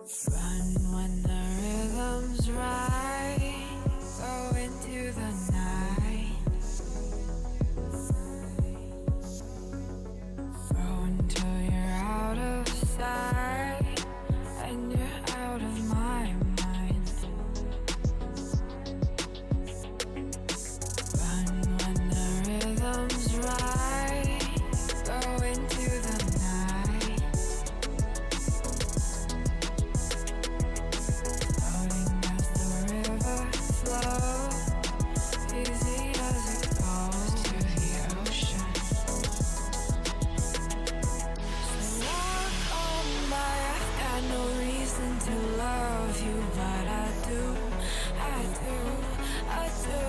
Run when the rhythm's right. Go into the night. Grow until you're out of sight and you're out of my mind. Run when the rhythm's right. Go into the night. Floating as the river flows, easy as it goes to the ocean. So walk on by, I've got no reason to love you, but I do, I do, I do.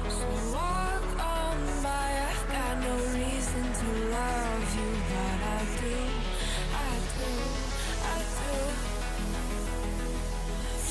So walk on by, I've got no reason to love you, but I do, I do, I do.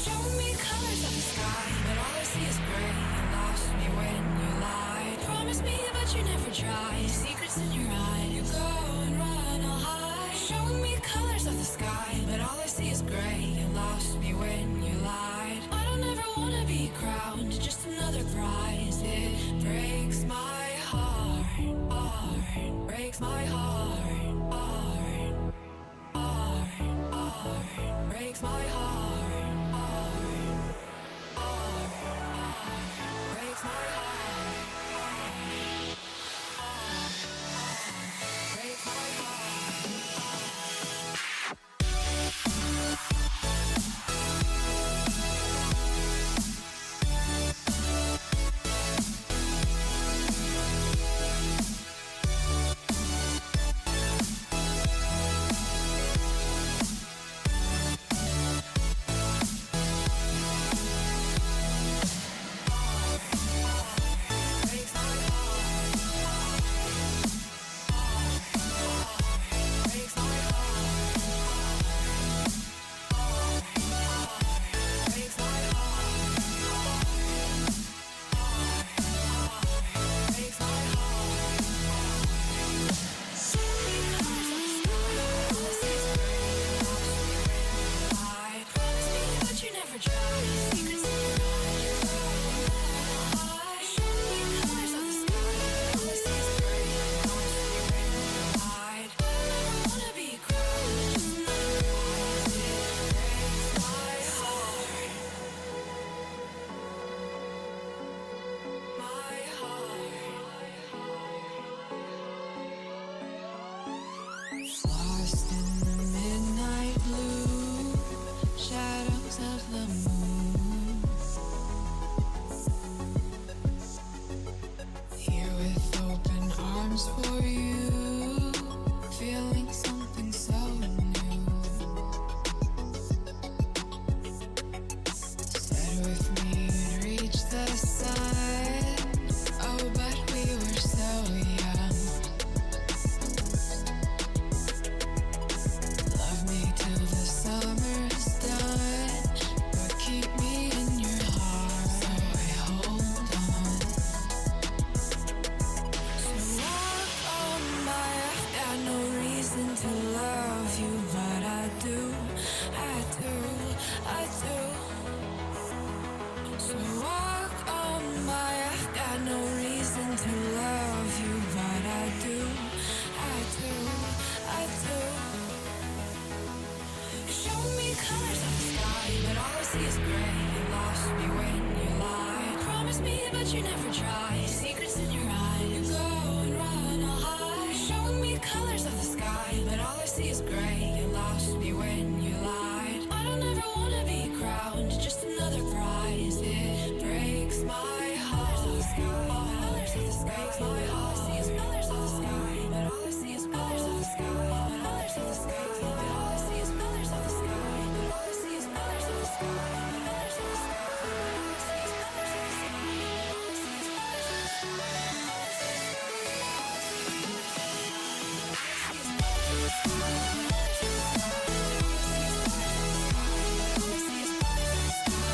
Show me colors of the sky, but all I see is gray. You lost me when you lied. Promise me, but you never tried. Secrets in your eye, you go and run all high. Show me colors of the sky, but all I see is gray. You lost me when you lied. I don't ever wanna be crowned, just another prize. It breaks my heart, heart, breaks my heart, heart, heart, heart, breaks my heart, heart, heart, heart, breaks my heart, heart, heart, breaks my heart. Lost in the midnight blue, shadows of the moon. Here with open arms for you, feeling something so new. Said with me you'd reach the sun, oh but we were so young. Till the summer's done, but keep me in your heart, so I hold on. So walk on by, I've got no reason to love you, but I do, I do, I do. So walk on by, I've got no reason to love you, but I do, I do, I do. Show me colors of the sky, but all I see is gray. You lost me when you lied. Promise me, but you never tried. Secrets in your eye, you go and run all high. Show me colors of the sky, but all I see is gray. You lost me when you lied. I don't ever wanna be crowned, just another prize. It breaks my heart. Colors of the sky, breaks my heart. All I see is colors of the sky, but all I see is colors of the sky. Colors of the sky, but all I see is colors of the sky. But all I see is colors of the sky. Colors of the sky, but all I see is colors of the sky. All I see is colors of the sky. All I see is colors of the sky.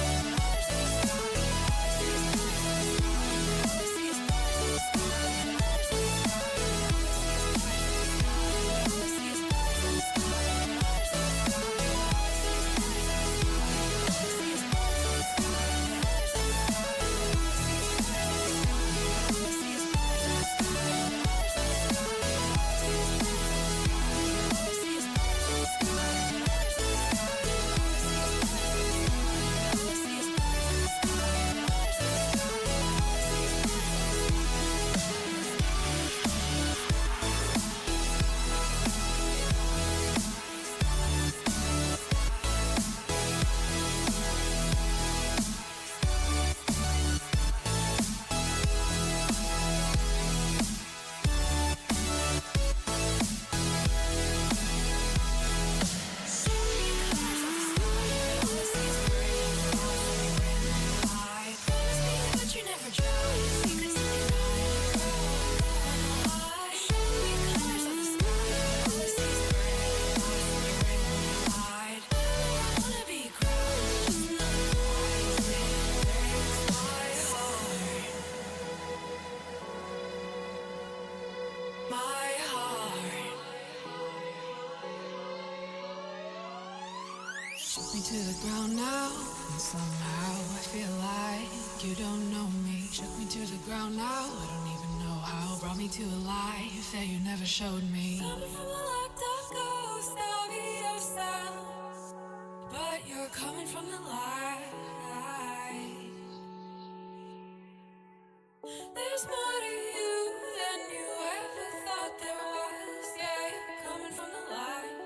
to the ground now, and somehow I feel like you don't know me. Shook me to the ground now, I don't even know how. Brought me to a life that you never showed me. Coming from a locked up ghost of yourself, but you're coming from the light. There's more to you than you ever thought there was. Yeah, you're coming from the light.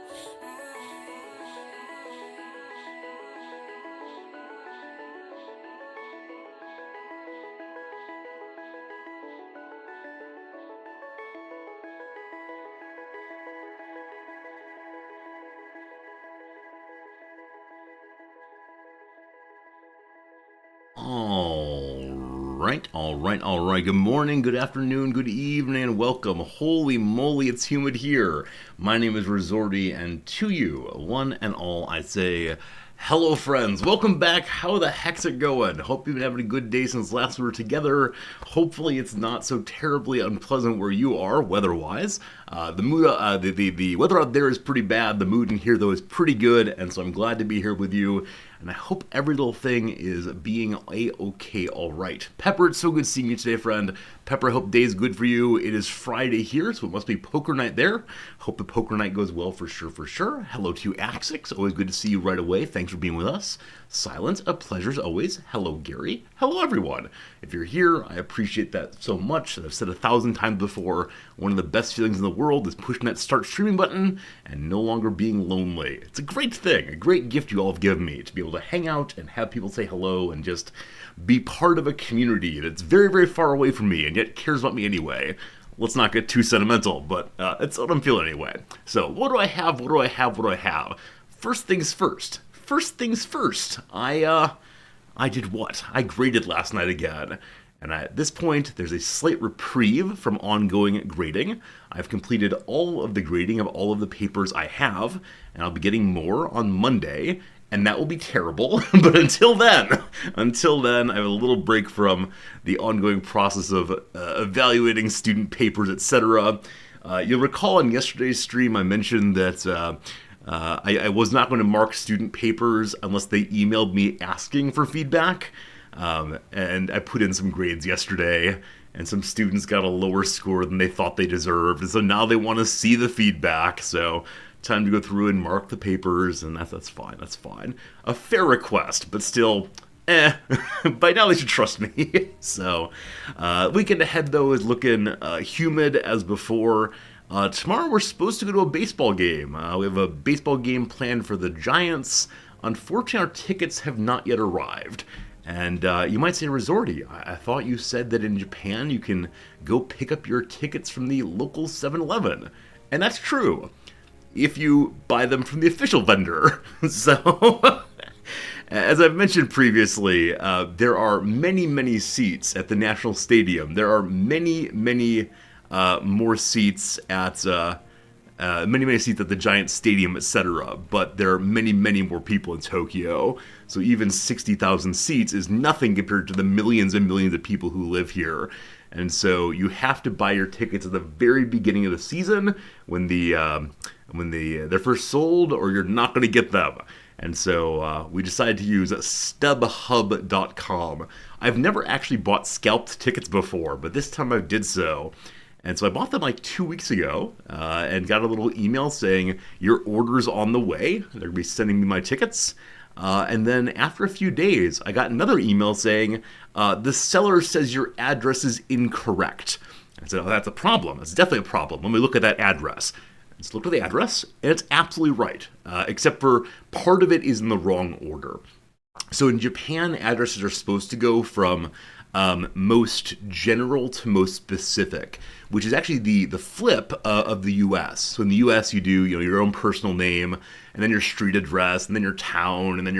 All right. Good morning, good afternoon, good evening, and welcome. Holy moly, it's humid here. My name is Resorty, and to you, one and all, I say, hello, friends. Welcome back. How the heck's it going? Hope you've been having a good day since last we were together. Hopefully, it's not so terribly unpleasant where you are, weather-wise. The weather out there is pretty bad. The mood in here, though, is pretty good, and so I'm glad to be here with you. And I hope every little thing is being a-okay all right. Pepper, it's so good seeing you today, friend. Pepper, I hope day's good for you. It is Friday here, so it must be poker night there. Hope the poker night goes well for sure. Hello to you, Axix. Always good to see you right away. Thanks for being with us. Silence, a pleasure as always. Hello, Gary. Hello, everyone. If you're here, I appreciate that so much. I've said 1,000 times before, one of the best feelings in the world is pushing that start streaming button and no longer being lonely. It's a great thing, a great gift you all have given me to be able to hang out and have people say hello and just be part of a community that's very, very far away from me and yet cares about me anyway. Let's not get too sentimental, but it's what I'm feeling anyway. So what do I have? First things first. I did what? I graded last night again. And at this point, there's a slight reprieve from ongoing grading. I've completed all of the grading of all of the papers I have, and I'll be getting more on Monday, and that will be terrible. But until then, I have a little break from the ongoing process of evaluating student papers, etc. You'll recall in yesterday's stream I mentioned that I was not going to mark student papers unless they emailed me asking for feedback. And I put in some grades yesterday, and some students got a lower score than they thought they deserved, and so now they want to see the feedback, so time to go through and mark the papers, and that's fine. A fair request, but still, by now they should trust me. So, weekend ahead, though, is looking humid as before. Tomorrow we're supposed to go to a baseball game. We have a baseball game planned for the Giants. Unfortunately, our tickets have not yet arrived. And you might say, Resorty, I thought you said that in Japan you can go pick up your tickets from the local 7-Eleven. And that's true, if you buy them from the official vendor. So, as I've mentioned previously, there are many seats at the National Stadium. There are many more seats at many seats at the Giant Stadium, etc. But there are many more people in Tokyo. So even 60,000 seats is nothing compared to the millions and millions of people who live here. And so you have to buy your tickets at the very beginning of the season when they're first sold, or you're not going to get them. And so we decided to use StubHub.com. I've never actually bought scalped tickets before, but this time I did so. And so I bought them like 2 weeks ago and got a little email saying, your order's on the way. They're going to be sending me my tickets. And then after a few days, I got another email saying, the seller says your address is incorrect. I said, oh, that's a problem. That's definitely a problem. Let me look at that address. I just looked at the address, and it's absolutely right, except for part of it is in the wrong order. So in Japan, addresses are supposed to go from most general to most specific, which is actually the flip of the U.S. So in the U.S., you do your own personal name, and then your street address, and then your town, and then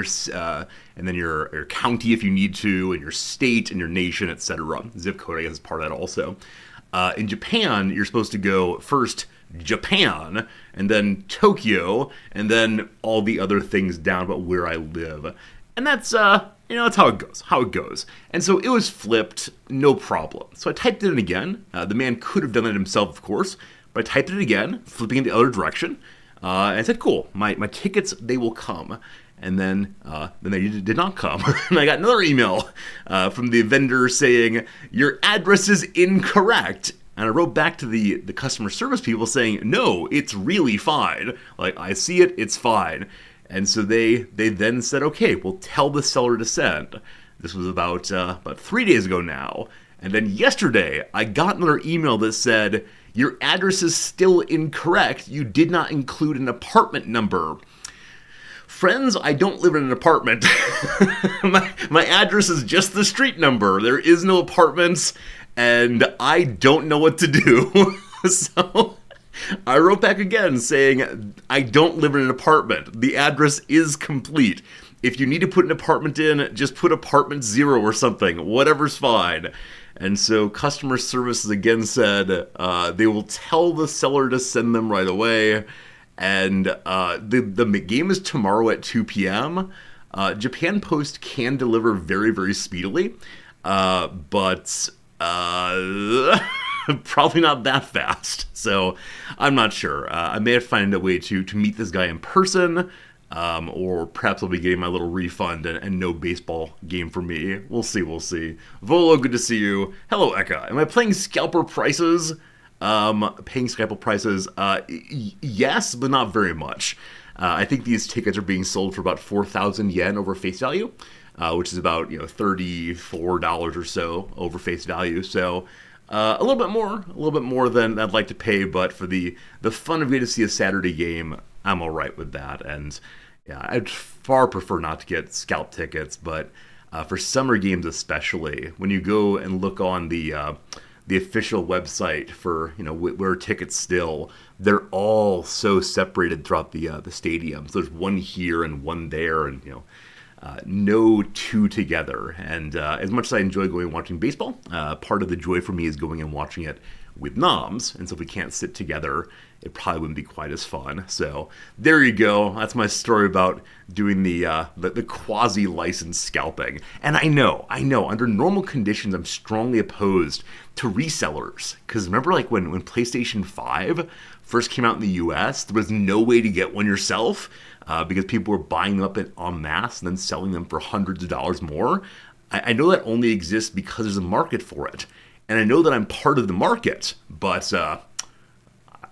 your county if you need to, and your state, and your nation, etc. Zip code, I guess, is part of that also. In Japan, you're supposed to go first Japan, and then Tokyo, and then all the other things down about where I live. And that's, that's how it goes. And so it was flipped, no problem. So I typed it in again. The man could have done it himself, of course, but I typed it again, flipping in the other direction. And I said, cool, my tickets, they will come. And then they did not come. And I got another email from the vendor saying, your address is incorrect. And I wrote back to the customer service people saying, no, it's really fine. Like, I see it, it's fine. And so they then said, okay, we'll tell the seller to send. This was about 3 days ago now. And then yesterday, I got another email that said, your address is still incorrect. You did not include an apartment number. Friends, I don't live in an apartment. my address is just the street number. There is no apartments, and I don't know what to do. So I wrote back again saying, I don't live in an apartment. The address is complete. If you need to put an apartment in, just put apartment 0 or something. Whatever's fine. And so customer services again said they will tell the seller to send them right away. And the game is tomorrow at 2 p.m. Japan Post can deliver very, very speedily, but probably not that fast. So I'm not sure. I may have to find a way to meet this guy in person, or perhaps I'll be getting my little refund and no baseball game for me. We'll see. Volo, good to see you. Hello, Eka. Am I playing scalper prices? Paying scalper prices? Yes, but not very much. I think these tickets are being sold for about 4,000 yen over face value, which is about $34 or so over face value. So a little bit more than I'd like to pay. But for the fun of getting to see a Saturday game, I'm all right with that. And yeah, I'd far prefer not to get scalp tickets, but for summer games especially, when you go and look on the official website for where tickets still, they're all so separated throughout the stadium. So there's one here and one there, and no two together. And as much as I enjoy going and watching baseball, part of the joy for me is going and watching it with noms. And so if we can't sit together, it probably wouldn't be quite as fun. So there you go. That's my story about doing the quasi-licensed scalping. And I know, under normal conditions, I'm strongly opposed to resellers. Because remember, like when PlayStation 5 first came out in the US, there was no way to get one yourself because people were buying them up en masse and then selling them for hundreds of dollars more. I know that only exists because there's a market for it. And I know that I'm part of the market, but I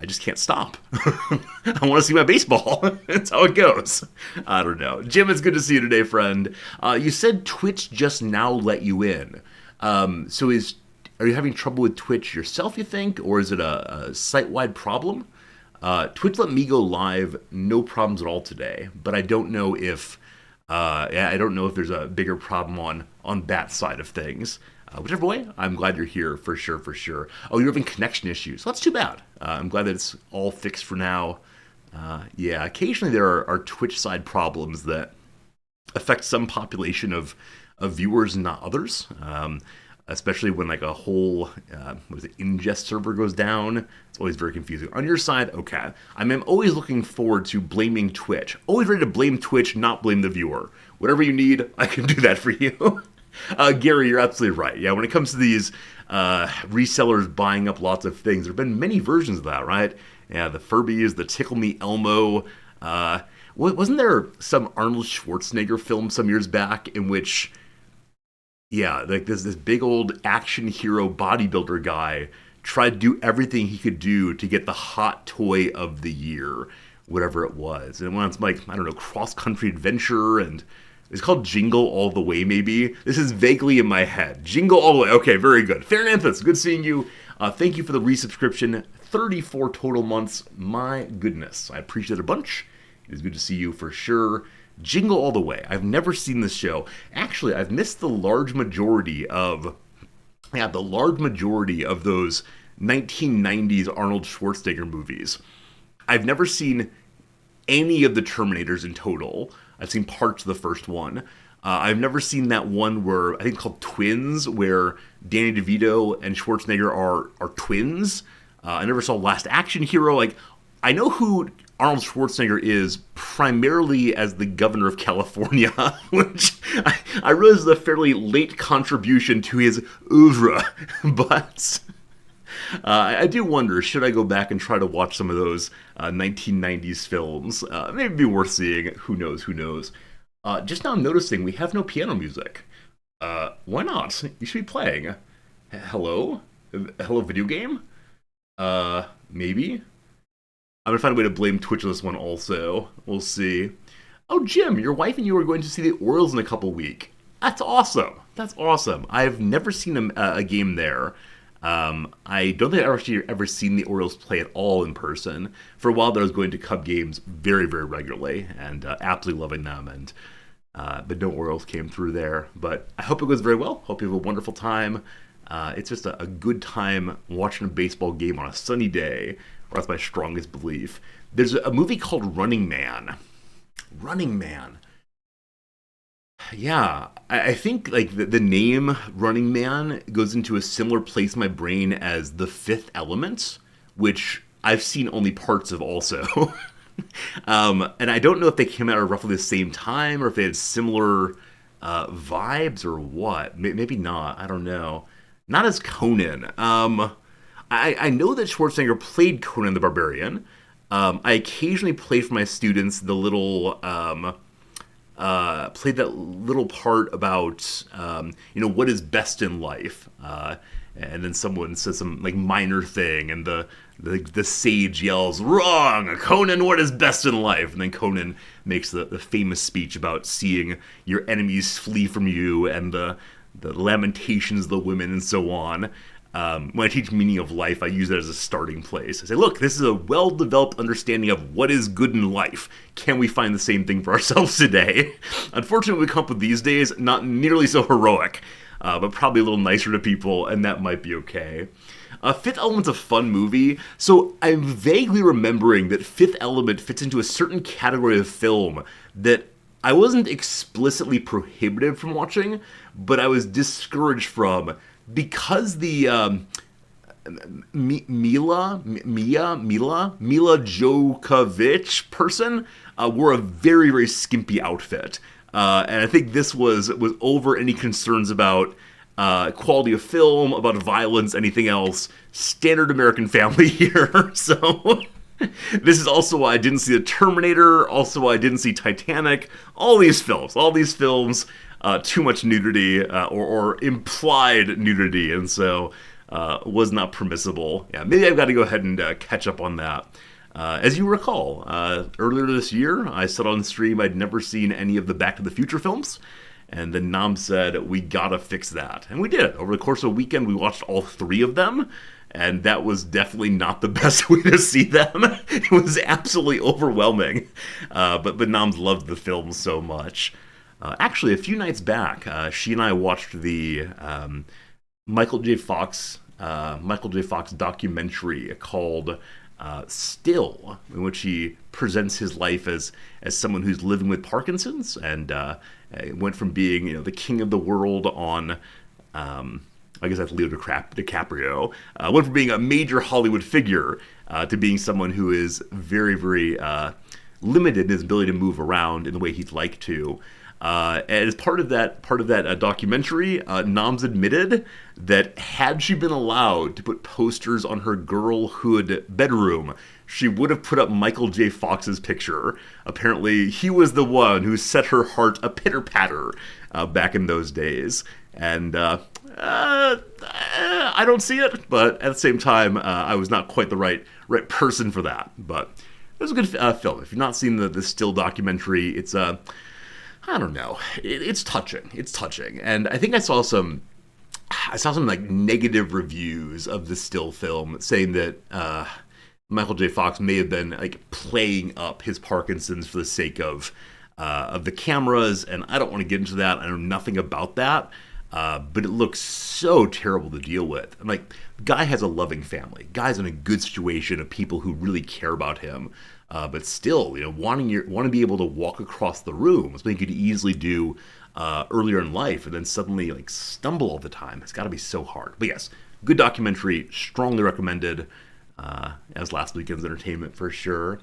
just can't stop. I want to see my baseball. That's how it goes. I don't know. Jim, it's good to see you today, friend. You said Twitch just now let you in. So are you having trouble with Twitch yourself, you think? Or is it a site-wide problem? Twitch let me go live, no problems at all today. But I don't know if there's a bigger problem on that side of things. Whichever way, I'm glad you're here, for sure. Oh, you're having connection issues. Well, that's too bad. I'm glad that it's all fixed for now. Yeah, occasionally there are Twitch side problems that affect some population of viewers and not others. Especially when like a whole ingest server goes down. It's always very confusing. On your side, okay. I'm always looking forward to blaming Twitch. Always ready to blame Twitch, not blame the viewer. Whatever you need, I can do that for you. Gary, you're absolutely right. Yeah, when it comes to these resellers buying up lots of things, there have been many versions of that, right? Yeah, the Furbies, the Tickle Me Elmo. Wasn't there some Arnold Schwarzenegger film some years back in which, yeah, like this big old action hero bodybuilder guy tried to do everything he could do to get the hot toy of the year, whatever it was. And when it's like, I don't know, cross-country adventure, and it's called Jingle All the Way, maybe. This is vaguely in my head. Jingle All the Way. Okay, very good. Fairnanthus, good seeing you. Thank you for the resubscription. 34 total months. My goodness. I appreciate it a bunch. It is good to see you for sure. Jingle All the Way. I've never seen this show. Actually, I've missed the large majority of those 1990s Arnold Schwarzenegger movies. I've never seen any of the Terminators in total. I've seen parts of the first one. I've never seen that one where, I think called Twins, where Danny DeVito and Schwarzenegger are twins. I never saw Last Action Hero. Like, I know who Arnold Schwarzenegger is primarily as the governor of California, which I realize is a fairly late contribution to his oeuvre. But I do wonder, should I go back and try to watch some of those 1990s films? Maybe it'd be worth seeing. Who knows? Just now I'm noticing we have no piano music. Why not? You should be playing. Hello? Hello, video game? Maybe? I'm gonna find a way to blame Twitch on this one also. We'll see. Oh, Jim, your wife and you are going to see the Orioles in a couple weeks. That's awesome. That's awesome. I've never seen a game there. I don't think I've actually ever seen the Orioles play at all in person. For a while, there I was going to Cub games very, very regularly and absolutely loving them. And but no Orioles came through there. But I hope it goes very well. Hope you have a wonderful time. It's just a good time watching a baseball game on a sunny day, or that's my strongest belief. There's a movie called Running Man. Running Man. Yeah, I think like the name Running Man goes into a similar place in my brain as The Fifth Element, which I've seen only parts of also. And I don't know if they came out at roughly the same time or if they had similar vibes or what. Maybe not. I don't know. Not as Conan. I know that Schwarzenegger played Conan the Barbarian. I occasionally play for my students the little played that little part about what is best in life, and then someone says some like minor thing, and the sage yells, "Wrong, Conan! What is best in life?" And then Conan makes the famous speech about seeing your enemies flee from you and the lamentations of the women and so on. When I teach meaning of life, I use that as a starting place. I say, look, this is a well-developed understanding of what is good in life. Can we find the same thing for ourselves today? Unfortunately, we come up with these days, not nearly so heroic, but probably a little nicer to people, and that might be okay. Fifth Element's a fun movie, so I'm vaguely remembering that Fifth Element fits into a certain category of film that I wasn't explicitly prohibited from watching, but I was discouraged from because the Mila Djokovic person wore a very, very skimpy outfit. And I think this was over any concerns about quality of film, about violence, anything else. Standard American family here. So this is also why I didn't see The Terminator, also why I didn't see Titanic. All these films, too much nudity or implied nudity, and so was not permissible. Yeah, maybe I've got to go ahead and catch up on that. As you recall, earlier this year, I said on stream I'd never seen any of the Back to the Future films, and then Nam said, we gotta fix that. And we did. Over the course of a weekend, we watched all three of them, and that was definitely not the best way to see them. It was absolutely overwhelming. But Nam's loved the film so much. Actually, a few nights back, she and I watched the Michael J. Fox documentary called Still, in which he presents his life as someone who's living with Parkinson's, and went from being the king of the world on I guess that's Leo DiCaprio, went from being a major Hollywood figure to being someone who is very, very limited in his ability to move around in the way he'd like to. And as part of that documentary, Noms admitted that had she been allowed to put posters on her girlhood bedroom, she would have put up Michael J. Fox's picture. Apparently, he was the one who set her heart a pitter-patter back in those days. And I don't see it, but at the same time, I was not quite the right person for that. But it was a good film. If you've not seen the Still documentary, it's I don't know. It's touching. It's touching. And I think I saw some like negative reviews of the Still film saying that Michael J. Fox may have been like playing up his Parkinson's for the sake of the cameras. And I don't want to get into that. I know nothing about that. But it looks so terrible to deal with. And like, the guy has a loving family. Guy's in a good situation of people who really care about him. But still, want to be able to walk across the room, something you could easily do earlier in life, and then suddenly like stumble all the time. It's got to be so hard. But yes, good documentary, strongly recommended as last weekend's entertainment for sure.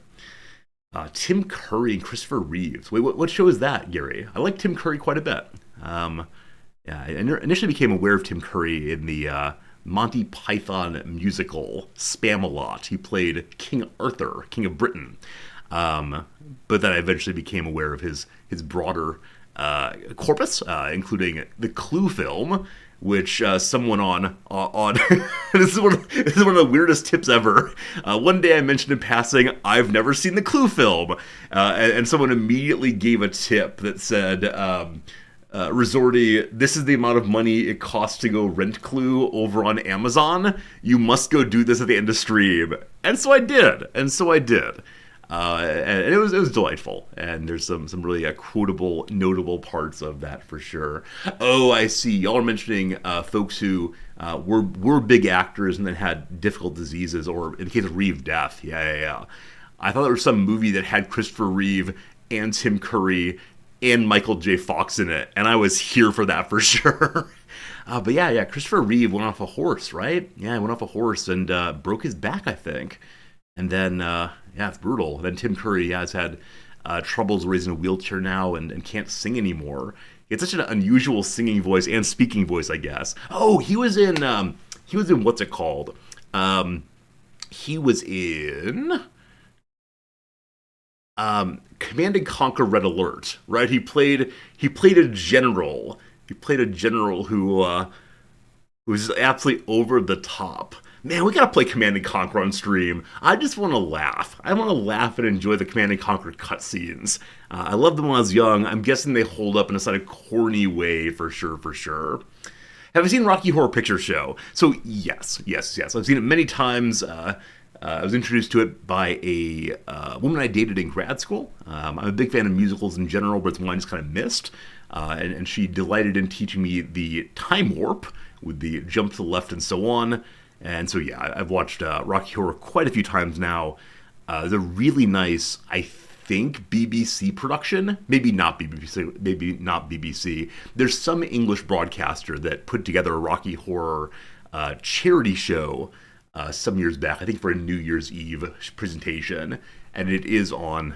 Tim Curry and Christopher Reeves. Wait, what show is that, Gary? I like Tim Curry quite a bit. Yeah, I initially became aware of Tim Curry in the Monty Python musical Spam-A-Lot. He played King Arthur, King of Britain. But then I eventually became aware of his broader corpus, including the Clue film, which someone on this is one of the weirdest tips ever. One day I mentioned in passing, I've never seen the Clue film, and someone immediately gave a tip that said, Resorty, this is the amount of money it costs to go rent Clue over on Amazon. You must go do this at the end of stream. And so I did. And it was delightful, and there's some really quotable, notable parts of that for sure. Oh, I see. Y'all are mentioning folks who were big actors and then had difficult diseases, or in the case of Reeve, death. Yeah. I thought there was some movie that had Christopher Reeve and Tim Curry and Michael J. Fox in it, and I was here for that for sure. But yeah, Christopher Reeve went off a horse, right? Yeah, he went off a horse and broke his back, I think. And then, it's brutal. Then Tim Curry has had troubles raising a wheelchair now and can't sing anymore. He had such an unusual singing voice and speaking voice, I guess. Oh, he was in what's it called? He was in Command and Conquer Red Alert, right? He played a general. He played a general who was absolutely over the top. Man, we gotta play Command and Conquer on stream. I just want to laugh. I want to laugh and enjoy the Command and Conquer cutscenes. I loved them when I was young. I'm guessing they hold up in a sort of corny way for sure. Have I seen Rocky Horror Picture Show? So yes. I've seen it many times. I was introduced to it by a woman I dated in grad school. I'm a big fan of musicals in general, but it's one I just kind of missed. And she delighted in teaching me the time warp with the jump to the left and so on. And so, yeah, I've watched Rocky Horror quite a few times now. They're really nice, I think, BBC production. Maybe not BBC. There's some English broadcaster that put together a Rocky Horror charity show some years back, I think for a New Year's Eve presentation. And it is on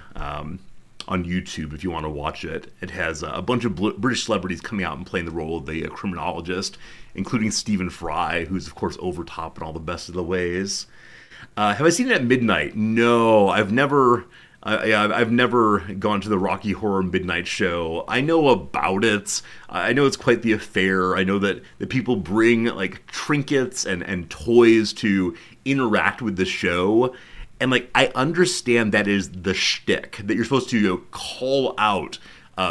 YouTube if you want to watch it. It has a bunch of British celebrities coming out and playing the role of the criminologist, including Stephen Fry, who's of course over top in all the best of the ways. Have I seen it at midnight? No, I've never gone to the Rocky Horror Midnight Show. I know about it. I know it's quite the affair. I know that the people bring like trinkets and toys to interact with the show. And like, I understand that is the shtick, that you're supposed to call out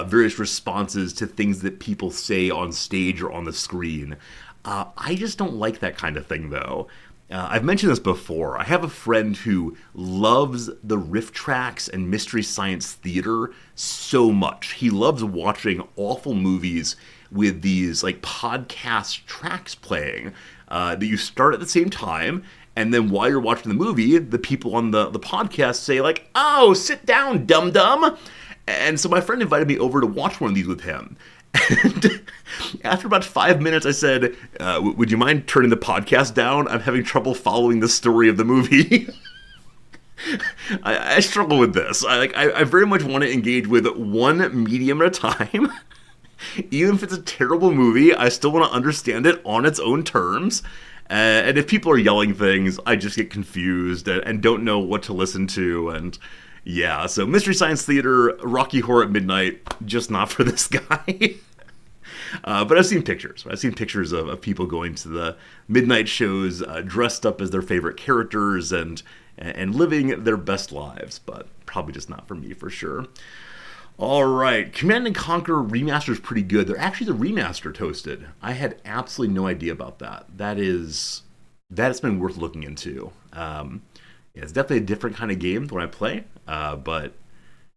various responses to things that people say on stage or on the screen. I just don't like that kind of thing, though. I've mentioned this before. I have a friend who loves the riff tracks and Mystery Science Theater so much. He loves watching awful movies with these like podcast tracks playing that you start at the same time. And then while you're watching the movie, the people on the podcast say like, "Oh, sit down, dum-dum." And so my friend invited me over to watch one of these with him. And after about 5 minutes, I said, would you mind turning the podcast down? I'm having trouble following the story of the movie. I struggle with this. I very much want to engage with one medium at a time. Even if it's a terrible movie, I still want to understand it on its own terms. And if people are yelling things, I just get confused and don't know what to listen to. And yeah, so Mystery Science Theater, Rocky Horror at Midnight, just not for this guy. But I've seen pictures. I've seen pictures of people going to the midnight shows dressed up as their favorite characters and living their best lives. But probably just not for me, for sure. All right, Command & Conquer Remaster is pretty good. They're actually the remaster toasted. I had absolutely no idea about that. That's been worth looking into. It's definitely a different kind of game than when I play. But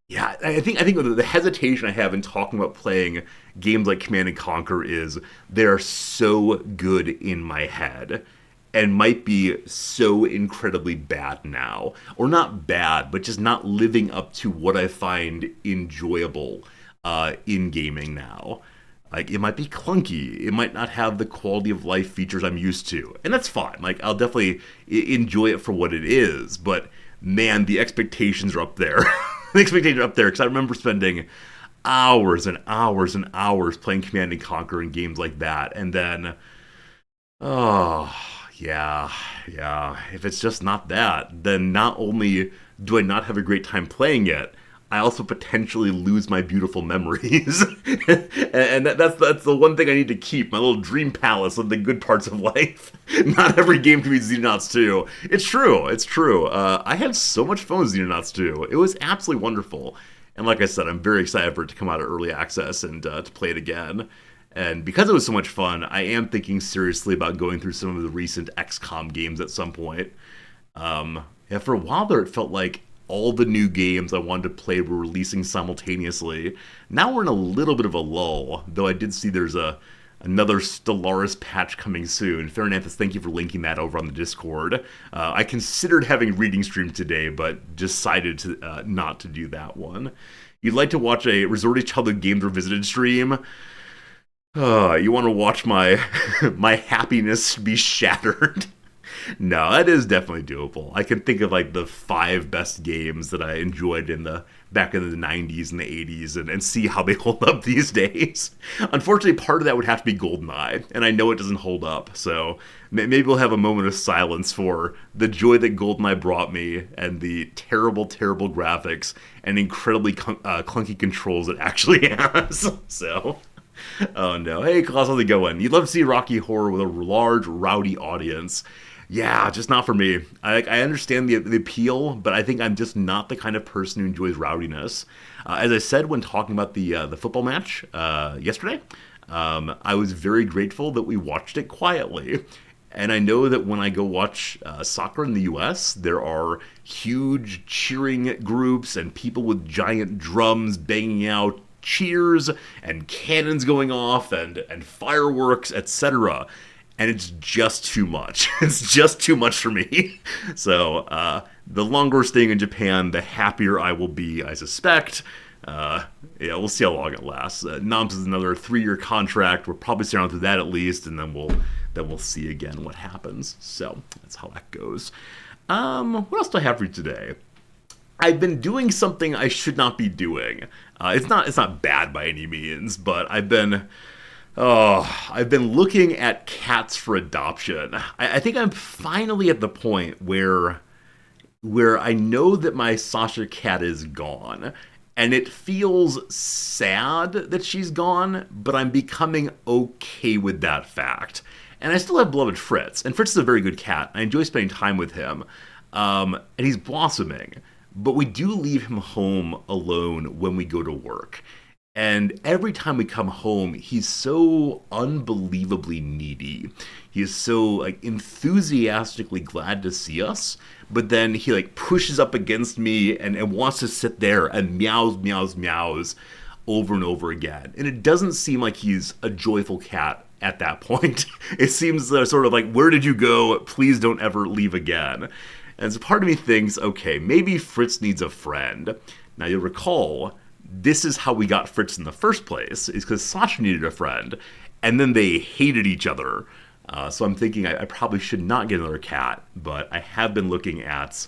yeah, I think the hesitation I have in talking about playing games like Command & Conquer is they're so good in my head and might be so incredibly bad now. Or not bad, but just not living up to what I find enjoyable in gaming now. Like, it might be clunky. It might not have the quality of life features I'm used to. And that's fine. Like, I'll definitely enjoy it for what it is. But, man, the expectations are up there. The expectations are up there, because I remember spending hours and hours and hours playing Command & Conquer in games like that. And then, Yeah. If it's just not that, then not only do I not have a great time playing it, I also potentially lose my beautiful memories. And that's the one thing I need to keep, my little dream palace of the good parts of life. Not every game can be Xenonauts 2. It's true. I had so much fun with Xenonauts 2. It was absolutely wonderful. And like I said, I'm very excited for it to come out of early access and to play it again. And because it was so much fun, I am thinking seriously about going through some of the recent XCOM games at some point. Yeah, for a while there, it felt like all the new games I wanted to play were releasing simultaneously. Now we're in a little bit of a lull, though I did see there's another Stellaris patch coming soon. Farinanthus, thank you for linking that over on the Discord. I considered having reading stream today, but decided to not to do that one. You'd like to watch a Resorted Childhood Games Revisited stream? You want to watch my my happiness be shattered? No, that is definitely doable. I can think of like the 5 best games that I enjoyed in the back in the 90s and the 80s and see how they hold up these days. Unfortunately, part of that would have to be GoldenEye, and I know it doesn't hold up, so maybe we'll have a moment of silence for the joy that GoldenEye brought me and the terrible, terrible graphics and incredibly clunky controls it actually has. So... Oh no. Hey, Klaus, how's it going? You'd love to see Rocky Horror with a large, rowdy audience. Yeah, just not for me. I understand the appeal, but I think I'm just not the kind of person who enjoys rowdiness. As I said when talking about the football match yesterday, I was very grateful that we watched it quietly. And I know that when I go watch soccer in the US, there are huge cheering groups and people with giant drums banging out cheers and cannons going off and fireworks, etc. And it's just too much. It's just too much for me. So the longer we're staying in Japan, the happier I will be, I suspect. Yeah, we'll see how long it lasts. NOMS is another 3-year contract. We'll probably stay on through that at least, and then we'll see again what happens. So that's how that goes. What else do I have for you today? I've been doing something I should not be doing. It's not bad by any means, but I've been looking at cats for adoption. I think I'm finally at the point where I know that my Sasha cat is gone, and it feels sad that she's gone, but I'm becoming okay with that fact. And I still have beloved Fritz, and Fritz is a very good cat. I enjoy spending time with him, and he's blossoming. But we do leave him home alone when we go to work. And every time we come home, he's so unbelievably needy. He is so enthusiastically glad to see us, but then he pushes up against me and wants to sit there and meows over and over again. And it doesn't seem like he's a joyful cat at that point. It seems sort of like, where did you go? Please don't ever leave again. And so part of me thinks, okay, maybe Fritz needs a friend. Now you'll recall, this is how we got Fritz in the first place, is because Sasha needed a friend, and then they hated each other. So I'm thinking I probably should not get another cat, but I have been looking at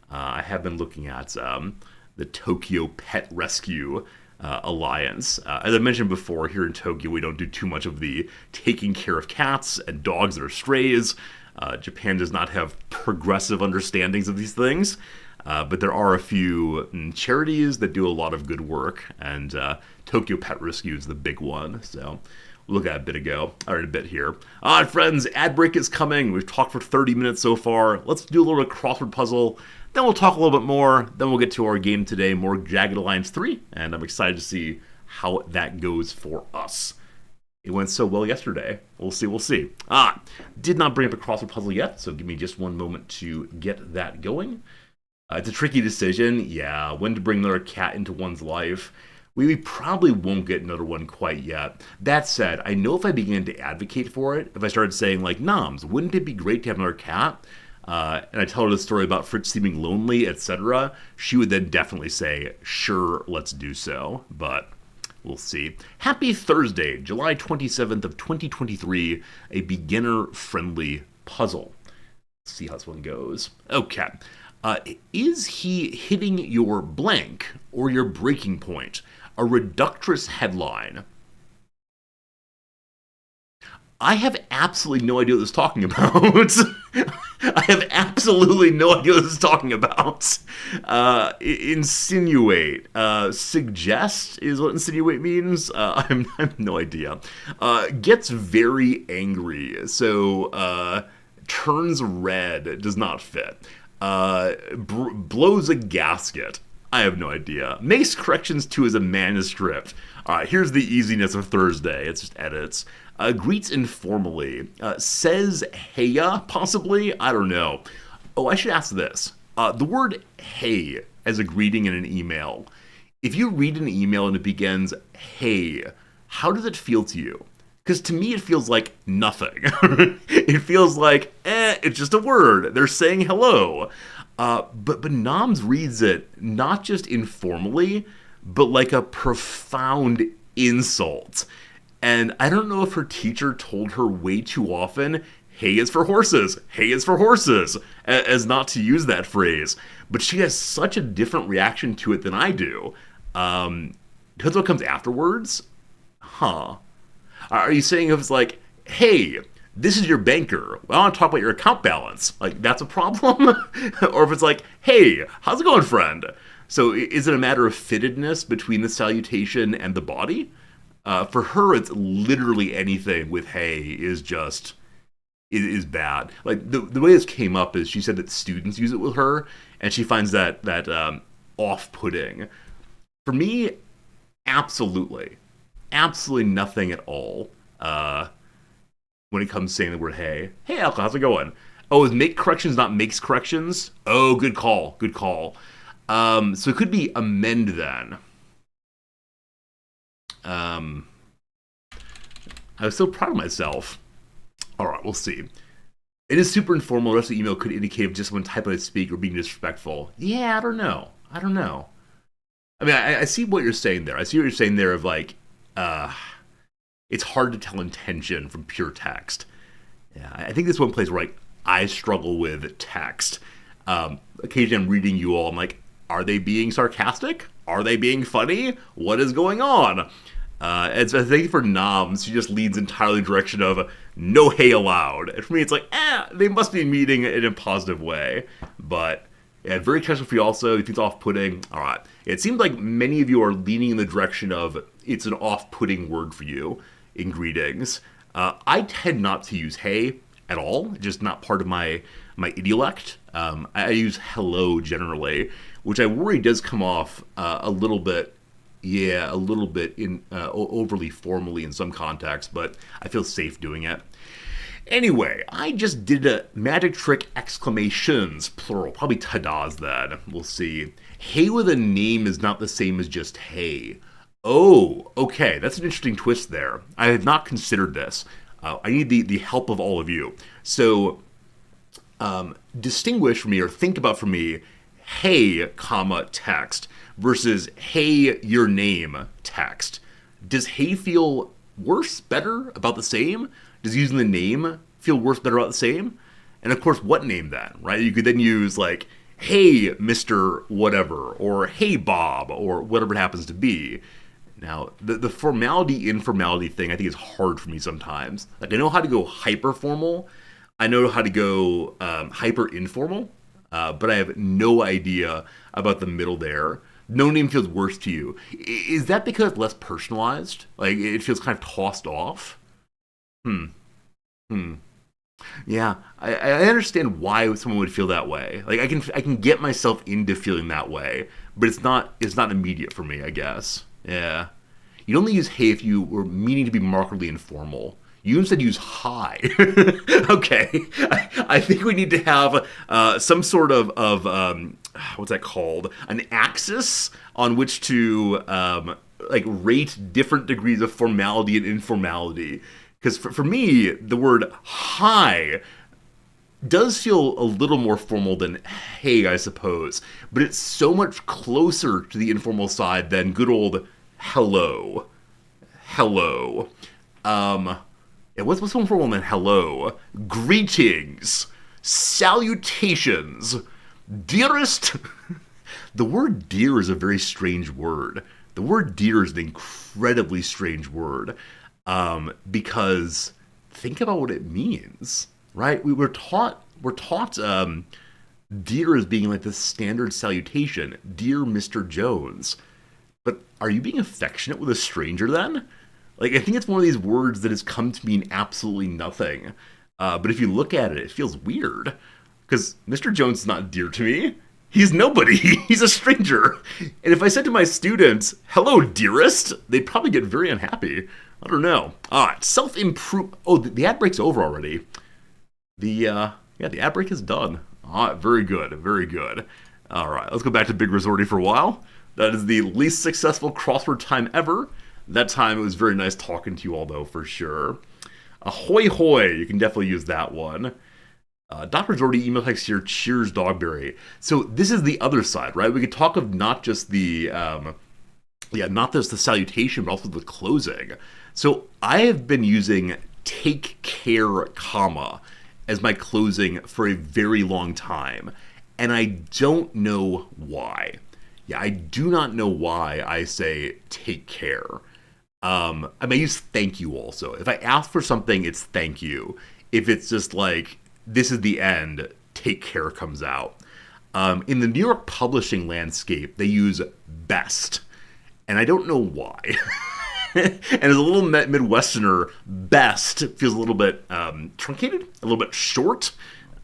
the Tokyo Pet Rescue Alliance. As I mentioned before, here in Tokyo, we don't do too much of the taking care of cats and dogs that are strays. Japan does not have progressive understandings of these things, but there are a few charities that do a lot of good work, and Tokyo Pet Rescue is the big one. So we'll look at it in a bit here. All right, friends, ad break is coming. We've talked for 30 minutes so far. Let's do a little bit of crossword puzzle. Then we'll talk a little bit more. Then we'll get to our game today, more Jagged Alliance 3, and I'm excited to see how that goes for us. It went so well yesterday. We'll see. Did not bring up a crossword puzzle yet, so give me just one moment to get that going. It's a tricky decision. Yeah, when to bring another cat into one's life. We probably won't get another one quite yet. That said, I know if I began to advocate for it, if I started saying, Noms, wouldn't it be great to have another cat? And I tell her the story about Fritz seeming lonely, etc., she would then definitely say, sure, let's do so. But we'll see. Happy Thursday, July 27th of 2023, a beginner-friendly puzzle. Let's see how this one goes. Okay. Is he hitting your blank or your breaking point? A reductress headline. I have absolutely no idea what this is talking about. I have absolutely no idea what this is talking about. Insinuate. Suggest is what insinuate means. I have no idea. Gets very angry. So, turns red does not fit. Blows a gasket. I have no idea. Makes corrections to as a manuscript. Alright, here's the easiness of Thursday. It's just edits. Greets informally. Says heya, possibly? I don't know. Oh, I should ask this. The word hey as a greeting in an email. If you read an email and it begins, hey, how does it feel to you? Because to me, it feels like nothing. It feels like, it's just a word. They're saying hello. But Noms reads it not just informally, but like a profound insult. And I don't know if her teacher told her way too often, hey is for horses, hey is for horses, as not to use that phrase. But she has such a different reaction to it than I do. Because what comes afterwards? Huh. Are you saying if it's like, hey, this is your banker, I want to talk about your account balance, like that's a problem? Or if it's like, hey, how's it going, friend? So is it a matter of fittedness between the salutation and the body? For her, it's literally anything with hey is just, is bad. Like the way this came up is she said that students use it with her, and she finds that off-putting. For me, absolutely nothing at all. When it comes to saying the word hey. Hey, Alka, how's it going? Oh, is make corrections not makes corrections? Oh, good call. So it could be amend then. I was so proud of myself. All right, we'll see. It is super informal. The rest of the email could indicate if just someone typing to speak or being disrespectful. Yeah, I don't know. I mean, I see what you're saying there. I see what you're saying there of like, it's hard to tell intention from pure text. Yeah, I think this is one place where like I struggle with text. Occasionally I'm reading you all, I'm like, are they being sarcastic? Are they being funny? What is going on? And so I think for Noms, she just leads entirely in the direction of no hey allowed. And for me, it's like, they must be meeting in a positive way. But yeah, very casual for you also. If it's off-putting, all right. It seems like many of you are leaning in the direction of it's an off-putting word for you in greetings. I tend not to use hey at all, just not part of my idiolect. I use hello generally, which I worry does come off a little bit in overly formally in some contexts, but I feel safe doing it. Anyway, I just did a magic trick exclamations, plural, probably ta-das then, we'll see. Hey with a name is not the same as just hey. Oh, okay, that's an interesting twist there. I have not considered this. I need the help of all of you. So, distinguish for me, or think about for me, hey, comma, text, versus hey, your name, text. Does hey feel worse, better, about the same? Does using the name feel worse, better, about the same? And of course, what name then, right? You could then use like, hey, Mr. Whatever, or hey, Bob, or whatever it happens to be. Now, the formality, informality thing I think is hard for me sometimes. Like, I know how to go hyper formal. I know how to go hyper informal, but I have no idea about the middle there. No name feels worse to you. Is that because it's less personalized? Like, it feels kind of tossed off? Yeah, I understand why someone would feel that way. Like, I can get myself into feeling that way, but it's not immediate for me, I guess. Yeah. You'd only use hey if you were meaning to be markedly informal. You instead use hi. Okay. I think we need to have some sort of what's that called? An axis on which to rate different degrees of formality and informality. Because for me, the word hi does feel a little more formal than hey, I suppose. But it's so much closer to the informal side than good old hello. Hello. What's more formal than hello? Greetings. Salutations. Dearest. The word dear is a very strange word. The word dear is an incredibly strange word. Because think about what it means, right? We're taught dear as being like the standard salutation, dear Mr. Jones. But are you being affectionate with a stranger then? Like, I think it's one of these words that has come to mean absolutely nothing. But if you look at it, it feels weird. Because Mr. Jones is not dear to me. He's nobody. He's a stranger. And if I said to my students, hello, dearest, they'd probably get very unhappy. I don't know. Self-improve. Oh, the ad break's over already. The ad break is done. Very good, very good. All right, let's go back to Big Resorty for a while. That is the least successful crossword time ever. That time it was very nice talking to you all, though, for sure. Ahoy hoy, you can definitely use that one. Dr. Resorty email text here, cheers Dogberry. So this is the other side, right? We could talk of not just the, not just the salutation, but also the closing. So I have been using take care, comma, as my closing for a very long time. And I don't know why. Yeah, I do not know why I say take care. I may use thank you also. If I ask for something, it's thank you. If it's just like, this is the end, take care comes out. In the New York publishing landscape, they use best. And I don't know why. And as a little Midwesterner, best feels a little bit truncated, a little bit short.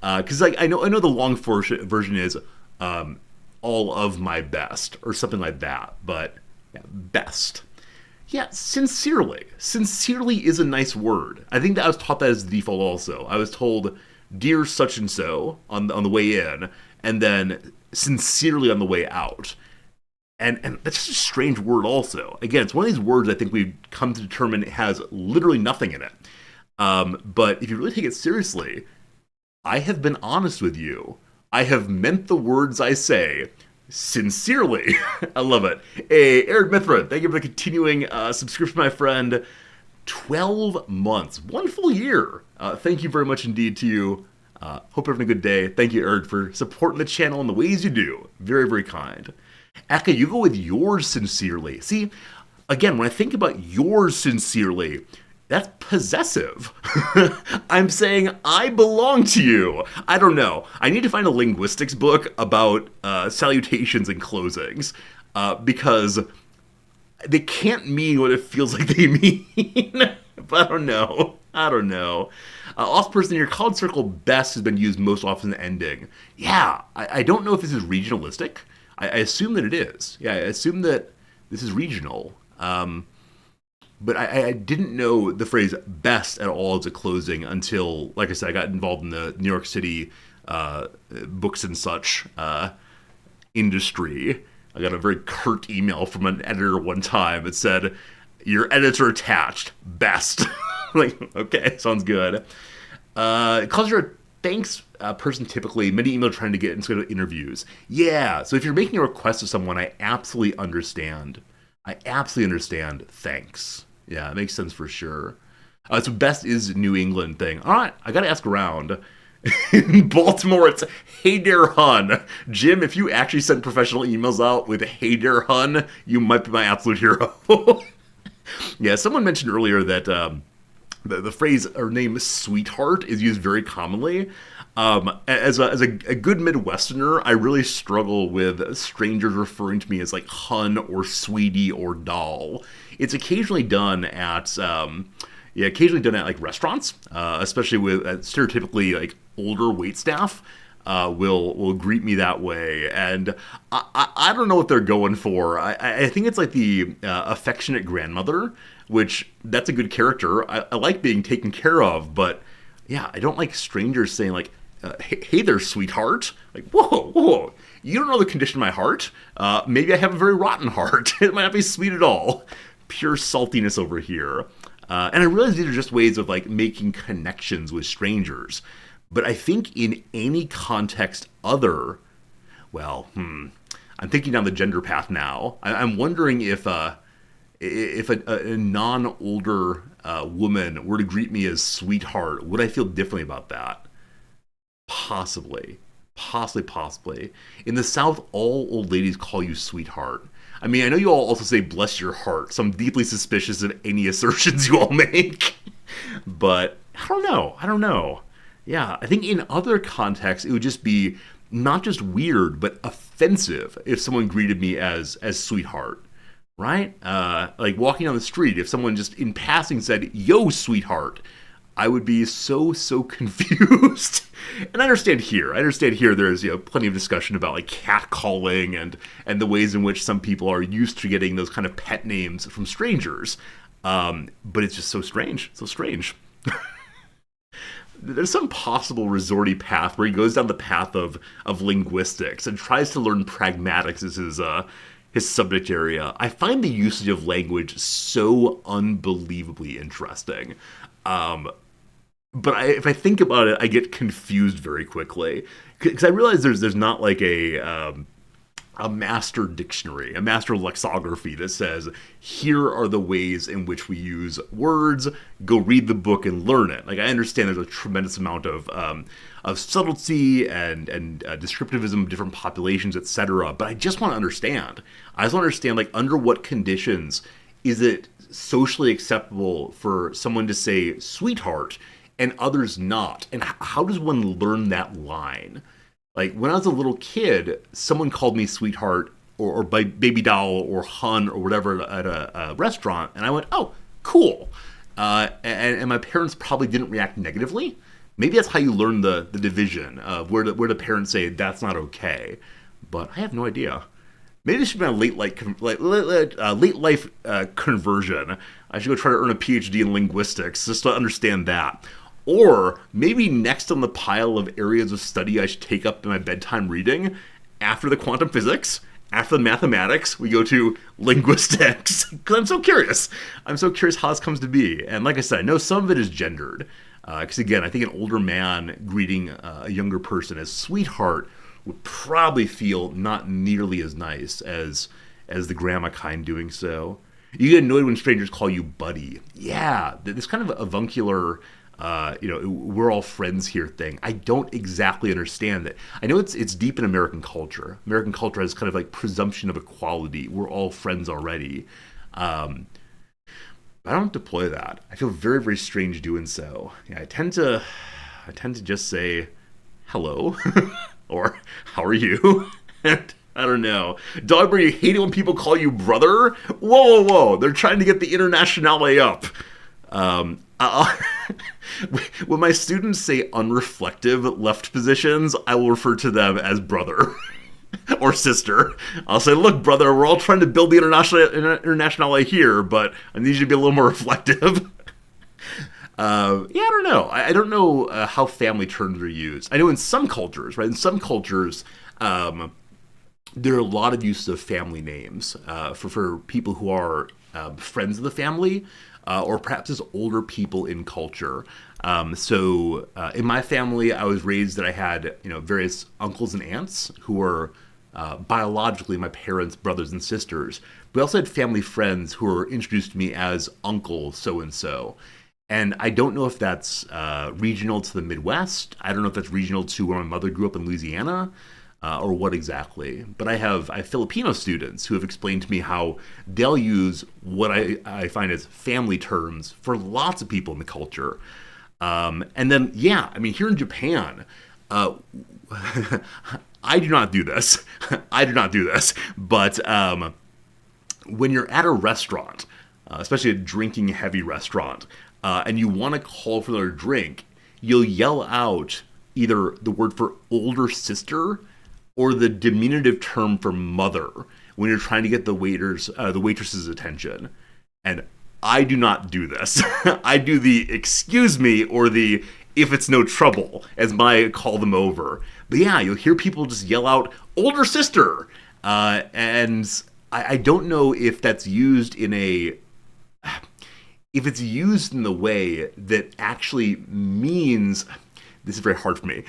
Because I know the long version is all of my best, or something like that. But yeah, best. Yeah, sincerely. Sincerely is a nice word. I think that I was taught that as the default also. I was told, dear such and so on the way in, and then sincerely on the way out. And that's just a strange word also. Again, it's one of these words I think we've come to determine has literally nothing in it. But if you really take it seriously, I have been honest with you. I have meant the words I say sincerely. I love it. Hey, Eric Mithra, thank you for the continuing subscription, my friend. 12 months, 1 full year. Thank you very much indeed to you. Hope you're having a good day. Thank you, Eric, for supporting the channel in the ways you do. Very, very kind. Aka, you go with yours sincerely. See, again, when I think about yours sincerely, that's possessive. I'm saying I belong to you. I don't know. I need to find a linguistics book about salutations and closings because they can't mean what it feels like they mean. But I don't know. Also, person in your college circle, best has been used most often in ending. Yeah, I don't know if this is regionalistic. I assume that it is. Yeah, I assume that this is regional. But I didn't know the phrase best at all as a closing until, like I said, I got involved in the New York City books and such industry. I got a very curt email from an editor one time that said, your editor attached, best. Like, okay, sounds good. Calls your thanks person typically, many email trying to get into interviews. Yeah, so if you're making a request to someone, I absolutely understand. Thanks. Yeah, it makes sense for sure. So best is New England thing. All right, I got to ask around. In Baltimore, it's Hey There Hun. Jim, if you actually send professional emails out with Hey There Hun, you might be my absolute hero. Yeah, someone mentioned earlier that the phrase or name sweetheart is used very commonly. As a good Midwesterner, I really struggle with strangers referring to me as like hun or sweetie or doll. It's occasionally done at like restaurants, especially with stereotypically like older waitstaff. Will greet me that way, and I don't know what they're going for. I think it's like the affectionate grandmother, which that's a good character. I like being taken care of, but yeah, I don't like strangers saying like, hey there, sweetheart. Like, whoa, you don't know the condition of my heart. Maybe I have a very rotten heart. It might not be sweet at all. Pure saltiness over here. And I realize these are just ways of like making connections with strangers. But I think in any context other, I'm thinking down the gender path now. I'm wondering if a non-older woman were to greet me as sweetheart, would I feel differently about that? Possibly. In the South, all old ladies call you sweetheart. I mean, I know you all also say bless your heart, so I'm deeply suspicious of any assertions you all make. But I don't know. Yeah, I think in other contexts it would just be not just weird but offensive if someone greeted me as sweetheart, right? Like walking down the street, if someone just in passing said "Yo, sweetheart," I would be so confused. And I understand here. There's plenty of discussion about like catcalling and the ways in which some people are used to getting those kind of pet names from strangers. But it's just so strange. So strange. There's some possible resorty path where he goes down the path of linguistics and tries to learn pragmatics as his subject area. I find the usage of language so unbelievably interesting. But if I think about it, I get confused very quickly because I realize there's not like a master dictionary, a master lexicography that says, here are the ways in which we use words, go read the book and learn it. Like, I understand there's a tremendous amount of subtlety and descriptivism of different populations, etc. But I just want to understand. I just want to understand, like, under what conditions is it socially acceptable for someone to say sweetheart and others not? And how does one learn that line? Like, when I was a little kid, someone called me sweetheart or baby doll or hun or whatever at a restaurant, and I went, oh, cool. And my parents probably didn't react negatively. Maybe that's how you learn the division of where the parents say that's not okay. But I have no idea. Maybe this should be a late life conversion. I should go try to earn a PhD in linguistics just to understand that. Or maybe next on the pile of areas of study I should take up in my bedtime reading, after the quantum physics, after the mathematics, we go to linguistics. Because I'm so curious. I'm so curious how this comes to be. And like I said, I know some of it is gendered. Because again, I think an older man greeting a younger person as sweetheart would probably feel not nearly as nice as the grandma kind doing so. You get annoyed when strangers call you buddy. Yeah, this kind of avuncular... we're all friends here thing. I don't exactly understand it. I know it's deep in American culture. American culture has kind of like presumption of equality. We're all friends already. I don't deploy that. I feel very, very strange doing so. Yeah, I tend to just say hello or how are you? And I don't know. Dogberry, you hate it when people call you brother? Whoa. They're trying to get the internationale up. When my students say unreflective left positions, I will refer to them as brother or sister. I'll say, look, brother, we're all trying to build the internationale here, but I need you to be a little more reflective. I don't know. I don't know how family terms are used. I know in some cultures, right? In some cultures, there are a lot of use of family names for people who are friends of the family. Or perhaps as older people in culture. So in my family, I was raised that I had various uncles and aunts who were biologically my parents' brothers and sisters. We also had family friends who were introduced to me as Uncle so-and-so. And I don't know if that's regional to the Midwest. I don't know if that's regional to where my mother grew up in Louisiana. Or what exactly. But I have Filipino students who have explained to me how they'll use what I find as family terms for lots of people in the culture. And then, here in Japan, I do not do this. But when you're at a restaurant, especially a drinking heavy restaurant, and you want to call for their drink, you'll yell out either the word for older sister or the diminutive term for mother when you're trying to get the waitress's attention. And I do not do this. I do the excuse me or the if it's no trouble as my call them over. But yeah, you'll hear people just yell out older sister. And I don't know if that's used if it's used in the way that actually means... This is very hard for me.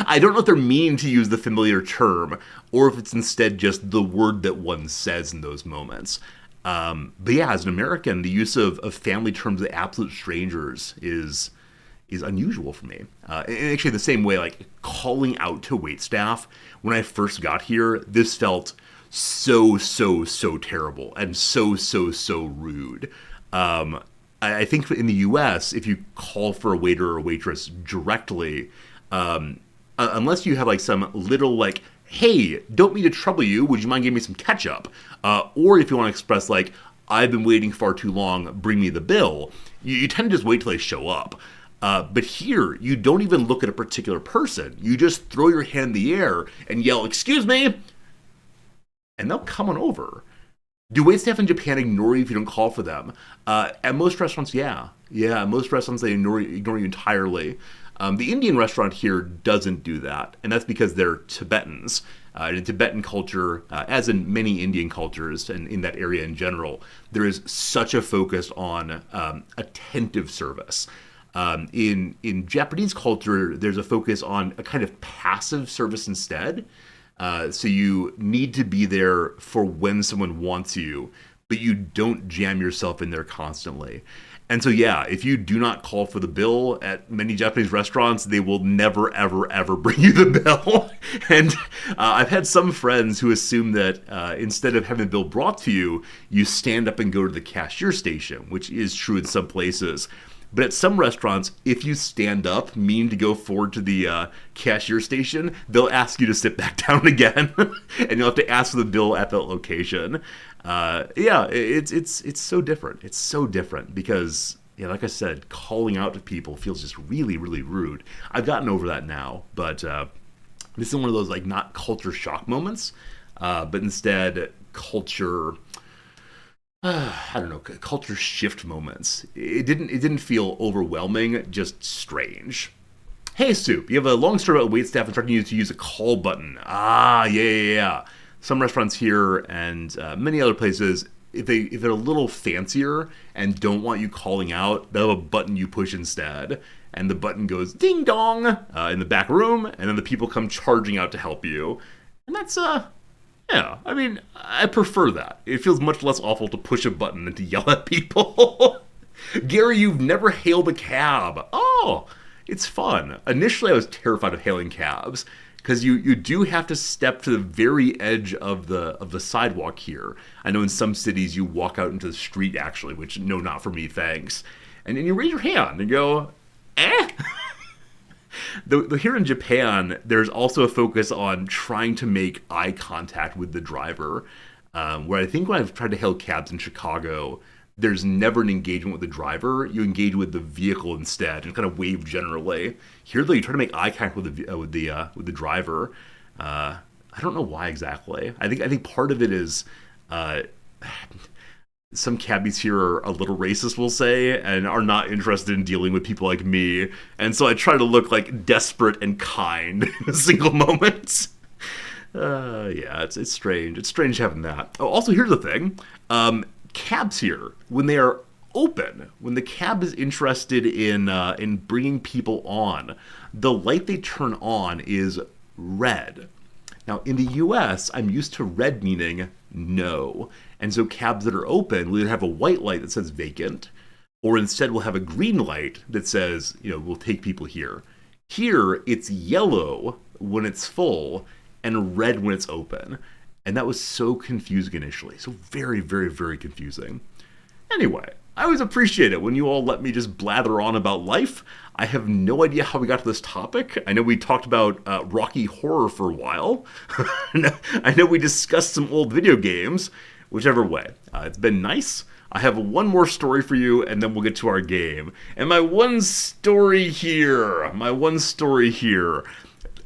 I don't know if they're meaning to use the familiar term or if it's instead just the word that one says in those moments. But yeah, as an American, the use of family terms to absolute strangers is unusual for me. And actually the same way, like calling out to waitstaff, when I first got here, this felt so terrible and so rude. I think in the U.S., if you call for a waiter or a waitress directly, unless you have like some little like, hey, don't mean to trouble you, would you mind giving me some ketchup? Or if you want to express like, I've been waiting far too long, bring me the bill, you tend to just wait till they show up. But here, you don't even look at a particular person. You just throw your hand in the air and yell, excuse me, and they'll come on over. Do waitstaff in Japan ignore you if you don't call for them? At most restaurants, yeah. Yeah, most restaurants, they ignore you entirely. The Indian restaurant here doesn't do that, and that's because they're Tibetans. In Tibetan culture, as in many Indian cultures and in that area in general, there is such a focus on attentive service. In Japanese culture, there's a focus on a kind of passive service instead. So you need to be there for when someone wants you, but you don't jam yourself in there constantly. And so, yeah, if you do not call for the bill at many Japanese restaurants, they will never, ever, ever bring you the bill. And I've had some friends who assume that instead of having the bill brought to you, you stand up and go to the cashier station, which is true in some places. But at some restaurants, if you stand up, meaning to go forward to the cashier station, they'll ask you to sit back down again, and you'll have to ask for the bill at that location. Yeah, it's so different. It's so different because, yeah, like I said, calling out to people feels just really, really rude. I've gotten over that now, but this is one of those like not culture shock moments, but instead culture. I don't know, culture shift moments. It didn't feel overwhelming, just strange. Hey, Soup, you have a long story about waitstaff instructing you to use a call button. Ah, yeah. Some restaurants here and many other places, if they're a little fancier and don't want you calling out, they'll have a button you push instead. And the button goes ding dong in the back room, and then the people come charging out to help you. And that's, yeah, I mean, I prefer that. It feels much less awful to push a button than to yell at people. Gary, you've never hailed a cab. Oh, it's fun. Initially, I was terrified of hailing cabs because you do have to step to the very edge of the sidewalk here. I know in some cities you walk out into the street, actually, which, no, not for me, thanks. And then you raise your hand and go, eh? Here in Japan, there's also a focus on trying to make eye contact with the driver, where I think when I've tried to hail cabs in Chicago, there's never an engagement with the driver. You engage with the vehicle instead and kind of wave generally. Here, though, you try to make eye contact with the driver. I don't know why exactly. I think part of it is some cabbies here are a little racist, we'll say, and are not interested in dealing with people like me. And so I try to look like desperate and kind in a single moment. Yeah, it's strange. It's strange having that. Oh, also, here's the thing. Cabs here, when they are open, when the cab is interested in bringing people on, the light they turn on is red. Now, in the US, I'm used to red meaning no. And so cabs that are open will either have a white light that says vacant, or instead will have a green light that says, we'll take people here. Here, it's yellow when it's full and red when it's open. And that was so confusing initially. So very, very, very confusing. Anyway, I always appreciate it when you all let me just blather on about life. I have no idea how we got to this topic. I know we talked about Rocky Horror for a while. I know we discussed some old video games. Whichever way. It's been nice. I have one more story for you, and then we'll get to our game. And my one story here.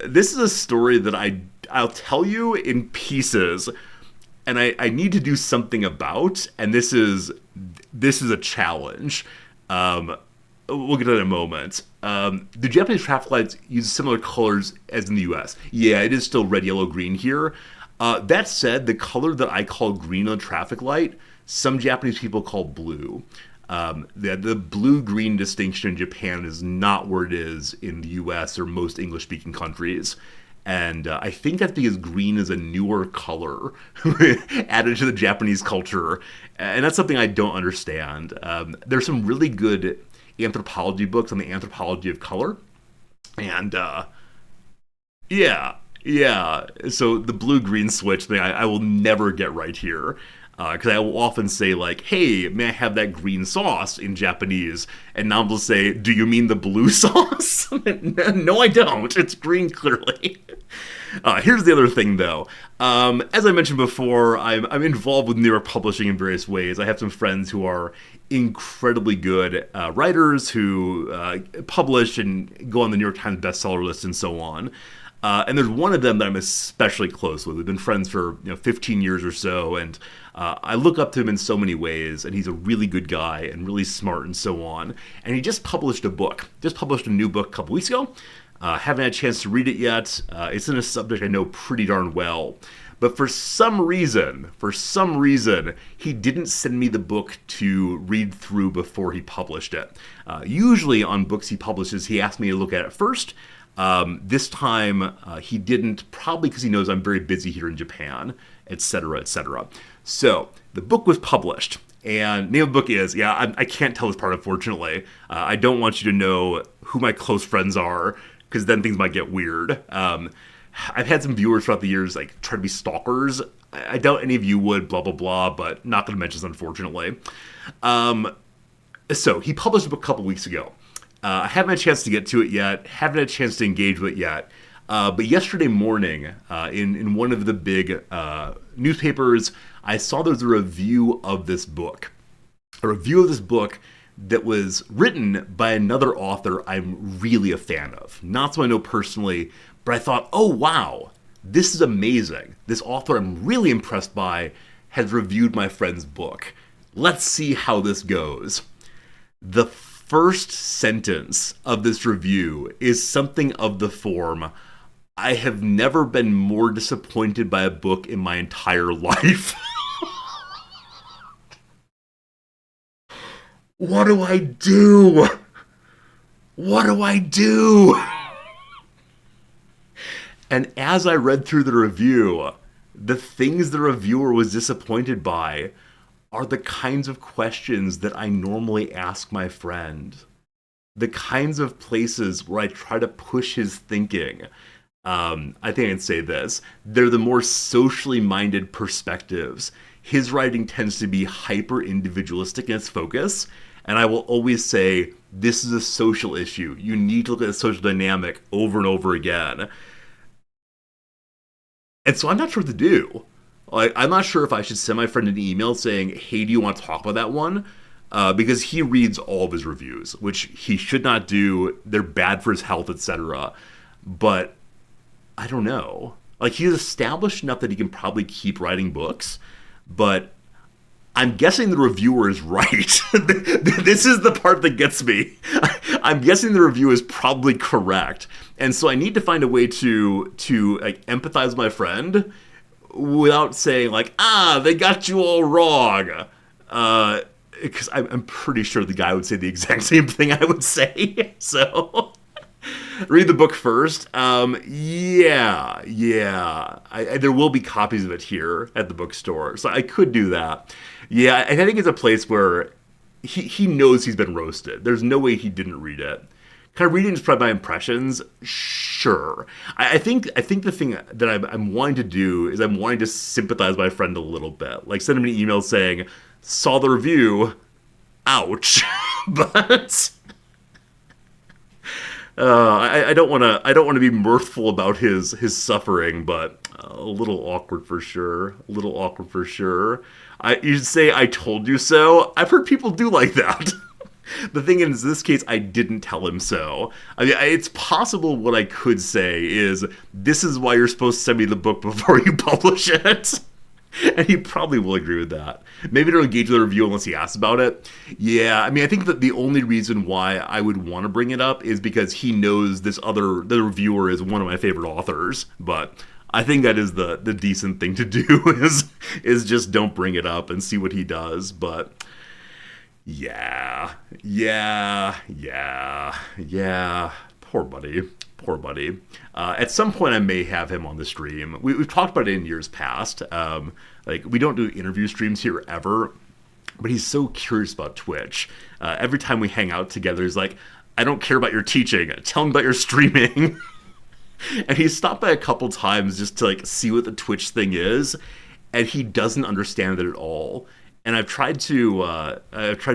This is a story that I'll tell you in pieces, and I need to do something about, and this is a challenge. We'll get to that in a moment. The Japanese traffic lights use similar colors as in the US. Yeah, it is still red, yellow, green here. That said, the color that I call green on a traffic light, some Japanese people call blue. The blue-green distinction in Japan is not where it is in the US or most English-speaking countries. And I think that's because green is a newer color added to the Japanese culture. And that's something I don't understand. There's some really good anthropology books on the anthropology of color. And yeah. So the blue-green switch thing, I will never get right here. Because I will often say, like, hey, may I have that green sauce in Japanese? And Nam will say, do you mean the blue sauce? No, I don't. It's green, clearly. Here's the other thing, though. As I mentioned before, I'm involved with New York Publishing in various ways. I have some friends who are incredibly good writers who publish and go on the New York Times bestseller list and so on. And there's one of them that I'm especially close with. We've been friends for 15 years or so, and I look up to him in so many ways, and he's a really good guy and really smart and so on. And he just published a new book a couple weeks ago. Haven't had a chance to read it yet. It's in a subject I know pretty darn well. But for some reason, he didn't send me the book to read through before he published it. Usually on books he publishes, he asks me to look at it first. This time he didn't, probably because he knows I'm very busy here in Japan, etc., etc. So the book was published, and the name of the book is, I can't tell this part, unfortunately. I don't want you to know who my close friends are, because then things might get weird. I've had some viewers throughout the years like try to be stalkers. I doubt any of you would, blah, blah, blah, but not going to mention this, unfortunately. So he published a book a couple weeks ago. I haven't had a chance to get to it yet, haven't had a chance to engage with it yet. But yesterday morning, in one of the big newspapers, I saw there was a review of this book. A review of this book that was written by another author I'm really a fan of. Not someone I know personally, but I thought, oh wow, this is amazing. This author I'm really impressed by has reviewed my friend's book. Let's see how this goes. The first sentence of this review is something of the form, I have never been more disappointed by a book in my entire life. What do I do? What do I do? And as I read through the review, the things the reviewer was disappointed by are the kinds of questions that I normally ask my friend. The kinds of places where I try to push his thinking. I think I'd say this. They're the more socially minded perspectives. His writing tends to be hyper individualistic in its focus. And I will always say, this is a social issue. You need to look at the social dynamic over and over again. And so I'm not sure what to do. Like, I'm not sure if I should send my friend an email saying, hey, do you want to talk about that one? Because he reads all of his reviews, which he should not do. They're bad for his health, etc. But I don't know. Like, he's established enough that he can probably keep writing books, but I'm guessing the reviewer is right. This is the part that gets me. I'm guessing the review is probably correct. And so I need to find a way to like empathize with my friend without saying like, they got you all wrong. Because I'm pretty sure the guy would say the exact same thing I would say. So read the book first. There will be copies of it here at the bookstore. So I could do that. Yeah, and I think it's a place where he knows he's been roasted. There's no way he didn't read it. Kind of reading just probably my impressions? Sure. I think the thing that I'm wanting to do is I'm wanting to sympathize with my friend a little bit. Like send him an email saying, saw the review, ouch. But I don't want to be mirthful about his suffering, but a little awkward for sure. You should say, I told you so. I've heard people do like that. The thing is, in this case, I didn't tell him so. I mean, it's possible what I could say is, this is why you're supposed to send me the book before you publish it. And he probably will agree with that. Maybe don't engage with the review unless he asks about it. Yeah, I mean, I think that the only reason why I would want to bring it up is because he knows the reviewer is one of my favorite authors. But I think that is the decent thing to do is just don't bring it up and see what he does. But yeah. Poor buddy. At some point, I may have him on the stream. We've talked about it in years past. Like, we don't do interview streams here ever, but he's so curious about Twitch. Every time we hang out together, he's like, I don't care about your teaching. Tell me about your streaming. And he's stopped by a couple times just to, like, see what the Twitch thing is. and he doesn't understand it at all. And I've tried to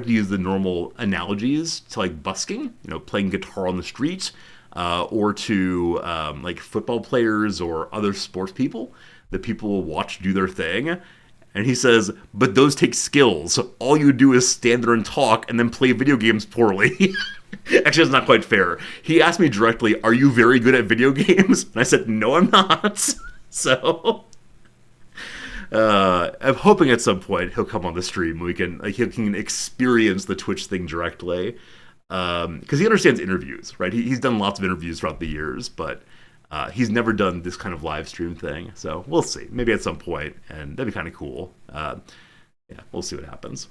use the normal analogies to like busking, playing guitar on the street, or to like football players or other sports people that people will watch do their thing. And he says, but those take skills. All you do is stand there and talk and then play video games poorly. Actually, that's not quite fair. He asked me directly, are you very good at video games? And I said, no, I'm not. So I'm hoping at some point he'll come on the stream. He can experience the Twitch thing directly. Because he understands interviews, right? He's done lots of interviews throughout the years, but he's never done this kind of live stream thing. So we'll see. Maybe at some point, and that'd be kind of cool. Yeah, we'll see what happens.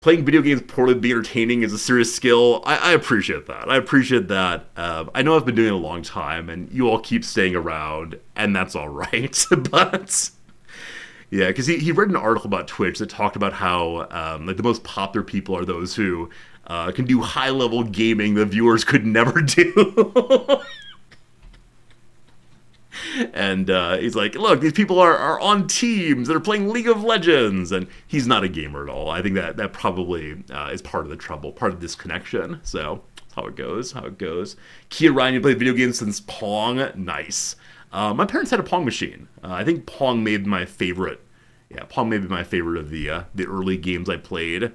Playing video games poorly to be entertaining is a serious skill. I appreciate that. I know I've been doing it a long time, and you all keep staying around, and that's all right. But yeah, because he read an article about Twitch that talked about how like the most popular people are those who can do high-level gaming the viewers could never do. And he's like, look, these people are on teams that are playing League of Legends. And he's not a gamer at all. I think that probably is part of the trouble, part of this connection. So that's how it goes. Kia Ryan, you played video games since Pong. Nice. My parents had a Pong machine. I think Pong may be my favorite. Yeah, Pong may be my favorite of the early games I played.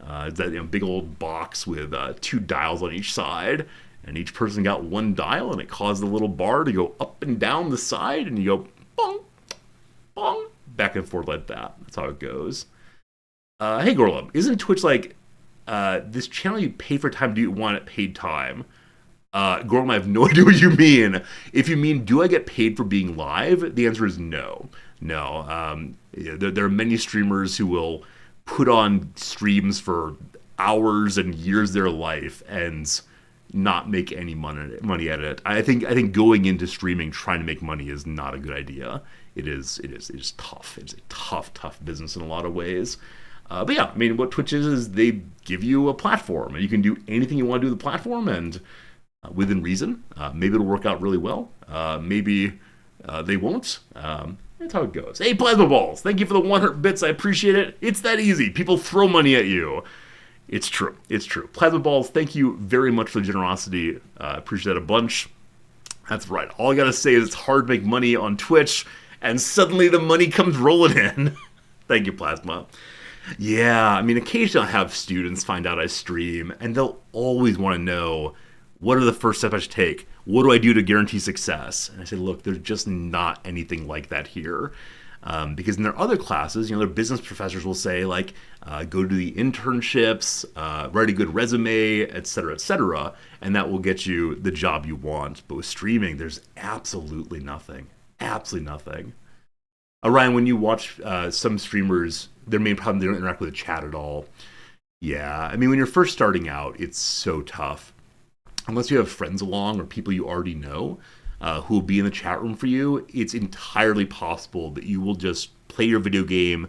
It's that big old box with 2 dials on each side. And each person got 1 dial, and it caused the little bar to go up and down the side, and you go bong, bong, back and forth like that. That's how it goes. Hey, Gorlum, isn't Twitch like this channel you pay for time? Do you want it paid time? Gorlum, I have no idea what you mean. If you mean, do I get paid for being live? The answer is no. No. There are many streamers who will put on streams for hours and years of their life and not make any money at it. I think going into streaming trying to make money is not a good idea. It is tough. It's a tough business in a lot of ways. But yeah, I mean, what Twitch is they give you a platform, and you can do anything you want to do with the platform, and within reason. Maybe it'll work out really well. Maybe they won't. That's how it goes. Hey, Plasma Balls, thank you for the 100 bits. I appreciate it. It's that easy. People throw money at you. It's true. Plasma Balls, thank you very much for the generosity. Appreciate that a bunch. That's right. All I gotta say is it's hard to make money on Twitch, and suddenly the money comes rolling in. Thank you, Plasma. Yeah, I mean, occasionally I'll have students find out I stream, and they'll always want to know, what are the first steps I should take? What do I do to guarantee success? And I say, look, there's just not anything like that here. Because in their other classes, their business professors will say, like, go to the internships, write a good resume, et cetera, and that will get you the job you want. But with streaming, there's absolutely nothing. Absolutely nothing. Ryan, when you watch some streamers, their main problem, they don't interact with the chat at all. Yeah, I mean, when you're first starting out, it's so tough. Unless you have friends along or people you already know, who will be in the chat room for you, it's entirely possible that you will just play your video game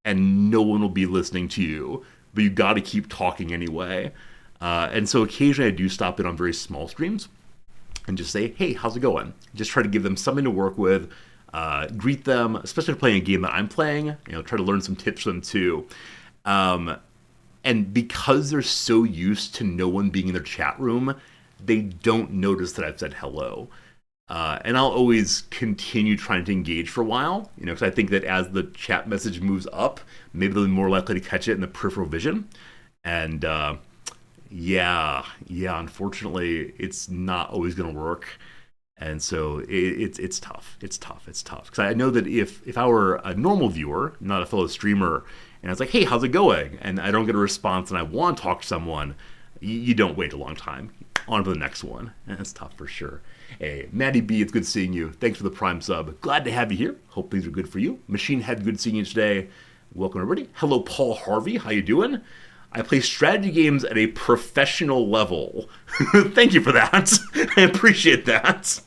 and no one will be listening to you, but you got to keep talking anyway. And so occasionally I do stop in on very small streams and just say, hey, how's it going? Just try to give them something to work with, greet them, especially if playing a game that I'm playing, try to learn some tips from them too. And because they're so used to no one being in their chat room, they don't notice that I've said hello. And I'll always continue trying to engage for a while, because I think that as the chat message moves up, maybe they'll be more likely to catch it in the peripheral vision. And yeah, unfortunately, it's not always going to work. And so it's tough. It's tough. Because I know that if I were a normal viewer, not a fellow streamer, and I was like, hey, how's it going? And I don't get a response and I want to talk to someone, you don't wait a long time. On to the next one. And it's tough for sure. Hey, Maddie B, it's good seeing you. Thanks for the Prime sub. Glad to have you here. Hope things are good for you. Machine Head, good seeing you today. Welcome, everybody. Hello, Paul Harvey. How you doing? I play strategy games at a professional level. Thank you for that. I appreciate that.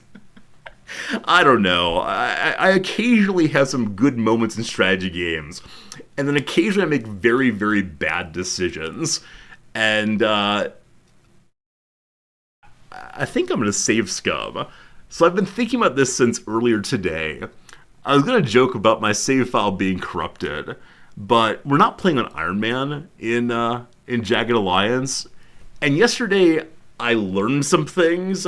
I don't know. I occasionally have some good moments in strategy games, and then occasionally I make very, very bad decisions. And I think I'm going to save scum. So I've been thinking about this since earlier today. I was gonna joke about my save file being corrupted, but we're not playing on Iron Man in Jagged Alliance. And yesterday I learned some things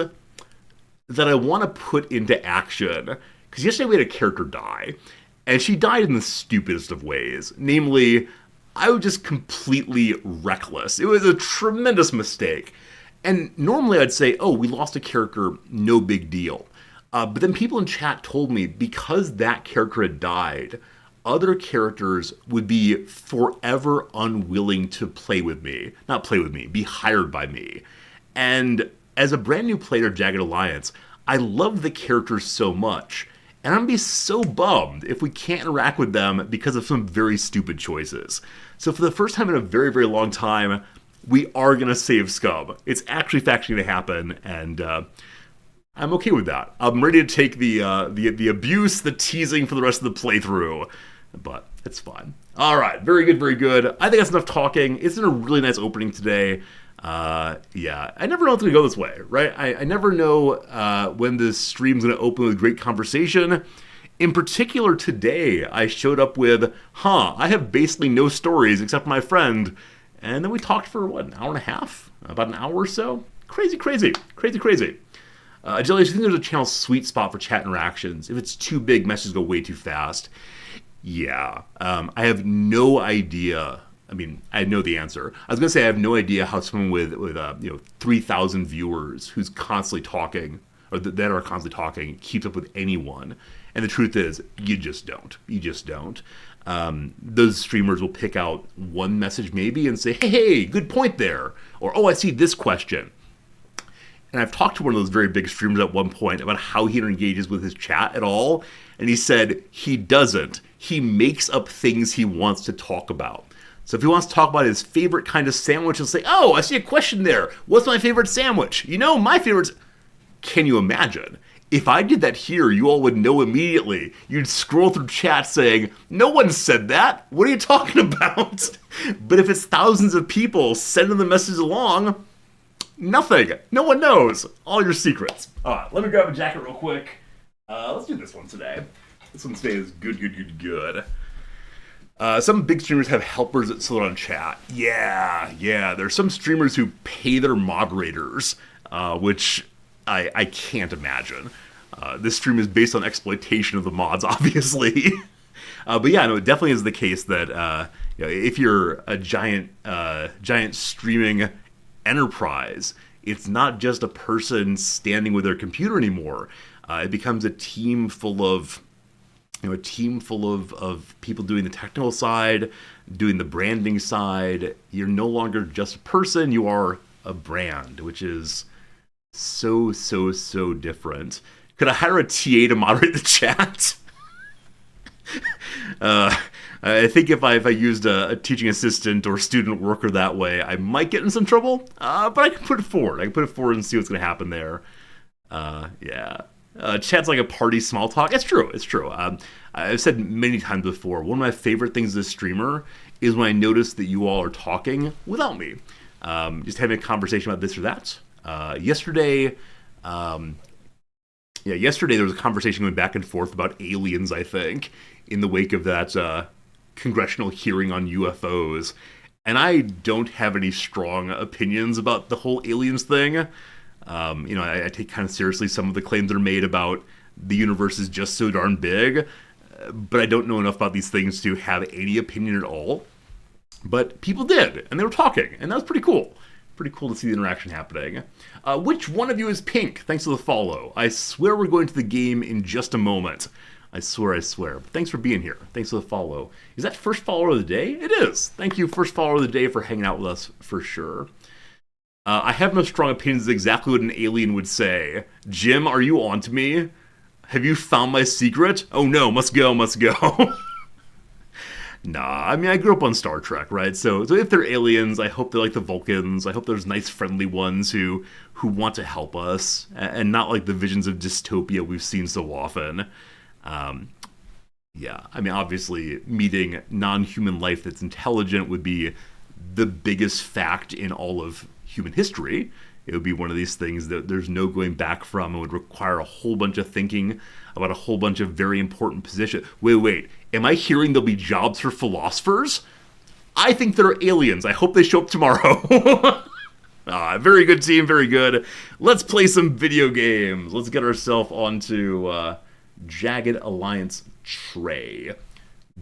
that I want to put into action. Because yesterday we had a character die, and she died in the stupidest of ways. Namely, I was just completely reckless. It was a tremendous mistake. And normally I'd say, oh, we lost a character, no big deal. But then people in chat told me because that character had died, other characters would be forever unwilling to play with me. Not play with me, be hired by me. And as a brand new player of Jagged Alliance, I love the characters so much. And I'm going to be so bummed if we can't interact with them because of some very stupid choices. So for the first time in a very, very long time, we are going to save Scum. It's actually factually going to happen, and I'm okay with that. I'm ready to take the abuse, the teasing for the rest of the playthrough, but it's fine. All right, very good, very good. I think that's enough talking. It's been a really nice opening today. Yeah, I never know it's going to go this way, right? I never know when this stream's going to open with great conversation. In particular, today, I showed up with, I have basically no stories except for my friend. And then we talked for, an hour and a half? About an hour or so? Crazy, crazy, crazy, crazy. Jelly, I think there's a channel sweet spot for chat interactions. If it's too big, messages go way too fast. Yeah, I have no idea. I mean, I know the answer. I was going to say I have no idea how someone with 3,000 viewers who's constantly talking, or that are constantly talking, keeps up with anyone. And the truth is, you just don't. You just don't. Those streamers will pick out one message maybe and say, hey, good point there. Or, oh, I see this question. And I've talked to one of those very big streamers at one point about how he engages with his chat at all. And he said he doesn't. He makes up things he wants to talk about. So if he wants to talk about his favorite kind of sandwich, he'll say, oh, I see a question there. What's my favorite sandwich? You know, my favorite's... Can you imagine? If I did that here, you all would know immediately. You'd scroll through chat saying, no one said that. What are you talking about? But if it's thousands of people sending the message along, nothing. No one knows. All your secrets. All right, let me grab a jacket real quick. Let's do this one today. This one today is good, good, good, good. Some big streamers have helpers that sit on chat. Yeah. There's some streamers who pay their moderators, which I can't imagine. This stream is based on exploitation of the mods, obviously. But yeah, no, it definitely is the case that if you're a giant streaming enterprise, it's not just a person standing with their computer anymore. It becomes a team full of people doing the technical side, doing the branding side. You're no longer just a person, you are a brand, which is so different. Could I hire a TA to moderate the chat? I think if I used a teaching assistant or student worker that way, I might get in some trouble, but I can put it forward. I can put it forward and see what's going to happen there. Yeah. Chat's like a party small talk. It's true. I've said many times before, one of my favorite things as a streamer is when I notice that you all are talking without me. Just having a conversation about this or that. Yesterday there was a conversation going back and forth about aliens, I think, in the wake of that congressional hearing on UFOs. And I don't have any strong opinions about the whole aliens thing. I take kind of seriously some of the claims that are made about the universe is just so darn big, but I don't know enough about these things to have any opinion at all. But people did, and they were talking, and that was pretty cool. Pretty cool to see the interaction happening. Which one of you is pink? Thanks for the follow. I swear we're going to the game in just a moment. I swear. But thanks for being here. Thanks for the follow. Is that first follower of the day? It is. Thank you, first follower of the day, for hanging out with us, for sure. I have no strong opinions exactly what an alien would say. Jim, are you on to me? Have you found my secret? Oh no, must go. Nah, I mean, I grew up on Star Trek, right? So if they're aliens, I hope they're like the Vulcans. I hope there's nice, friendly ones who want to help us, and not like the visions of dystopia we've seen so often. Yeah, I mean, obviously, meeting non-human life that's intelligent would be the biggest fact in all of human history. It would be one of these things that there's no going back from. It would require a whole bunch of thinking about a whole bunch of very important positions. Wait. Am I hearing there'll be jobs for philosophers? I think they're aliens. I hope they show up tomorrow. Very good, team. Very good. Let's play some video games. Let's get ourselves onto Jagged Alliance Tray.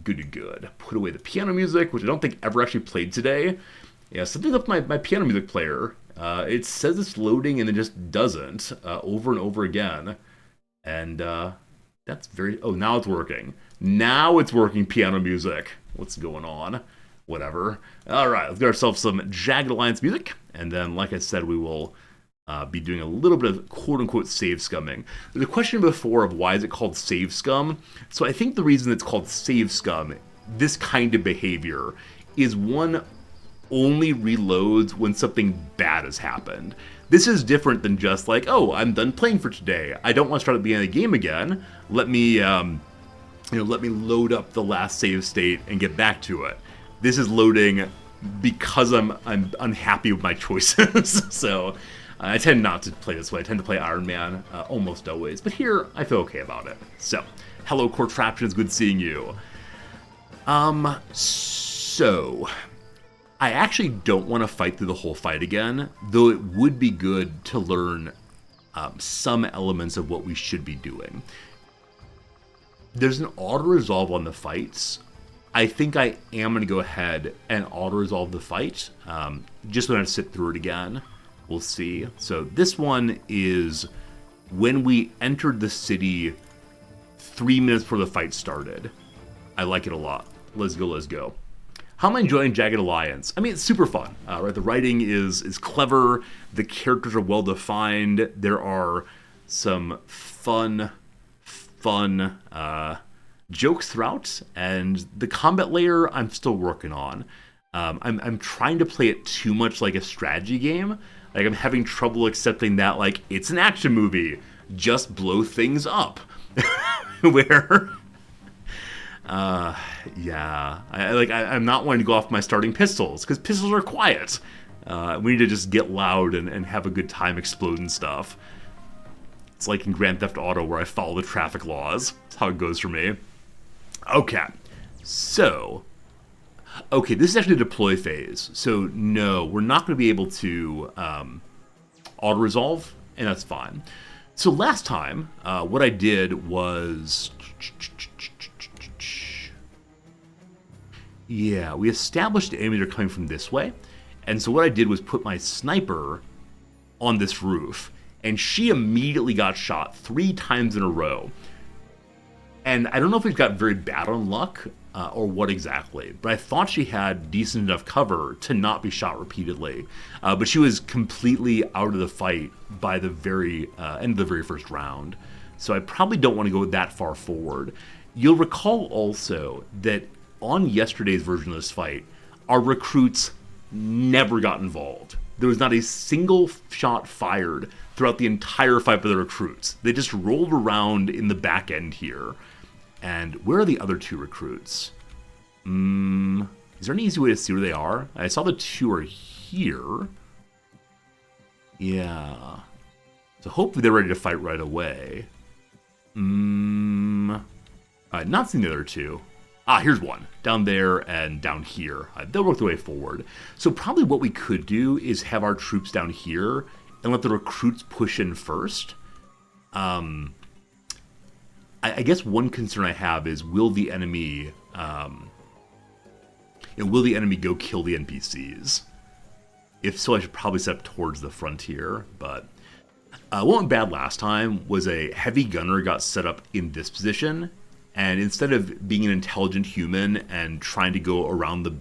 Good. Put away the piano music, which I don't think ever actually played today. Yeah, something up my piano music player. It says it's loading and it just doesn't over and over again. And that's very... Oh, now it's working. Now it's working, piano music. What's going on? Whatever. All right, let's get ourselves some Jagged Alliance music. And then, like I said, we will be doing a little bit of quote-unquote save scumming. There's a question before of why is it called save scum. So I think the reason it's called save scum, this kind of behavior, is one only reloads when something bad has happened. This is different than just like, oh, I'm done playing for today. I don't want to start at the beginning of the game again. Let me, let me load up the last save state and get back to it. This is loading because I'm unhappy with my choices. So I tend not to play this way. I tend to play Iron Man almost always. But here, I feel okay about it. So, hello, Contraption. It's good seeing you. So... I actually don't want to fight through the whole fight again, though it would be good to learn some elements of what we should be doing. There's an auto-resolve on the fights. I think I am going to go ahead and auto-resolve the fight. Just going to sit through it again. We'll see. So this one is when we entered the city 3 minutes before the fight started. I like it a lot. Let's go. How am I enjoying Jagged Alliance? I mean, it's super fun, right? The writing is clever. The characters are well defined. There are some fun jokes throughout, and the combat layer I'm still working on. I'm trying to play it too much like a strategy game. Like I'm having trouble accepting that like it's an action movie. Just blow things up. Where. I'm not wanting to go off my starting pistols, because pistols are quiet. We need to just get loud and have a good time exploding stuff. It's like in Grand Theft Auto where I follow the traffic laws. That's how it goes for me. Okay, so... Okay, this is actually the deploy phase. So, no, we're not going to be able to auto-resolve, and that's fine. So last time, what I did was... Yeah, we established the enemies are coming from this way. And so what I did was put my sniper on this roof. And she immediately got shot 3 times in a row. And I don't know if we've got very bad on luck or what exactly. But I thought she had decent enough cover to not be shot repeatedly. But she was completely out of the fight by the very end of the very first round. So I probably don't want to go that far forward. You'll recall also that on yesterday's version of this fight, our recruits never got involved. There was not a single shot fired throughout the entire fight by the recruits. They just rolled around in the back end here. And where are the other 2 recruits? Is there any easy way to see where they are? I saw the 2 are here. Yeah. So hopefully they're ready to fight right away. Not seeing the other 2. Here's one. Down there and down here. They'll work their way forward. So probably what we could do is have our troops down here and let the recruits push in first. I guess one concern I have is will the enemy go kill the NPCs? If so, I should probably set up towards the frontier. But what went bad last time was a heavy gunner got set up in this position. And instead of being an intelligent human and trying to go around the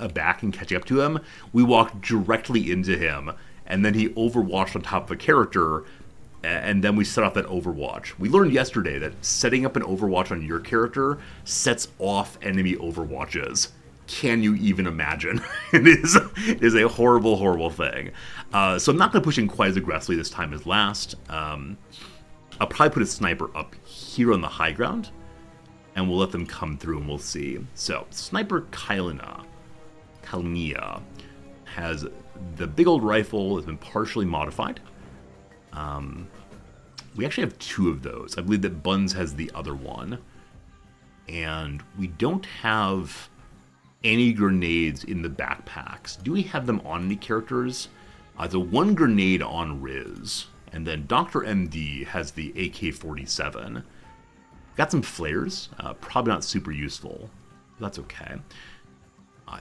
back and catching up to him, we walked directly into him. And then he overwatched on top of a character, and then we set off that overwatch. We learned yesterday that setting up an overwatch on your character sets off enemy overwatches. Can you even imagine? It is a horrible, horrible thing. So I'm not going to push in quite as aggressively this time as last. I'll probably put a sniper up here on the high ground. And we'll let them come through and we'll see. So, Sniper Kylina has the big old rifle has been partially modified. We actually have 2 of those. I believe that Buns has the other one. And we don't have any grenades in the backpacks. Do we have them on any characters? The 1 grenade on Riz. And then Dr. MD has the AK-47. Got some flares. Probably not super useful. But that's okay.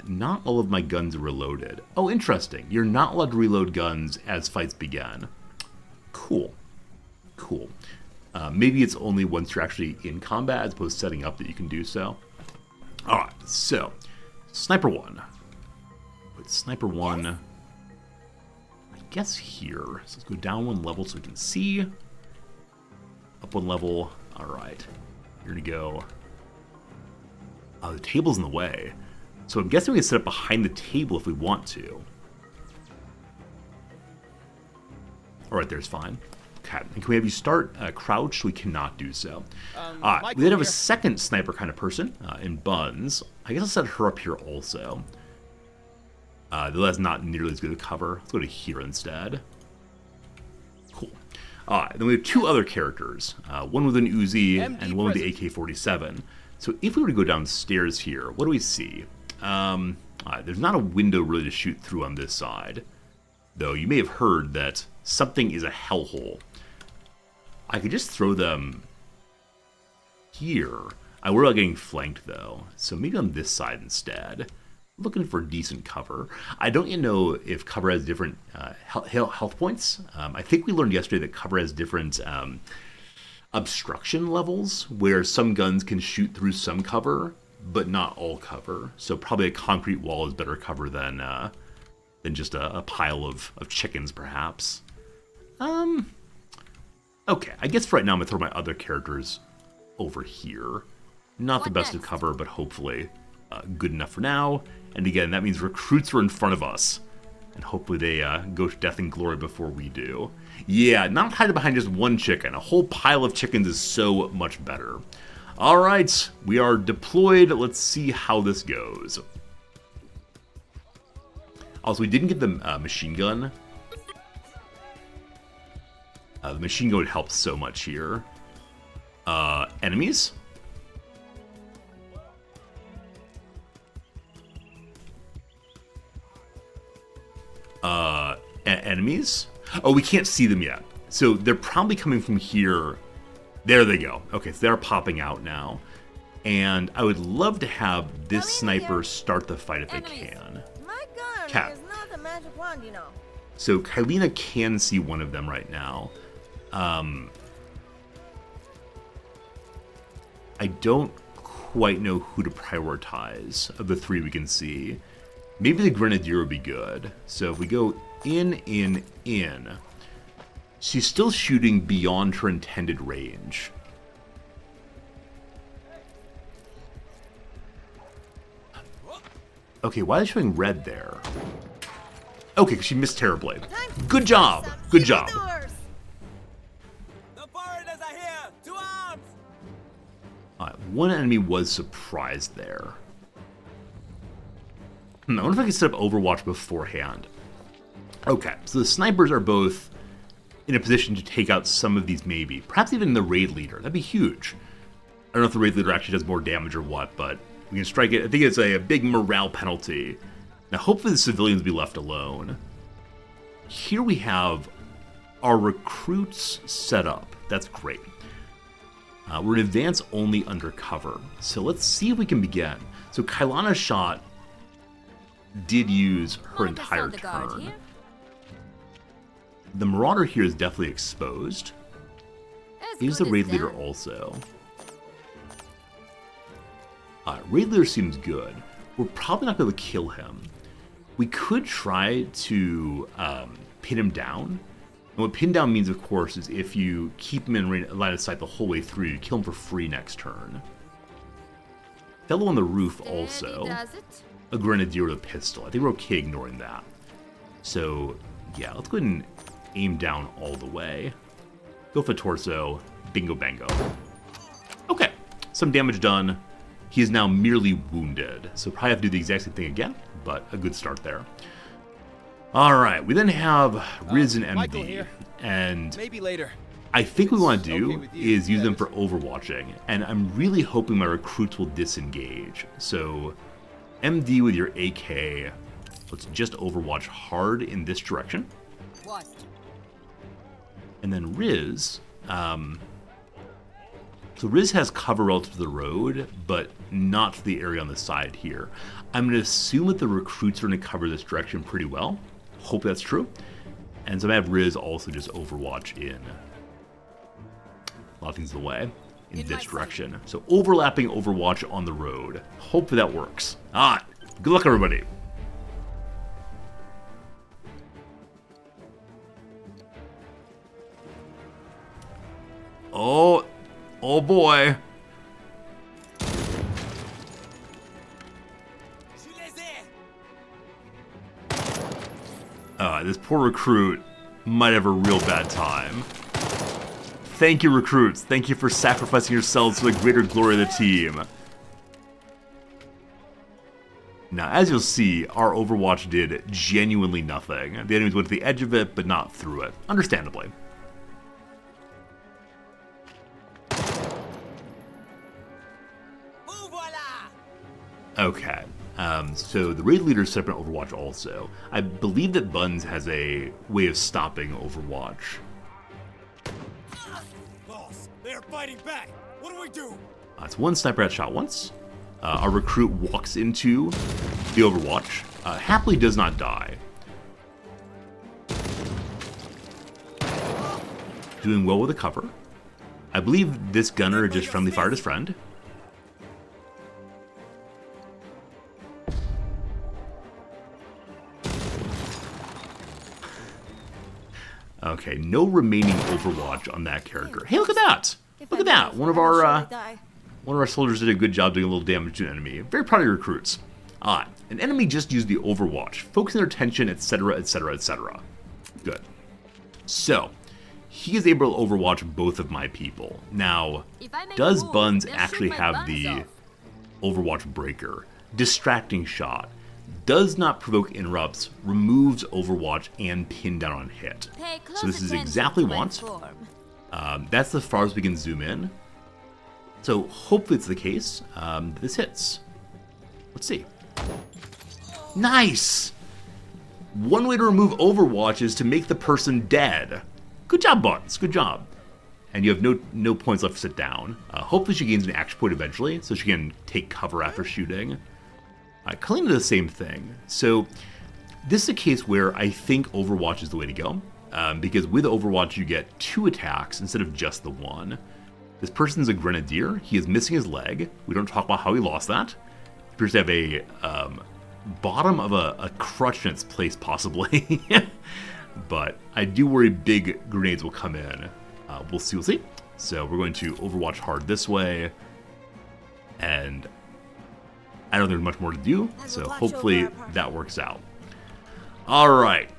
Not all of my guns are reloaded. Oh, interesting. You're not allowed to reload guns as fights begin. Cool. Cool. Maybe it's only once you're actually in combat as opposed to setting up that you can do so. Alright, so Sniper 1. Put Sniper 1, I guess here. So let's go down 1 level so we can see. Up 1 level. Alright. Here we go. Oh, the table's in the way. So I'm guessing we can set up behind the table if we want to. Alright, there's fine. Okay, and can we have you start crouched? We cannot do so. We then have a second sniper kind of person in Buns. I guess I'll set her up here also. Though that's not nearly as good a cover. Let's go to here instead. Cool. Then we have 2 other characters. One with an Uzi and one with the AK-47. So if we were to go downstairs here, what do we see? There's not a window really to shoot through on this side. Though you may have heard that something is a hellhole. I could just throw them here. I worry about getting flanked though, so maybe on this side instead. Looking for decent cover. I don't yet know if cover has different health points. I think we learned yesterday that cover has different obstruction levels, where some guns can shoot through some cover, but not all cover. So probably a concrete wall is better cover than just a pile of chickens, perhaps. Okay, I guess for right now I'm going to throw my other characters over here. Not the best of cover, but hopefully good enough for now. And again, that means recruits are in front of us. And hopefully they go to death and glory before we do. Yeah, not hiding behind just 1 chicken. A whole pile of chickens is so much better. Alright, we are deployed. Let's see how this goes. Also, we didn't get the machine gun. The machine gun would help so much here. Enemies? Enemies? Oh, we can't see them yet. So they're probably coming from here. There they go. Okay, so they're popping out now. And I would love to have this sniper start the fight if they can. My gun Cat. is not a magic wand, you know. So Kylina can see one of them right now. I don't quite know who to prioritize of the 3 we can see. Maybe the Grenadier would be good. So if we go in. She's still shooting beyond her intended range. Okay, why is she showing red there? Okay, 'cause she missed terribly. Good job. Good job. The foreigners are here! To arms! One enemy was surprised there. I wonder if I can set up Overwatch beforehand. Okay, so the snipers are both in a position to take out some of these maybe. Perhaps even the raid leader. That'd be huge. I don't know if the raid leader actually does more damage or what, but we can strike it. I think it's a big morale penalty. Now hopefully the civilians will be left alone. Here we have our recruits set up. That's great. We're in advance only undercover. So let's see if we can begin. So Kylana's shot did use her entire turn. The Marauder here is definitely exposed. Is the raid leader also? Raid leader seems good. We're probably not going to kill him. We could try to pin him down. And what pin down means, of course, is if you keep him in line of sight the whole way through, you kill him for free next turn. Fellow on the roof also. A Grenadier with a pistol. I think we're okay ignoring that. So, yeah, let's go ahead and aim down all the way. Go for torso. Bingo bango. Okay, some damage done. He is now merely wounded. So probably have to do the exact same thing again, but a good start there. Alright, we then have Riz and Michael MD. here. And Maybe later. I think what we want to Okay do with you, is use them Travis. for overwatching. And I'm really hoping my recruits will disengage. So, MD with your AK, let's just overwatch hard in this direction. What? And then Riz, so Riz has cover relative to the road, but not to the area on the side here. I'm going to assume that the recruits are going to cover this direction pretty well. Hope that's true. And so I have Riz also just overwatch in. A lot of things in the way. In this direction. So overlapping overwatch on the road. Hopefully that works. Alright. Good luck, everybody. Oh. Oh boy. This poor recruit might have a real bad time. Thank you, recruits. Thank you for sacrificing yourselves for the greater glory of the team. Now, as you'll see, our Overwatch did genuinely nothing. The enemies went to the edge of it, but not through it. Understandably. Okay. So the raid leader set up an Overwatch also. I believe that Buns has a way of stopping Overwatch. Boss, they're fighting back. What do we do? It's one sniper headshot once. Our recruit walks into the Overwatch. Happily does not die. Doing well with the cover. I believe this gunner just friendly fired his friend. Okay, no remaining Overwatch on that character. Hey, look at that! Look at that! One of our soldiers did a good job doing a little damage to an enemy. Very proud of your recruits. An enemy just used the Overwatch, focusing their attention, etc., etc., etc. Good. So, he is able to Overwatch both of my people. Now, does Buns actually have the Overwatch breaker? Distracting shot. Does not provoke interrupts, removes Overwatch, and pin down on hit. So this is exactly what. That's as far as we can zoom in. So hopefully it's the case. This hits. Let's see. Nice! One way to remove Overwatch is to make the person dead. Good job, Buns. Good job. And you have no points left to sit down. Hopefully she gains an action point eventually, so she can take cover after shooting. Kalina does the same thing. So this is a case where I think Overwatch is the way to go. Because with Overwatch you get 2 attacks instead of just the 1. This person's a grenadier. He is missing his leg. We don't talk about how he lost that. He appears to have a bottom of a crutch in its place, possibly. But I do worry big grenades will come in. We'll see. So we're going to Overwatch hard this way. And I don't think there's much more to do, so hopefully that works out. Alright,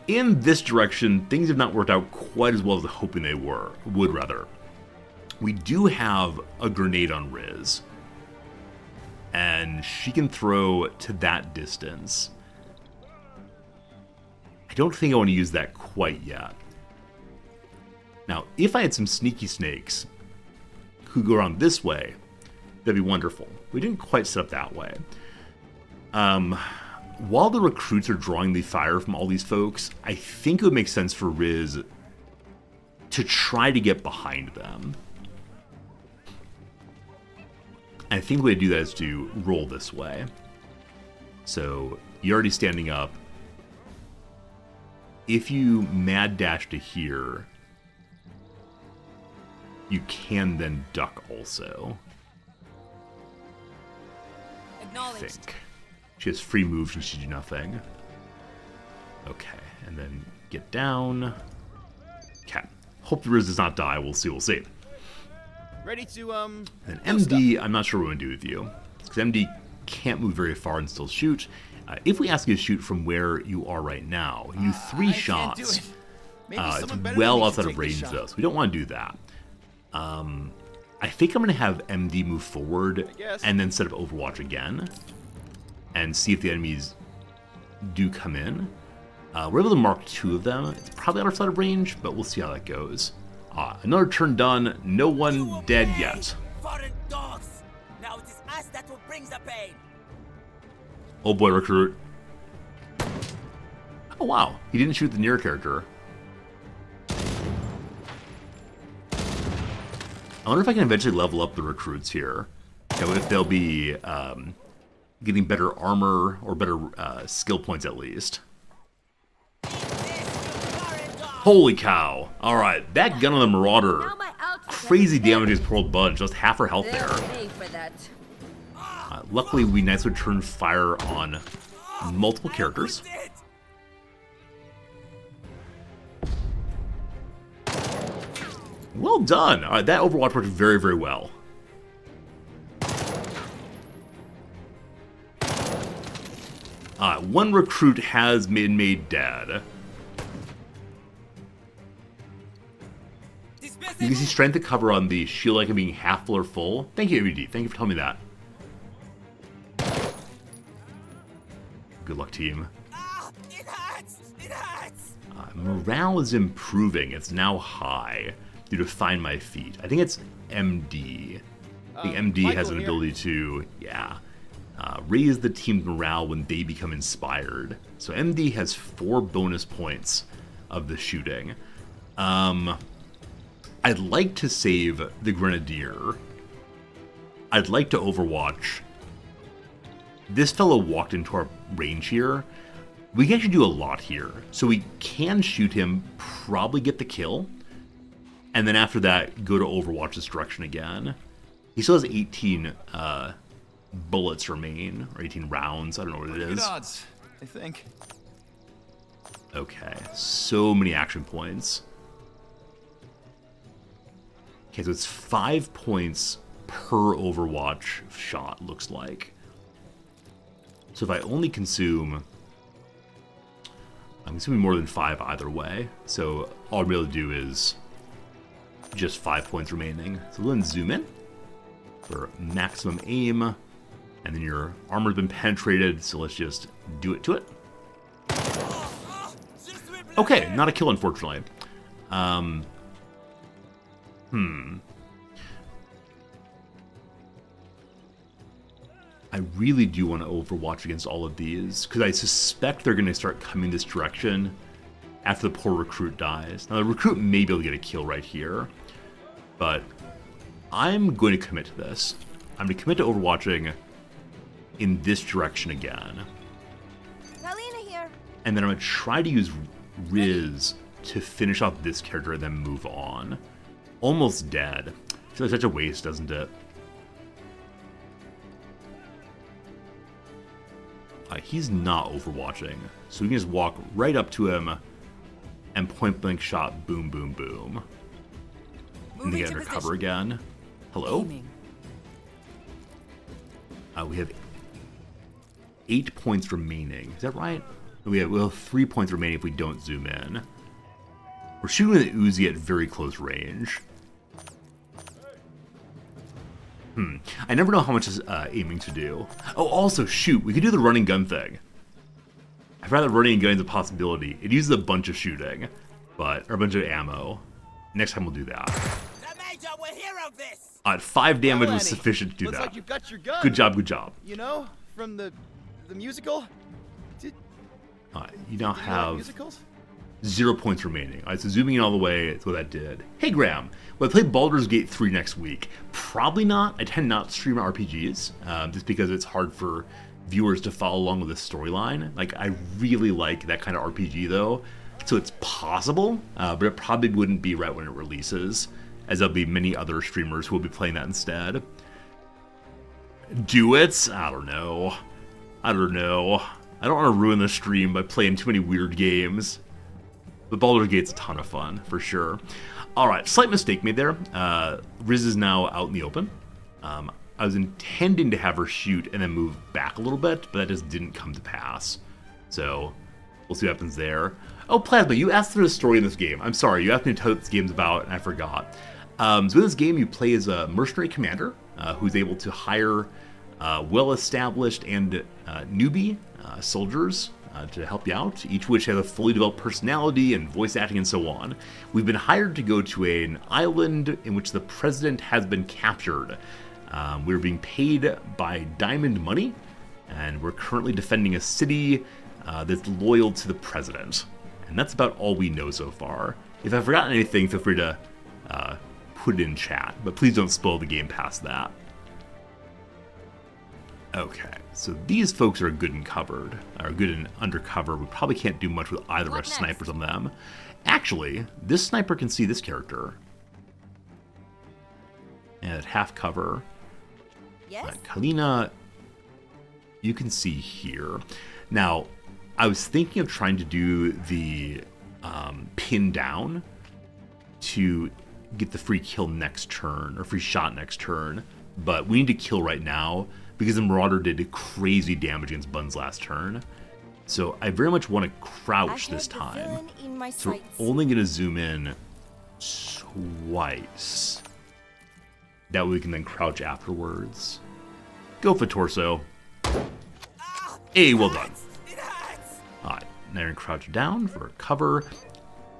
in this direction, things have not worked out quite as well as I'm hoping they would rather. We do have a grenade on Riz, and she can throw to that distance. I don't think I want to use that quite yet. Now, if I had some sneaky snakes who go around this way, that'd be wonderful. We didn't quite set up that way. While the recruits are drawing the fire from all these folks, I think it would make sense for Riz to try to get behind them. I think the way to do that is to roll this way. So you're already standing up. If you mad dash to here, you can then duck also. I think. She has free moves and she do nothing. Okay, and then get down. Okay. Hope the Riz does not die. We'll see. Ready to, And MD, I'm not sure what I'm going to do with you. Because MD can't move very far and still shoot. If we ask you to shoot from where you are right now, you 3 shots. It's well outside of range though, so we don't want to do that. I think I'm going to have MD move forward and then set up Overwatch again and see if the enemies do come in. We're able to mark 2 of them. It's probably outside of range, but we'll see how that goes. Another turn done. No one dead yet. Foreign dogs. Now it is us that will bring the pain. Oh boy, recruit. Oh wow, he didn't shoot the near character. I wonder if I can eventually level up the recruits here. If they'll be getting better armor or better skill points at least. Holy cow. Alright, that gun on the Marauder. Now my outfit Crazy damage to his poor old bud. Just half her health They'll there. pay for that. Luckily, we nicely turned fire on multiple characters. Well done. Alright, that Overwatch worked very, very well. One recruit has been made dead. You can see strength to cover on the shield icon being half full or full. Thank you, ABD. Thank you for telling me that. Good luck, team. It hurts! It hurts! Morale is improving. It's now high due to Find My Feet. I think it's MD. I think MD has an ability to, raise the team's morale when they become inspired. So MD has 4 bonus points of the shooting. I'd like to save the Grenadier. I'd like to Overwatch. This fellow walked into our range here. We can actually do a lot here. So we can shoot him, probably get the kill, and then after that, go to Overwatch this direction again. He still has 18 bullets remain, or 18 rounds. I don't know what it is. Good odds, I think. Okay, so many action points. Okay, so it's 5 points per Overwatch shot, looks like. So if I only consume... I'm consuming more than 5 either way. So all I'm able to do is just 5 points remaining. So we'll then zoom in for maximum aim. And then your armor's been penetrated, so let's just do it to it. Okay, not a kill, unfortunately. I really do want to Overwatch against all of these, because I suspect they're going to start coming this direction after the poor recruit dies. Now, the recruit may be able to get a kill right here, but I'm going to commit to this. I'm going to commit to Overwatching in this direction again. Kalina here. And then I'm going to try to use Riz to finish off this character and then move on. Almost dead. I feel like such a waste, doesn't it? He's not Overwatching, so we can just walk right up to him and point blank shot, boom, boom, boom. And then get under cover again. Hello? We have 8 points remaining. Is that right? We'll have 3 points remaining if we don't zoom in. We're shooting the Uzi at very close range. I never know how much is aiming to do. Oh, also, shoot, we could do the running gun thing. I forgot that running gun is a possibility. It uses a bunch of shooting, or a bunch of ammo. Next time we'll do that. The Major will hear of this! 5 damage Well, was Annie, sufficient to do looks that. like you've got your gun. Good job, good job. You know, from the musical? Did You now you like have musicals? 0 points remaining. Alright, so zooming in all the way, that's what that did. Hey Graham, will I play Baldur's Gate 3 next week? Probably not. I tend not to stream RPGs, just because it's hard for viewers to follow along with the storyline. Like, I really like that kind of RPG though, so it's possible, but it probably wouldn't be right when it releases, as there'll be many other streamers who will be playing that instead. Do it? I don't know. I don't want to ruin the stream by playing too many weird games. But Baldur's Gate's a ton of fun, for sure. Alright, slight mistake made there. Riz is now out in the open. I was intending to have her shoot and then move back a little bit, but that just didn't come to pass. So, we'll see what happens there. Oh, Plasma, you asked for the story in this game. I'm sorry, you asked me to tell you what this game's about, and I forgot. So in this game, you play as a mercenary commander who's able to hire well-established and newbie soldiers to help you out, each of which have a fully developed personality and voice acting and so on. We've been hired to go to an island in which the president has been captured. We're being paid by diamond money, and we're currently defending a city that's loyal to the president. And that's about all we know so far. If I've forgotten anything, feel free to put it in chat, but please don't spoil the game past that. Okay, so these folks are good and covered, or good and undercover. We probably can't do much with either of our snipers on them. Actually, this sniper can see this character. And at half cover, Yes? Kalina, you can see here. Now, I was thinking of trying to do the pin down to get the free kill next turn, or free shot next turn, but we need to kill right now because the Marauder did crazy damage against Buns last turn. So I very much want to crouch this time. So we're only going to zoom in twice. That way we can then crouch afterwards. Go for torso. Hey, well done. Alright, now you're going to crouch down for cover.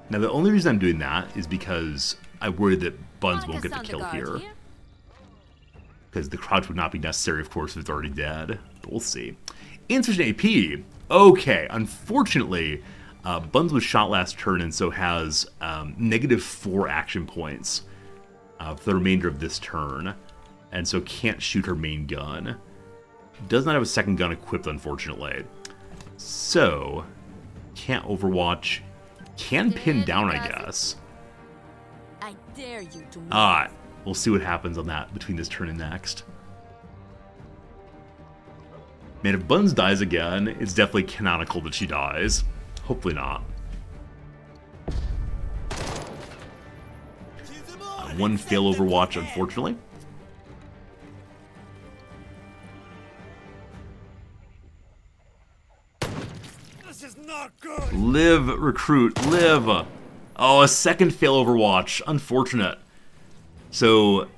Now the only reason I'm doing that is because I worry that Buns won't get the kill here. Because the crouch would not be necessary, of course, if it's already dead. But we'll see. Insufficient AP. Okay, unfortunately, Buns was shot last turn and so has -4 action points for the remainder of this turn. And so can't shoot her main gun. Does not have a second gun equipped, unfortunately. So, can't overwatch. Can pin down, I guess. I dare you to Alright, we'll see what happens on that between this turn and next. Man, if Buns dies again, it's definitely canonical that she dies. Hopefully not. One fail overwatch, unfortunately. This is not good. Live, recruit, live. Oh, a second fail overwatch. Unfortunate. So,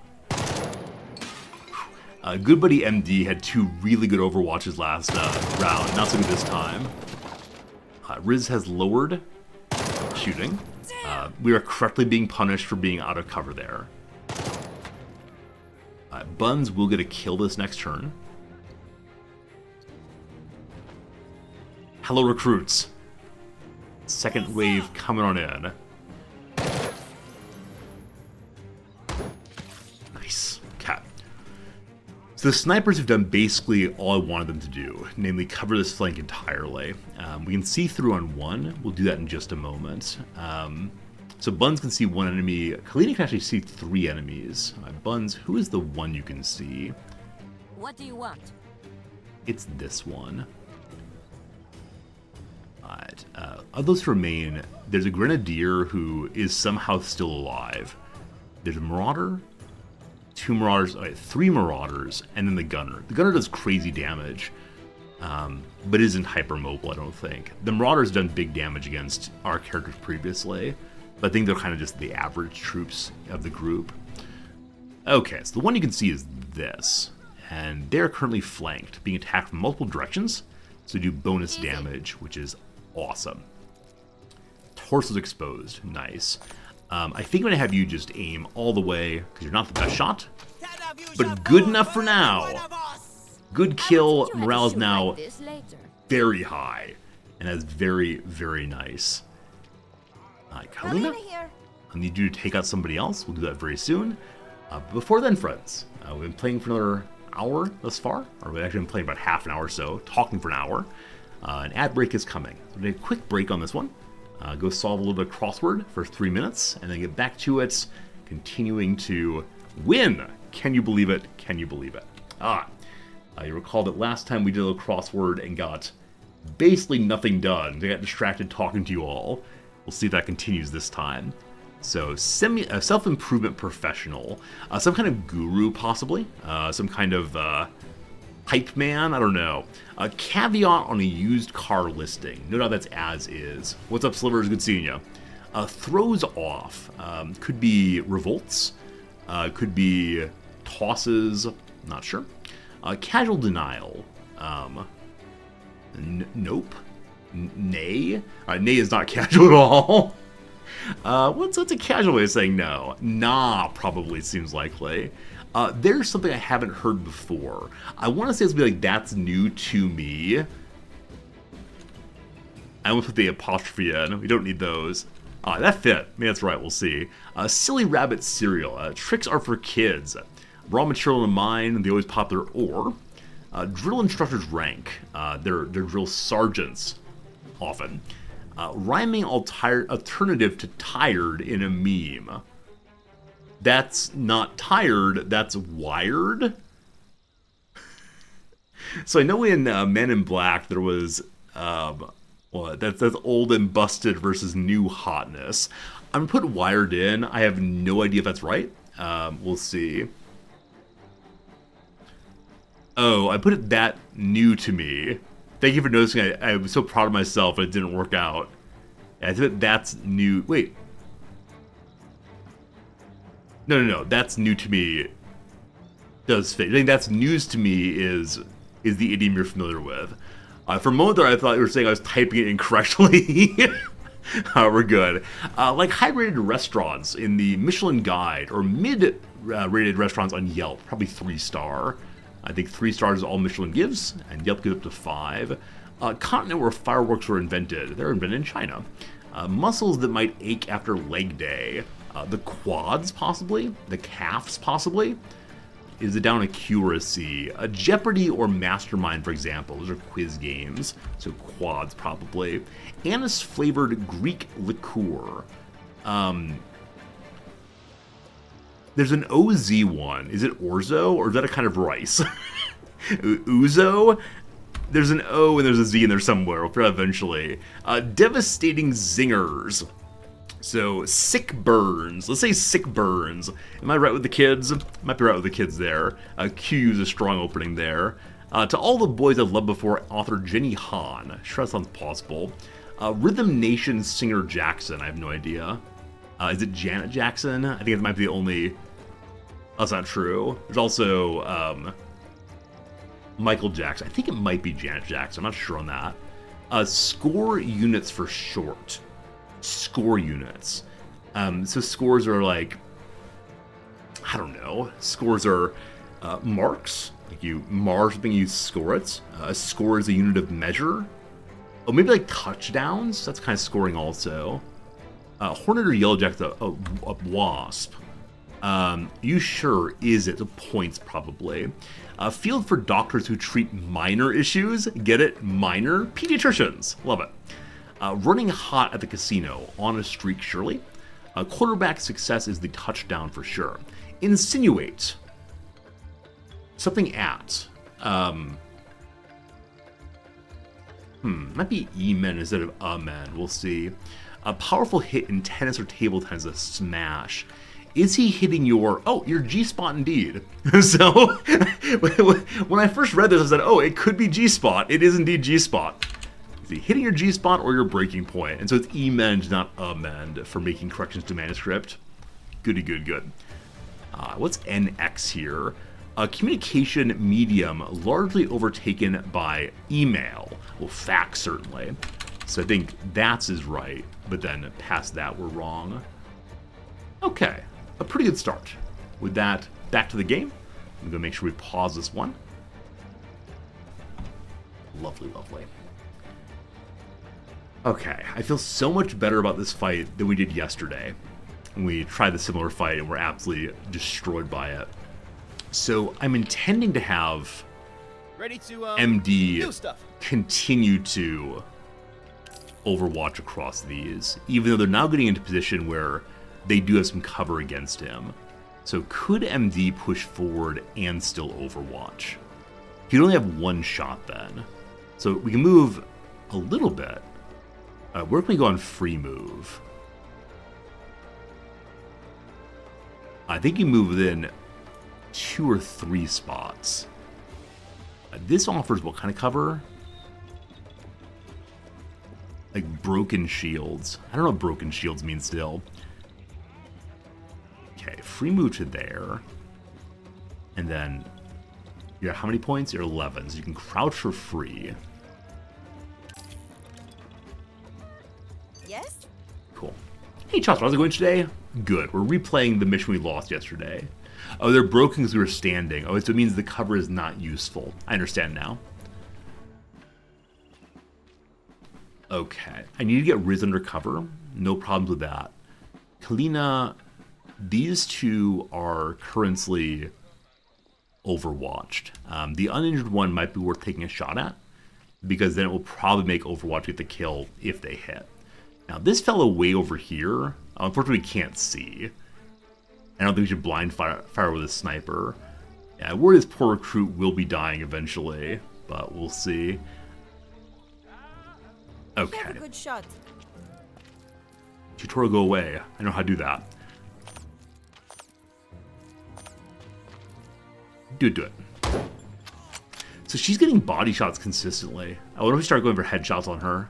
Good Buddy MD had 2 really good overwatches last round. Not so good this time. Riz has lowered shooting. We are correctly being punished for being out of cover there. Buns will get a kill this next turn. Hello, recruits. Second wave coming on in. Nice. Okay. So the snipers have done basically all I wanted them to do, namely cover this flank entirely. We can see through on 1. We'll do that in just a moment. So Buns can see 1 enemy. Kalina can actually see 3 enemies. Buns, who is the one you can see? What do you want? It's this one. Of those who remain, there's a Grenadier who is somehow still alive. There's a Marauder, 2 Marauders, 3 Marauders, and then the Gunner. The Gunner does crazy damage, but isn't hypermobile, I don't think. The Marauder's done big damage against our characters previously, but I think they're kind of just the average troops of the group. Okay, so the one you can see is this, and they're currently flanked, being attacked from multiple directions, so do bonus damage, which is awesome. Torso's exposed. Nice. I think I'm going to have you just aim all the way, because you're not the best shot, but good enough for now. Good kill. Morale is now very high, and that's very, very nice. Kalina, here. I need you to take out somebody else. We'll do that very soon. But before then, friends, we've been playing for another hour thus far, or we've actually been playing about half an hour or so, talking for an hour. An ad break is coming. So we'll take a quick break on this one. Go solve a little bit of crossword for 3 minutes, and then get back to it, continuing to win. Can you believe it? Can you believe it? You recall that last time we did a little crossword and got basically nothing done. I got distracted talking to you all. We'll see if that continues this time. So, self-improvement professional. Some kind of guru, possibly. Some kind of hype man, I don't know. A caveat on a used car listing. No doubt that's as is. What's up, Slivers? Good seeing you. Throws off. Could be revolts. Could be tosses. Not sure. Casual denial. Nope. Nay? Nay is not casual at all. What's a casual way of saying no? Nah, probably seems likely. There's something I haven't heard before. I want to say it's be like, that's new to me. I almost put the apostrophe in. We don't need those. That fit. Maybe that's right, we'll see. Silly Rabbit cereal. Tricks are for kids. Raw material in mind, they always pop their ore. Drill instructors rank. They're drill sergeants, often. Rhyming alternative to tired in a meme. That's not tired, that's wired. So I know in Men in Black there was, that's old and busted versus new hotness. I'm gonna put wired in. I have no idea if that's right. We'll see. Oh, I put it that new to me. Thank you for noticing. I was so proud of myself, it didn't work out. I think that's new. Wait. No. That's new to me. Does fit. I think that's news to me is the idiom you're familiar with. For a moment there, I thought you were saying I was typing it incorrectly. We're good. Like high-rated restaurants in the Michelin Guide, or mid-rated restaurants on Yelp, probably 3-star. I think 3 stars is all Michelin gives, and Yelp gives up to 5. Continent where fireworks were invented. They're invented in China. Muscles that might ache after leg day. The quads, possibly. The calves, possibly. Is it down a Q or a C? A Jeopardy or Mastermind, for example. Those are quiz games, so quads, probably. Anise-flavored Greek liqueur. There's an OZ one. Is it orzo, or is that a kind of rice? Uzo? There's an O and there's a Z in there somewhere. We'll figure out eventually. Devastating zingers. So, sick burns. Let's say sick burns. Am I right with the kids? Might be right with the kids there. Q uses a strong opening there. To all the boys I've loved before, author Jenny Han. Sure, that sounds possible. Rhythm Nation singer Jackson. I have no idea. Is it Janet Jackson? I think it might be the only... That's not true. There's also Michael Jackson. I think it might be Janet Jackson. I'm not sure on that. Score units for short. Score units. So scores are like, I don't know. Scores are marks. Like you mar something, you score it. A score is a unit of measure. Oh, maybe like touchdowns? That's kind of scoring also. Hornet or Yellowjack's a wasp. You sure is it? Points, probably. Field for doctors who treat minor issues. Get it? Minor? Pediatricians. Love it. Running hot at the casino. On a streak, surely. Quarterback success is the touchdown for sure. Insinuate. Something at. Might be E-men instead of A-men. We'll see. A powerful hit in tennis or table tennis, a smash. Is he hitting your... Oh, your G-spot indeed. So, when I first read this, I said, oh, it could be G-spot. It is indeed G-spot. Is he hitting your G-spot or your breaking point? And so it's E-mend, not amend, for making corrections to manuscript. Goody, good. What's NX here? A communication medium largely overtaken by email. Well, fax, certainly. So I think that's is right, but then past that, we're wrong. Okay, a pretty good start. With that, back to the game. I'm gonna make sure we pause this one. Lovely. Okay, I feel so much better about this fight than we did yesterday. When we tried the similar fight and were absolutely destroyed by it. So I'm intending to have Ready to MD continue to overwatch across these, even though they're now getting into a position where they do have some cover against him. So could MD push forward and still overwatch? He'd only have one shot then. So we can move a little bit. Where can we go on free move? I think you move within 2 or 3 spots. This offers what kind of cover? Like broken shields. I don't know what broken shields mean still. Okay, free move to there. And then, you're at how many points? You're 11, so you can crouch for free. Hey, Chelsea, how's it going today? Good. We're replaying the mission we lost yesterday. Oh, they're broken because we were standing. Oh, so it means the cover is not useful. I understand now. Okay. I need to get Riz under cover. No problems with that. Kalina, these two are currently overwatched. The uninjured one might be worth taking a shot at, because then it will probably make Overwatch get the kill if they hit. Now, this fellow way over here, unfortunately, we can't see. I don't think we should blind fire with a sniper. Yeah, I worry this poor recruit will be dying eventually, but we'll see. Okay. Have a good shot. Tutorial, go away. I know how to do that. Do it. So she's getting body shots consistently. I wonder if we start going for headshots on her.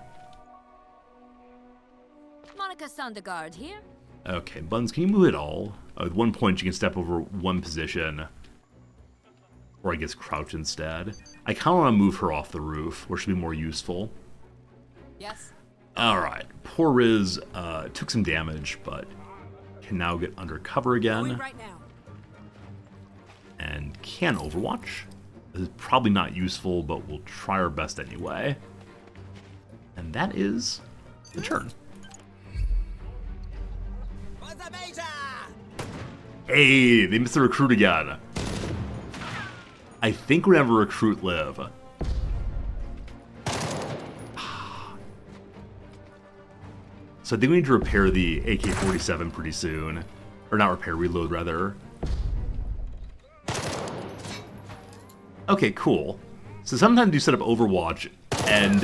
Monica Sondergaard here. Okay, Buns, can you move at all? At one point, you can step over one position. Or I guess crouch instead. I kind of want to move her off the roof, where she'll be more useful. Yes. Alright, poor Riz took some damage, but can now get under cover again. Right now. And can Overwatch. This is probably not useful, but we'll try our best anyway. And that is the turn. For the major! Hey, they missed the recruit again. I think we're gonna have a recruit live. So I think we need to repair the AK-47 pretty soon. Or not repair, reload rather. Okay, cool. So sometimes you set up Overwatch and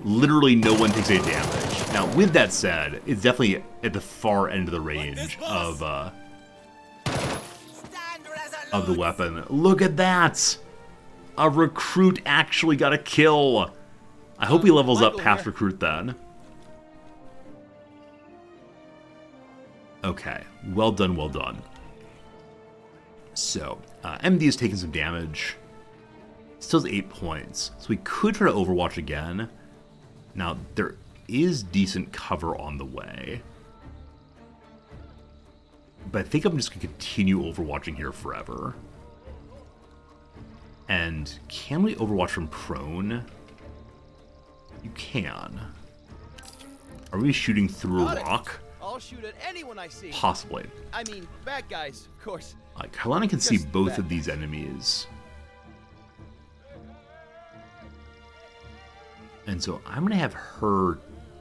literally no one takes any damage. Now, with that said, it's definitely at the far end of the range of the weapon. Look at that! A recruit actually got a kill. I hope he levels up past recruit then. Okay, well done, well done. So, MD has taken some damage. Still has 8 points. So we could try to Overwatch again. Now, there is decent cover on the way. But I think I'm just going to continue Overwatching here forever. And can we Overwatch from prone? You can. Are we shooting through a rock? I'll shoot at anyone I see. Possibly. I mean, bad guys, of course. Kalana can see Just both bad of these enemies. And so I'm going to have her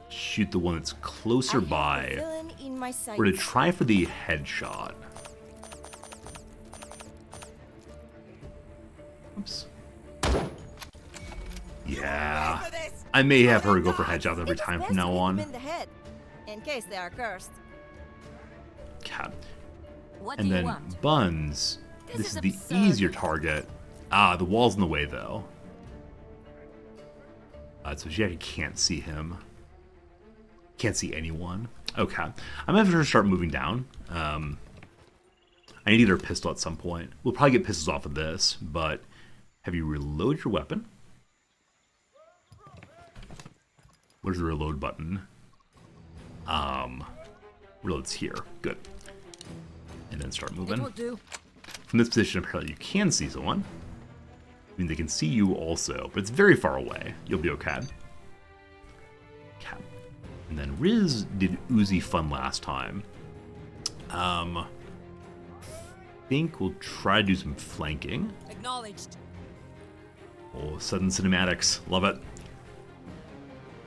shoot the one that's closer by. Villain in my sights. We're going to try for the headshot. Oops. Yeah. I may have her go for headshots every It's time best from now to hit on. them in the head, in case they are cursed. Cat. What And do you then want? Buns. This This is is the absurd. easier target. Ah, the wall's in the way though. So she actually can't see him. Can't see anyone. Okay. I'm gonna have her start moving down. I need to get her pistol at some point. We'll probably get pistols off of this, but have you reloaded your weapon? Where's the reload button? Reload's here. Good. And then start It moving. will do. From this position, apparently you can see someone. I mean, they can see you also, but it's very far away. You'll be okay. Okay. And then Riz did Uzi fun last time. I think we'll try to do some flanking. Acknowledged. Oh, sudden cinematics. Love it.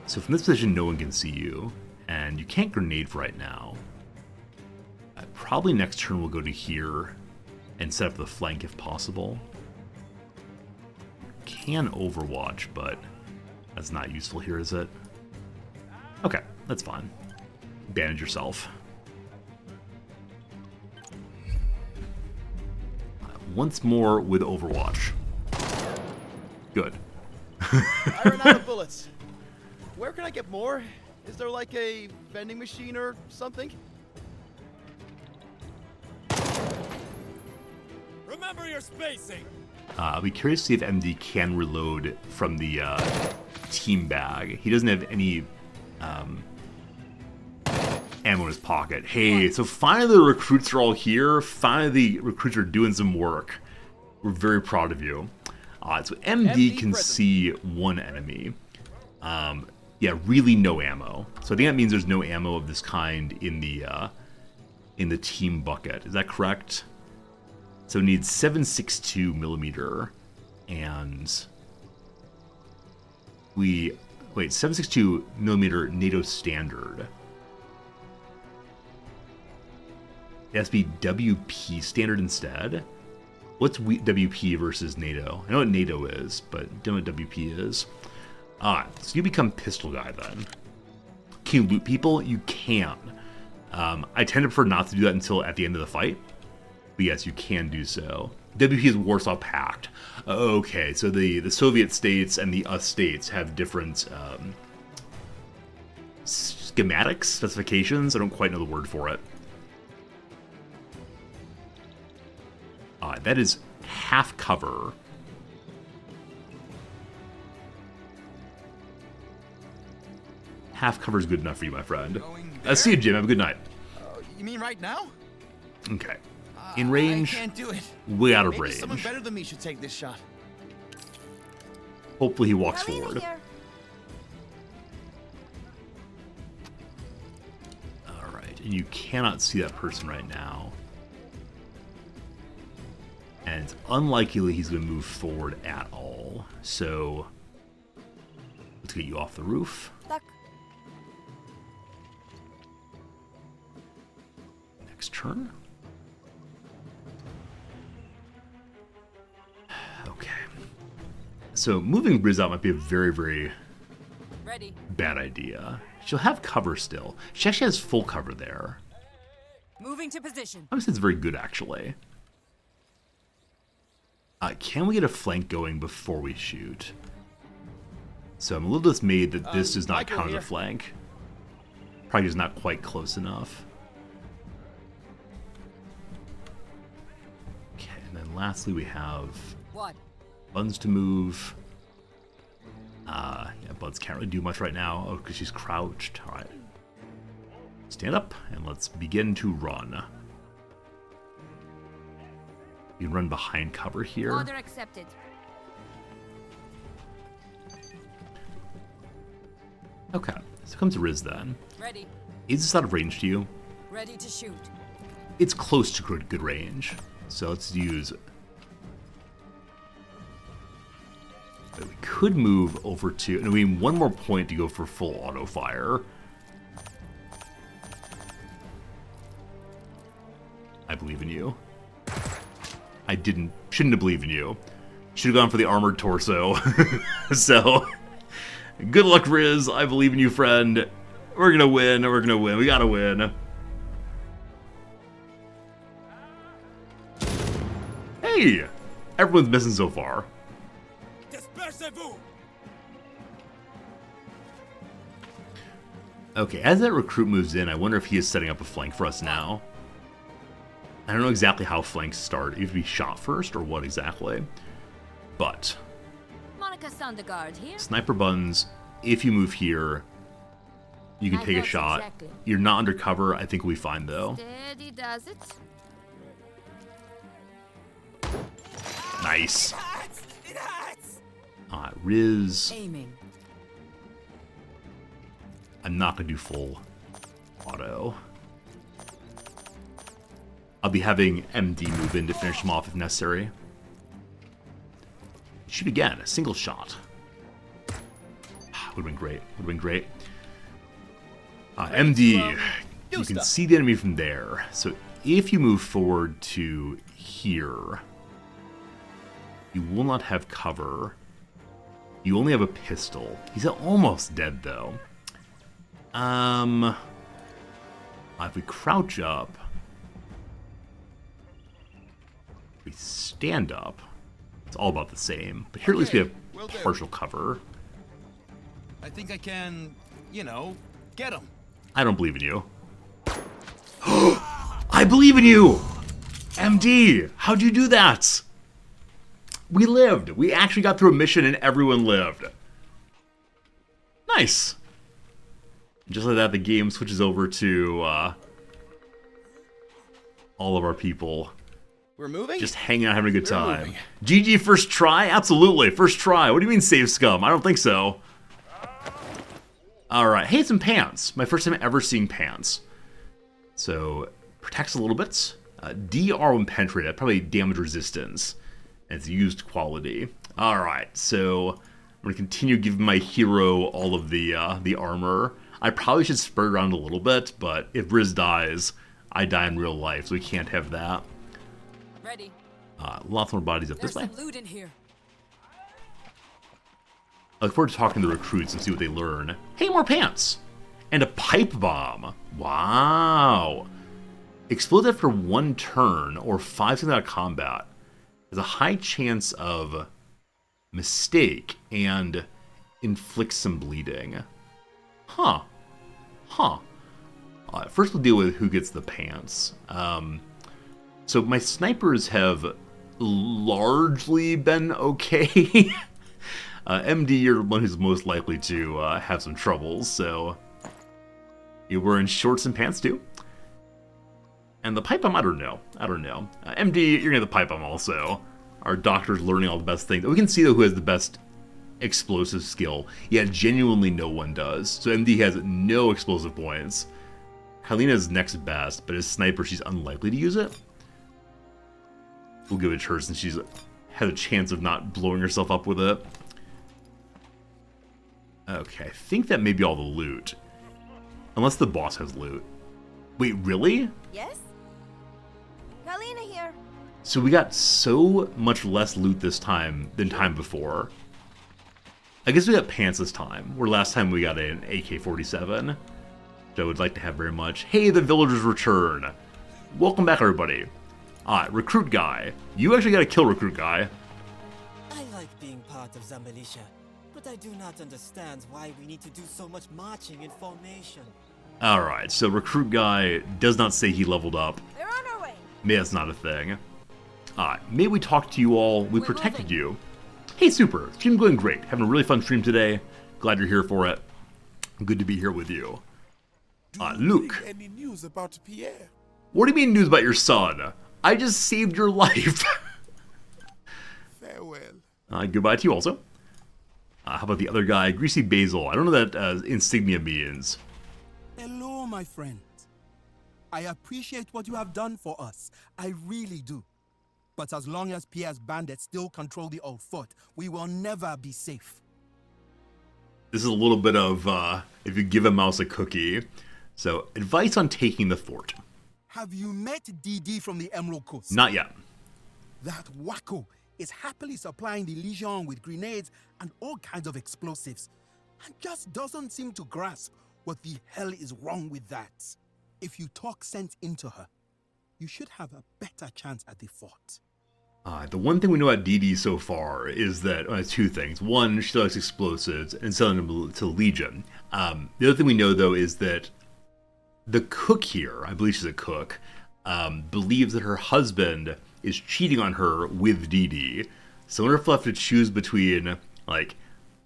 So from this position, no one can see you, and you can't grenade for right now. Probably next turn we'll go to here and set up the flank if possible. Can Overwatch, but that's not useful here, is it? Okay, that's fine. Bandage yourself. Once more with Overwatch. Good. I ran out of bullets. Where can I get more? Is there like a vending machine or something? Remember your spacing! I'll be curious to see if MD can reload from the team bag. He doesn't have any ammo in his pocket. Hey, so finally the recruits are all here. Finally the recruits are doing some work. We're very proud of you. So MD can see one enemy. Yeah, really no ammo. So I think that means there's no ammo of this kind in the team bucket. Is that correct? So it needs 7.62 millimeter, and wait, 7.62 millimeter NATO standard. It has to be WP standard instead. What's WP versus NATO? I know what NATO is, but I don't know what WP is. So you become pistol guy then. Can you loot people? You can. I tend to prefer not to do that until at the end of the fight. But yes, you can do so. WP is Warsaw Pact. Okay, so the Soviet states and the US states have different schematics, specifications. I don't quite know the word for it. That is half cover. Half cover is good enough for you, my friend. See you, Jim. Have a good night. You mean right now? Okay. In range, I can't do it. way out of Maybe range. someone better than me should take this shot. Hopefully he walks Hurry forward. here. Alright, and you cannot see that person right now. And it's unlikely he's going to move forward at all. So, let's get you off the roof. Tak. Next turn. Okay. So, moving Riz out might be a very, very Ready. bad idea. She'll have cover still. She actually has full cover there. Moving to position. I would say it's very good, actually. Can we get a flank going before we shoot? So I'm a little dismayed that this does not Michael count as a here. flank. Probably just not quite close enough. Okay, and then lastly we have What? Buns to move. Yeah, Buns can't really do much right now. Oh, because she's crouched. All right. Stand up, and let's begin to run. You can run behind cover here. Order accepted. Okay, so comes Riz then. Ready. Is this out of range to you? Ready to shoot. It's close to good range. So let's use... We could move over to... And we need one more point to go for full auto fire. I believe in you. I shouldn't have believed in you. Should have gone for the armored torso. So, good luck, Riz. I believe in you, friend. We're gonna win. We're gonna win. We gotta win. Hey! Everyone's missing so far. Dispersez-vous. Okay, as that recruit moves in, I wonder if he is setting up a flank for us now. I don't know exactly how flanks start. You have to be shot first, or what exactly. But, Monica's on the guard here. Sniper Buns, if you move here, you can I take a know shot. exactly. You're not undercover. I think we'll be fine, though. Steady does it. Nice. It hurts. Riz. Aiming. I'm not going to do full auto. I'll be having MD move in to finish him off if necessary. Shoot again. A single shot. Would have been great. Would have been great. MD, you can see the enemy from there. So if you move forward to here, you will not have cover. You only have a pistol. He's almost dead, though. If we crouch up, we stand up, it's all about the same. But here at least we have will do. partial cover. I think I can, get him. I don't believe in you. I believe in you! MD, how'd you do that? We lived. We actually got through a mission and everyone lived. Nice. Just like that, the game switches over to all of our people We're moving? just hanging out, having a good We're time. moving. GG first try? Absolutely, first try. What do you mean save scum? I don't think so. Alright, hey, some pants. My first time ever seeing pants. So, protects a little bit. DR when penetrated, probably damage resistance. And it's used quality. Alright, so I'm going to continue giving my hero all of the armor. I probably should spread it around a little bit, but if Riz dies, I die in real life, so we can't have that. Ready. Lots more bodies up There's this way. some loot in here. I look forward to talking to the recruits and see what they learn. Hey, more pants! And a pipe bomb. Wow. Explodes after 1 turn or 5 seconds out of combat. There's a high chance of mistake and inflicts some bleeding. Huh. First we'll deal with who gets the pants. So my snipers have largely been okay. MD, you're the one who's most likely to have some troubles, so you're wearing shorts and pants too. And the pipe bomb, I don't know. MD, you're gonna get the pipe bomb also. Our doctor's learning all the best things. We can see though who has the best explosive skill. Yeah, genuinely no one does. So MD has no explosive points. Helena's next best, but as sniper, she's unlikely to use it. We'll give it to her since she's had a chance of not blowing herself up with it. Okay, I think that may be all the loot. Unless the boss has loot. Wait, really? Yes? Kalina here. So we got so much less loot this time than time before. I guess we got pants this time, where last time we got an AK-47, which I would like to have very much. Hey, the villagers return. Welcome back, everybody. Recruit guy. You actually got to kill recruit guy. I like being part of the militia, but I do not understand why we need to do so much marching in formation. Alright, so recruit guy does not say he leveled up. We're on our way. Maybe that's not a thing. May we talk to you all? We protected you. Hey, super. Stream going great. Having a really fun stream today. Glad you're here for it. Good to be here with you. Luke. Any news about Pierre? What do you mean news about your son? I just saved your life. Farewell. Goodbye to you also. How about the other guy? Greasy Basil. I don't know what that insignia means. Hello, my friend. I appreciate what you have done for us. I really do. But as long as Pierre's bandits still control the old fort, we will never be safe. This is a little bit of, if you give a mouse a cookie. So, advice on taking the fort. Have you met DD from the Emerald Coast? Not yet. That wacko is happily supplying the Legion with grenades and all kinds of explosives, and just doesn't seem to grasp what the hell is wrong with that. If you talk sense into her, you should have a better chance at the fort. The one thing we know about DD so far is that, two things. One, she likes explosives and selling them to Legion. The other thing we know, though, is that the cook here, I believe she's a cook, believes that her husband is cheating on her with DD. So in order for her to choose between, like,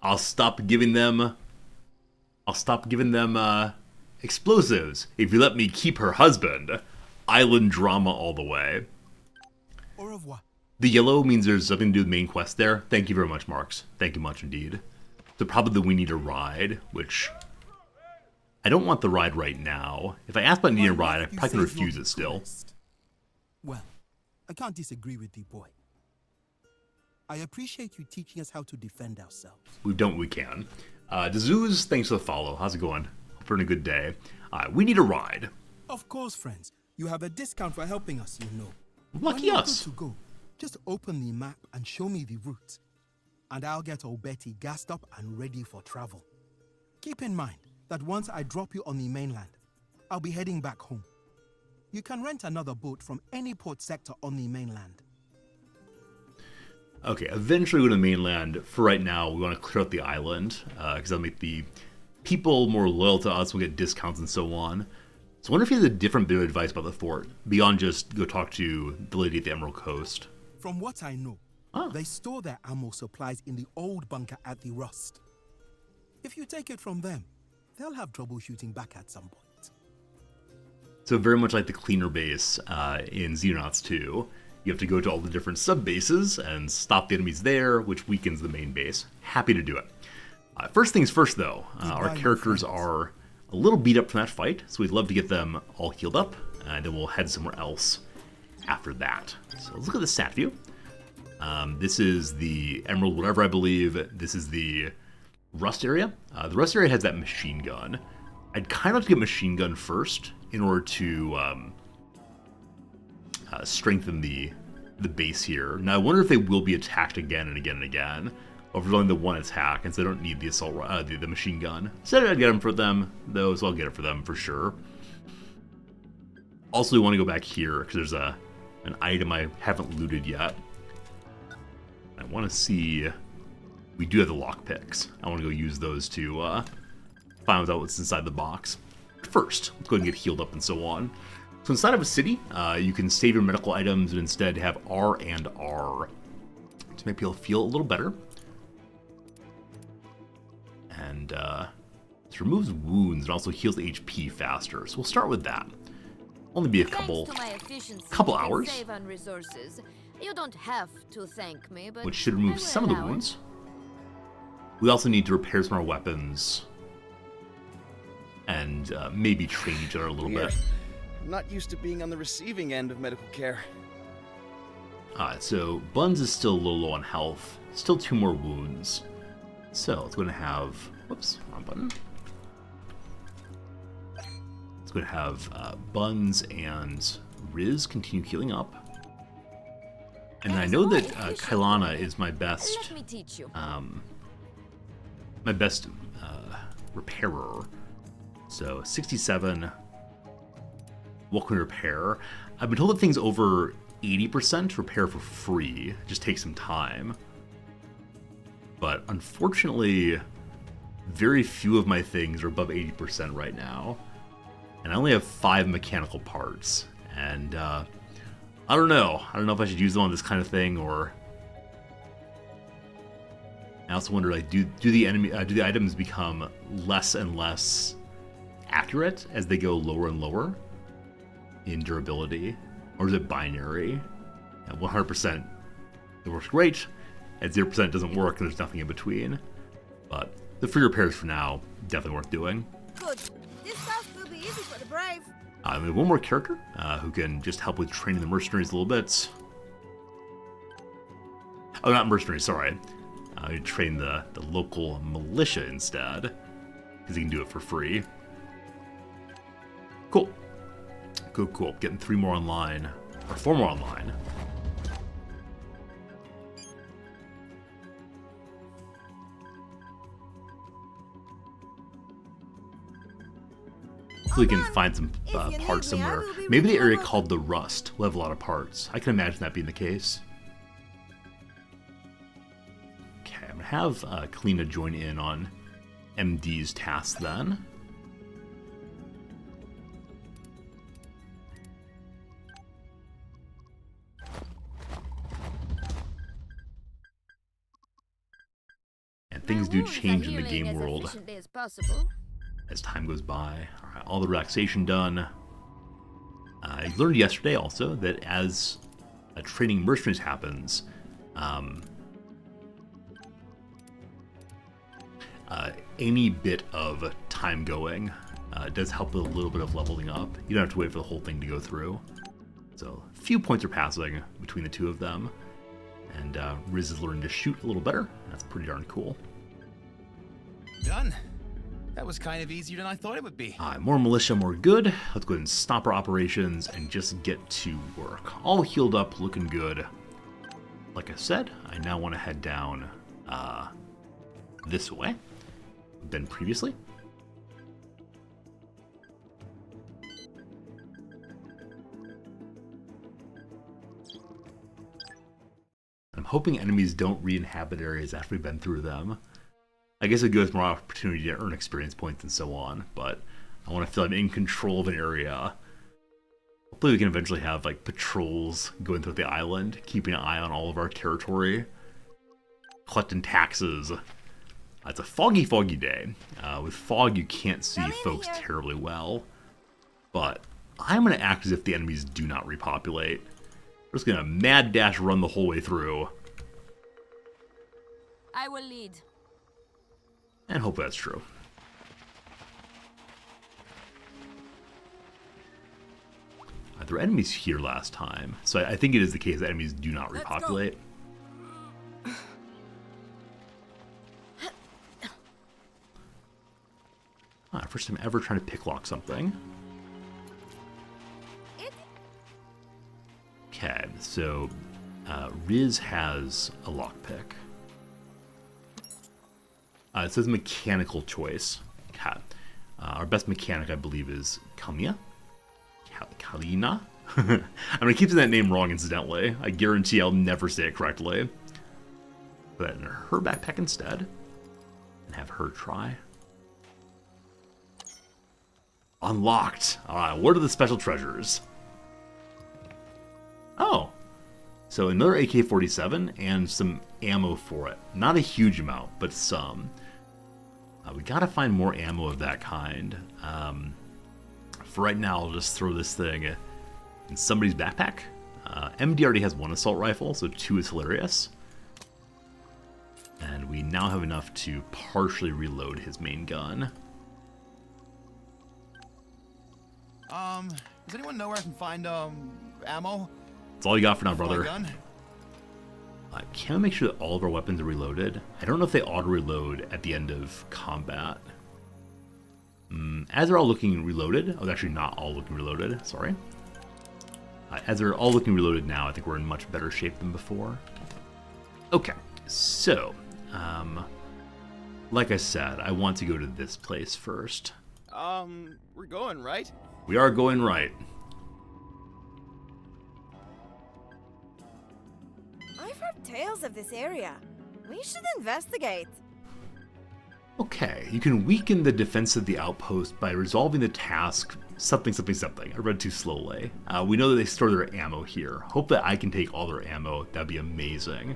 I'll stop giving them explosives if you let me keep her husband. Island drama all the way. Au revoir. The yellow means there's something to do with the main quest there. Thank you very much, Marks. Thank you much indeed. So probably the we need a ride, which I don't want the ride right now. If I ask about needing a ride, I probably can refuse it still. Well, I can't disagree with you, boy. I appreciate you teaching us how to defend ourselves. We've done what we can. Dazuz, thanks for the follow. How's it going? Hope you're having a good day. We need a ride. Of course, friends. You have a discount for helping us, you know. Lucky When you're us. good to go, just open the map and show me the route. And I'll get old Betty gassed up and ready for travel. Keep in mind that once I drop you on the mainland, I'll be heading back home. You can rent another boat from any port sector on the mainland. Okay, eventually go to the mainland. For right now, we want to clear out the island, because that'll make the people more loyal to us. We'll get discounts and so on. So I wonder if he has a different bit of advice about the fort, beyond just go talk to the lady at the Emerald Coast. From what I know, they store their ammo supplies in the old bunker at the Rust. If you take it from them, they'll have trouble shooting back at some point. So very much like the cleaner base in Xenonauts 2, you have to go to all the different sub-bases and stop the enemies there, which weakens the main base. Happy to do it. First things first, though, our characters are a little beat up from that fight, so we'd love to get them all healed up, and then we'll head somewhere else after that. So let's look at the stat view. This is the Emerald whatever, I believe. This is the Rust area. The Rust area has that machine gun. I'd kind of like to get machine gun first in order to strengthen the base here. Now I wonder if they will be attacked again and again and again, or if there's only the one attack, and so they don't need the assault the machine gun. Said I'd get them for them, though, so I'll get it for them for sure. Also, we want to go back here because there's an item I haven't looted yet. I want to see. We do have the lockpicks. I want to go use those to find out what's inside the box. First, let's go ahead and get healed up and so on. So inside of a city, you can save your medical items and instead have R and R to make people feel a little better. And this removes wounds and also heals HP faster. So we'll start with that. Only be a couple hours. Save on resources. You don't have to thank me, but which should remove some of the wounds. We also need to repair some of our weapons and maybe train each other a little bit. I'm not used to being on the receiving end of medical care. Alright, so Buns is still a little low on health. Still 2 more wounds. So it's going to have... Whoops, wrong button. It's going to have Buns and Riz continue healing up. And I know that Kailana is my best... Let me teach you. My best repairer. So 67... Welcome repair. I've been told that things over 80% repair for free. It just takes some time. But unfortunately, very few of my things are above 80% right now. And I only have 5 mechanical parts. And I don't know. I don't know if I should use them on this kind of thing or... I also wonder, like, do the items become less and less accurate as they go lower and lower in durability, or is it binary? At 100%, it works great. At 0%, it doesn't work, and there's nothing in between. But the free repairs for now, definitely worth doing. Good. This task will be easy for the brave. We have one more character who can just help with training the mercenaries a little bit. Oh, not mercenaries, sorry. You train the local militia instead, because you can do it for free. Cool. Cool. Getting 3 more online, or 4 more online. We can find some parts somewhere. Maybe the area called the Rust will have a lot of parts. I can imagine that being the case. Okay, I'm gonna have Kalina join in on MD's task then. And things do change in the game world as time goes by. All right, all the relaxation done. I learned yesterday also that as training mercenaries happens, any bit of time going does help with a little bit of leveling up. You don't have to wait for the whole thing to go through. So a few points are passing between the two of them. And Riz is learning to shoot a little better. That's pretty darn cool. Done. That was kind of easier than I thought it would be. More militia, more good. Let's go ahead and stop our operations and just get to work. All healed up, looking good. Like I said, I now want to head down this way than previously. I'm hoping enemies don't re-inhabit areas after we've been through them. I guess it gives more opportunity to earn experience points and so on, but I want to feel I'm in control of an area. Hopefully we can eventually have like patrols going through the island, keeping an eye on all of our territory, collecting taxes, It's a foggy, foggy day. With fog, you can't see Come in folks here. terribly well. But I'm going to act as if the enemies do not repopulate. We're just going to mad dash run the whole way through. I will lead. And hope that's true. There were enemies here last time, so I think it is the case that enemies do not Let's go. repopulate. First time ever trying to picklock something. Okay, so Riz has a lockpick. It says mechanical choice. Okay. Our best mechanic, I believe, is Kalina. Kalina? I'm going to keep saying that name wrong, incidentally. I guarantee I'll never say it correctly. Put that in her backpack instead. And have her try. Unlocked. Alright, what are the special treasures? Oh. So another AK-47 and some ammo for it. Not a huge amount, but some. We gotta find more ammo of that kind. For right now, I'll just throw this thing in somebody's backpack. MD already has one assault rifle, so 2 is hilarious. And we now have enough to partially reload his main gun. Does anyone know where I can find, ammo? That's all you got for now, For my brother. gun? Can we make sure that all of our weapons are reloaded? I don't know if they auto-reload at the end of combat. As they're all looking reloaded, oh, they're actually not all looking reloaded, sorry. As they're all looking reloaded now, I think we're in much better shape than before. Okay, so, like I said, I want to go to this place first. We're going, right? We are going right. I've heard tales of this area. We should investigate. Okay, you can weaken the defense of the outpost by resolving the task something, something, something. I read too slowly. We know that they store their ammo here. Hope that I can take all their ammo. That'd be amazing.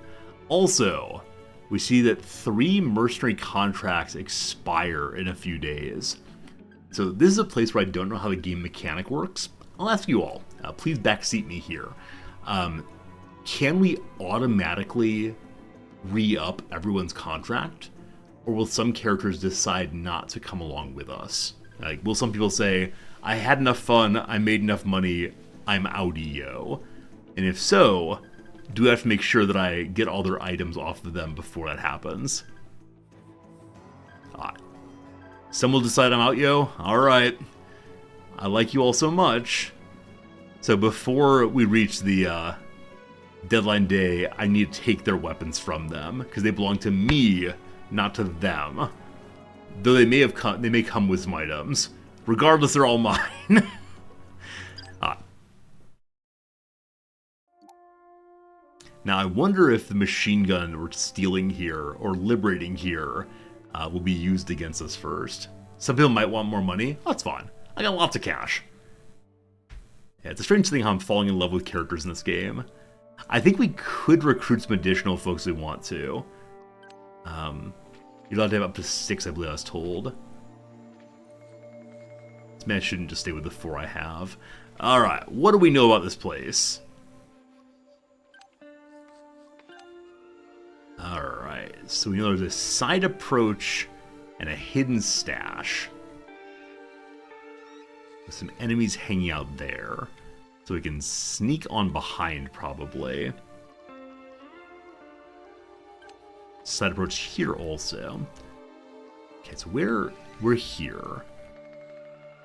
Also, we see that 3 mercenary contracts expire in a few days. So this is a place where I don't know how the game mechanic works. I'll ask you all. Please backseat me here. Can we automatically re-up everyone's contract? Or will some characters decide not to come along with us? Like, will some people say, I had enough fun, I made enough money, I'm outie-yo? And if so, do I have to make sure that I get all their items off of them before that happens? Some will decide I'm out, yo. Alright. I like you all so much. So before we reach the deadline day, I need to take their weapons from them, because they belong to me, not to them. Though they may come with some items. Regardless, they're all mine. Now, I wonder if the machine gun we're stealing here, or liberating here, will be used against us first. Some people might want more money. That's fine. I got lots of cash. Yeah, it's a strange thing how I'm falling in love with characters in this game. I think we could recruit some additional folks we want to. You're allowed to have up to 6, I believe I was told. This man shouldn't just stay with the 4 I have. Alright, what do we know about this place? Alright, so we know there's a side approach and a hidden stash. With some enemies hanging out there. So we can sneak on behind, probably. Side approach here also. Okay, so we're here.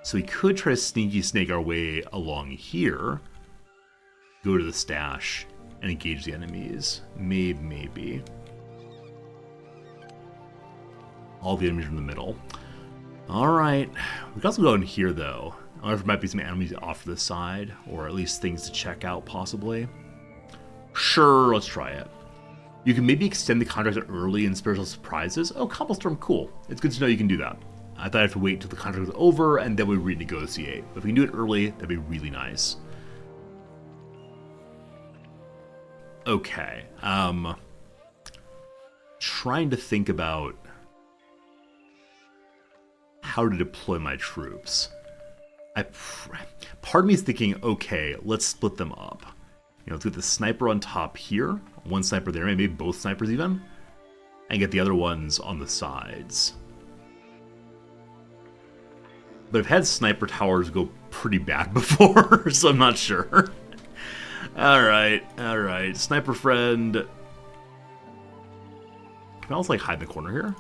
So we could try to sneaky snake our way along here. Go to the stash and engage the enemies. Maybe. All the enemies are in the middle. Alright. We can also go in here, though. I wonder if there might be some enemies off to the side, or at least things to check out, possibly. Sure, let's try it. You can maybe extend the contract early in special surprises. Oh, Cobblestorm, cool. It's good to know you can do that. I thought I had to wait until the contract was over, and then we renegotiate. But if we can do it early, that'd be really nice. Okay. Trying to think about how to deploy my troops. Part of me is thinking, okay, let's split them up. You know, let's get the sniper on top here, one sniper there, maybe both snipers even, and get the other ones on the sides. But I've had sniper towers go pretty bad before, so I'm not sure. Alright. Sniper friend. Can I also, like, hide in the corner here?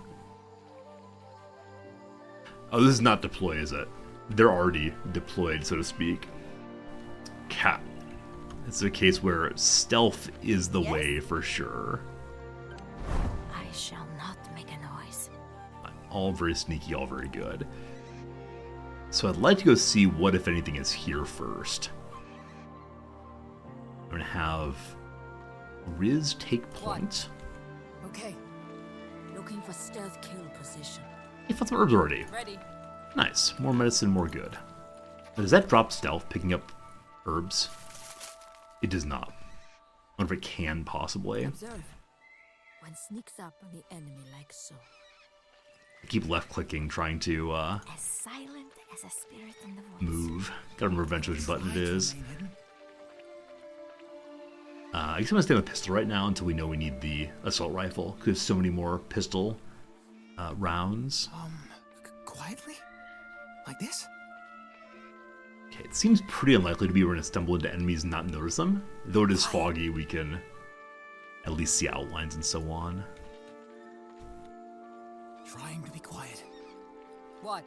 Oh, this is not deploy, is it? They're already deployed, so to speak. Cat. It's a case where stealth is the way for sure. I shall not make a noise. All very sneaky, all very good. So I'd like to go see what, if anything, is here first. I'm going to have Riz take point. Okay. Looking for stealth kill position. He found some herbs already. Ready. Nice. More medicine, more good. Now, does that drop stealth, picking up herbs? It does not. I wonder if it can, possibly. Observe. One sneaks up on the enemy like so. I keep left-clicking, trying to, As silent as a spirit in the voice. move. Gotta remember eventually which button it is. I guess I'm gonna stay on the pistol right now until we know we need the assault rifle, because there's so many more pistol rounds. Quietly? Like this? Okay, it seems pretty unlikely to be we're gonna stumble into enemies and not notice them. Though it is foggy, we can at least see outlines and so on. Trying to be quiet. What?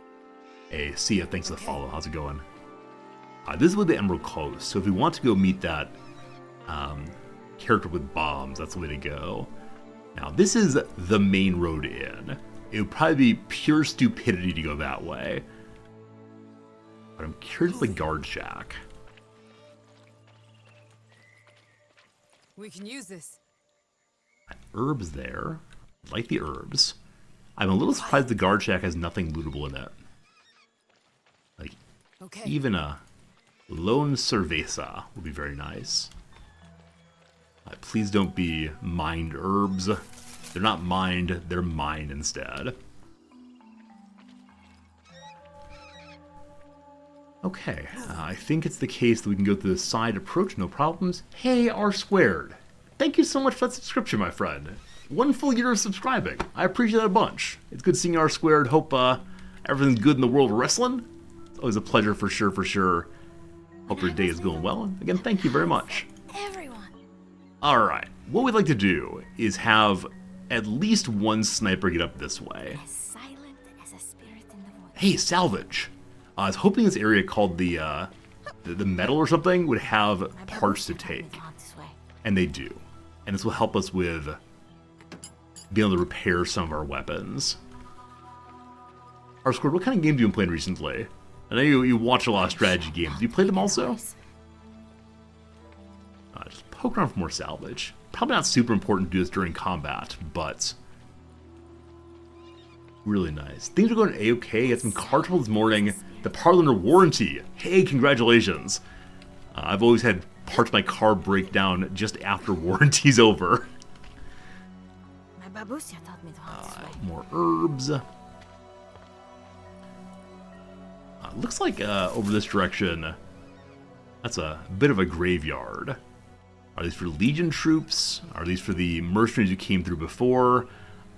Hey, see ya, thanks for the follow. How's it going? This is with the Emerald Coast, so if we want to go meet that character with bombs, that's the way to go. Now, this is the main road in. It would probably be pure stupidity to go that way. But I'm curious about the guard shack. We can use this. Herbs there. I like the herbs. I'm a little surprised the guard shack has nothing lootable in it. Like, even a lone cerveza would be very nice. Please don't be mined herbs. They're not mined, they're mined instead. Okay, I think it's the case that we can go through the side approach, no problems. Hey, R squared. Thank you so much for that subscription, my friend. 1 full year of subscribing. I appreciate that a bunch. It's good seeing R squared. Hope everything's good in the world of wrestling. It's always a pleasure for sure. Hope your day is going well. Again, thank you very much. Everyone. Alright, what we'd like to do is have at least one sniper get up this way. As silent as a spirit in the voice. Hey, salvage! I was hoping this area called the metal or something would have parts to take. And they do. And this will help us with being able to repair some of our weapons. R-Squared, what kind of games have you been playing recently? I know you watch a lot of strategy games. Do you play them also? Just poke around for more salvage. Probably not super important to do this during combat, but really nice. Things are going A-okay. Got some car trouble this morning. The part under warranty. Hey, congratulations. I've always had parts of my car break down just after warranty's over. My babushka taught me to hunt this way. More herbs. Looks like over this direction, that's a bit of a graveyard. Are these for Legion troops? Are these for the mercenaries who came through before?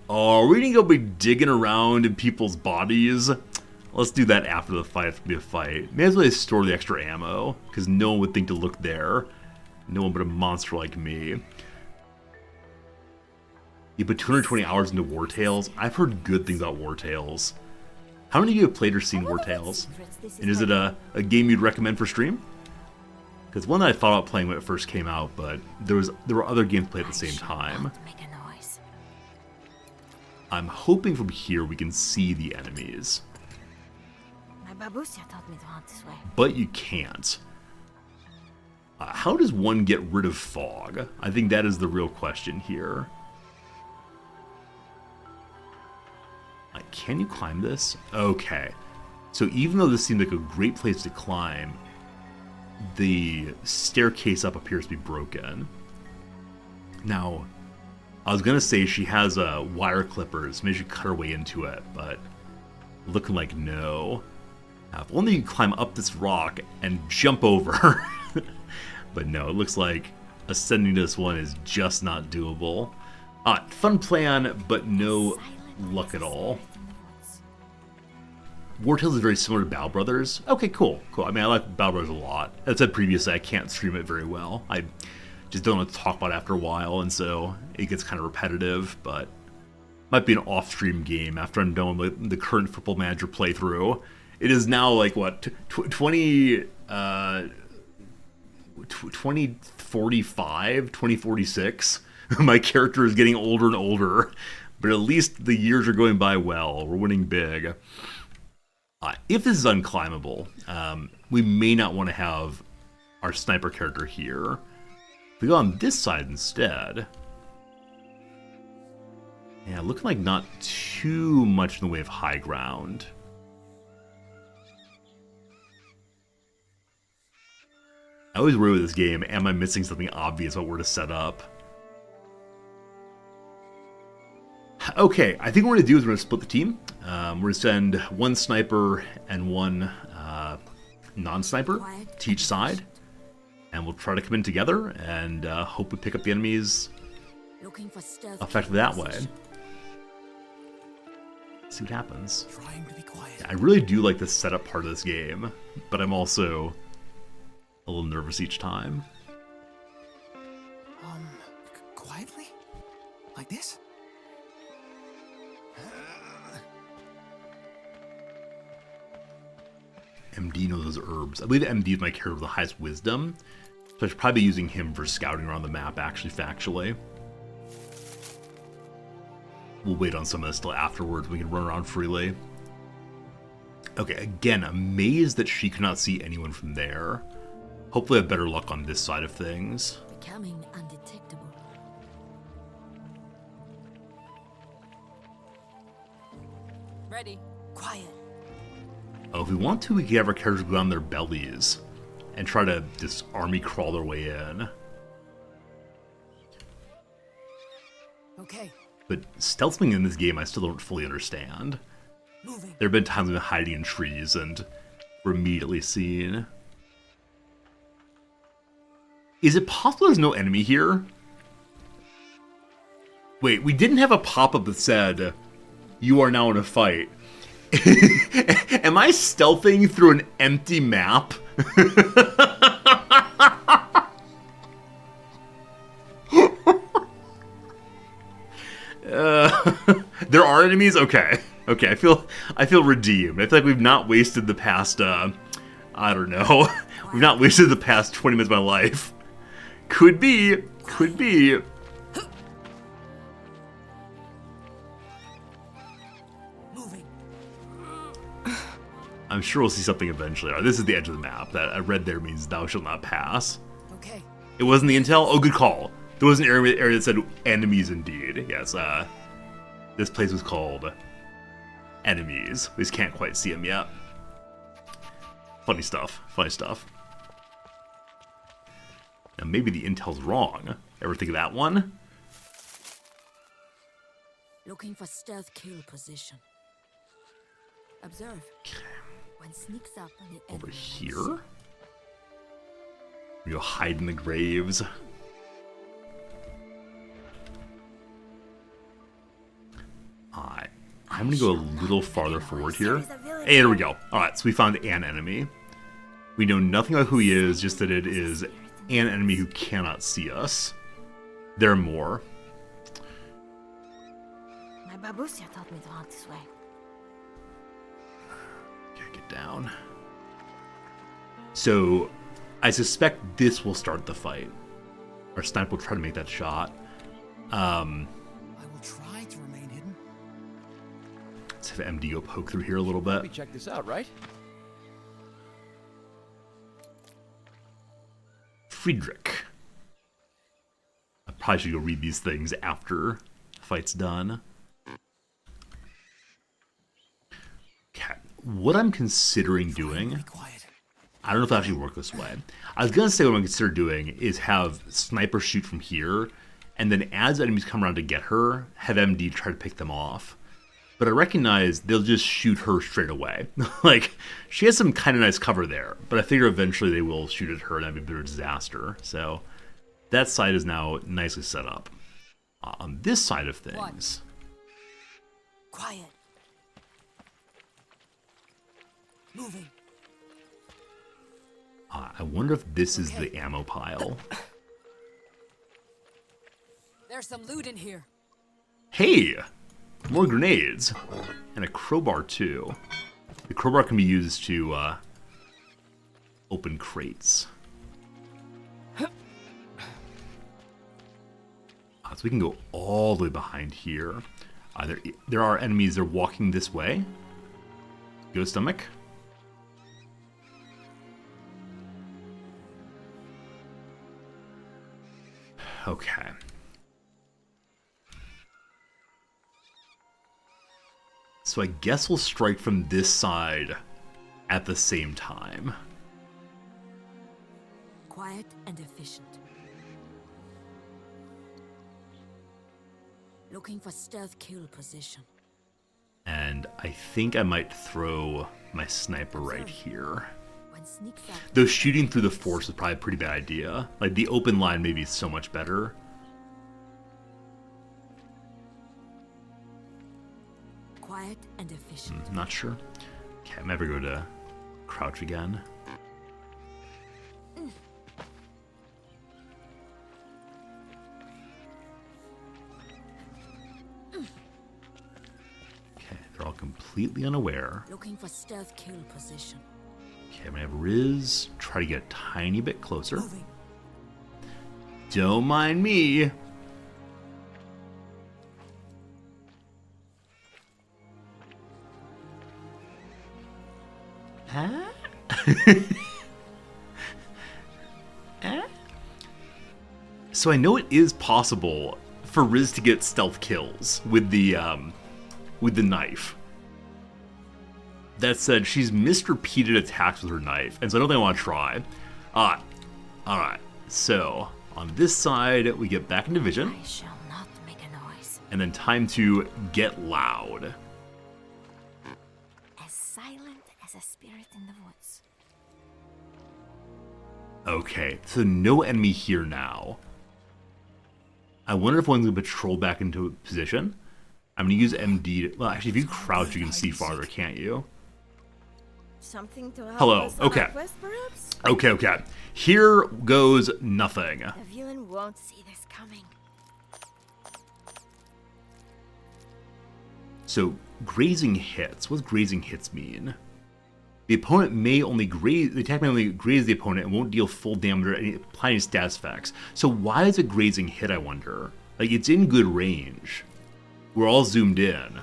Are we gonna go be digging around in people's bodies? Let's do that after the fight. It's gonna be a fight. May as well store the extra ammo, because no one would think to look there. No one but a monster like me. You put 220 hours into War Tales. I've heard good things about War Tales. How many of you have played or seen War Tales? And is it a game you'd recommend for stream? Because one that I thought about playing when it first came out, but there were other games played at the same time. I'm hoping from here we can see the enemies. My babushka taught me to hunt this way. But you can't. How does one get rid of fog? I think that is the real question here. Can you climb this? Okay. So even though this seemed like a great place to climb, the staircase up appears to be broken. Now, I was going to say she has wire clippers. Maybe she cut her way into it, but Looking like no. If only you can climb up this rock and jump over. But no, it looks like ascending to this one is just not doable. Fun plan, but no luck at all. War Tales is very similar to Battle Brothers. Okay, cool. I mean, I like Battle Brothers a lot. As I said previously, I can't stream it very well. I just don't know what to talk about after a while, and so it gets kind of repetitive, but might be an off-stream game after I'm done with the current Football Manager playthrough. It is now like, what, 2045, 2046? My character is getting older and older, but at least the years are going by well. We're winning big. If this is unclimbable, we may not want to have our sniper character here. If we go on this side instead, yeah, looking like not too much in the way of high ground. I always worry with this game, am I missing something obvious about where to set up? Okay, I think what we're going to do is we're going to split the team. We're going to send one sniper and one non-sniper to each side. And we'll try to come in together and hope we pick up the enemies effectively that way. See what happens. Trying to be quiet. I really do like the setup part of this game, but I'm also a little nervous each time. Quietly? Like this? MD knows those herbs. I believe MD is my character with the highest wisdom, so I should probably be using him for scouting around the map, actually, factually. We'll wait on some of this till afterwards. We can run around freely. Okay, again, amazed that she could not see anyone from there. Hopefully I have better luck on this side of things. Becoming undetectable. Ready. Quiet. Oh, if we want to, we can have our characters go on their bellies and try to just army crawl their way in. Okay. But stealthing in this game, I still don't fully understand. Moving. There have been times we've been hiding in trees and we're immediately seen. Is it possible there's no enemy here? Wait, we didn't have a pop-up that said, "You are now in a fight." Am I stealthing through an empty map? There are enemies? Okay. Okay, I feel redeemed. I feel like we've not wasted the past, I don't know. We've not wasted the past 20 minutes of my life. Could be. Could be. I'm sure we'll see something eventually. Right, this is the edge of the map. That I read there means thou shalt not pass. Okay. It wasn't the intel? Oh, good call. There was an area that said enemies indeed. Yes, this place was called Enemies. We just can't quite see them yet. Funny stuff. Funny stuff. Now maybe the intel's wrong. Ever think of that one? Looking for stealth kill position. Observe. One sneaks up on the Over enemy. here? We go hide in the graves. I'm gonna go a little farther forward here. Hey, there we go. Alright, so we found an enemy. We know nothing about who he is, just that it is an enemy who cannot see us. There are more. My babusia taught me to hunt this way. Okay, get down. So, I suspect this will start the fight. Our sniper will try to make that shot. I will try to remain hidden. Let's have MD go poke through here a little Let me bit. check this out, right? Friedrich. I probably should go read these things after the fight's done. Okay. What I'm considering doing, Be quiet. I don't know if it'll actually work this way. I was going to say what I'm considering doing is have sniper shoot from here, and then as enemies come around to get her, have MD try to pick them off. But I recognize they'll just shoot her straight away. Like, she has some kind of nice cover there, but I figure eventually they will shoot at her and that'd be a bit of a disaster. So that side is now nicely set up. On this side of things... Quiet. Moving. I wonder if this is the ammo pile. There's some loot in here. Hey! More grenades. And a crowbar, too. The crowbar can be used to open crates. So we can go all the way behind here. There are enemies that are walking this way. Go stomach. Okay. So I guess we'll strike from this side at the same time. Quiet and efficient. Looking for stealth kill position. And I think I might throw my sniper right here. When sneaks out. Though shooting through the force is probably a pretty bad idea. Like, the open line may be so much better. Quiet and efficient. Not sure. Okay, I'm never go to crouch again. Okay, they're all completely unaware. Looking for stealth kill position. Okay, I'm gonna have Riz try to get a tiny bit closer. Moving. Don't mind me. Huh? So I know it is possible for Riz to get stealth kills with the knife. That said, she's missed repeated attacks with her knife, and so I don't think I want to try. Alright. So, on this side, we get back into vision. I shall not make a noise. And then time to get loud. As silent as a spirit in the woods. Okay, so no enemy here now. I wonder if one's going to patrol back into position. I'm going to use MD to... Well, actually, if you crouch, you can see farther, can't you? Something to help Hello, us on okay. our quest, perhaps? Okay. Here goes nothing. The villain won't see this coming. So, grazing hits. What does grazing hits mean? The opponent may only graze... The attack may only graze the opponent and won't deal full damage or apply any stats effects. So why is a grazing hit, I wonder? Like, it's in good range. We're all zoomed in.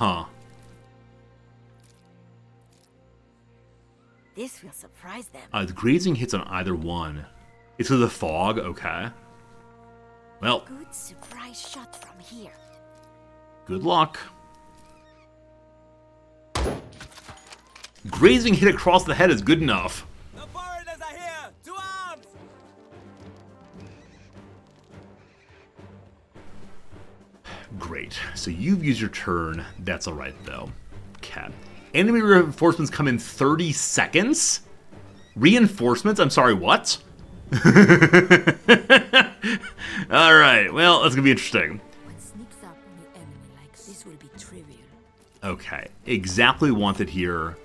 Huh. This will surprise them. The grazing hits on either one. It's with the fog? Okay. Well, Good surprise shot from here. good luck. Grazing hit across the head is good enough. The foreigners are here! To arms! Great. So you've used your turn. That's alright, though. Okay. Enemy reinforcements come in 30 seconds? Reinforcements? I'm sorry, what? Alright, well, that's gonna be interesting. What sneaks up on the enemy like this will be trivial. Okay. Exactly wanted here.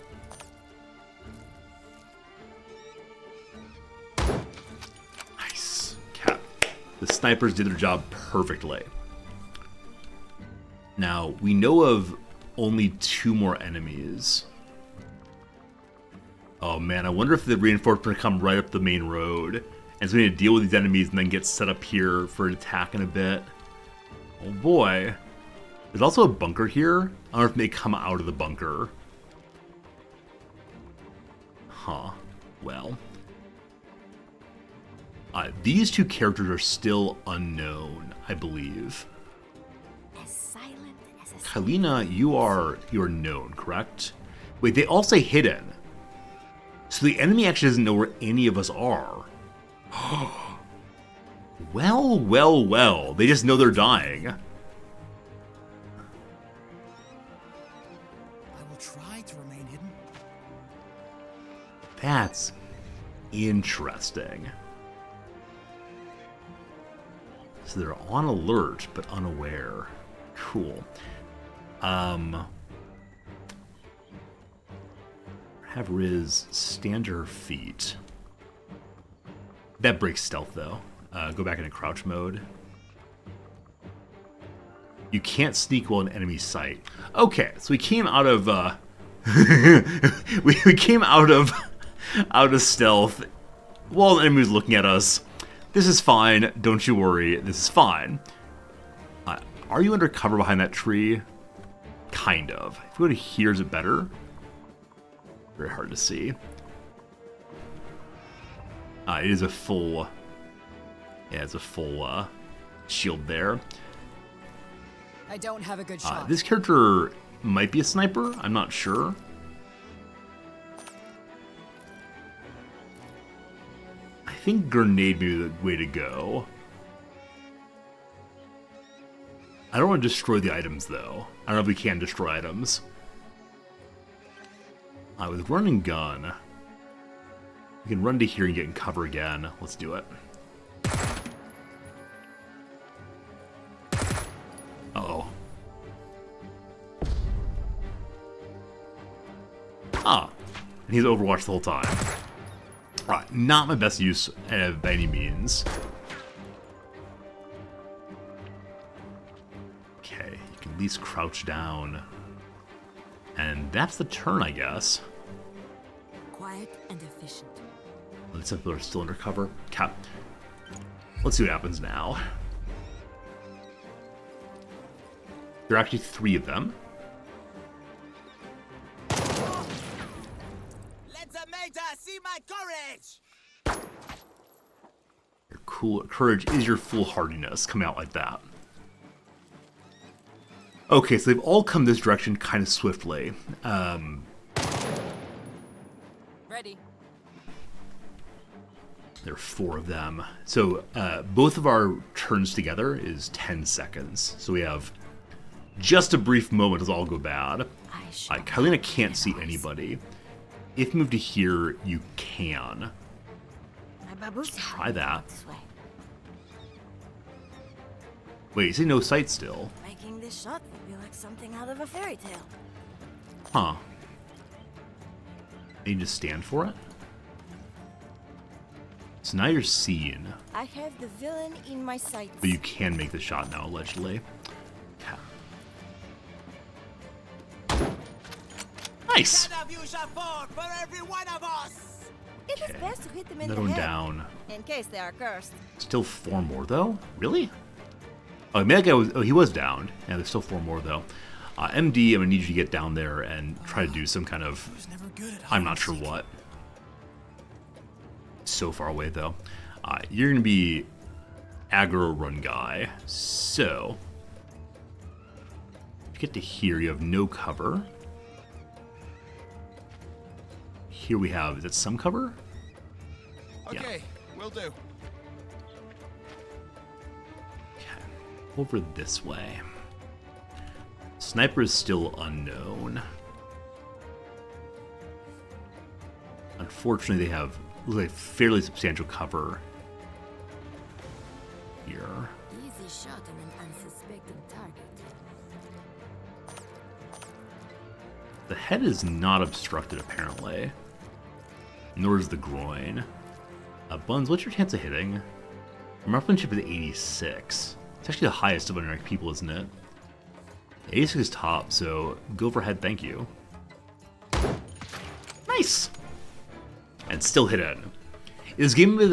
Nice. Okay. The snipers did their job perfectly. Now, we know of only 2 more enemies. Oh man, I wonder if the reinforcements come right up the main road. And so we need to deal with these enemies and then get set up here for an attack in a bit. Oh boy. There's also a bunker here. I don't know if they come out of the bunker. Huh. Well. These 2 characters are still unknown, I believe. As silent as a Kylina, you're known, correct? Wait, they all say hidden. So the enemy actually doesn't know where any of us are. Well. They just know they're dying. That's interesting. So they're on alert, but unaware. Cool. Have Riz stand to her feet. That breaks stealth, though. Go back into crouch mode. You can't sneak while in enemy sight. Okay, so we came out of we came out of stealth while the enemy was looking at us. This is fine. Don't you worry. This is fine. Are you under cover behind that tree? Kind of. If we go to here, is it better? Very hard to see. It is a full... Yeah, it's a full shield there. I don't have a good shot. This character might be a sniper. I'm not sure. I think grenade may be the way to go. I don't want to destroy the items, though. I don't know if we can destroy items. With run and gun, we can run to here and get in cover again. Let's do it. Uh-oh. Ah, and he's Overwatch the whole time. Alright, not my best use by any means. Okay, you can at least crouch down. And that's the turn, I guess. Quiet and efficient. Let's see if they're still under cover. Cap. Let's see what happens now. There are actually 3 of them. Let the mater see my courage! Your courage is your foolhardiness coming out like that. Okay, so they've all come this direction kind of swiftly. Ready. There are 4 of them. So both of our turns together is 10 seconds. So we have just a brief moment as all go bad. Kylina can't see anybody. If you move to here, you can. Let's try that. Wait, you say no sight still? Making this shot would be like something out of a fairy tale. Huh. You just stand for it? So now you're seen. I have the villain in my sights. But you can make the shot now, allegedly. Okay. Nice! One of you shall fall for every one of us! It is best to hit them in Another the one head, down. in case they are cursed. Still 4 more, though? Really? Oh, I mean, that guy was... Oh, he was down. Yeah, there's still 4 more, though. MD, I'm gonna need you to get down there and try to do some kind of... I'm not sure what. So far away, though. You're gonna be aggro run guy. So... If you get to here, you have no cover. Here we have... Is that some cover? Okay, will do. Okay. Over this way. Sniper is still unknown. Unfortunately, they have like fairly substantial cover here. Easy shot on an unsuspecting target. The head is not obstructed, apparently. Nor is the groin. Buns, what's your chance of hitting? Marksmanship is 86. It's actually the highest of unranked people, isn't it? 86 is top, so go for head, thank you. Nice! And still hit it. Is game made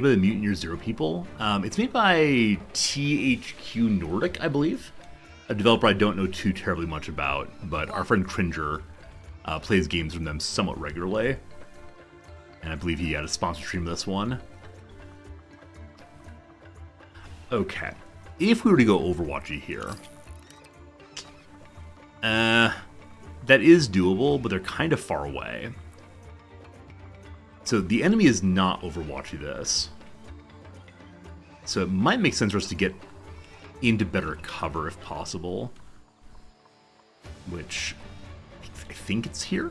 by the Mutant Year Zero people? It's made by THQ Nordic, I believe. A developer I don't know too terribly much about, but our friend Cringer plays games from them somewhat regularly. And I believe he had a sponsor stream of this one. Okay. If we were to go Overwatchy here... that is doable, but they're kind of far away. So the enemy is not Overwatchy this. So it might make sense for us to get into better cover if possible. Which, I think it's here?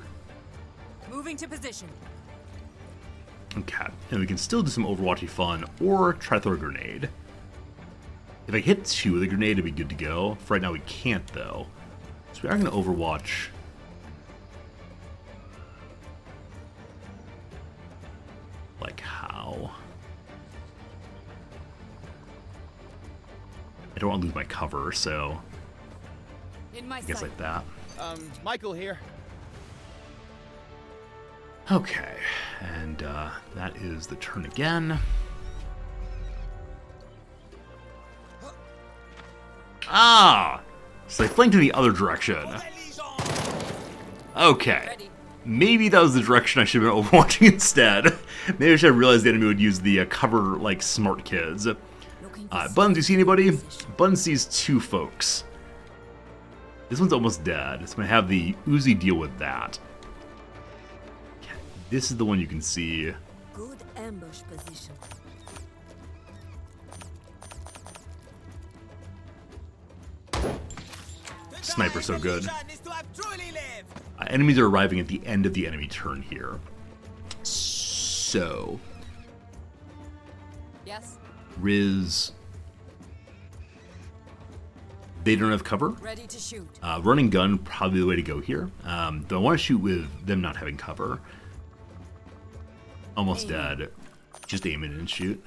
Moving to position. Okay, and we can still do some Overwatchy fun, or try to throw a grenade. If I hit 2 with a grenade, it'd be good to go. For right now, we can't, though. So we are going to Overwatch. Like how? I don't want to lose my cover, so In my I guess sight. like that. Michael here. Okay, and that is the turn again. Ah! So they flanked in the other direction. Okay. Ready. Maybe that was the direction I should have been overwatching instead. Maybe I should have realized the enemy would use the cover like smart kids. Buns, you see anybody? Buns sees 2 folks. This one's almost dead, so I'm going to have the Uzi deal with that. Okay, this is the one you can see. Good ambush position. Sniper so good. Enemies are arriving at the end of the enemy turn here. So, Yes. Riz, they don't have cover. Ready to shoot. Running gun, probably the way to go here. Though I want to shoot with them not having cover. Almost dead. Just aim it and shoot.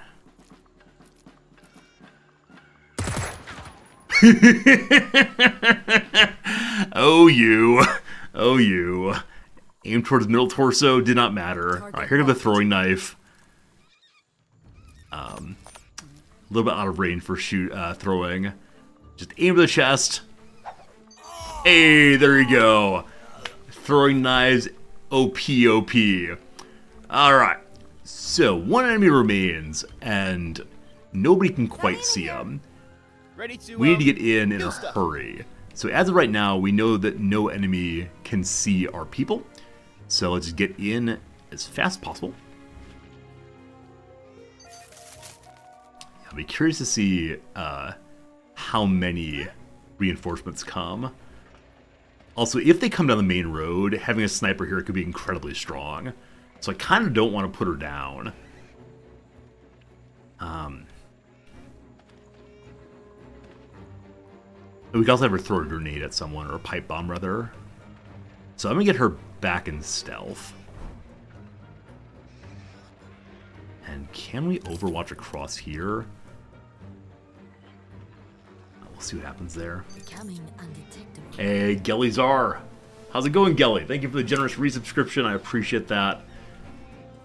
Oh, you. Oh, you. Aim towards middle torso, did not matter. Alright, here comes the throwing knife. A little bit out of range for throwing. Just aim for the chest. Hey, there you go. Throwing knives, OP. Alright, so 1 enemy remains, and nobody can quite see him. Ready to, We need to get in a do stuff. hurry. So as of right now, we know that no enemy can see our people. So let's get in as fast as possible. I'll be curious to see how many reinforcements come. Also, if they come down the main road, having a sniper here could be incredibly strong. So I kind of don't want to put her down. We can also have her throw a grenade at someone, or a pipe bomb, rather. So I'm going to get her back in stealth. And can we overwatch across here? We'll see what happens there. Becoming undetectable. Hey, Gellyzar. How's it going, Gelly? Thank you for the generous resubscription. I appreciate that.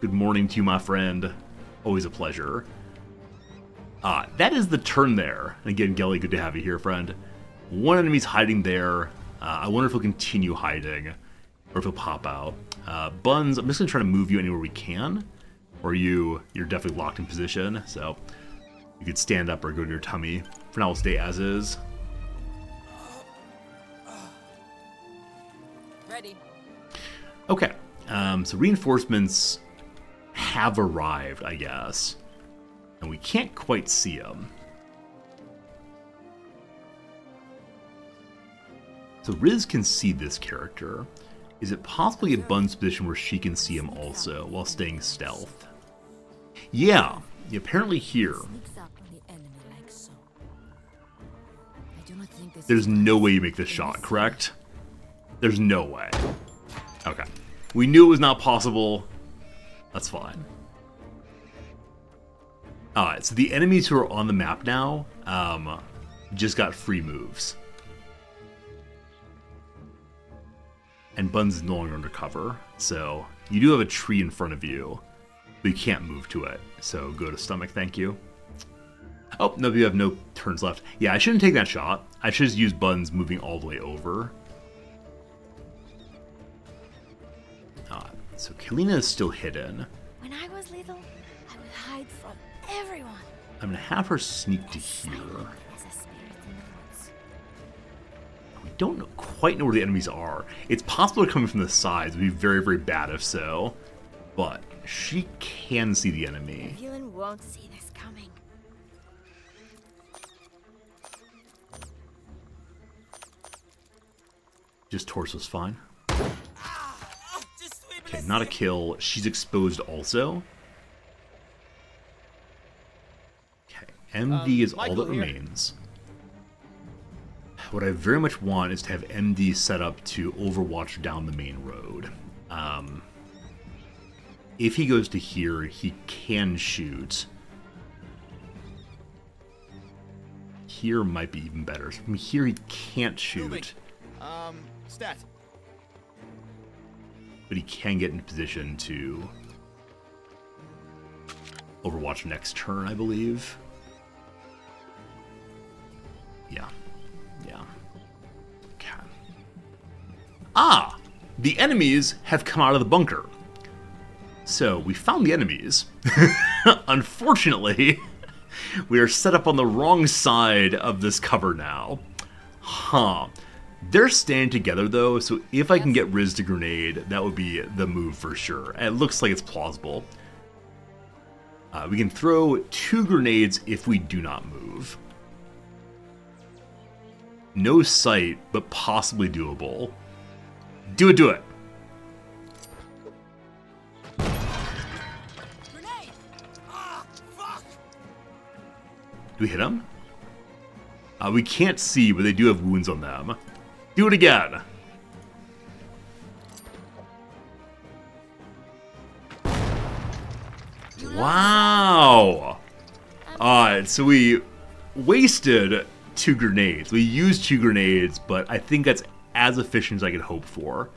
Good morning to you, my friend. Always a pleasure. That is the turn there. And again, Gelly, good to have you here, friend. 1 enemy's hiding there. I wonder if he'll continue hiding, or if he'll pop out. Buns, I'm just going to try to move you anywhere we can. Or you're definitely locked in position, so you could stand up or go to your tummy. For now, we'll stay as is. Ready. Okay, so reinforcements have arrived, I guess. And we can't quite see them. So Riz can see this character. Is it possible to get Bun's position where she can see him also, while staying stealth? Yeah, apparently here. Sneaks up on the enemy like so. I do not think this There's is no way you make this shot, correct? There's no way. Okay. We knew it was not possible. That's fine. Alright, so the enemies who are on the map now just got free moves. And Buns is no longer under cover. So you do have a tree in front of you, but you can't move to it. So go to stomach, thank you. Oh, no, you have no turns left. Yeah, I shouldn't take that shot. I should just use Buns moving all the way over. So Kalina is still hidden. When I was little, I would hide from everyone. I'm going to have her sneak to here. As a spirit in the woods. We don't quite know where the enemies are. It's possible they're coming from the sides. It would be very, very bad if so. But she can see the enemy. The villain won't see this coming. Just torso's fine. Okay, not a kill. She's exposed also. MD is all Michael that here. remains. What I very much want is to have MD set up to overwatch down the main road. If he goes to here, he can shoot. Here might be even better. From here, he can't Moving. shoot, Stat. but he can get in position to overwatch next turn, I believe. Yeah. Yeah. Okay. Ah! The enemies have come out of the bunker. So, we found the enemies. Unfortunately, we are set up on the wrong side of this cover now. Huh. They're staying together, though, so if I can get Riz to grenade, that would be the move for sure. And it looks like it's plausible. We can throw 2 grenades if we do not move. No sight, but possibly doable. Do it, do it. Grenade! Do we hit them? We can't see, but they do have wounds on them. Do it again. Wow. Alright, so we wasted 2 grenades. We used 2 grenades, but I think that's as efficient as I could hope for.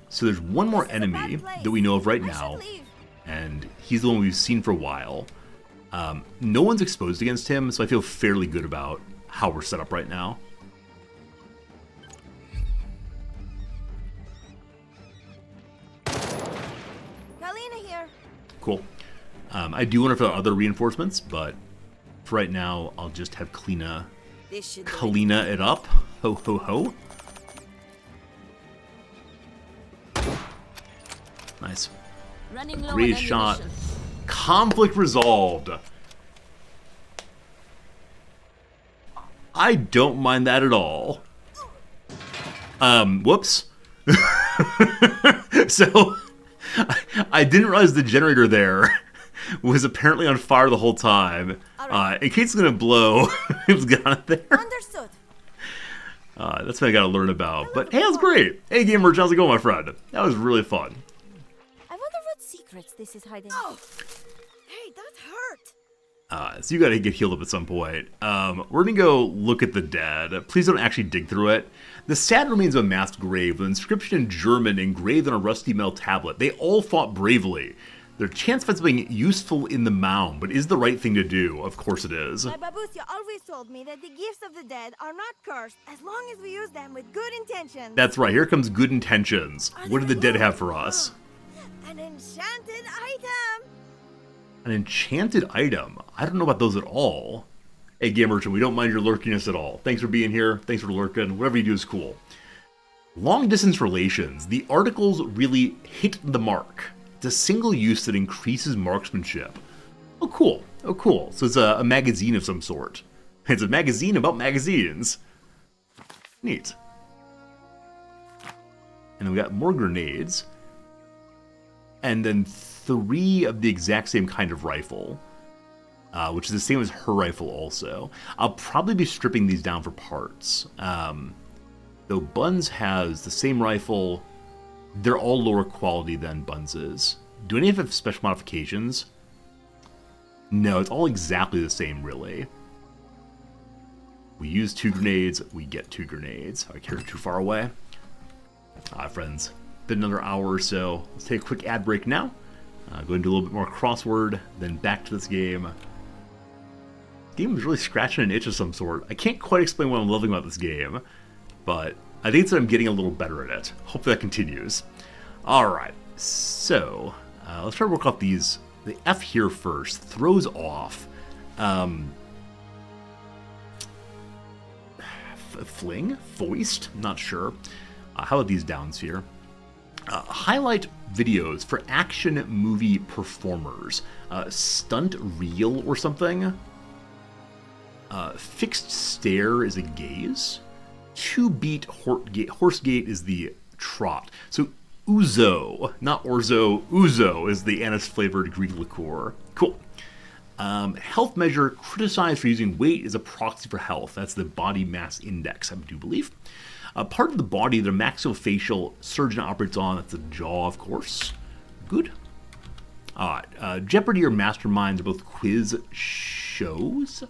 So there's one more enemy that we know of right now, and he's the one we've seen for a while. No one's exposed against him, so I feel fairly good about how we're set up right now. Kalina here. Cool. I do wonder if there are other reinforcements, but for right now, I'll just have Kalina it up. Ho, ho, ho. Nice. Running low on Great shot. ammunition. Conflict resolved. I don't mind that at all. Whoops. So, I didn't realize the generator there was apparently on fire the whole time. In case it's gonna blow, it's got it there. Understood. That's what I gotta learn about. But hey, that's great. Hey, Gamer, how's it going, my friend? That was really fun. I wonder what secrets this is hiding. Oh! Hey, that hurt! So you gotta get healed up at some point. We're gonna go look at the dead. Please don't actually dig through it. The sad remains of a masked grave, with an inscription in German engraved on a rusty metal tablet. They all fought bravely. Their chance for something useful in the mound, but is the right thing to do? Of course it is. My babushka always told me that the gifts of the dead are not cursed as long as we use them with good intentions. That's right, here comes good intentions. What did the dead have for us? An enchanted item! An enchanted item? I don't know about those at all. Hey, Game Merchant, we don't mind your lurkiness at all. Thanks for being here. Thanks for lurking. Whatever you do is cool. Long distance relations. The articles really hit the mark. It's a single use that increases marksmanship. Oh, cool. Oh, cool. So it's a magazine of some sort. It's a magazine about magazines. Neat. And then we got more grenades. And then 3 of the exact same kind of rifle. Which is the same as her rifle also. I'll probably be stripping these down for parts. Though Buns has the same rifle, they're all lower quality than Buns is. Do any of them have special modifications? No, it's all exactly the same, really. We use 2 grenades, we get 2 grenades. I carry too far away. Friends, been another hour or so. Let's take a quick ad break now. Go and do a little bit more crossword, then back to this game. This game is really scratching an itch of some sort. I can't quite explain what I'm loving about this game, but I think it's that I'm getting a little better at it. Hopefully that continues. Alright, so let's try to work off these. The F here first throws off. Fling? Foist? Not sure. How about these downs here? Highlight videos for action movie performers. Stunt reel or something? Fixed stare is a gaze. 2-beat horse gait is the trot. So ouzo, not orzo, ouzo is the anise-flavored Greek liqueur. Cool. Health measure criticized for using weight as a proxy for health. That's the body mass index, I do believe. Part of the body the maxillofacial surgeon operates on, that's the jaw, of course. Good. Jeopardy or Masterminds are both quiz shows.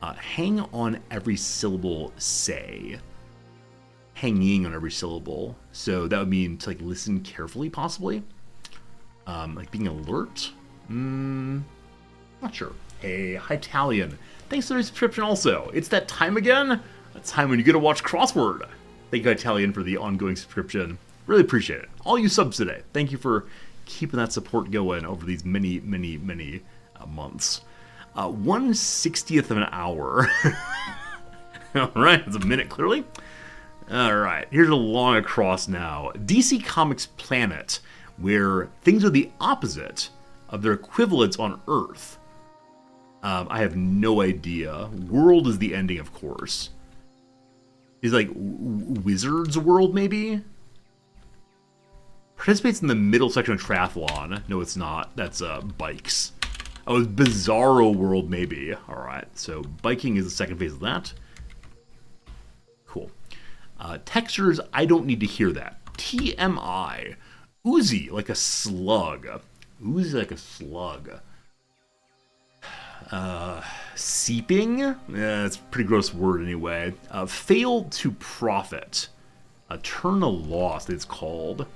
Hang on every syllable, say. Hanging on every syllable. So that would mean to listen carefully, possibly. Being alert. Not sure. Hey, Italian. Thanks for the subscription also. It's that time again. That time when you get to watch Crossword. Thank you, Italian, for the ongoing subscription. Really appreciate it. All you subs today. Thank you for keeping that support going over these many months. 1/60th of an hour. Alright, it's a minute clearly. Alright, here's a long across now. DC Comics Planet, where things are the opposite of their equivalents on Earth. I have no idea. World is the ending, of course. Is Wizard's World, maybe? Participates in the middle section of triathlon. No, it's not. That's bikes. Oh, it's Bizarro World, maybe. Alright, so biking is the second phase of that. Cool. Textures, I don't need to hear that. TMI. Oozy, like a slug. Oozy like a slug. Seeping? It's a pretty gross word anyway. Fail to profit. Turn a loss, it's called.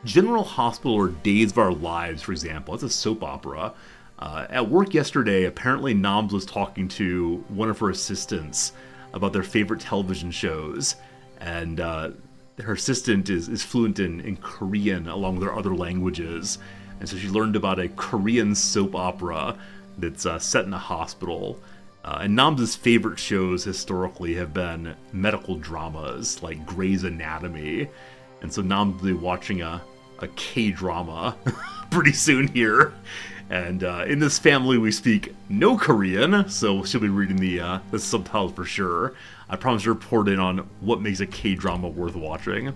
General Hospital or Days of Our Lives, for example. It's a soap opera. At work yesterday, apparently Noms was talking to one of her assistants about their favorite television shows. And her assistant is fluent in Korean along with her other languages. And so she learned about a Korean soap opera that's set in a hospital. And Noms' favorite shows historically have been medical dramas like Grey's Anatomy. And so Noms will be watching a K-drama pretty soon here. And in this family we speak no Korean, so she'll be reading the subtitles for sure. I promise to report in on what makes a K-drama worth watching.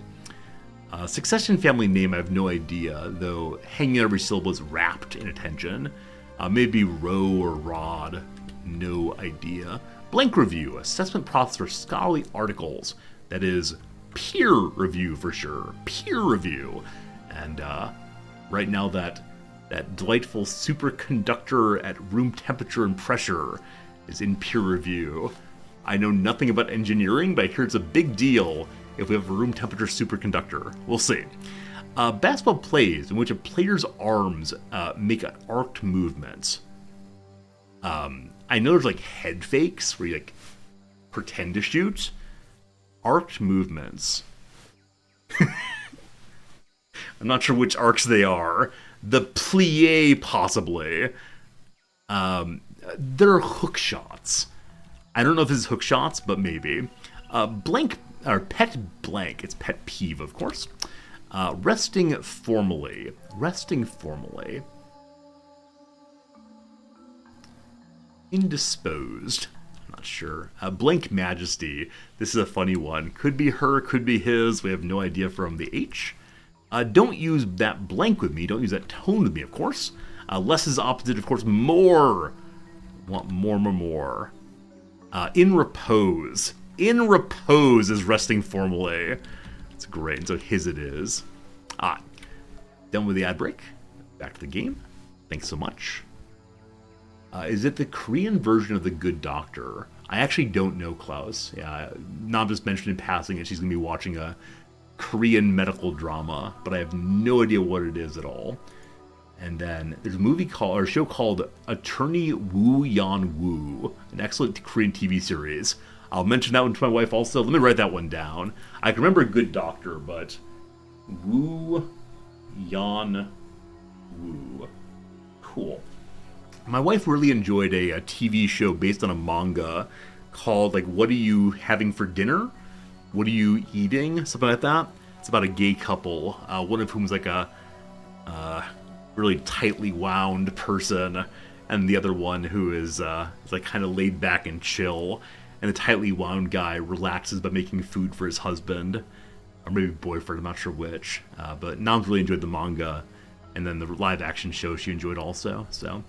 Succession family name, I have no idea, though hanging on every syllable is wrapped in attention. Maybe Ro or Rod, no idea. Blank review, assessment process for scholarly articles. That is peer review for sure, peer review. And right now that delightful superconductor at room temperature and pressure is in peer review. I know nothing about engineering, but I hear it's a big deal if we have a room temperature superconductor. We'll see. Basketball plays in which a player's arms make an arced movement. I know there's head fakes where you pretend to shoot. Arced movements. I'm not sure which arcs they are. The plie, possibly. They're hook shots. I don't know if this is hook shots, but maybe. Blank, or pet blank. It's pet peeve, of course. Resting formally. Resting formally. Indisposed. Not sure. Blank majesty. This is a funny one. Could be her, could be his. We have no idea from the H. Don't use that blank with me. Don't use that tone with me, of course. Less is opposite, of course. More. Want more. In repose. In repose is resting formally. That's great. And so his it is. Done with the ad break. Back to the game. Thanks so much. Is it the Korean version of The Good Doctor? I actually don't know, Klaus. Yeah, Nam just mentioned in passing that she's going to be watching a Korean medical drama, but I have no idea what it is at all. And then there's a show called Attorney Woo Yan Woo, an excellent Korean TV series. I'll mention that one to my wife also. Let me write that one down. I can remember Good Doctor, but Woo Yan Woo. Cool. My wife really enjoyed a TV show based on a manga called, What Are You Having for Dinner? What Are You Eating? Something like that. It's about a gay couple, one of whom's a really tightly wound person, and the other one who is kind of laid back and chill. And the tightly wound guy relaxes by making food for his husband, or maybe boyfriend, I'm not sure which. But Nam's really enjoyed the manga. And then the live action show she enjoyed also. So,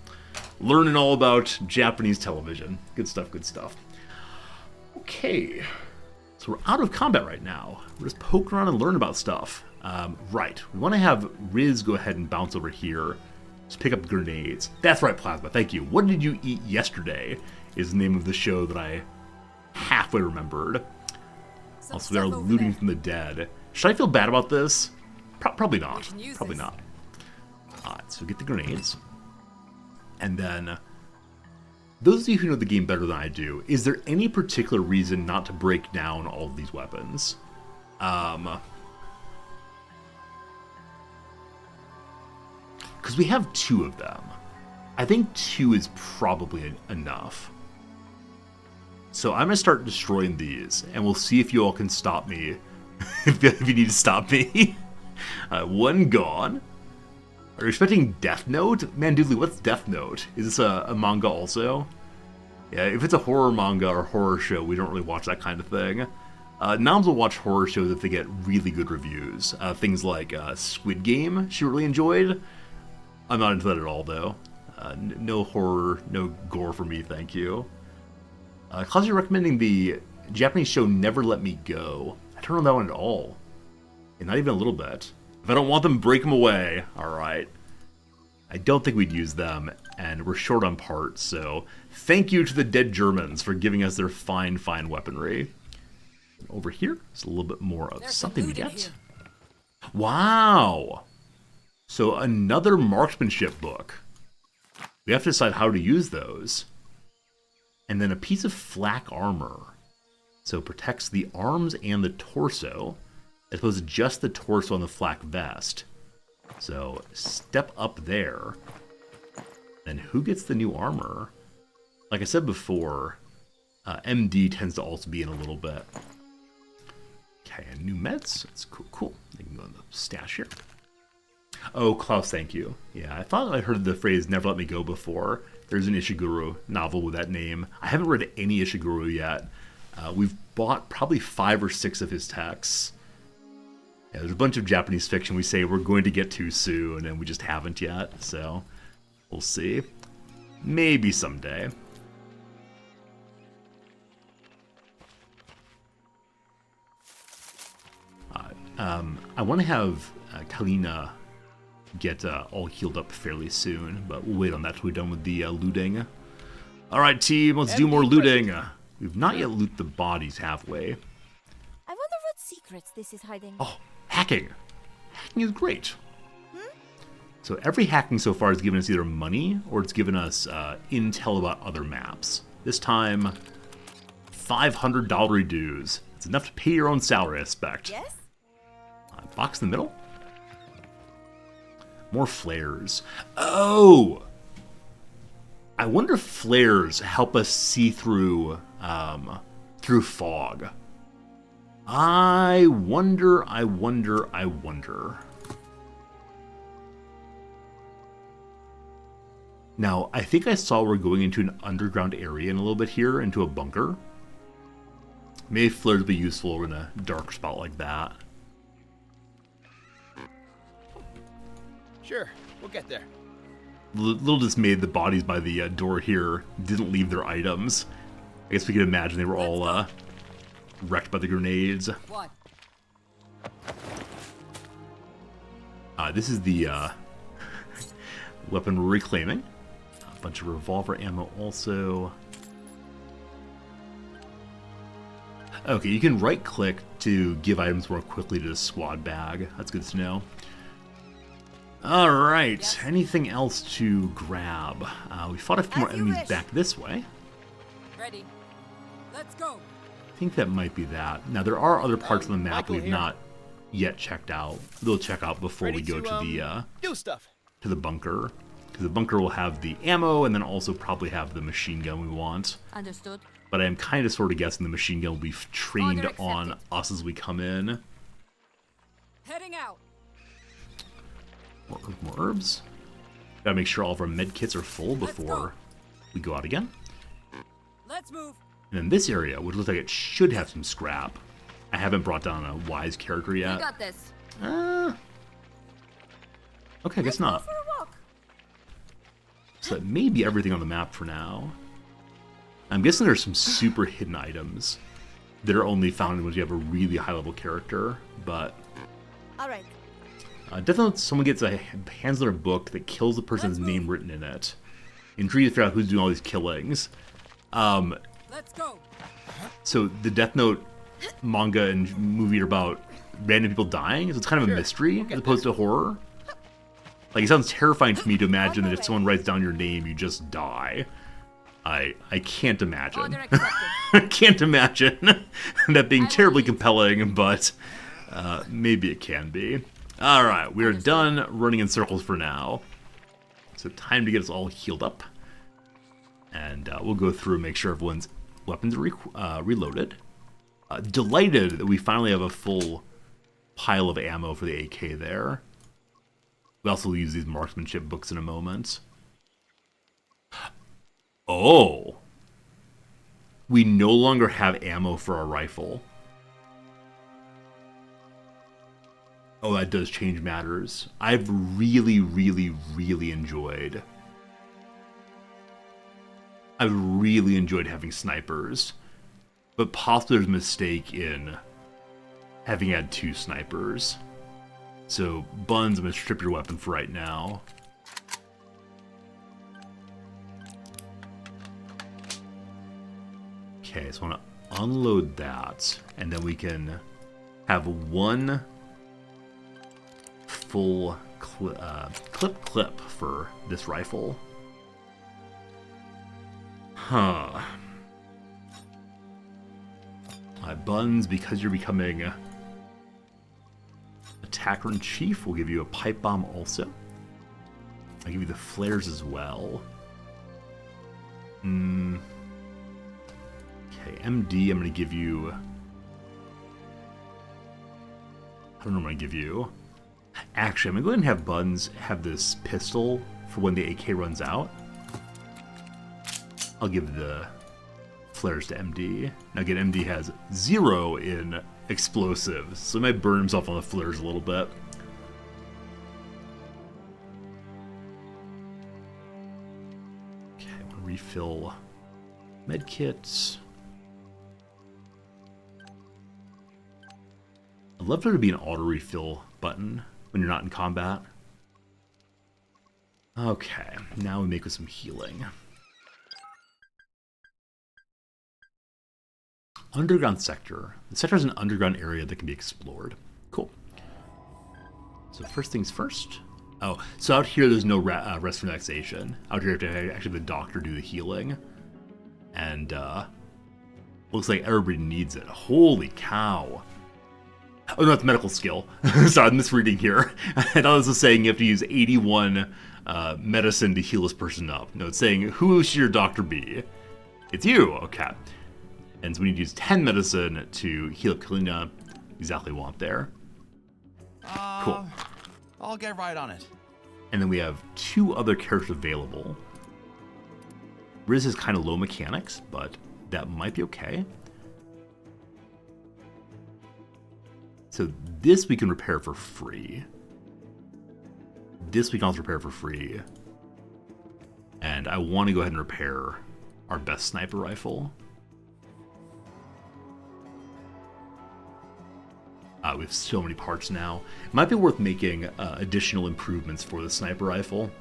learning all about Japanese television. Good stuff, good stuff. Okay. So we're out of combat right now. We're just poking around and learning about stuff. Right. We want to have Riz go ahead and bounce over here. Just pick up grenades. That's right, Plasma. Thank you. What did you eat yesterday is the name of the show that I halfway remembered. Also, they're looting from the dead. Should I feel bad about this? Probably not. Probably not. Alright, so get the grenades. And then, those of you who know the game better than I do, is there any particular reason not to break down all of these weapons? Because we have 2 of them. I think 2 is probably enough. So I'm going to start destroying these, and we'll see if you all can stop me. If you need to stop me. 1 gone. Are you expecting Death Note? Man, Doodly, what's Death Note? Is this a manga also? Yeah, if it's a horror manga or horror show, we don't really watch that kind of thing. Noms will watch horror shows if they get really good reviews. Things like Squid Game, she really enjoyed. I'm not into that at all, though. No horror, no gore for me, thank you. Klaus, you're recommending the Japanese show Never Let Me Go. I don't know that one at all. And not even a little bit. If I don't want them, break them away. Alright. I don't think we'd use them, and we're short on parts, so thank you to the dead Germans for giving us their fine, fine weaponry. Over here, it's a little bit more of something we get. Wow! So another marksmanship book. We have to decide how to use those. And then a piece of flak armor. So it protects the arms and the torso, as opposed to just the torso on the flak vest. So step up there. Then who gets the new armor? Like I said before, MD tends to also be in a little bit. Okay, and new meds. That's cool, cool. They can go in the stash here. Oh, Klaus, thank you. Yeah, I thought I heard the phrase "Never Let Me Go" before. There's an Ishiguro novel with that name. I haven't read any Ishiguro yet. We've bought probably 5 or 6 of his texts. Yeah, there's a bunch of Japanese fiction we say we're going to get to soon, and we just haven't yet, so we'll see. Maybe someday. I want to have Kalina get all healed up fairly soon, but we'll wait on that till we're done with the looting. Alright, team, let's do more looting. We've not yet looted the bodies, have we? I wonder what secrets this is hiding. Oh, hacking. Hacking is great. So every hacking so far has given us either money or it's given us intel about other maps. This time, $500 dues. It's enough to pay your own salary, I expect. Yes? Box in the middle? More flares. Oh! I wonder if flares help us see through fog. I wonder. Now, I think I saw we're going into an underground area in a little bit here, into a bunker. Maybe flares will be useful in a dark spot like that. Sure, we'll get there. Little dismayed the bodies by the door here didn't leave their items. I guess we could imagine they were all wrecked by the grenades. What? This is the weapon we're reclaiming. A bunch of revolver ammo also. Okay, you can right click to give items more quickly to the squad bag. That's good to know. Alright, yes. Anything else to grab? We fought a few more enemies back this way. Ready. Let's go. I think that might be that. Now, there are other parts of the map we've not yet checked out. We'll check out before we go to the do stuff. To the bunker. Because the bunker will have the ammo and then also probably have the machine gun we want. Understood. But I am kind of sort of guessing the machine gun will be trained on us as we come in. Heading out. More herbs. Gotta make sure all of our med kits are full before we go out again. Let's move. And then this area, which looks like it should have some scrap. I haven't brought down a wise character yet. We got this. Okay, I guess not. For a walk. So that may be everything on the map for now. I'm guessing there's some super hidden items that are only found when you have a really high-level character, but... All right. Definitely someone gets a hands on a book that kills the person's name written in it. Intrigued to figure out who's doing all these killings. Let's go. So the Death Note manga and movie are about random people dying, so it's kind of a mystery as opposed to horror. Like, it sounds terrifying to me to imagine that if someone writes down your name, you just die. I can't imagine. Order accepted. I can't imagine that being terribly compelling, but maybe it can be. Alright, we are done running in circles for now. So time to get us all healed up. And we'll go through and make sure everyone's weapons are reloaded. Delighted that we finally have a full pile of ammo for the AK there. We also use these marksmanship books in a moment. Oh! We no longer have ammo for our rifle. Oh, that does change matters. I've really, really, really enjoyed... I've really enjoyed having snipers. But possibly there's a mistake in having had 2 snipers. So, Buns, I'm going to strip your weapon for right now. Okay, so I want to unload that, and then we can have one full clip for this rifle. Huh. Buns, because you're becoming Attacker-in-Chief, we'll give you a pipe bomb also. I'll give you the flares as well. Okay, MD, I'm going to give you... I don't know what I'm going to give you. Actually, I'm going to go ahead and have Buns have this pistol for when the AK runs out. I'll give the flares to MD. Now again, MD has 0 in explosives, so he might burn himself on the flares a little bit. Okay, I want to refill medkits. I'd love there to be an auto refill button when you're not in combat. Okay, now we make with some healing. Underground sector. The sector is an underground area that can be explored. Cool. So first things first. Oh, so out here there's no rest for relaxation. Out here you have to actually have the doctor do the healing. And looks like everybody needs it. Holy cow. Oh no, it's medical skill. Sorry, I'm misreading here. I thought this was saying you have to use 81 medicine to heal this person up. No, it's saying, who should your doctor be? It's you, okay. And so we need to use 10 medicine to heal up Kalina. Exactly what we want there. Cool. I'll get right on it. And then we have 2 other characters available. Riz is kind of low mechanics, but that might be okay. So this we can repair for free. This we can also repair for free. And I want to go ahead and repair our best sniper rifle. We have so many parts now. It might be worth making additional improvements for the sniper rifle.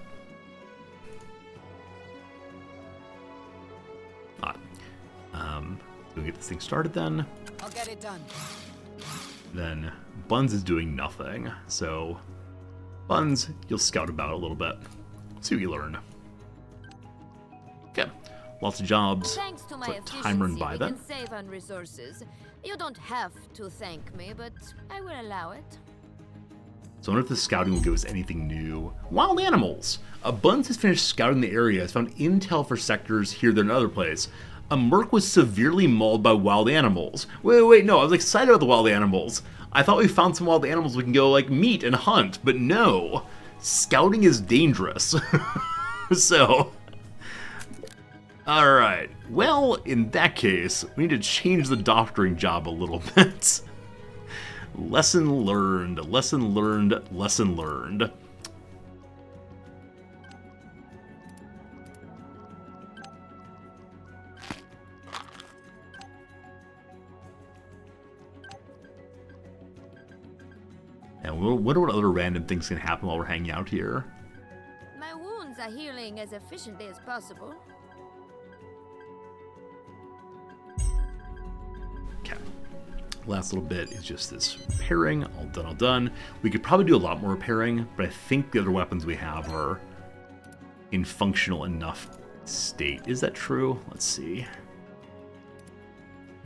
We'll get this thing started then. I'll get it done. Then Buns is doing nothing, so Buns, you'll scout about a little bit. See what you learn. Okay, lots of jobs. Thanks to my Let time run efficiency, by we then. can save on resources. You don't have to thank me, but I will allow it. So I wonder if the scouting will give us anything new. Wild animals! Buns has finished scouting the area, has found intel for sectors here, there, and other place. A merc was severely mauled by wild animals. Wait, no, I was excited about the wild animals. I thought we found some wild animals we can go, like, meet and hunt, but no. Scouting is dangerous. So... Alright, well, in that case, we need to change the doctoring job a little bit. Lesson learned, lesson learned, lesson learned. Wonder what other random things can happen while we're hanging out here. My wounds are healing as efficiently as possible. Okay. Last little bit is just this repairing. All done, all done. We could probably do a lot more repairing, but I think the other weapons we have are in functional enough state. Is that true? Let's see.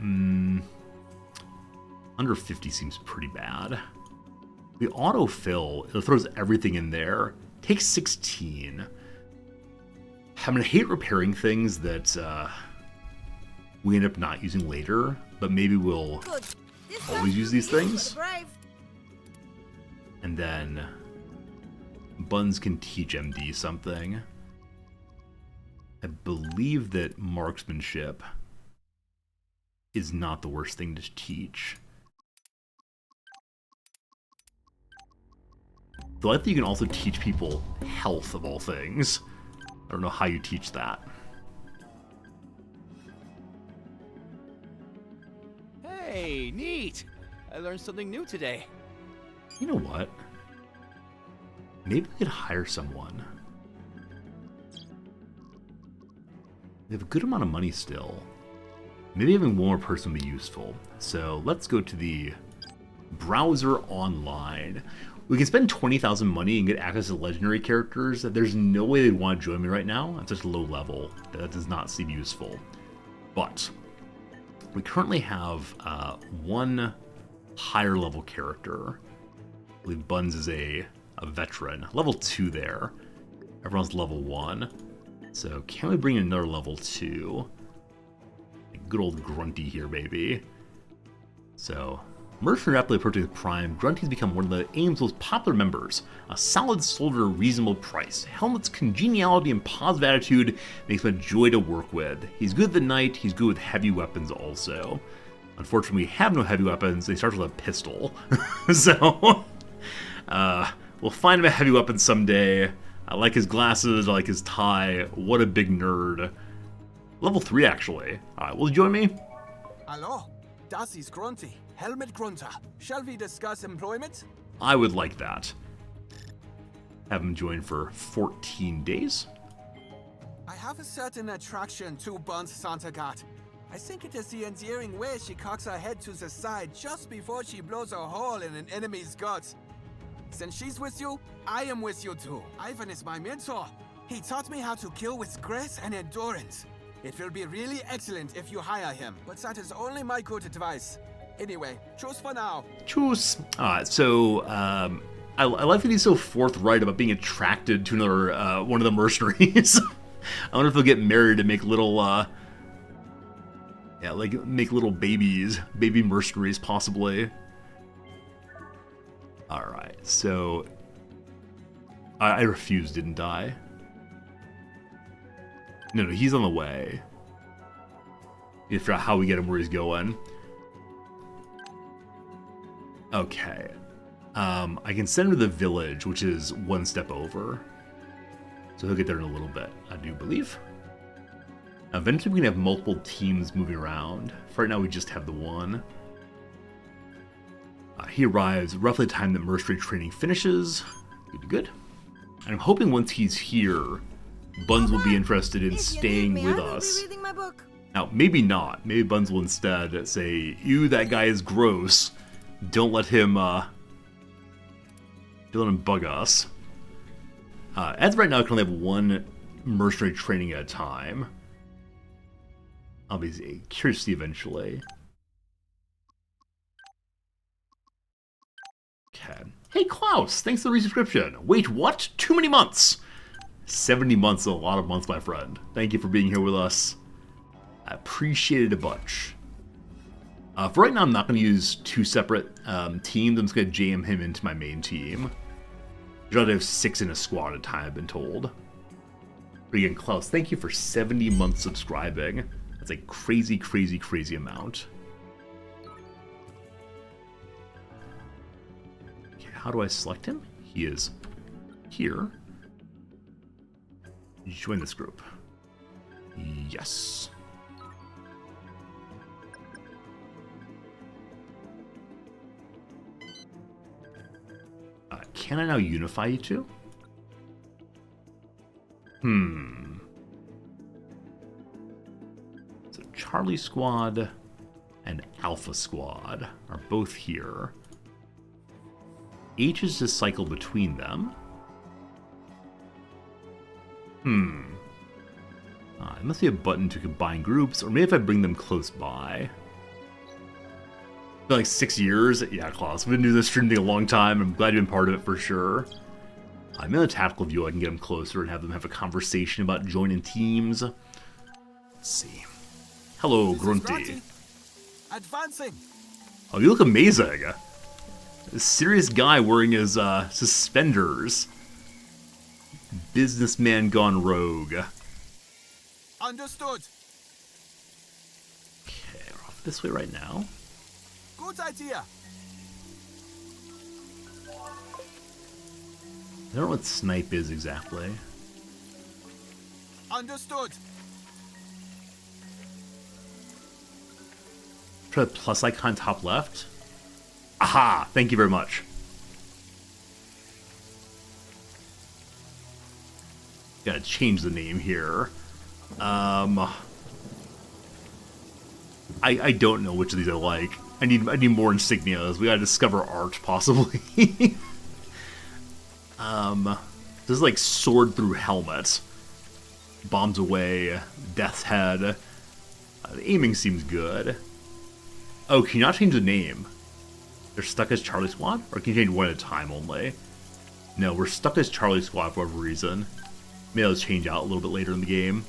Under 50 seems pretty bad. The autofill, it throws everything in there. Takes 16. I'm gonna hate repairing things that we end up not using later, but maybe we'll always use these things. And then Buns can teach MD something. I believe that marksmanship is not the worst thing to teach. Though I think you can also teach people health of all things. I don't know how you teach that. Hey, neat! I learned something new today. You know what? Maybe we could hire someone. We have a good amount of money still. Maybe having one more person would be useful. So let's go to the browser online. We can spend 20,000 money and get access to legendary characters. There's no way they'd want to join me right now at such a low level. That does not seem useful. But we currently have one higher level character. I believe Buns is a veteran. Level 2 there. Everyone's level 1. So can we bring in another level 2? Good old Grunty here, baby. So, merchant rapidly approaching his prime, Grunty's become one of the AIM's most popular members. A solid soldier at a reasonable price. Helmet's congeniality and positive attitude makes him a joy to work with. He's good at the night, he's good with heavy weapons also. Unfortunately, we have no heavy weapons, he starts with a pistol. So, we'll find him a heavy weapon someday. I like his glasses, I like his tie. What a big nerd. Level 3, actually. Alright, will you join me? Hello, das ist Grunty, Helmet Grunter. Shall we discuss employment? I would like that. Have him join for 14 days. I have a certain attraction to Buns Santagat. I think it is the endearing way she cocks her head to the side just before she blows a hole in an enemy's guts. Since she's with you, I am with you too. Ivan is my mentor. He taught me how to kill with grace and endurance. It will be really excellent if you hire him, but that is only my good advice. Anyway, choose for now. Choose. So, I like that he's so forthright about being attracted to another, one of the mercenaries. I wonder if they'll get married and make little, yeah, like, make little babies. Baby mercenaries, possibly. Alright, so... I refused, didn't I? No, he's on the way. You figure out how we get him where he's going. Okay. I can send him to the village, which is one step over. So he'll get there in a little bit, I do believe. Eventually we can have multiple teams moving around. For right now we just have the one. He arrives roughly the time that mercenary training finishes. Good. And I'm hoping once he's here, Buns will be interested in staying with us. Now, maybe not. Maybe Buns will instead say, "Ew, that guy is gross. Don't let him, don't let him bug us." As of right now, I can only have one mercenary training at a time. I'll be curious to see eventually. Okay. Hey, Klaus, thanks for the resubscription. Wait, what? Too many months. 70 months is a lot of months, my friend. Thank you for being here with us. I appreciate it a bunch. For right now, I'm not going to use two separate teams. I'm just going to jam him into my main team. You'll have 6 in a squad at a time, I've been told. But again, Klaus, thank you for 70 months subscribing. That's a crazy, crazy, crazy amount. Okay, how do I select him? He is here. Join this group. Yes. can I now unify you two? So Charlie Squad and Alpha Squad are both here. H is to cycle between them. There must be a button to combine groups, or maybe if I bring them close by. It's been like 6 years. Yeah, Klaus, we've been doing this stream thing a long time. I'm glad you've been part of it for sure. I'm in a tactical view. I can get them closer and have them have a conversation about joining teams. Let's see. Hello, Grunty. Advancing. Oh, you look amazing. A serious guy wearing his suspenders. Businessman gone rogue. Understood. Okay, we're off this way right now. Good idea. I don't know what snipe is exactly. Understood. Try the plus icon top left. Aha! Thank you very much. Gotta change the name here. I don't know which of these I like. I need more insignias. We gotta discover art, possibly. This is like sword through helmet. Bombs away. Death's head. The aiming seems good. Oh, can you not change the name? They're stuck as Charlie Squad? Or can you change one at a time only? No, we're stuck as Charlie Squad for whatever reason. Maybe I'll change out a little bit later in the game.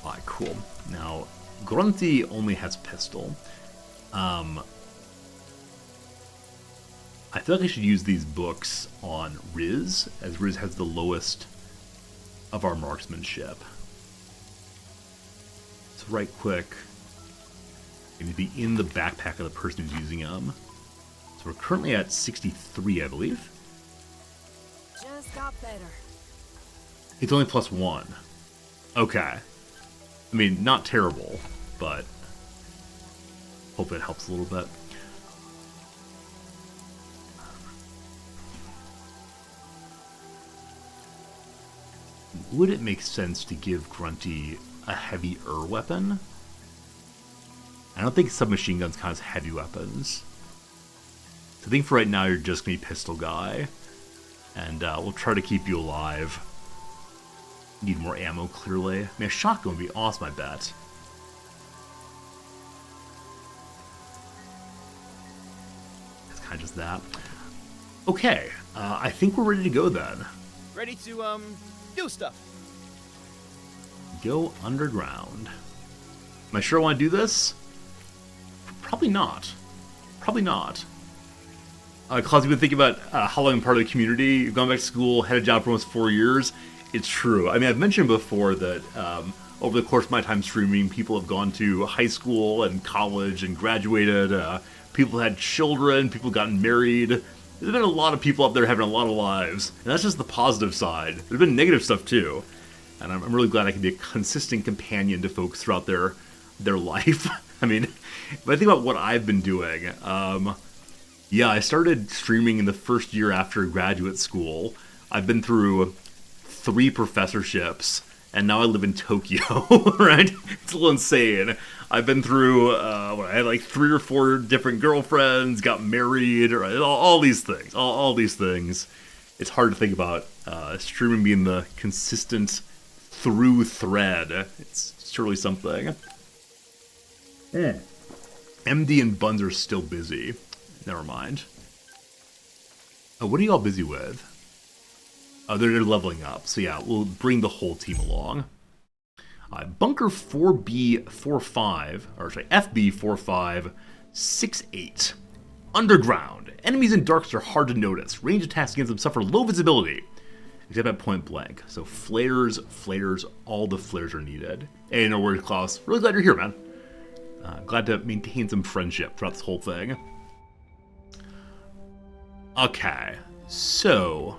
Alright, cool. Now, Grunty only has pistol. I feel like I should use these books on Riz, as Riz has the lowest of our marksmanship. So right quick, I need to be in the backpack of the person who's using them. So we're currently at 63, I believe. Just got better. It's only +1. Okay. I mean, not terrible, but hope it helps a little bit. Would it make sense to give Grunty a heavier weapon? I don't think submachine guns count as heavy weapons. So I think for right now you're just going to be pistol guy. And we'll try to keep you alive. Need more ammo, clearly. I mean, a shotgun would be awesome, I bet. It's kind of just that. Okay, I think we're ready to go then. Ready to, do stuff. Go underground. Am I sure I want to do this? Probably not. Probably not. Klaus, you've been thinking about how long I'm part of the community. You've gone back to school, had a job for almost 4 years. It's true. I mean, I've mentioned before that over the course of my time streaming, people have gone to high school and college and graduated. People had children. People gotten married. There's been a lot of people out there having a lot of lives. And that's just the positive side. There's been negative stuff too. And I'm really glad I can be a consistent companion to folks throughout their life. I mean, if I think about what I've been doing, yeah, I started streaming in the first year after graduate school. I've been through 3 professorships, and now I live in Tokyo, right? It's a little insane. I've been through, I had like 3 or 4 different girlfriends, got married, right? All these things. All these things. It's hard to think about streaming being the consistent through thread. It's surely something. MD and Buns are still busy. Never mind. Oh, what are y'all busy with? Oh, they're leveling up. So yeah, we'll bring the whole team along. Bunker 4B45, or sorry, FB4568. Underground. Enemies in darks are hard to notice. Range attacks against them suffer low visibility, except at point blank. So flares, all the flares are needed. Hey, no worries, Klaus. Really glad you're here, man. Glad to maintain some friendship throughout this whole thing. Okay, so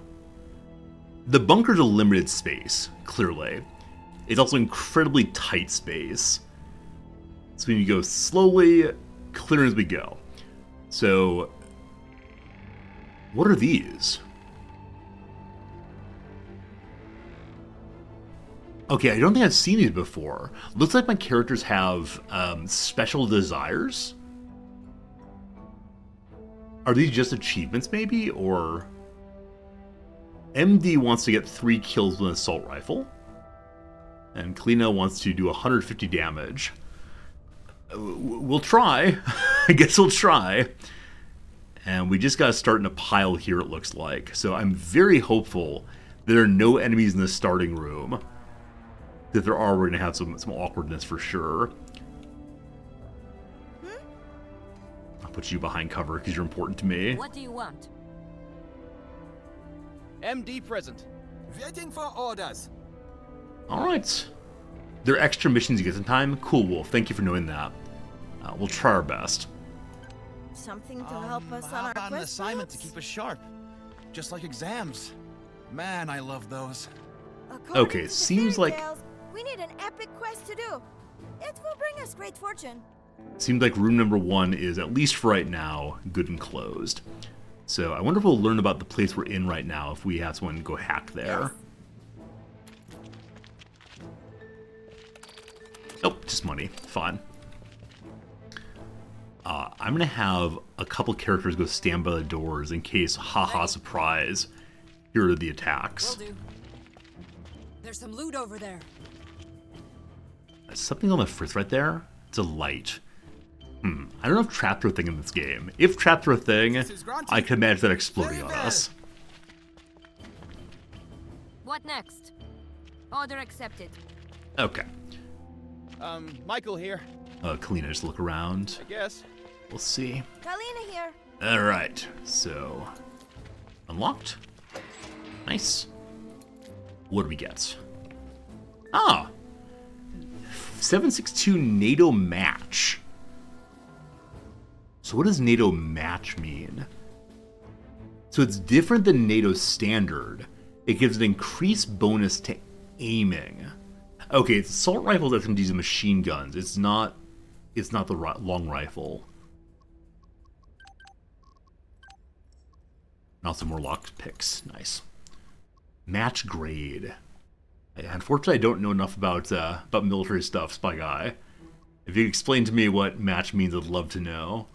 the bunker's a limited space, clearly. It's also incredibly tight space. So we need to go slowly, clear as we go. So, what are these? Okay, I don't think I've seen these before. Looks like my characters have special desires. Are these just achievements, maybe? Or... MD wants to get 3 kills with an assault rifle. And Kalina wants to do 150 damage. We'll try. I guess we'll try. And we just gotta start in a pile here, it looks like. So I'm very hopeful there are no enemies in the starting room. If there are, we're gonna have some awkwardness for sure. I'll put you behind cover because you're important to me. What do you want? MD present. Waiting for orders. Alright. There are extra missions you get in time? Cool, Wolf. Thank you for knowing that. We'll try our best. Something to help us How on our about an quest, assignment to perhaps? keep us sharp? Just like exams. Man, I love those. According Okay, to the seems fairy like- tales, we need an epic quest to do. It will bring us great fortune. Seems like room number 1 is, at least for right now, good and closed. So I wonder if we'll learn about the place we're in right now if we have someone go hack there. Oh, just money. Fine. I'm gonna have a couple characters go stand by the doors in case, haha, surprise, here are the attacks. Will do. There's some loot over there. There's something on the fritz right there. It's a light. I don't know if traps are a thing in this game. If traps are a thing, I can imagine that exploding on us. What next? Order accepted. Okay. Michael here, Kalina, just look around. I guess. We'll see. Kalina here. Alright, so... Unlocked. Nice. What do we get? Ah! 762 NATO match. So what does NATO match mean? So it's different than NATO standard. It gives an increased bonus to aiming. Okay, it's assault rifles, SMGs, and machine guns. It's not the long rifle. And also more locked picks. Nice. Match grade. Unfortunately, I don't know enough about military stuff, Spy Guy. If you could explain to me what match means, I'd love to know.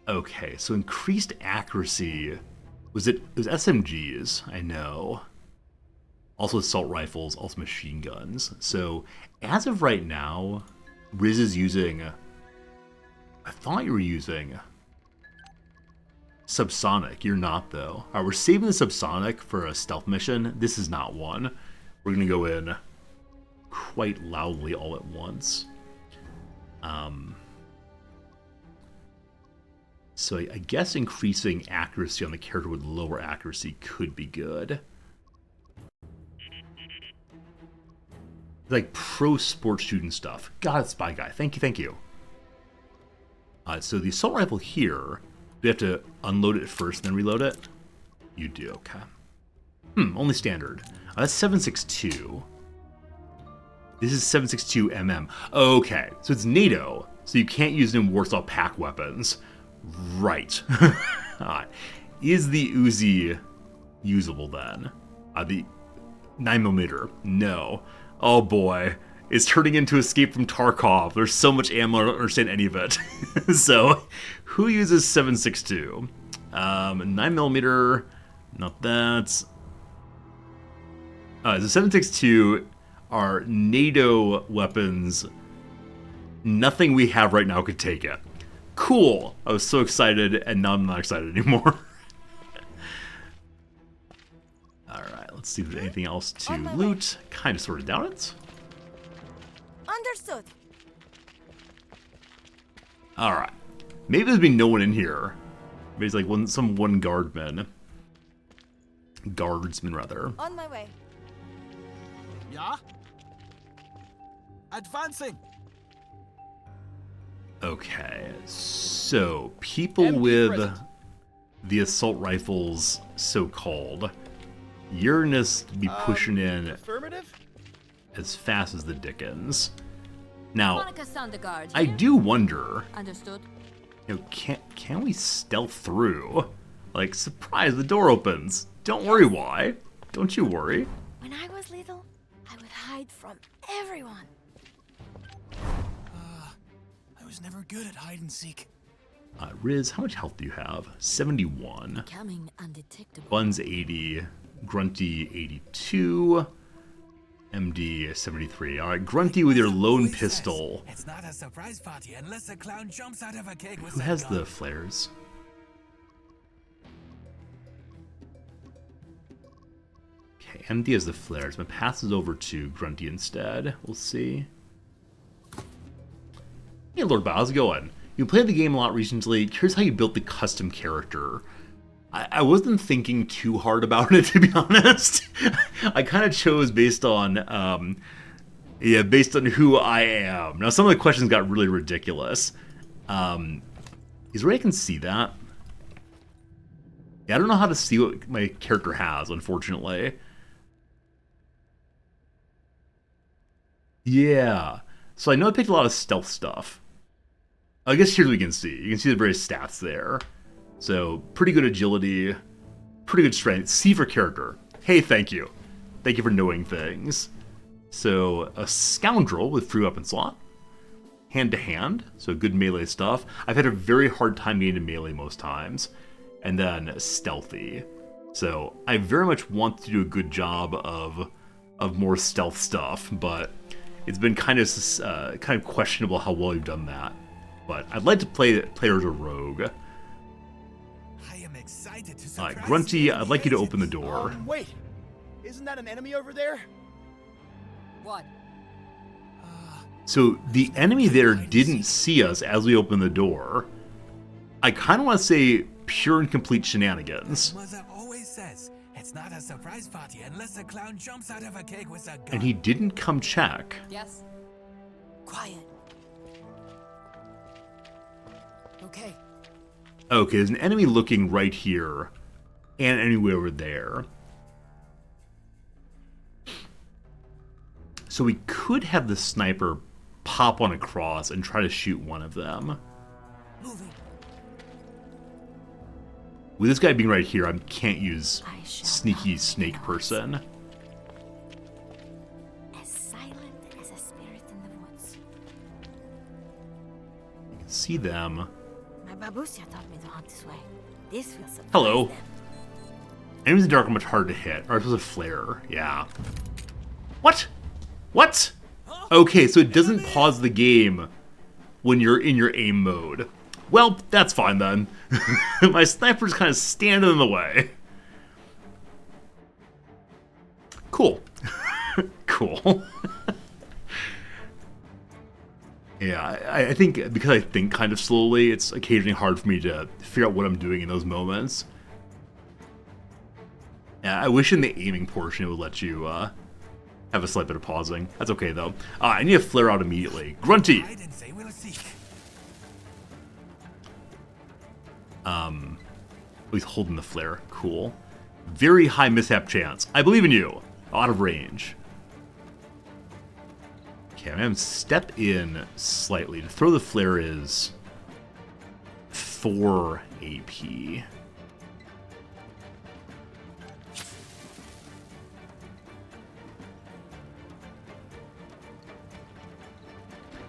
Okay, so increased accuracy. It was SMGs, I know. Also assault rifles, also machine guns. So, as of right now, Riz is using... I thought you were using... Subsonic. You're not, though. Alright, we're saving the Subsonic for a stealth mission. This is not one. We're gonna go in quite loudly all at once. So I guess increasing accuracy on the character with lower accuracy could be good. Like pro sports student stuff. Got it, Spy Guy. Thank you, thank you. So the assault rifle here, do you have to unload it first, then reload it? You do, okay. Only standard. That's 762. This is 762 mm. Okay, so it's NATO, so you can't use it in Warsaw Pact weapons. Right. Is the Uzi usable then? The 9mm? No. Oh boy. It's turning into Escape from Tarkov. There's so much ammo, I don't understand any of it. So, who uses 762? 9mm, not that. The 762 are NATO weapons. Nothing we have right now could take it. Cool. I was so excited, and now I'm not excited anymore. Alright, let's see if there's anything else to loot. Kind of sort of doubt it. Understood. Alright. Maybe there's been no one in here. Maybe it's like one guardsman. Guardsman, rather. On my way. Yeah? Advancing. Okay, so people MD with present. the assault rifles, so-called, you're gonna be pushing in Affirmative? as fast as the dickens. Now, Monica Sondergaard. I do wonder, Understood. you know, can we stealth through? Like, surprise, the door opens. Don't worry why. Don't you worry. When I was little, I would hide from everyone. I was never good at hide and seek. Riz, how much health do you have? 71. Becoming undetectable. Buns 80. Grunty 82. MD 73. Alright, Grunty with your lone pistol. It's not a surprise party unless a clown jumps out of a cake with Who has the flares? Okay, MD has the flares. I'm gonna pass this over to Grunty instead. We'll see. Hey Lord Bao, how's it going? You played the game a lot recently. Here's how you built the custom character. I wasn't thinking too hard about it, to be honest. I kind of chose based on, based on who I am. Now, some of the questions got really ridiculous. Is there a way I can see that? Yeah, I don't know how to see what my character has, unfortunately. Yeah. So I know I picked a lot of stealth stuff. I guess here's what you can see. You can see the various stats there. So, pretty good agility, pretty good strength. C for character. Hey, thank you. Thank you for knowing things. So, a scoundrel with free weapon slot. Hand-to-hand, so good melee stuff. I've had a very hard time getting to melee most times. And then stealthy. So, I very much want to do a good job of more stealth stuff, but it's been kind of questionable how well you've done that. But I'd like to play as a rogue. Alright, Grunty, I'd like you to open the door. Wait, isn't that an enemy over there? What? So the enemy there didn't see us as we opened the door. I kind of want to say pure and complete shenanigans. Mother always says it's not a surprise party unless a clown jumps out of a cake with a gun. And he didn't come check. Yes. Quiet. Okay. Okay, there's an enemy looking right here, and an enemy over there. So we could have the sniper pop on across and try to shoot one of them. Moving. With this guy being right here, I can't use sneaky snake person. As silent as a spirit in the woods. You can see them. My babusia taught me to hunt this way. This will surprise Hello. them. Enemies in the dark are much harder to hit. Or it was a flare. Yeah. What? What? Okay, so it doesn't pause the game when you're in your aim mode. Well, that's fine then. My sniper's kind of standing in the way. Cool. Cool. Yeah, I think because I think kind of slowly, it's occasionally hard for me to figure out what I'm doing in those moments. Yeah, I wish in the aiming portion it would let you have a slight bit of pausing. That's okay though. I need to flare out immediately. Grunty! He's holding the flare. Cool. Very high mishap chance. I believe in you. Out of range. Okay, I'm gonna step in slightly. To throw the flare is 4 AP.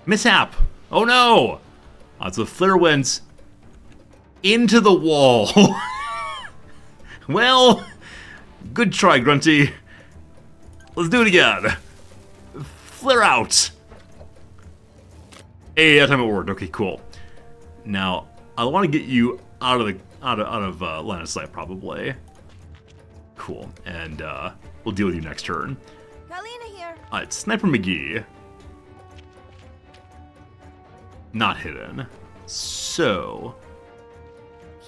Mishap! Oh no! So the flare went into the wall. Well, good try, Grunty. Let's do it again. Flare out. Hey, that time it worked. Okay, cool. Now, I want to get you out of line of sight, probably. Cool, and we'll deal with you next turn. Kalina here. It's Sniper McGee. Not hidden. So,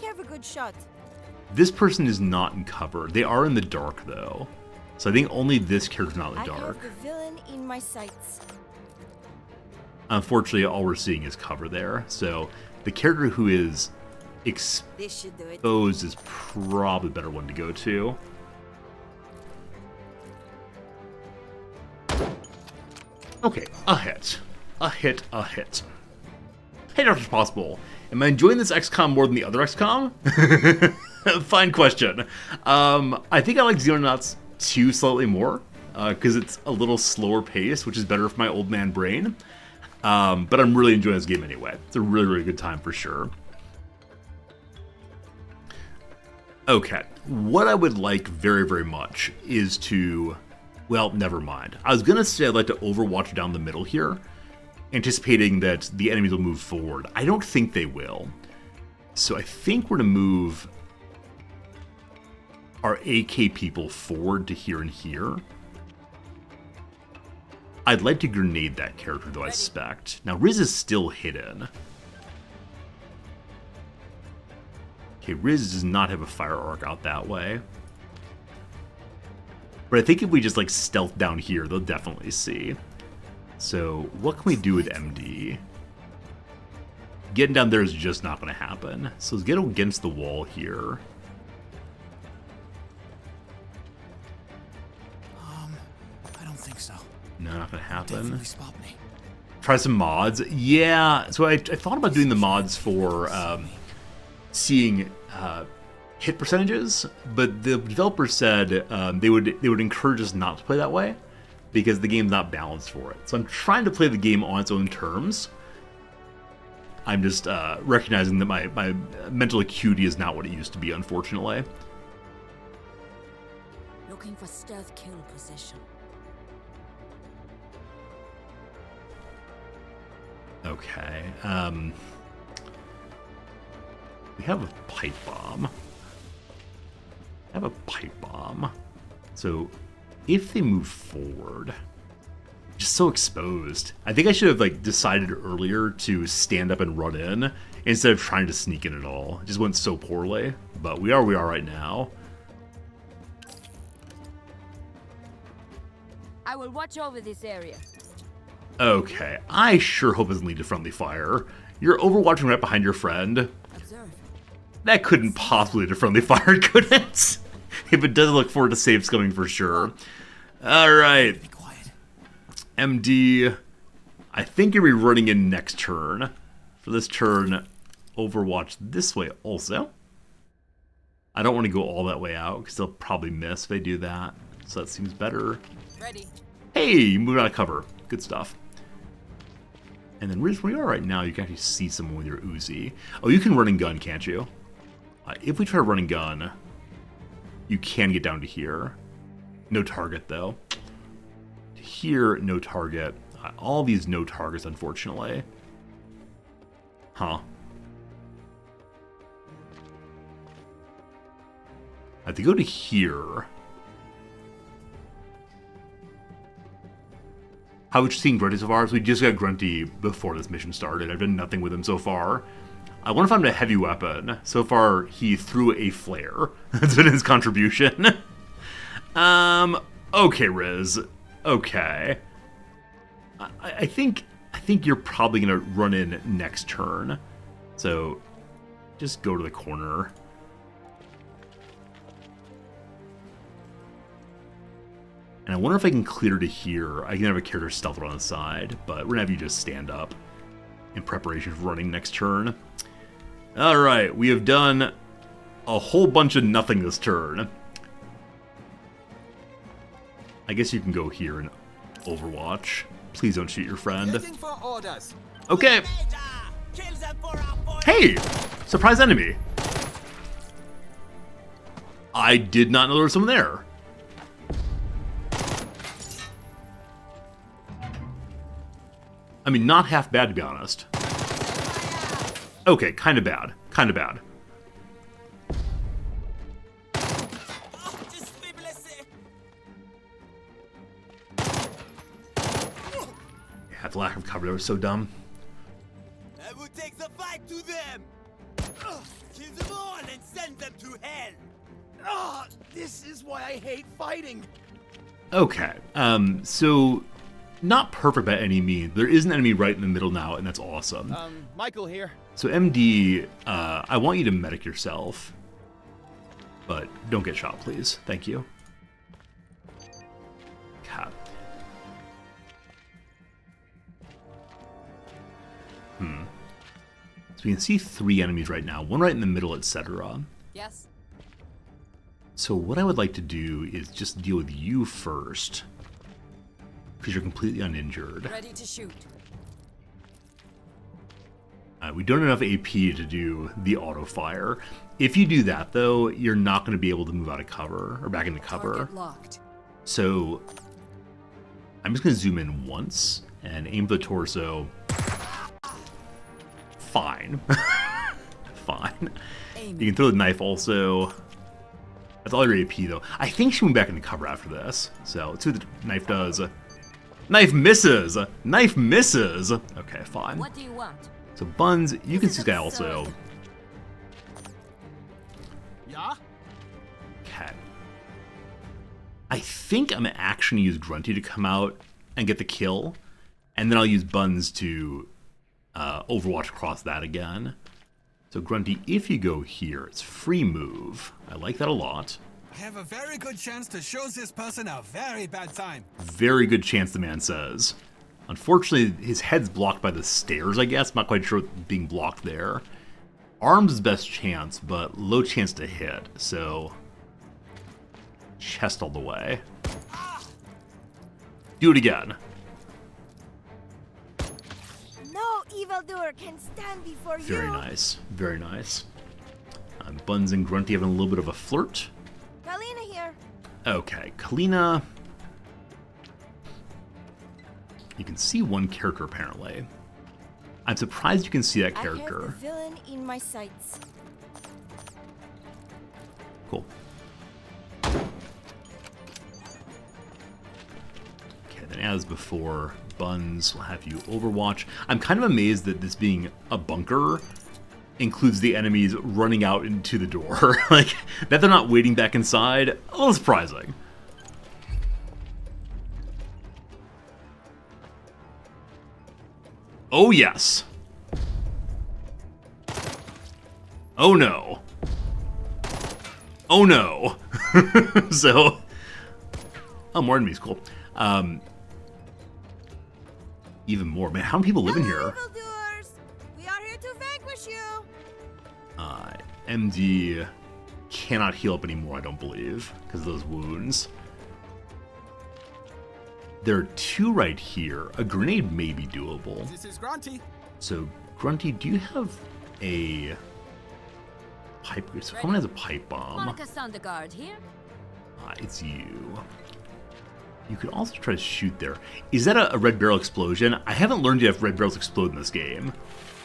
You have a good shot. this person is not in cover. They are in the dark, though. So I think only this character's not in the I dark. have the villain in my sights. Unfortunately, all we're seeing is cover there. So the character who is This should do it. exposed is probably the better one to go to. Okay, a hit. a hit, a hit. Hey, Dr. Possible, am I enjoying this XCOM more than the other XCOM? Fine question. I think I like Xenonauts 2 slightly more, because it's a little slower pace, which is better for my old man brain. But I'm really enjoying this game anyway. It's a really, really good time for sure. Okay, what I would like very, very much is to... Well, never mind. I was going to say I'd like to overwatch down the middle here, anticipating that the enemies will move forward. I don't think they will. So I think we're going to move our AK people forward to here and here. I'd like to grenade that character, though, I suspect. Now, Riz is still hidden. Okay, Riz does not have a fire arc out that way. But I think if we just, like, stealth down here, they'll definitely see. So, what can we do with MD? Getting down there is just not going to happen. So let's get against the wall here. I don't think so. No, not going to happen. Definitely spot me. Try some mods. Yeah, so I thought about doing the mods for seeing hit percentages, but the developers said they would encourage us not to play that way because the game's not balanced for it. So I'm trying to play the game on its own terms. I'm just recognizing that my mental acuity is not what it used to be, unfortunately. Looking for stealth kill position. Okay. We have a pipe bomb. So if they move forward, just so exposed. I think I should have like decided earlier to stand up and run in instead of trying to sneak in at all. It just went so poorly. But we are right now. I will watch over this area. Okay, I sure hope it doesn't lead to friendly fire. You're overwatching right behind your friend. Observe. That couldn't possibly lead to friendly fire, could it? If it does, look forward to saves coming for sure. Alright. Be quiet. MD, I think you'll be running in next turn. For this turn, overwatch this way also. I don't want to go all that way out, because they'll probably miss if they do that. So that seems better. Ready. Hey, you moved out of cover. Good stuff. And then where you are right now, you can actually see someone with your Uzi. Oh, you can run and gun, can't you? If we try to run and gun, you can get down to here. No target, though. Here, no target. All these no targets, unfortunately. Huh. I have to go to here. How would you seen Grunty so far? So we just got Grunty before this mission started. I've done nothing with him so far. I want to find him a heavy weapon. So far, he threw a flare. That's been his contribution. Okay, Riz. Okay. I think you're probably gonna run in next turn. So just go to the corner. And I wonder if I can clear to here. I can have a character stealth on the side, but we're gonna have you just stand up in preparation for running next turn. Alright, we have done a whole bunch of nothing this turn. I guess you can go here and overwatch. Please don't shoot your friend. Waiting for orders. Okay. Hey! Surprise enemy. I did not know there was someone there. I mean, not half bad, to be honest. Okay, kind of bad. Kind of bad. Yeah, the lack of cover there was so dumb. I will take the fight to them! Kill them all and send them to hell! This is why I hate fighting! Okay, so... Not perfect by any means. There is an enemy right in the middle now, and that's awesome. Michael here. So MD, I want you to medic yourself. But don't get shot, please. Thank you. God. So we can see 3 enemies right now, one right in the middle, etc. Yes. So what I would like to do is just deal with you first, because you're completely uninjured. Ready to shoot. We don't have enough AP to do the auto fire. If you do that, though, you're not going to be able to move out of cover or back into cover. Target locked. So I'm just going to zoom in once and aim for the torso. Fine. Fine. Aim. You can throw the knife also. That's all your AP, though. I think she went back into cover after this. So let's see what the knife does. Knife misses! Knife misses! Okay, fine. What do you want? So Buns, you can see this guy also. Yeah? Okay. I think I'm actually going to use Grunty to come out and get the kill. And then I'll use Buns to Overwatch across that again. So Grunty, if you go here, it's free move. I like that a lot. I have a very good chance to show this person a very bad time. Very good chance, the man says. Unfortunately, his head's blocked by the stairs, I guess. Not quite sure what's being blocked there. Arms is best chance, but low chance to hit. So, chest all the way. Do it again. No evildoer can stand before you. Very nice. Very nice. Buns and Grunty having a little bit of a flirt. Kalina here. Okay, Kalina. You can see one character, apparently. I'm surprised you can see that I have character. the villain in my sights. Cool. Okay, then as before, Buns will have you Overwatch. I'm kind of amazed that this being a bunker includes the enemies running out into the door. Like, that they're not waiting back inside, a little surprising. Oh, yes. Oh, no. Oh, no. So, oh, more enemies, cool. Even more. Man, how many people live in here? Evildoers! We are here to vanquish you! MD cannot heal up anymore, I don't believe, because of those wounds. There are 2 right here. A grenade may be doable. This is Grunty. So, Grunty, do you have a pipe? Someone has a pipe bomb. Monica Sondergaard here. It's you. You could also try to shoot there. Is that a red barrel explosion? I haven't learned yet if red barrels explode in this game.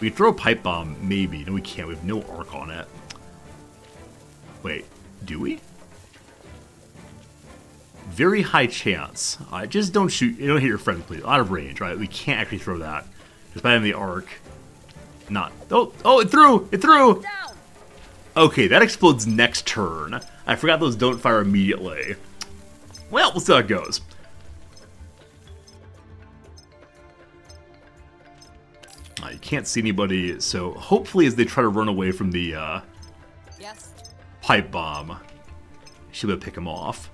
We can throw a pipe bomb, maybe. No, we can't. We have no arc on it. Wait, do we? Very high chance. Just don't shoot. You don't hit your friend, please. Out of range, right? We can't actually throw that. Just by having the arc. Not. Oh, it threw! It threw! Down. Okay, that explodes next turn. I forgot those don't fire immediately. Well, we'll see how it goes. You can't see anybody, so hopefully as they try to run away from the Yes. pipe bomb, she'll be able to pick him off.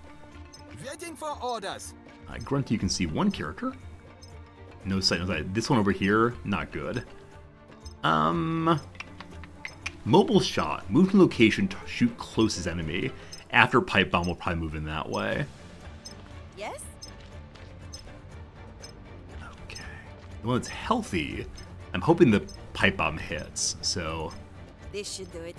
Waiting for orders. Grunty, you can see one character. No sight, no sight. This one over here, not good. Mobile shot. Move to location to shoot closest enemy. After pipe bomb, we'll probably move in that way. Yes? Okay. The one that's healthy, I'm hoping the pipe bomb hits, so... This should do it.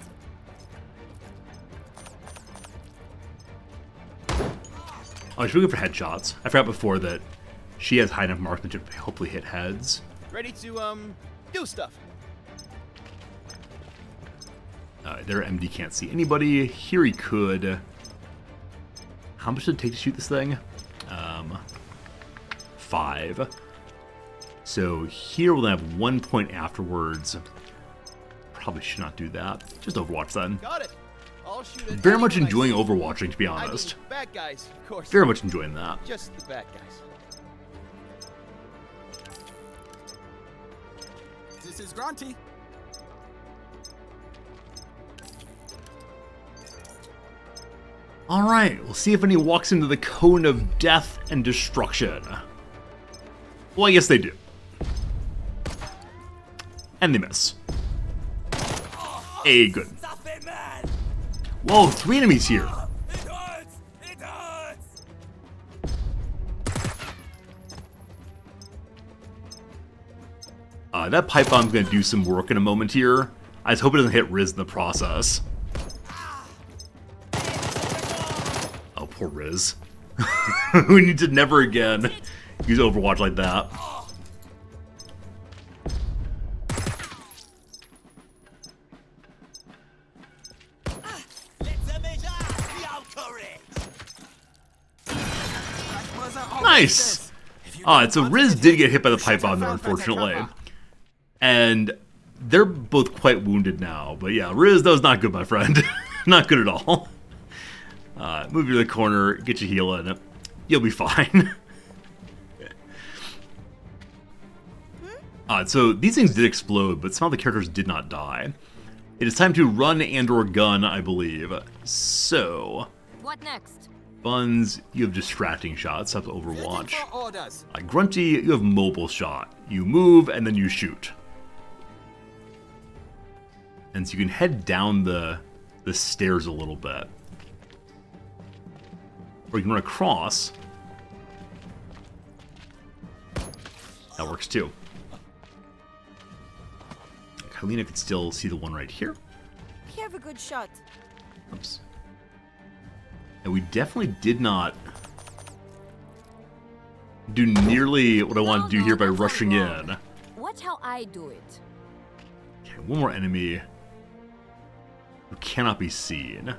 Oh, I should go for headshots. I forgot before that she has high enough marksmanship to hopefully hit heads. Ready to, do stuff. There, MD can't see anybody. Here he could. How much did it take to shoot this thing? 5. So here we'll have 1 point afterwards. Probably should not do that. Just Overwatch then. Got it. I'll shoot at Very much anyone I enjoying see. Overwatching, to be I mean, honest. bad guys, of course. Very much enjoying that. Just the bad guys. This is Grunty. Alright, we'll see if any walks into the cone of death and destruction. Well, I guess they do. And they miss. Hey, good. Ça fait mal. Whoa, 3 enemies here. It hurts. It hurts. That pipe bomb's gonna do some work in a moment here. I just hope it doesn't hit Riz in the process. Oh, poor Riz. We need to never again use Overwatch like that. Nice! So Riz did get hit by the pipe bomb there, unfortunately. And they're both quite wounded now. But yeah, Riz, that was not good, my friend. Not good at all. Move you to the corner, get you healing. You'll be fine. So these things did explode, but some of the characters did not die. It is time to run and or gun, I believe. So... What next? Buns, you have distracting shots, that's Overwatch. Orders. Grunty, you have mobile shot. You move and then you shoot. And so you can head down the stairs a little bit. Or you can run across. That works too. Helena could still see the one right here. You have a good shot. Oops. And we definitely did not do nearly what I want to do here by rushing in. Watch how I do it. Okay, one more enemy who cannot be seen.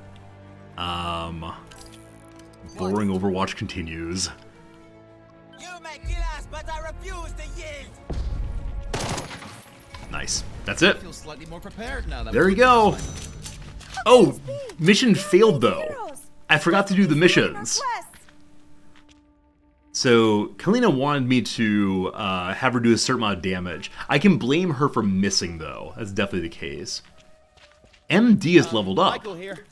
Boring Overwatch continues. You may kill us, but I refuse to yield. Nice. That's it. I feel slightly more prepared now. There you go. Oh, mission failed though. I forgot to do the missions. So, Kalina wanted me to have her do a certain amount of damage. I can blame her for missing though. That's definitely the case. MD is leveled up. Michael here.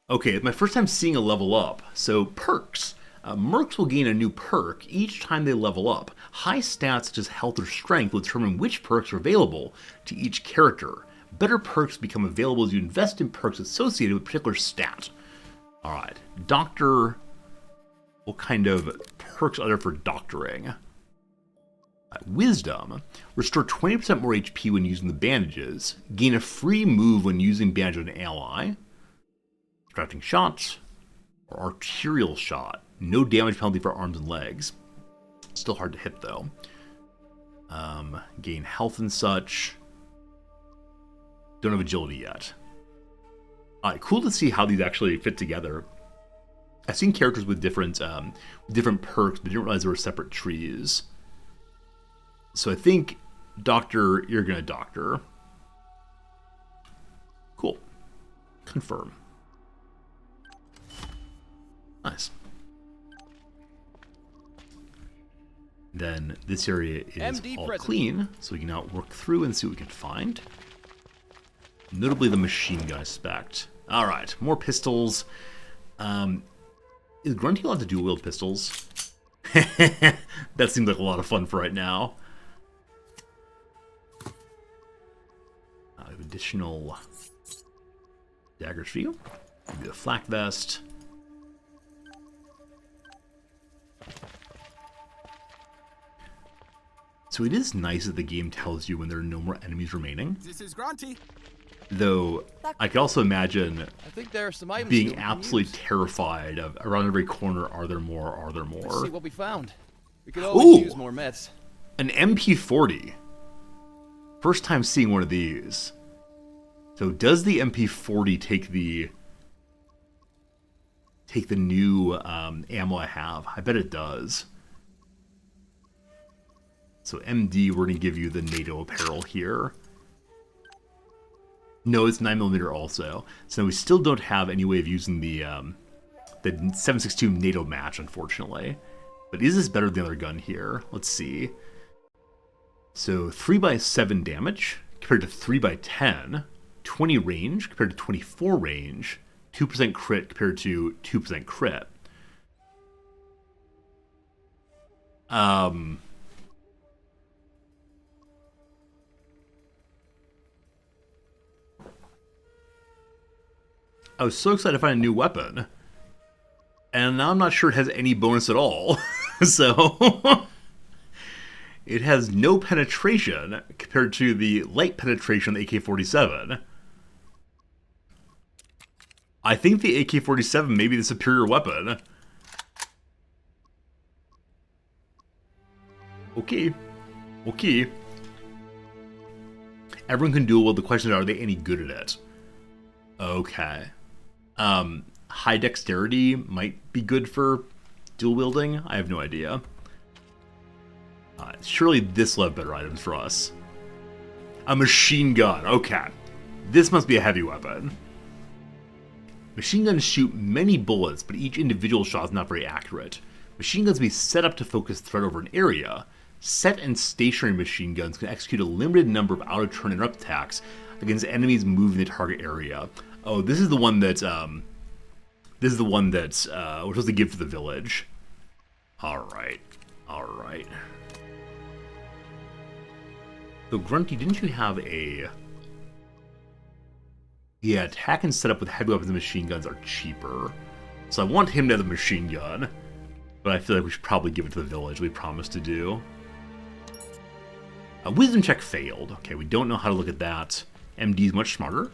Okay, it's my first time seeing a level up. So, perks. Mercs will gain a new perk each time they level up. High stats such as health or strength will determine which perks are available to each character. Better perks become available as you invest in perks associated with a particular stat. Alright, Doctor. What kind of perks are there for doctoring? Wisdom. Restore 20% more HP when using the bandages. Gain a free move when using bandage on an ally. Distracting shots. Or arterial shot. No damage penalty for arms and legs. Still hard to hit though. Gain health and such. Don't have agility yet. Cool to see how these actually fit together. I've seen characters with different perks, but didn't realize there were separate trees. So I think Doctor, you're gonna doctor. Cool. Confirm. Nice. Then this area is MD all present. clean, so we can now work through and see what we can find. Notably the machine gun aspect. Alright, more pistols. Is Grunty allowed to dual wield pistols? That seems like a lot of fun for right now. I have additional daggers for you. Maybe a flak vest. So it is nice that the game tells you when there are no more enemies remaining. This is Grunty. Though, I could also imagine I think there are some items being we can absolutely use. terrified of around every corner, are there more, are there Let's more? see what we found. We could always use more meds. An MP40. First time seeing one of these. So does the MP40 take the new ammo I have? I bet it does. So MD, we're going to give you the NATO apparel here. No, it's 9mm also. So we still don't have any way of using the 7.62 NATO match, unfortunately. But is this better than the other gun here? Let's see. So 3x7 damage compared to 3x10. 20 range compared to 24 range. 2% crit compared to 2% crit. I was so excited to find a new weapon. And now I'm not sure it has any bonus at all. So it has no penetration compared to the light penetration of the AK-47. I think the AK-47 may be the superior weapon. Okay. Okay. Everyone can duel. Well, the question is, are they any good at it? Okay. High dexterity might be good for dual wielding. I have no idea. Surely this will have better items for us. A machine gun. Okay. This must be a heavy weapon. Machine guns shoot many bullets, but each individual shot is not very accurate. Machine guns may be set up to focus threat over an area. Set and stationary machine guns can execute a limited number of out-of-turn interrupt attacks against enemies moving the target area. Oh, this is the one that we're supposed to give to the village. Alright. Alright. So, Grunty, didn't you have a... Yeah, attack and setup with heavy weapons and machine guns are cheaper. So I want him to have the machine gun. But I feel like we should probably give it to the village we promised to do. A wisdom check failed. Okay, we don't know how to look at that. MD's much smarter.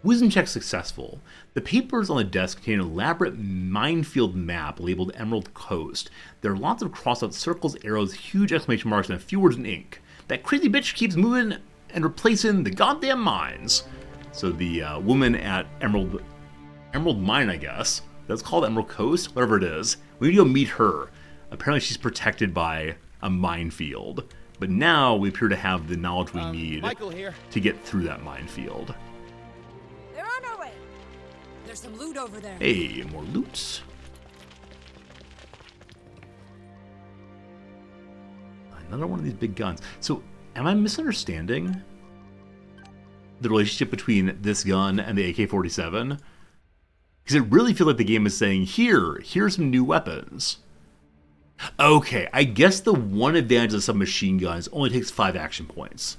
Wisdom check successful. The papers on the desk contain an elaborate minefield map labeled Emerald Coast. There are lots of crossed-out circles, arrows, huge exclamation marks, and a few words in ink. That crazy bitch keeps moving and replacing the goddamn mines. So the woman at Emerald Mine, I guess. That's called Emerald Coast, whatever it is. We need to go meet her. Apparently she's protected by a minefield. But now we appear to have the knowledge we need to get through that minefield. They're on our way. There's some loot over there. Hey, more loot. Another one of these big guns. So, am I misunderstanding the relationship between this gun and the AK-47? Because it really feels like the game is saying, here's some new weapons. Okay, I guess the one advantage of submachine guns only takes 5 action points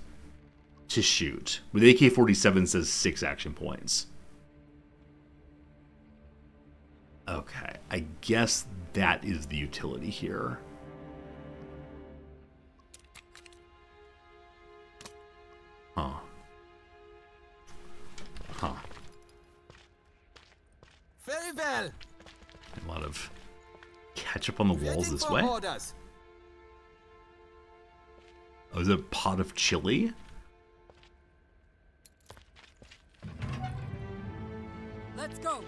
to shoot, where the AK-47 says 6 action points. Okay, I guess that is the utility here. Huh. Huh. Very well. A lot of ketchup on the walls this way. Orders. Oh, is it a pot of chili? Let's go.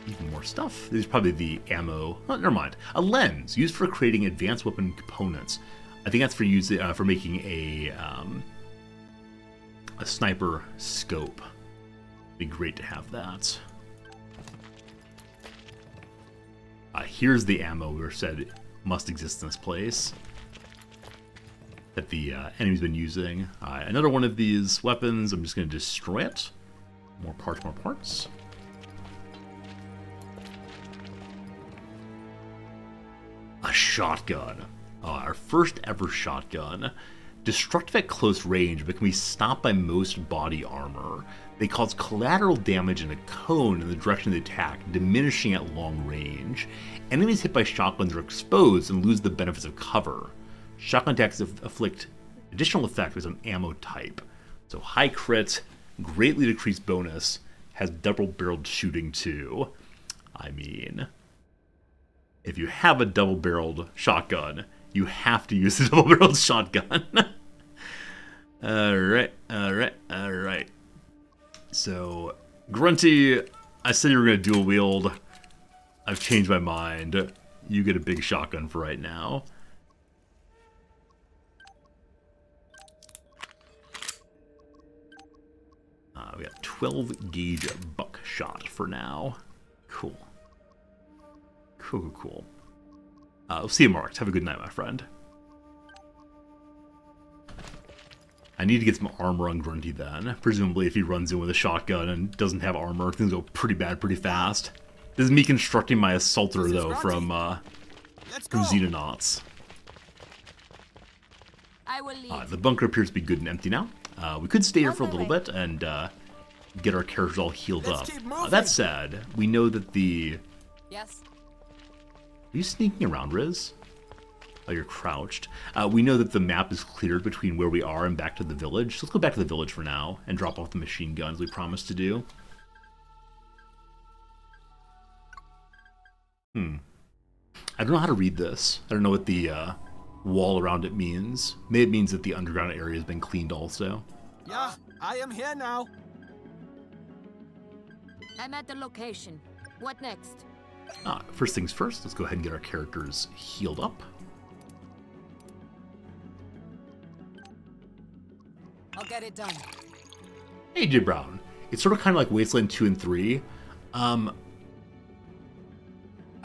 Even more stuff. There's probably the ammo. Oh, never mind. A lens used for creating advanced weapon components. I think that's for making a sniper scope. Be great to have that. Here's the ammo we were said must exist in this place that the enemy's been using. Another one of these weapons. I'm just going to destroy it. More parts, more parts. A shotgun. Our first ever shotgun. Destructive at close range, but can be stopped by most body armor. They cause collateral damage in a cone in the direction of the attack, diminishing at long range. Enemies hit by shotguns are exposed and lose the benefits of cover. Shotgun attacks afflict additional effect with an ammo type. So high crit, greatly decreased bonus, has double-barreled shooting too. I mean, if you have a double-barreled shotgun, you have to use the double-barreled shotgun. Alright. So, Grunty, I said you were going to dual wield. I've changed my mind. You get a big shotgun for right now. We got 12 gauge buckshot for now. Cool. Cool. We'll see you, Marks. Have a good night, my friend. I need to get some armor on Grunty then. Presumably if he runs in with a shotgun and doesn't have armor, things go pretty bad pretty fast. This is me constructing my assaulter, though, from Xenonauts. I will lead. The bunker appears to be good and empty now. We could stay here for a little bit and get our characters all healed Let's up. keep moving. That said, we know that the... Yes. Are you sneaking around, Riz? Oh, you're crouched. We know that the map is cleared between where we are and back to the village. So let's go back to the village for now and drop off the machine guns we promised to do. I don't know how to read this. I don't know what the wall around it means. Maybe it means that the underground area has been cleaned also. Yeah, I am here now. I'm at the location. What next? First things first, let's go ahead and get our characters healed up. I'll get it done. Hey, J. Brown. It's sort of kind of like Wasteland 2 and 3.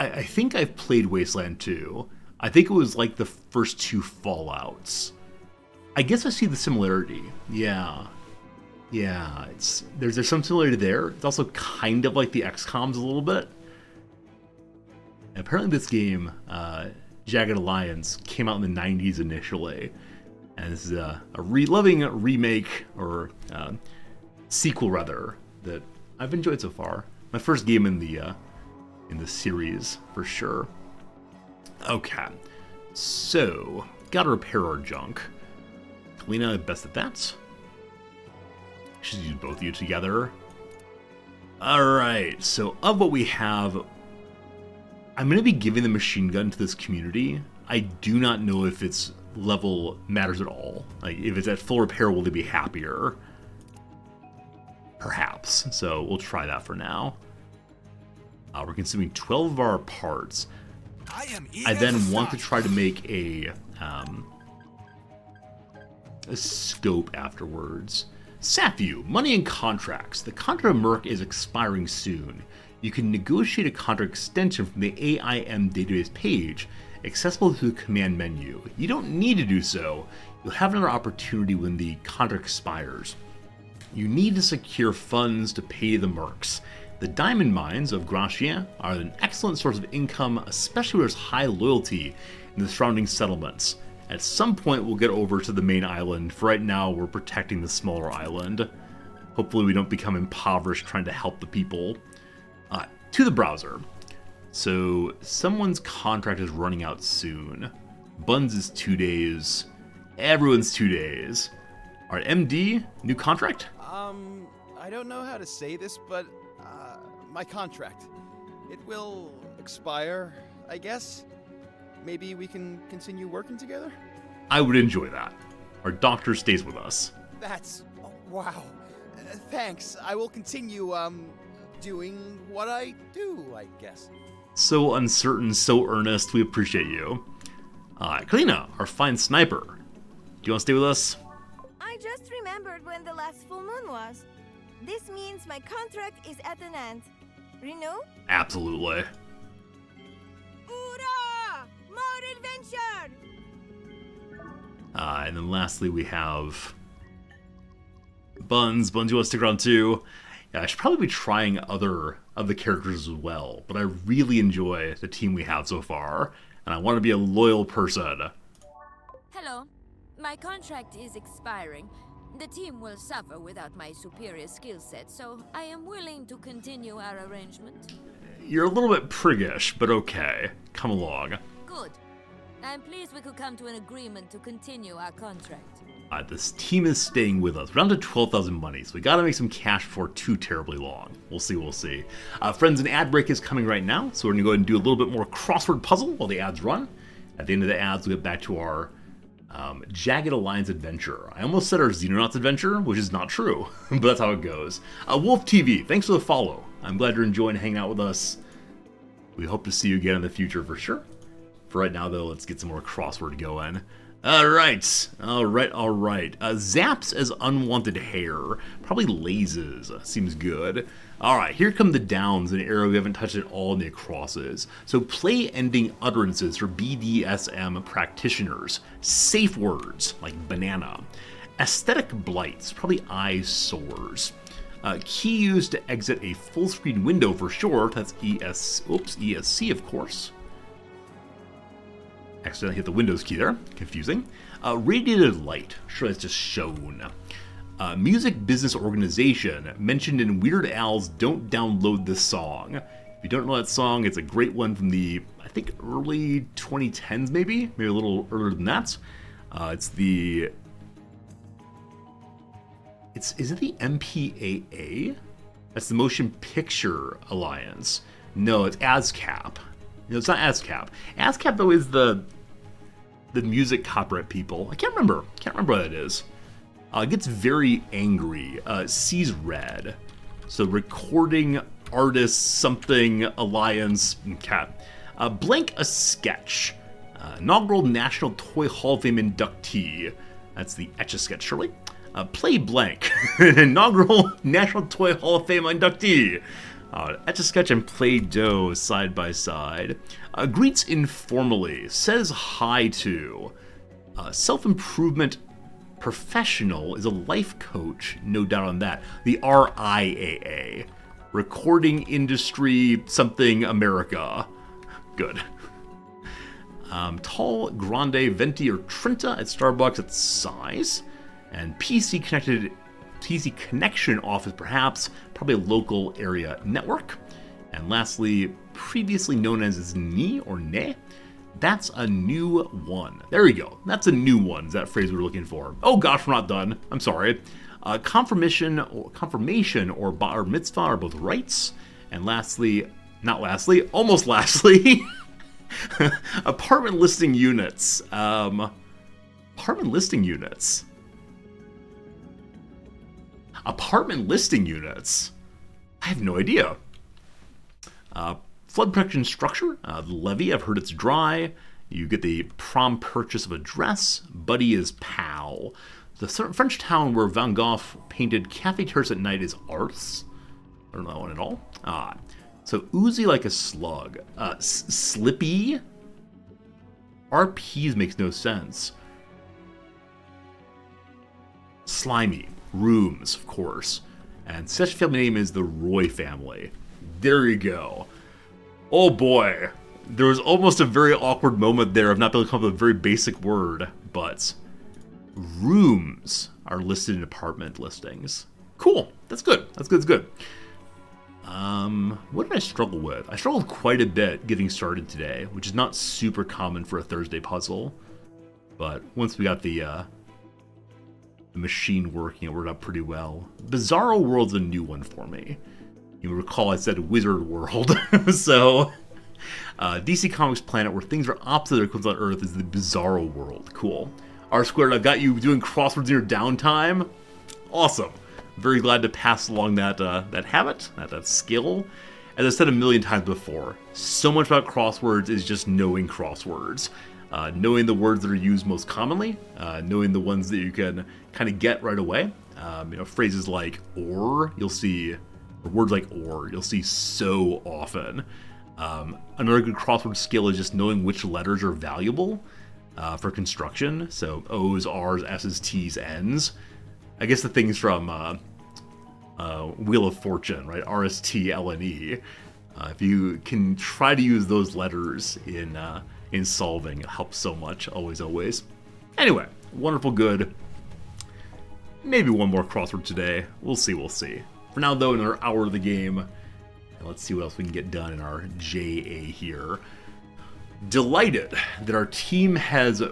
I think I've played Wasteland 2. I think it was like the first 2 Fallouts. I guess I see the similarity. Yeah. Yeah, there's some similarity there. It's also kind of like the XCOMs a little bit. And apparently this game, Jagged Alliance, came out in the 90s initially. And this is a loving remake, or sequel rather, that I've enjoyed so far. My first game in the series, for sure. Okay, so gotta repair our junk. Kalina, best at that. Should use both of you together. Alright, so of what we have, I'm going to be giving the machine gun to this community. I do not know if its level matters at all. Like, if it's at full repair, will they be happier? Perhaps. So we'll try that for now. We're consuming 12 of our parts. I then want to try to make a scope afterwards. Sapview, money and contracts. The contract of Merc is expiring soon. You can negotiate a contract extension from the AIM database page, accessible through the command menu. You don't need to do so. You'll have another opportunity when the contract expires. You need to secure funds to pay the mercs. The diamond mines of Grand Chien are an excellent source of income, especially where there's high loyalty in the surrounding settlements. At some point we'll get over to the main island. For right now we're protecting the smaller island. Hopefully we don't become impoverished trying to help the people. To the browser. So someone's contract is running out soon. Buns is 2 days. Everyone's 2 days. Alright, MD, new contract? I don't know how to say this, but my contract. It will expire, I guess. Maybe we can continue working together? I would enjoy that. Our doctor stays with us. That's... oh, wow. Thanks. I will continue, doing what I do, I guess. So uncertain, so earnest, we appreciate you. Kalina, our fine sniper. Do you want to stay with us? I just remembered when the last full moon was. This means my contract is at an end. Renew? Absolutely. Hoorah! More adventure! And then lastly we have... Buns. Buns, you want to stick around too? Yeah, I should probably be trying other of the characters as well, but I really enjoy the team we have so far, and I want to be a loyal person. Hello. My contract is expiring. The team will suffer without my superior skill set, so I am willing to continue our arrangement. You're a little bit priggish, but okay. Come along. Good. I'm pleased we could come to an agreement to continue our contract. This team is staying with us. We're down to 12,000 money, so we gotta make some cash before too terribly long. We'll see, we'll see. Friends, an ad break is coming right now, so we're gonna go ahead and do a little bit more crossword puzzle while the ads run. At the end of the ads, we'll get back to our Jagged Alliance adventure. I almost said our Xenonauts adventure, which is not true, but that's how it goes. Wolf TV, thanks for the follow. I'm glad you're enjoying hanging out with us. We hope to see you again in the future for sure. For right now, though, let's get some more crossword going. Alright. Zaps as unwanted hair. Probably lazes. Seems good. Alright, here come the downs, an area we haven't touched at all in the acrosses. So play-ending utterances for BDSM practitioners. Safe words, like banana. Aesthetic blights, probably eye sores. Key used to exit a full-screen window for short, that's ESC of course. Accidentally hit the Windows key there. Confusing. Radiated light. Sure, that's just shown. Music business organization mentioned in Weird Al's Don't Download This Song. If you don't know that song, it's a great one from the, I think, early 2010s maybe a little earlier than that. Is it the MPAA? That's the Motion Picture Alliance. No, it's ASCAP. No, it's not ASCAP. ASCAP, though, is the music copyright people. I can't remember what it is. It gets very angry. Sees red. So Recording Artists Something Alliance. Cat. Blank a Sketch. Inaugural National Toy Hall of Fame inductee. That's the Etch-a-Sketch, surely. Play Blank. Inaugural National Toy Hall of Fame inductee. Etch-a-Sketch and Play-Doh side by side. Greets informally. Says hi to. Self-improvement professional is a life coach. No doubt on that. The RIAA. Recording Industry Something America. Good. Tall, Grande, Venti, or Trenta at Starbucks at size. And PC Connection Office, perhaps, probably a local area network. And lastly, previously known as NE or NE. That's a new one. There you go. That's a new one, is that phrase we were looking for. Oh gosh, we're not done. I'm sorry. Confirmation or bar mitzvah are both rights. And lastly, almost lastly, apartment listing units. Apartment listing units. I have no idea. Flood protection structure. The levee, I've heard it's dry. You get the prom purchase of a dress. Buddy is pal. The French town where Van Gogh painted Cafe Terrace at Night is Arths. I don't know that one at all. So oozy like a slug. Slippy? RPs makes no sense. Slimy. Rooms, of course. And such family name is the Roy family. There you go. Oh boy. There was almost a very awkward moment there of not being able to come up with a very basic word, but rooms are listed in apartment listings. Cool. That's good. That's good. What did I struggle with? I struggled quite a bit getting started today, which is not super common for a Thursday puzzle. But once we got the machine working, it worked out pretty well. Bizarro World's a new one for me. You recall I said Wizard World. So, DC Comics Planet, where things are opposite their equivalents on Earth, is the Bizarro World. Cool. R-Squared, I've got you doing crosswords in your downtime. Awesome. Very glad to pass along that habit, that skill. As I said a million times before, so much about crosswords is just knowing crosswords. Knowing the words that are used most commonly, knowing the ones that you can kind of get right away. Phrases like or, you'll see, or words like or, you'll see so often. Another good crossword skill is just knowing which letters are valuable for construction. So O's, R's, S's, T's, N's. I guess the things from Wheel of Fortune, right? R, S, T, L, and E. If you can try to use those letters in solving, it helps so much. Always. Anyway, wonderful, good. Maybe one more crossword today. We'll see. For now, though, another hour of the game. Let's see what else we can get done in our JA here. Delighted that our team has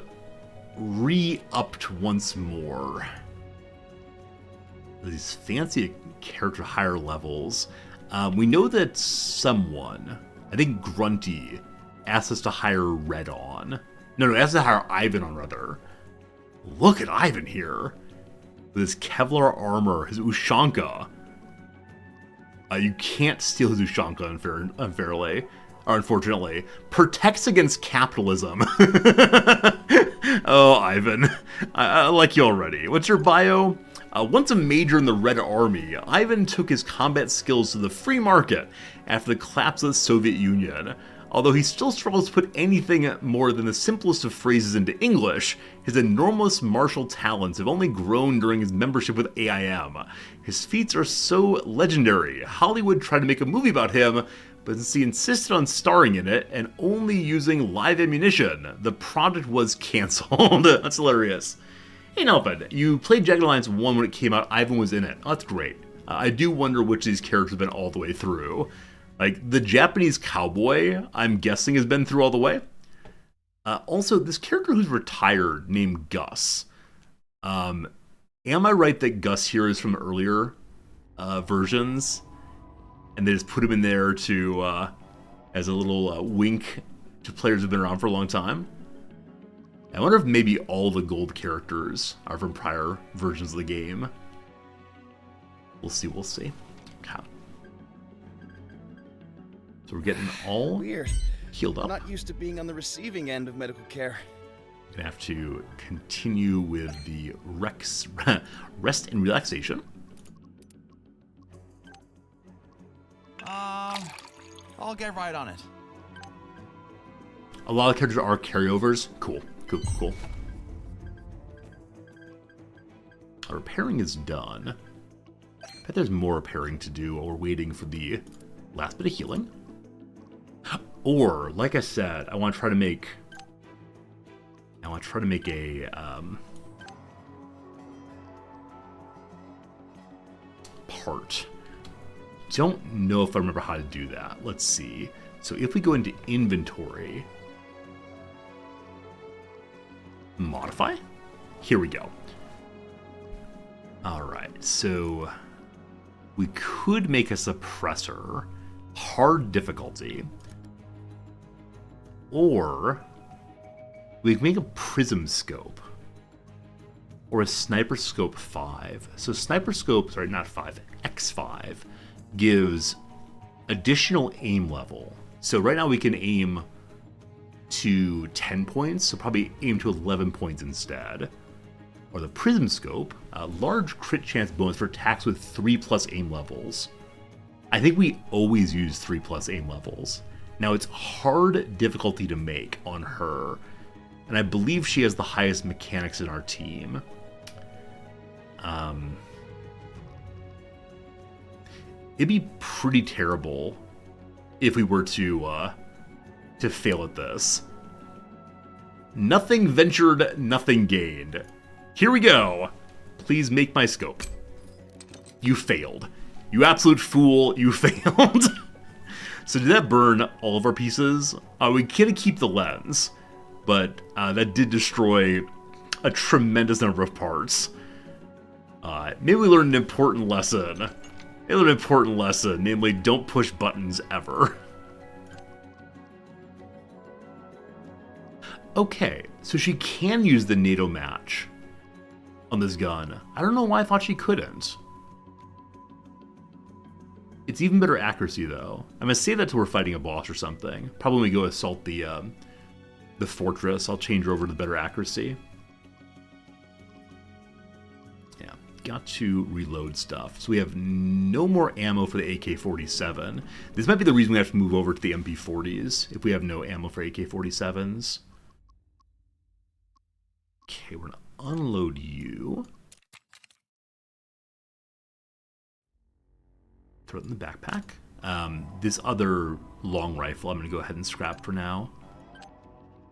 re-upped once more. These fancy character higher levels. We know that someone, I think Grunty, asked us to hire Red on. No, asked us to hire Ivan on, rather. Look at Ivan here. With his Kevlar armor, his Ushanka. You can't steal his Ushanka unfortunately. Protects against capitalism. Oh, Ivan. I like you already. What's your bio? Once a major in the Red Army, Ivan took his combat skills to the free market after the collapse of the Soviet Union. Although he still struggles to put anything more than the simplest of phrases into English, his enormous martial talents have only grown during his membership with AIM. His feats are so legendary, Hollywood tried to make a movie about him, but since he insisted on starring in it and only using live ammunition, the project was cancelled. That's hilarious. Hey, Nelvin, you played Jagged Alliance 1 when it came out. Ivan was in it. Oh, that's great. I do wonder which of these characters have been all the way through. Like, the Japanese cowboy, I'm guessing, has been through all the way. Also, this character who's retired named Gus. Am I right that Gus here is from earlier versions? And they just put him in there to as a little wink to players who've been around for a long time? I wonder if maybe all the gold characters are from prior versions of the game. We'll see, we'll see. Okay. So we're getting all Weird. healed up. I'm not used to being on the receiving end of medical care. Gonna have to continue with the rest and relaxation. I'll get right on it. A lot of characters are carryovers. Cool. Cool, cool, cool. Our repairing is done. I bet there's more repairing to do while we're waiting for the last bit of healing. Or, like I said, I want to try to make a part. Don't know if I remember how to do that. Let's see. So if we go into inventory, modify, here we go. All right, so we could make a suppressor, hard difficulty, or we can make a prism scope or a sniper scope 5. So sniper scope, sorry, not 5, X5 gives additional aim level. So right now we can aim to 10 points, so probably aim to 11 points instead. Or the prism scope, a large crit chance bonus for attacks with 3+ aim levels. I think we always use 3+ aim levels. Now it's hard difficulty to make on her, and I believe she has the highest mechanics in our team. It'd be pretty terrible if we were to fail at this. Nothing ventured, nothing gained. Here we go. Please make my scope. You failed. You absolute fool, you failed. So did that burn all of our pieces? We can keep the lens, but that did destroy a tremendous number of parts. Maybe we learned an important lesson. Namely, don't push buttons ever. Okay, so she can use the NATO match on this gun. I don't know why I thought she couldn't. It's even better accuracy, though. I'm gonna save that till we're fighting a boss or something. Probably when we go assault the fortress, I'll change her over to better accuracy. Yeah, got to reload stuff. So we have no more ammo for the AK-47. This might be the reason we have to move over to the MP40s, if we have no ammo for AK-47s. Okay, we're gonna unload you. Throw it in the backpack. This other long rifle I'm going to go ahead and scrap for now,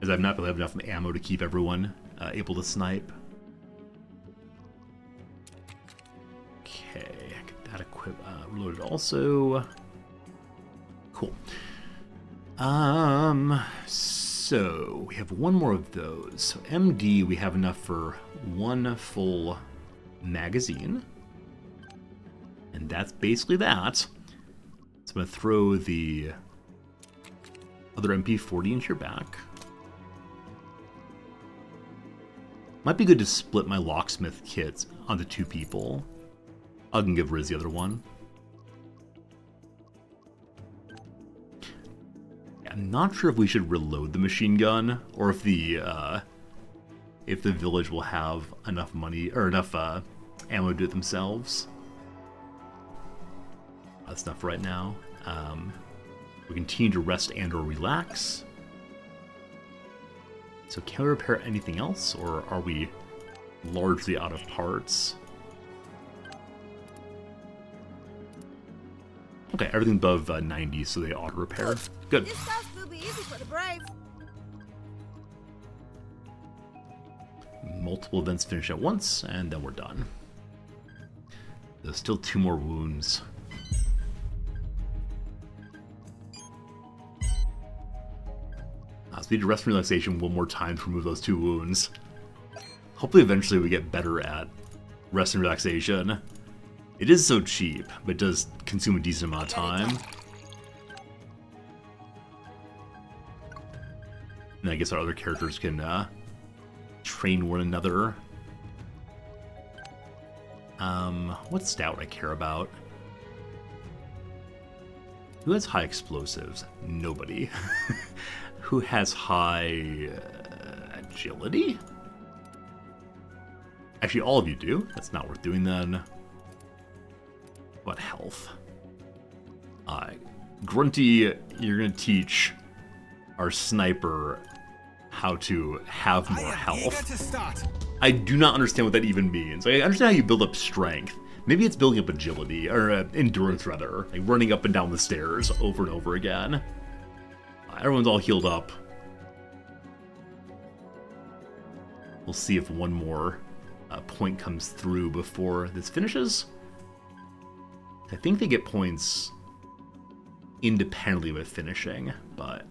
as I'm not going to have enough ammo to keep everyone able to snipe. Okay, get that reloaded also. Cool. So we have one more of those. So MD, we have enough for one full magazine. And that's basically that. So I'm going to throw the other MP40 into your back. Might be good to split my locksmith kits onto 2 people. I can give Riz the other one. Yeah, I'm not sure if we should reload the machine gun, or if the village will have enough money or enough ammo to do it themselves. That's enough right now. We continue to rest and or relax. So can we repair anything else, or are we largely out of parts? Okay, everything above 90, so they auto repair. Good. This task will be easy for the brave. multiple events finish at once, and then we're done. There's still 2 more wounds. So we need to rest and relaxation one more time to remove those 2 wounds. Hopefully eventually we get better at rest and relaxation. It is so cheap, but it does consume a decent amount of time. And I guess our other characters can train one another. What stat would I care about? Who has high explosives? Nobody. Who has high agility? Actually, all of you do. That's not worth doing then. What health? Grunty, you're gonna teach our sniper how to have more health. I do not understand what that even means. I understand how you build up strength. Maybe it's building up agility, or endurance rather, like running up and down the stairs over and over again. Everyone's all healed up. We'll see if one more point comes through before this finishes. I think they get points independently with finishing, but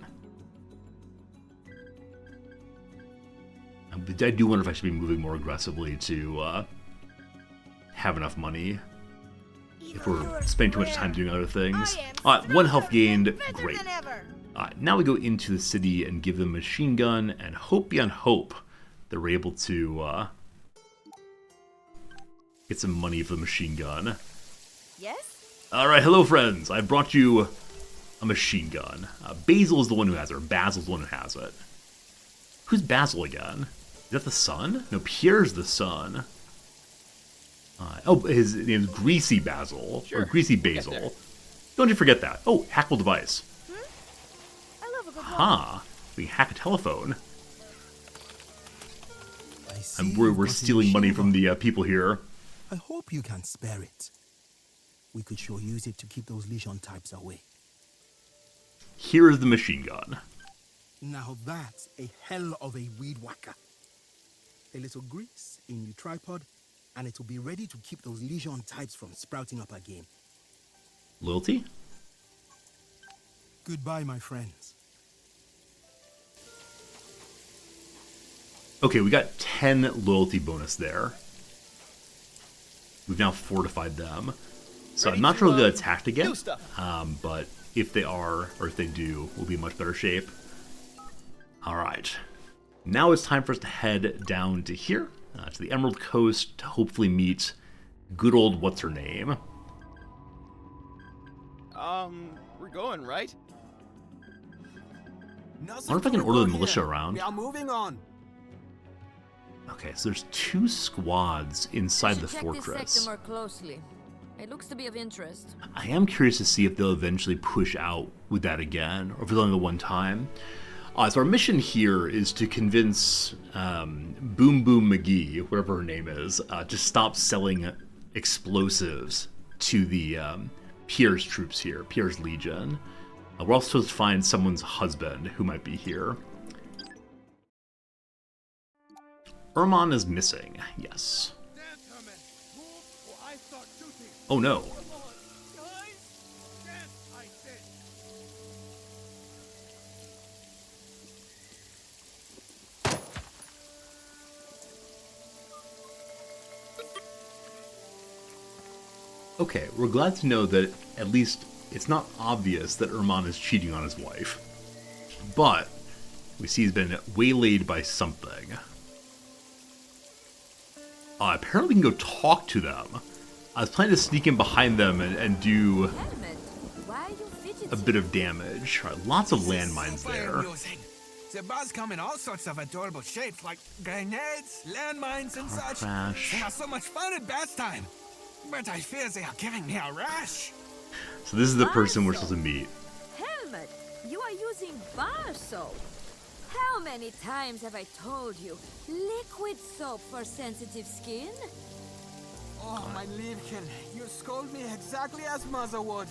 I do wonder if I should be moving more aggressively to have enough money. If we're spending too much time doing other things. 1 health gained, great. Now we go into the city and give them a machine gun, and hope beyond hope that we're able to get some money for the machine gun. Yes? Alright, hello friends, I brought you a machine gun. Basil is the one who has it, or Basil's the one who has it. Who's Basil again? Is that the son? No, Pierre's the son. His name's Greasy Basil, or Greasy Basil. Don't you forget that. Oh, hackable device. I love a good Ha! We can hack a telephone. And we're stealing money from the people here. I hope you can spare it. We could sure use it to keep those Legion types away. Here is the machine gun. Now that's a hell of a weed whacker. A little grease in the tripod, and it will be ready to keep those Legion types from sprouting up again. Loyalty? Goodbye, my friends. Okay, we got 10 loyalty bonus there. We've now fortified them. So I'm not sure they'll get attacked again, but if they are, or if they do, we'll be in much better shape. Alright. Now it's time for us to head down to here, to the Emerald Coast, to hopefully meet good old what's-her-name. We're going, right? I wonder if I can order the militia around. We are moving on. Okay, so there's 2 squads inside the check fortress. This sector more closely. It looks to be of interest. I am curious to see if they'll eventually push out with that again, or if it's only the one time. So our mission here is to convince Boom Boom McGee, whatever her name is, to stop selling explosives to the Pierre's troops here, Pierre's Legion. We're also supposed to find someone's husband who might be here. Erman is missing, yes. Oh no. Okay, we're glad to know that at least it's not obvious that Erman is cheating on his wife. But we see he's been waylaid by something. Apparently we can go talk to them. I was planning to sneak in behind them and do a bit of damage. Right, lots of landmines there. The bars come in all sorts of adorable shapes, like grenades, landmines, and such. Crash. They have so much fun at bath time. But I fear they are giving me a rash. So this is the person we're supposed to meet. Helmet, you are using bar soap. How many times have I told you? Liquid soap for sensitive skin? Oh, my Liebchen, you scold me exactly as mother would.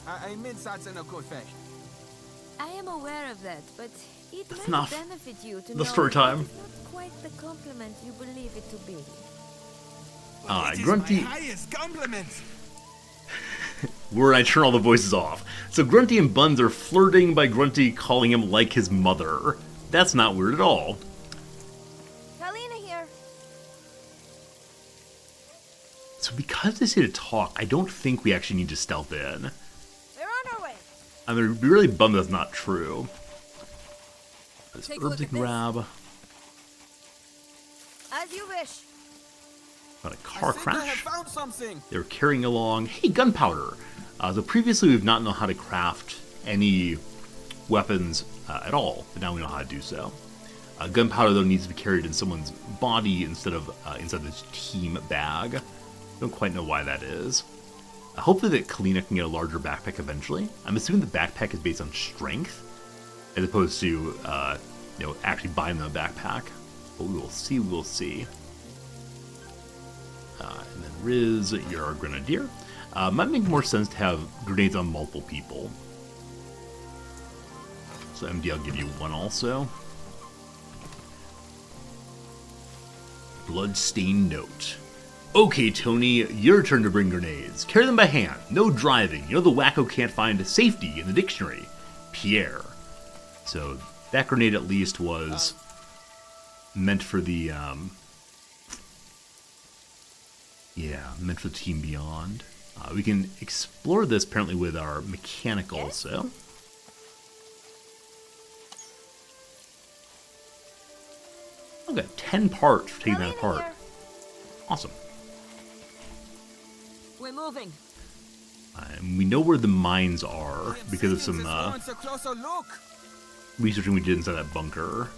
I mean that in a good way. I am aware of that, but it That's might enough. benefit you to The know story time. it's not quite the compliment you believe it to be. It is Grunty. my highest compliment. Where I turn all the voices off. So Grunty and Buns are flirting by Grunty calling him like his mother. That's not weird at all. Kalina here. So because they say to talk, I don't think we actually need to stealth in. We're on our way. I'm gonna be really bummed that's not true. There's Take a herbs look to at this. grab. As you wish. Got a car I think I have crash. found something. They're carrying along, hey, gunpowder. So previously we've not known how to craft any weapons at all, but now we know how to do so. Gunpowder, though, needs to be carried in someone's body instead of inside this team bag. Don't quite know why that is. Hopefully that Kalina can get a larger backpack eventually. I'm assuming the backpack is based on strength, as opposed to, actually buying them a backpack. But we will see, we'll see. And then Riz, you're our grenadier. Might make more sense to have grenades on multiple people. So MD, I'll give you one also. Bloodstained note. Okay, Tony, your turn to bring grenades. Carry them by hand. No driving. You know the wacko can't find safety in the dictionary. Pierre. So that grenade at least was meant for the, meant for the Team Beyond. We can explore this apparently with our mechanic also. Okay, 10 parts for taking that apart. Awesome. We're moving. And we know where the mines are because of some A closer look. researching we did inside that bunker.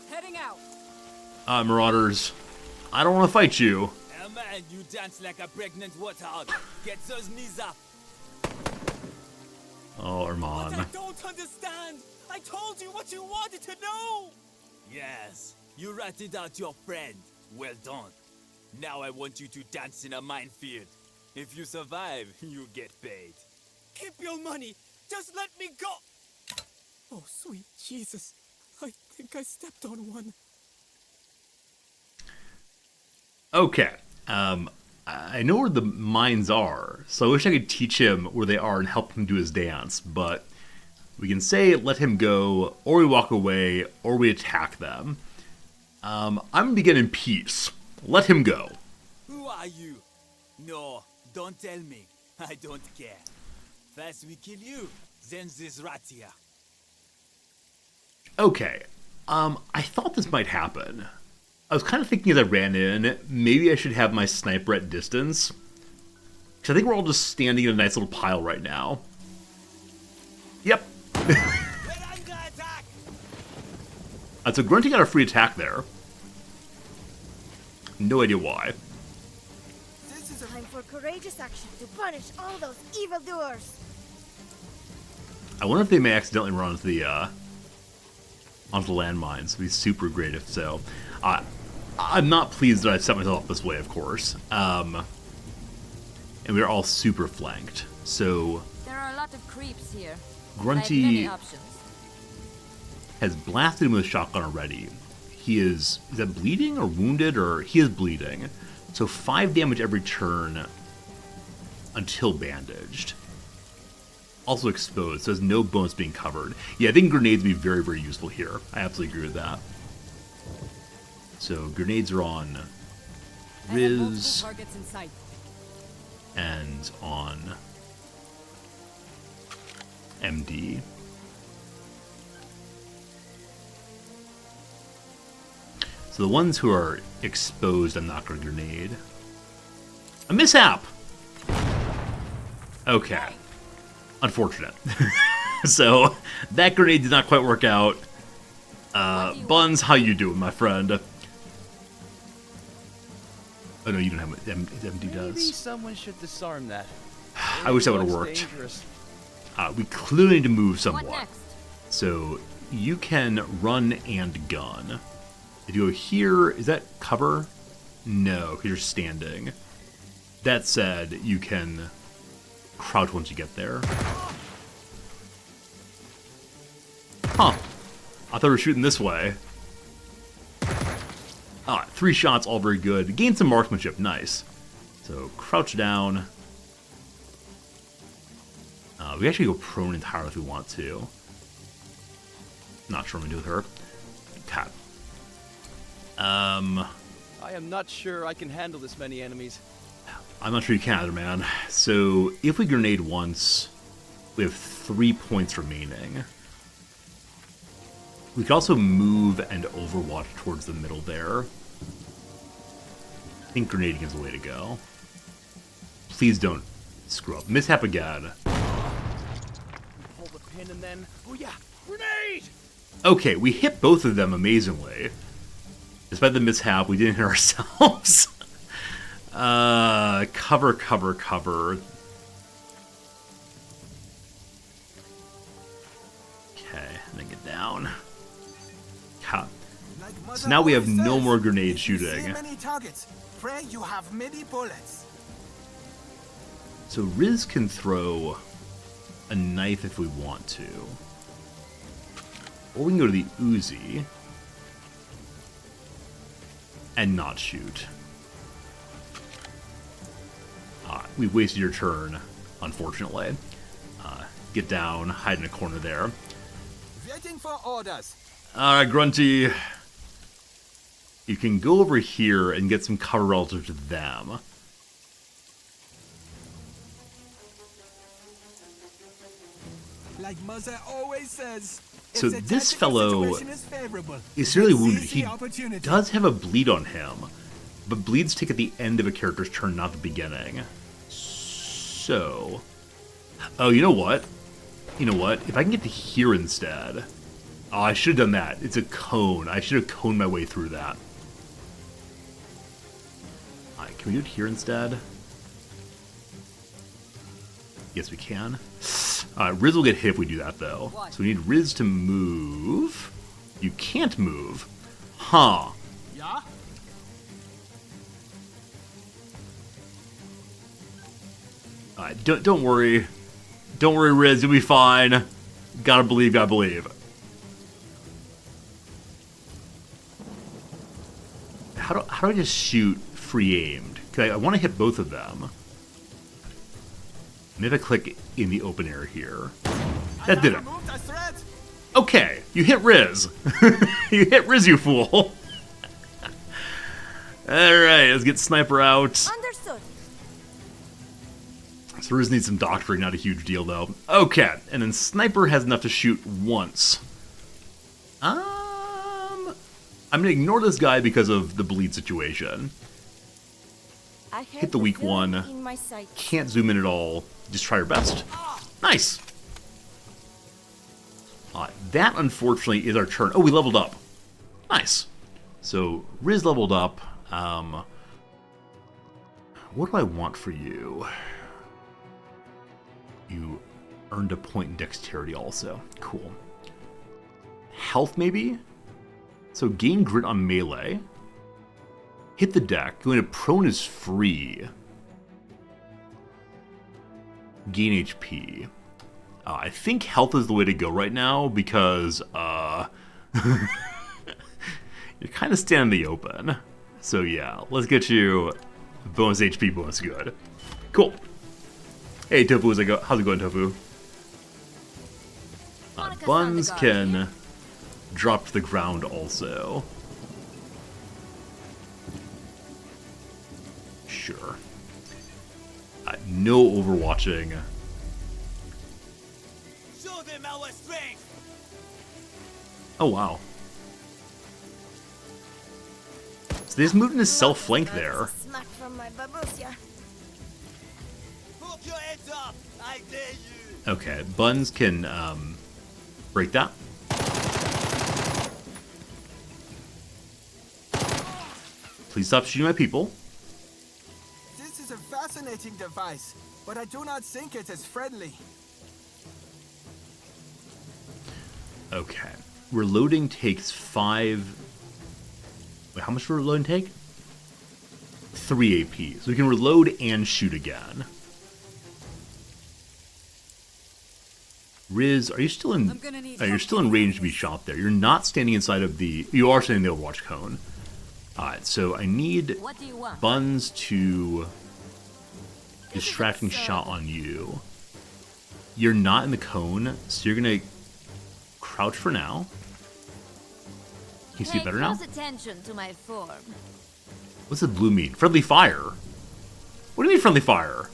Heading out. Marauders, I don't want to fight you. Oh man, you dance like a pregnant warthog. Get those knees up. Oh, Armand. don't understand. I told you what you wanted to know. Yes, you ratted out your friend. Well done. Now I want you to dance in a minefield. If you survive, you get paid. Keep your money. Just let me go. Oh, sweet Jesus. I think I stepped on one. Okay. I know where the mines are, so I wish I could teach him where they are and help him do his dance, but we can say let him go, or we walk away, or we attack them. I'm gonna begin in peace. Let him go. Who are you? No, don't tell me. I don't care. First we kill you, then this rat here. Okay. I thought this might happen. I was kind of thinking as I ran in, maybe I should have my sniper at distance. Because I think we're all just standing in a nice little pile right now. Yep. So Grunty got a free attack there. No idea why. This is time for courageous action to punish all those evildoers. I wonder if they may accidentally run onto the landmines. It'd be super great if so. I'm not pleased that I set myself up this way, of course. And we're all super flanked. So There are a lot of creeps here. Grunty I have many options. has blasted him with a shotgun already. He is that bleeding or wounded, or he is bleeding. So 5 damage every turn until bandaged. Also exposed, so there's no bonus being covered. Yeah, I think grenades would be very, very useful here. I absolutely agree with that. So grenades are on Riz Targets in sight. and on MD. So the ones who are exposed, I'm not going to grenade. A mishap! Okay. Unfortunate. So, that grenade did not quite work out. Buns, how you doing, my friend? Oh no, you don't have it. MD Maybe does. someone should disarm that. I wish that would have It's worked. dangerous. We clearly need to move What somewhat. next? So you can run and gun. If you go here, is that cover? No, 'cause you're standing. That said, you can crouch once you get there. Huh. I thought we were shooting this way. Ah, 3 shots, all very good. Gain some marksmanship, nice. So, crouch down. We actually go prone entirely if we want to. Not sure what I'm going to do with her. Cat. I am not sure I can handle this many enemies. I'm not sure you can either, man. So, if we grenade once, we have 3 points remaining. We could also move and overwatch towards the middle there. I think grenading is the way to go. Please don't screw up. Mishap again. Hold the pin and then... Oh yeah! Grenade! Okay, we hit both of them amazingly. Despite the mishap, we didn't hit ourselves. Cover, cover, cover. Okay, and then get down. Ha. So now we have no more grenade shooting. Many targets. Pray you have many bullets. So Riz can throw a knife if we want to. Or we can go to the Uzi and not shoot. We wasted your turn, unfortunately. Get down, hide in a corner there. Waiting for orders. Alright, Grunty. You can go over here and get some cover relative to them. Like Mother always says. So this fellow is severely wounded. He does have a bleed on him, but bleeds take at the end of a character's turn, not the beginning. So... Oh, you know what? You know what? If I can get to here instead... Oh, I should have done that. It's a cone. I should have coned my way through that. Alright, can we do it here instead? Yes, we can. Riz will get hit if we do that, though. So we need Riz to move. You can't move. Huh. Yeah? Alright, don't worry. Don't worry, Riz. You'll be fine. Gotta believe, gotta believe. How do I just shoot free-aimed? Because I want to hit both of them. Maybe I click in the open air here. That did it. Okay, you hit Riz. You hit Riz, you fool. Alright, let's get Sniper out. Understood. So Riz needs some doctoring, not a huge deal though. Okay, and then Sniper has enough to shoot once. I'm gonna ignore this guy because of the bleed situation. Hit the weak one. Can't zoom in at all. Just try your best. Nice! That, unfortunately, is our turn. Oh, we leveled up. Nice. So, Riz leveled up. What do I want for you? You earned a point in dexterity also. Cool. Health, maybe? So, gain grit on melee. Hit the deck. Going to prone is free. Gain HP. I think health is the way to go right now because you're kind of standing in the open. So yeah, let's get you bonus HP, bonus good. Cool. Hey Tofu, how's it going, Tofu? Buns can drop to the ground also. Sure. No overwatching. Show them our strength. Oh wow. So they just moved into self-flank there. Smack from my babushka. Put your heads up. I dare you. Okay, Buns can break that. Please stop shooting my people. This is a fascinating device, but I do not think it is friendly. Okay. Reloading takes 5... Wait, how much will reloading take? 3 AP, so we can reload and shoot again. Riz, are you still in... Oh, you're still in range to be shot there. You're not standing inside of the... You are standing in the Overwatch cone. Alright, so I need Buns to... Distracting shot on you. You're not in the cone, so you're gonna crouch for now. Can you see it better now? Pay close attention to my form. What's the blue mean? Friendly fire? What do you mean friendly fire?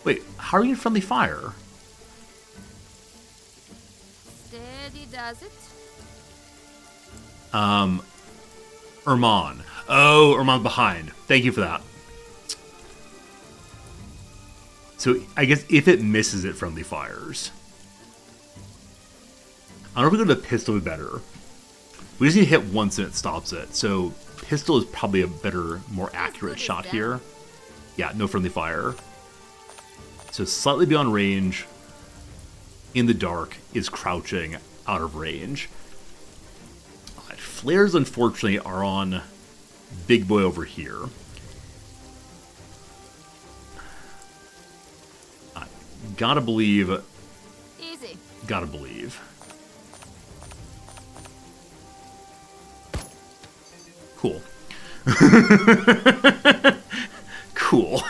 Wait, how are you in friendly fire? Steady does it. Erman. Oh, Erman's behind. Thank you for that. So, I guess if it misses it, friendly fires. I don't know if we go to the pistol would be better. We just need to hit once and it stops it. So, pistol is probably a better, more accurate shot here. Yeah, no friendly fire. So, slightly beyond range, in the dark, is crouching out of range. Right, flares, unfortunately, are on Big Boy over here. Gotta believe. Easy. Gotta believe. Cool. Cool.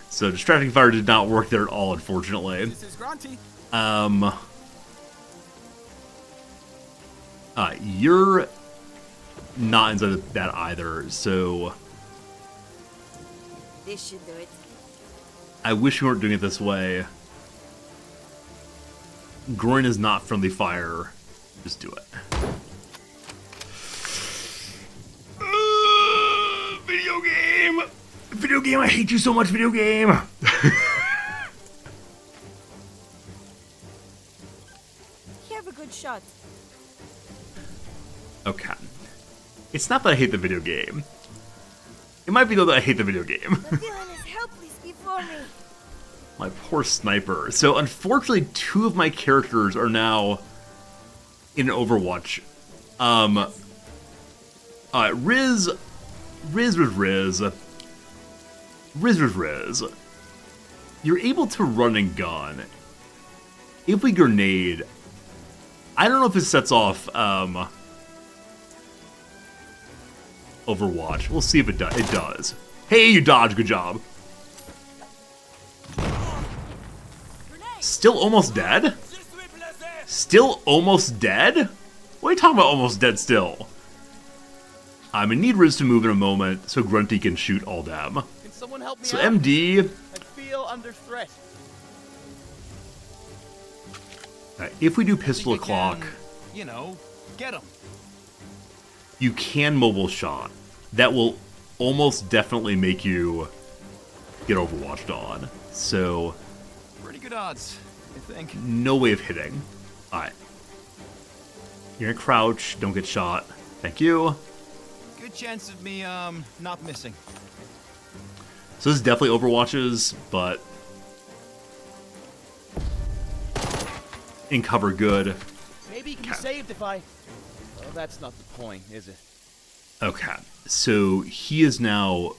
So distracting fire did not work there at all, unfortunately. This is Grunty. You're not inside of that either, so This should do it. I wish we weren't doing it this way. Groin is not friendly fire. Just do it. Video game! Video game, I hate you so much, video game! You have a good shot. Okay. It's not that I hate the video game. It might be though that I hate the video game. The villain is helpless before me. My poor sniper. So unfortunately, 2 of my characters are now in Overwatch. Riz. You're able to run and gun. If we grenade, I don't know if it sets off Overwatch. We'll see if it does. It does. Hey, you dodge. Good job. Still almost dead? Still almost dead? What are you talking about almost dead still? I'm gonna need Riz to move in a moment so Grunty can shoot all them. Can someone help me So out? MD... I feel under threat. If we do pistol o'clock... You know, get him. You can mobile shot. That will almost definitely make you get Overwatched on. So... Pretty good odds, I think. No way of hitting. Alright. You're gonna crouch, don't get shot. Thank you. Good chance of me, not missing. So this is definitely Overwatches, but... in cover good. Maybe he can be saved if I... Well, that's not the point, is it? Okay. So he is now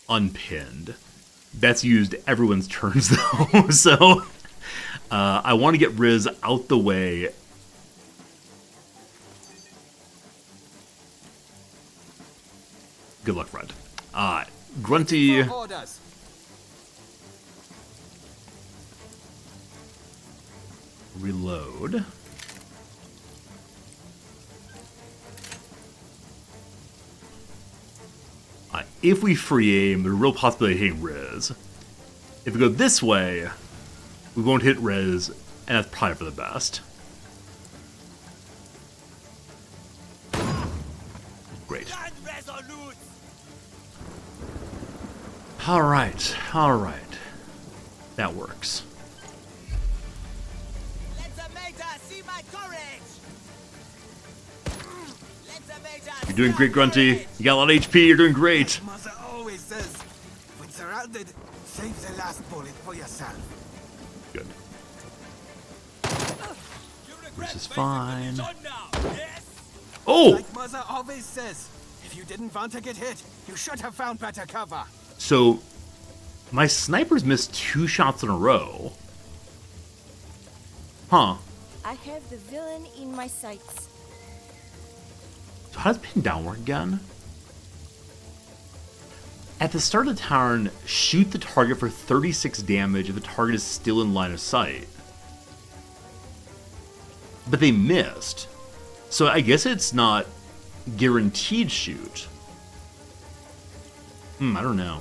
unpinned. That's used everyone's turns, though. So I want to get Riz out the way. Good luck, friend. Grunty. Reload. If we free aim, there's a real possibility of hitting Riz. If we go this way, we won't hit Riz, and that's probably for the best. Great. Alright, alright. That works. You're doing great, Grunty. You got a lot of HP, you're doing great. Mother always says, when surrounded, save the last bullet for yourself. Good. This is fine. Oh! Like Mother always says, if If you didn't want to get hit, you should have found better cover. So, my snipers missed 2 shots in a row. Huh. I have the villain in my sights. So how does pin down work again? At the start of the turn, shoot the target for 36 damage if the target is still in line of sight. But they missed. So I guess it's not guaranteed shoot. I don't know.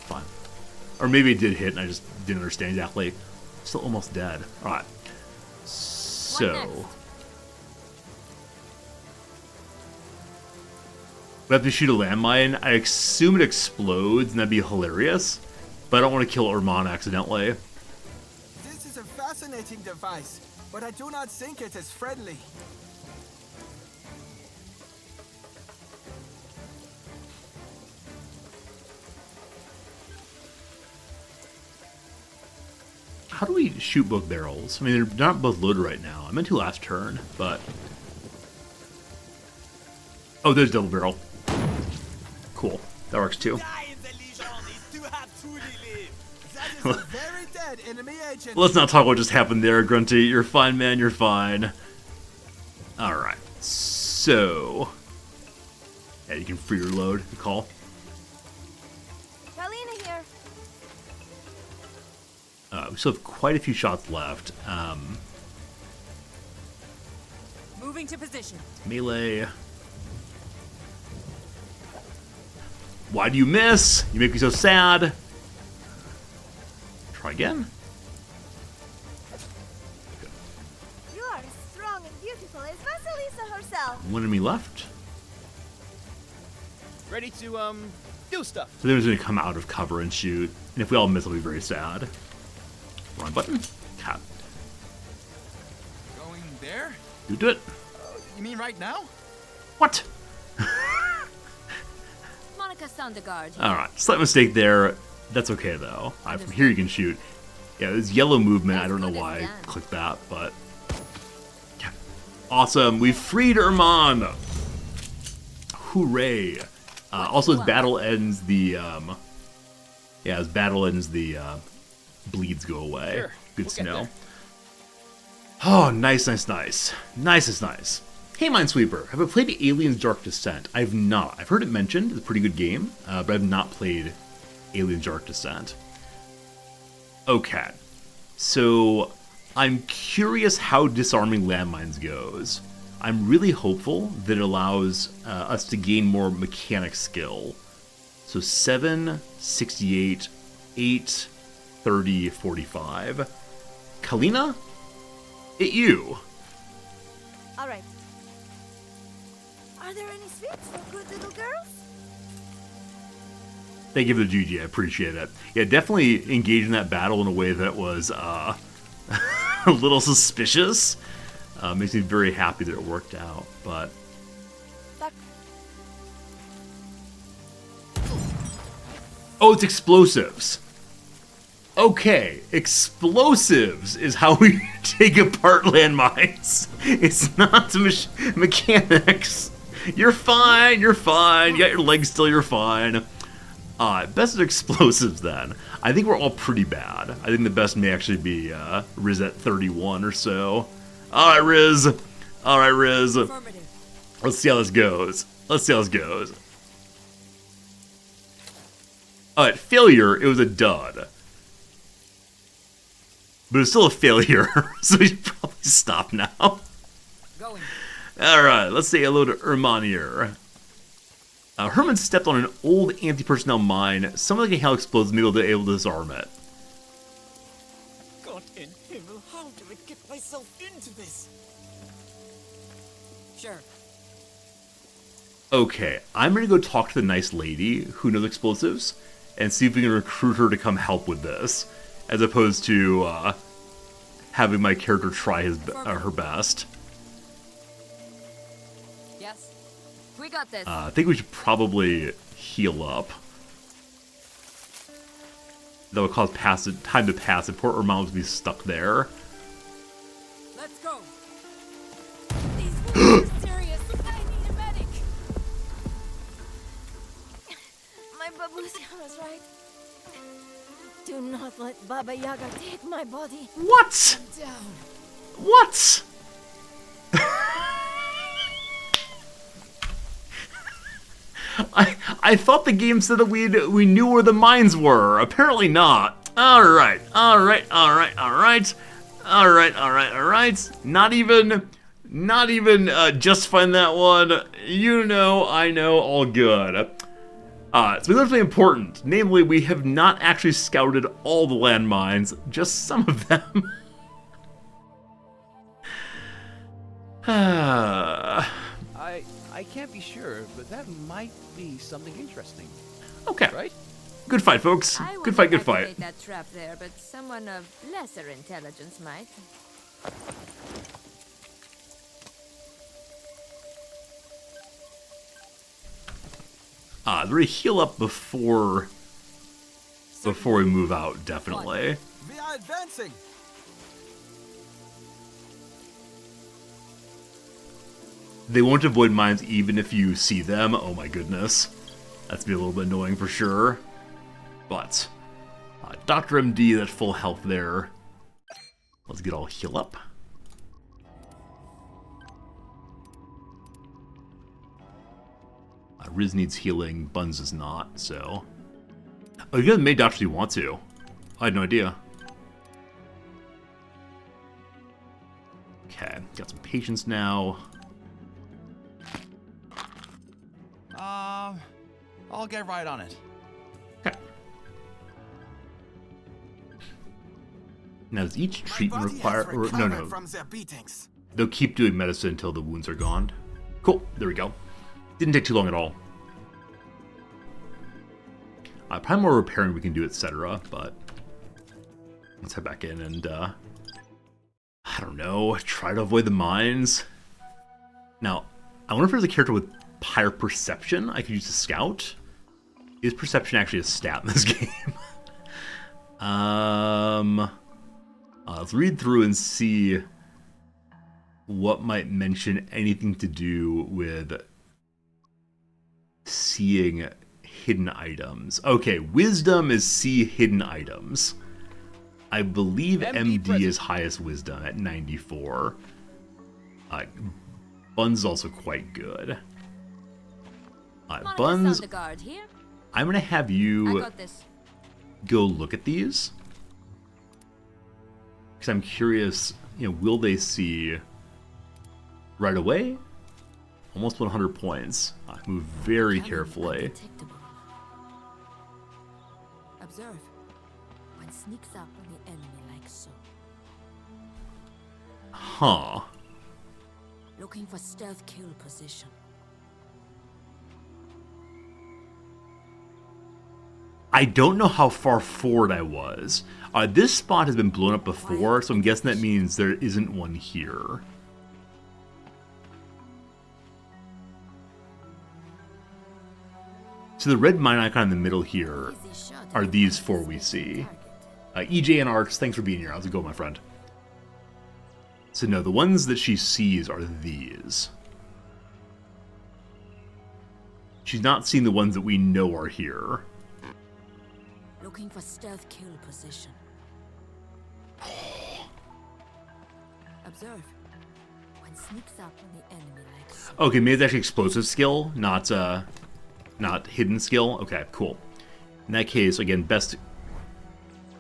Fine. Or maybe it did hit and I just didn't understand exactly. Still almost dead. Alright. So... we have to shoot a landmine. I assume it explodes and that'd be hilarious. But I don't want to kill Urman accidentally. This is a fascinating device, but I do not think it is friendly. How do we shoot both barrels? I mean, they're not both loaded right now. I meant to last turn, but... oh, there's double barrel. Cool. That works too. Very dead enemy agent. Let's not talk what just happened there, Grunty. You're fine, man. You're fine. Alright. So... yeah, you can free reload. Good call. Kalina here. We still have quite a few shots left. Moving to position. Melee. Why do you miss? You make me so sad. Try again. You are as strong and beautiful as Vasilisa herself. One enemy left. Ready to, do stuff. So they're going to come out of cover and shoot. And if we all miss, it'll be very sad. Wrong button. Cat. Going there? You do it. You mean right now? What? Monica Sondergaard. Alright, slight mistake there. That's okay though. From here you can shoot. Yeah, this yellow movement, I don't know why I clicked that, but... yeah. Awesome, we freed Urman! Hooray! Also, as battle ends, the... yeah, as battle ends, the bleeds go away. Sure, Good to know. Oh, nice. Nice. Hey, Minesweeper, have I played Aliens Dark Descent? I've not. I've heard it mentioned. It's a pretty good game, but I've not played Aliens Dark Descent. Okay. So, I'm curious how disarming landmines goes. I'm really hopeful that it allows us to gain more mechanic skill. So 7, 68, 8, 30, 45. Kalina? You. All right. Are there any sweets for good little girls? Thank you for the GG, I appreciate it. Yeah, definitely engage in that battle in a way that was a little suspicious. Makes me very happy that it worked out, but... oh, it's explosives. Okay, explosives is how we take apart landmines. It's not mechanics. You're fine. You got your legs still, you're fine. Best of explosives then. I think we're all pretty bad. I think the best may actually be Riz at 31 or so. Alright, Riz. Let's see how this goes. Alright, failure, it was a dud. But it's still a failure, so we should probably stop now. Alright, let's say hello to Urmanier. Herman stepped on an old anti-personnel mine. Someone that can help explodes may be able to disarm it. God in Himmel, how do I get myself into this? Sure. Okay, I'm gonna go talk to the nice lady who knows explosives and see if we can recruit her to come help with this, as opposed to having my character try her best. Yes, we got this. I think we should probably heal up. That would cause time to pass if poor Urman would be stuck there. Let's go. These wounds are serious. I need My babushka was right. Do not let Baba Yaga take my body. What? Calm down. What? I thought the game said that we knew where the mines were. Apparently not. Alright. Not even just find that one. You know, I know, all good. So we learned something important. Namely, we have not actually scouted all the landmines, just some of them. I can't be sure, but that might be something interesting. Okay. Right? Good fight, folks. I Good fight, good wouldn't fight. activate that trap there, but someone of lesser intelligence might. Really heal up before we move out, definitely. We are advancing. They won't avoid mines even if you see them. Oh my goodness. That's be a little bit annoying for sure. But, Dr. MD, that full health there. Let's get all heal up. Riz needs healing, Buns does not, so... Oh, you guys made doctors you want to. I had no idea. Okay, got some patience now. I'll get right on it. Okay. Now, does each treatment require... Or, no. From their beatings. They'll keep doing medicine until the wounds are gone. Cool, there we go. Didn't take too long at all. Probably more repairing we can do, etc. But let's head back in and, I don't know, try to avoid the mines. Now, I wonder if there's a character with higher perception I could use to scout. Is perception actually a stat in this game? Let's read through and see what might mention anything to do with seeing hidden items. Okay, wisdom is see hidden items. I believe MD is highest wisdom at 94. Bun's also quite good. Buns, I'm gonna have you go look at these. Because I'm curious, will they see right away? Almost 100 points. Move very carefully. Observe. One sneaks up on the enemy like so. Huh. Looking for stealth kill position. I don't know how far forward I was. This spot has been blown up before, so I'm guessing that means there isn't one here. So the red mine icon in the middle here are these four we see. EJ and Arch, thanks for being here. How's it going, my friend? So no, the ones that she sees are these. She's not seeing the ones that we know are here. Looking for stealth kill position. Observe. One sneaks up on the enemy like so. Okay, maybe it's actually explosive skill, not hidden skill. Okay, cool. In that case, again, best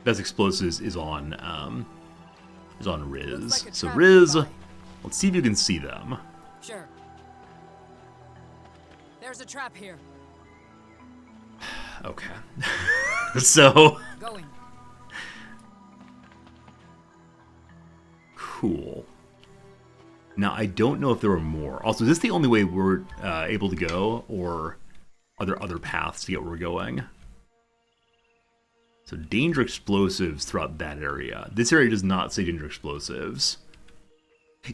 explosives is on Riz. Like so Riz, let's see if you can see them. Sure. There's a trap here. Okay. So Going. Cool. Now I don't know if there were more. Also, is this the only way we're able to go, or are there other paths to get where we're going? So danger explosives throughout that area. This area does not say danger explosives.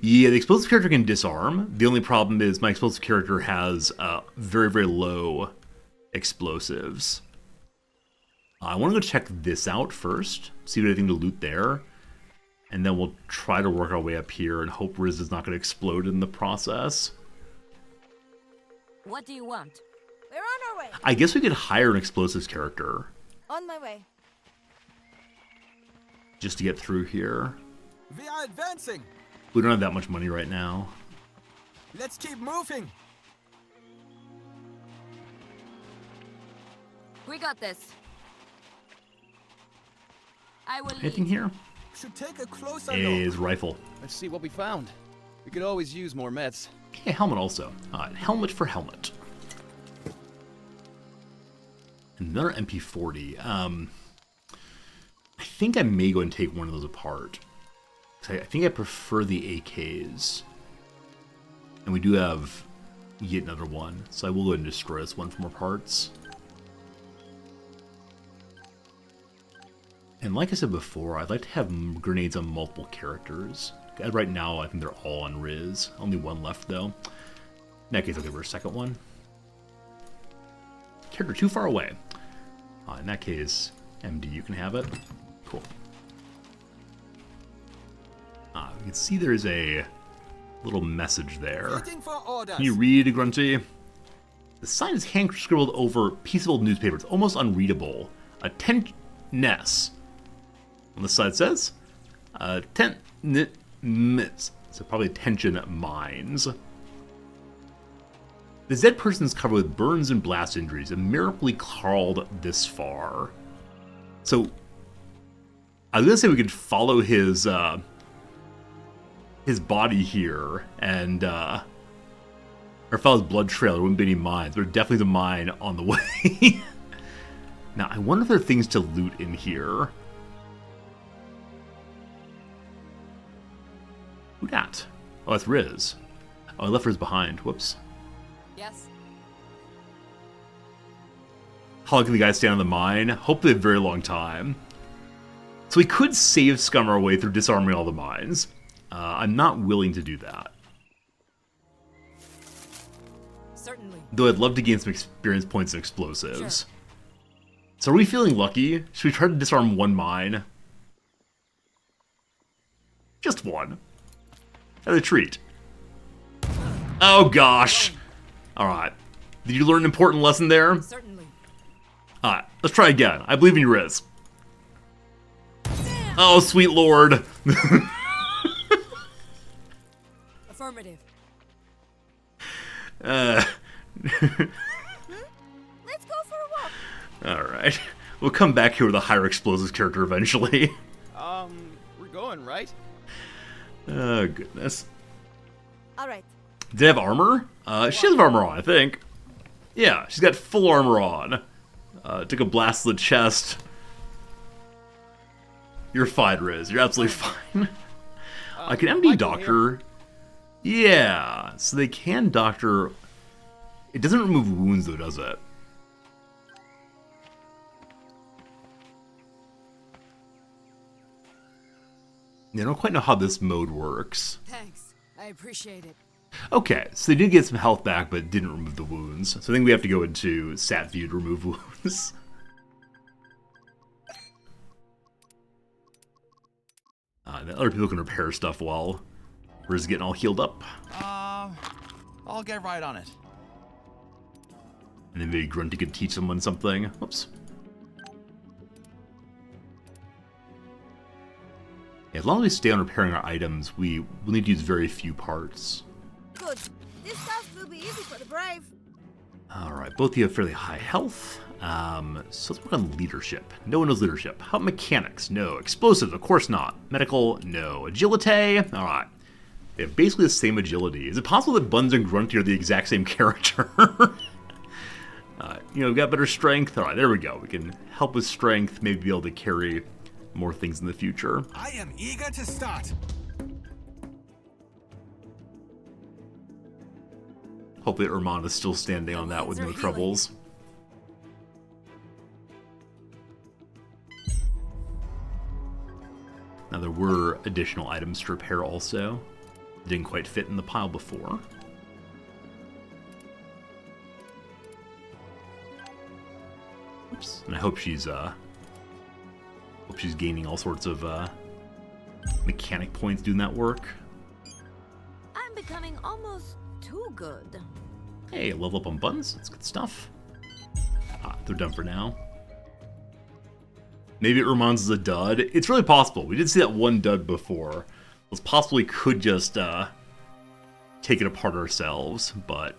Yeah, the explosive character can disarm. The only problem is my explosive character has very, very low explosives. I want to go check this out first, see if there's anything to loot there, and then we'll try to work our way up here and hope Riz is not going to explode in the process. What do you want? We're on our way. I guess we could hire an explosives character On my way. just to get through here. We are advancing. We don't have that much money right now. Let's keep moving. We got this. I will Anything lead. here? Should take a closer look. Is rifle. Let's see what we found. We could always use more meds. Okay, helmet also. Helmet for helmet. Another MP40. I think I may go and take one of those apart. I think I prefer the AKs. And we do have yet another one, so I will go ahead and destroy this one for more parts. And like I said before, I'd like to have grenades on multiple characters. Right now, I think they're all on Riz. Only one left, though. In that case, I'll give her a second one. Character too far away. In that case, MD, you can have it. Cool. You can see there's a little mess there. Waiting for orders. Can you read, Grunty? The sign is hand scribbled over a piece of old newspaper. It's almost unreadable. Ness. On the side says, so probably attention mines. The dead person is covered with burns and blast injuries and miraculously crawled this far. So, I was gonna say we could follow his body here and or follow his blood trail. There wouldn't be any mines, but definitely a mine on the way. Now, I wonder if there are things to loot in here. Who dat? Oh, that's Riz. Oh, I left Riz behind. Whoops. Yes. How long can the guy stay on the mine? Hopefully a very long time. So we could save scum our way through disarming all the mines. I'm not willing to do that. Certainly. Though I'd love to gain some experience points in explosives. Sure. So are we feeling lucky? Should we try to disarm one mine? Just one. As a treat. Oh gosh. Alright. Did you learn an important lesson there? Certainly. Alright, let's try again. I believe in you, Riz. Oh, sweet lord. Affirmative. Let's go for a walk. Alright. We'll come back here with a higher explosives character eventually. We're going, right? Oh, goodness. Alright. Did it have armor? She has armor on, I think. Yeah, she's got full armor on. Took a blast to the chest. You're fine, Riz. You're absolutely fine. I can MD doctor. Yeah, so they can doctor. It doesn't remove wounds, though, does it? I don't quite know how this mode works. Thanks. I appreciate it. Okay, so they did get some health back, but didn't remove the wounds. So I think we have to go into Sat View to remove wounds. Then other people can repair stuff while Riz getting all healed up. I'll get right on it. And then maybe Grunty could teach someone something. Whoops. Yeah, as long as we stay on repairing our items, we will need to use very few parts. Good. This task will be easy for the brave. Alright, both of you have fairly high health. So let's work on leadership. No one knows leadership. How about mechanics? No. Explosives? Of course not. Medical? No. Agility? Alright. They have basically the same agility. Is it possible that Buns and Grunty are the exact same character? We've got better strength. Alright, there we go. We can help with strength, maybe be able to carry more things in the future. I am eager to start. Hopefully Urman is still standing on that with no troubles. Now there were additional items to repair also. Didn't quite fit in the pile before. Oops. And I hope she's gaining all sorts of mechanic points doing that work. I'm becoming almost too good. Hey, level up on buttons. That's good stuff. they're done for now. Maybe Urmon's is a dud. It's really possible. We did see that one dud before. It's possible we could just take it apart ourselves, but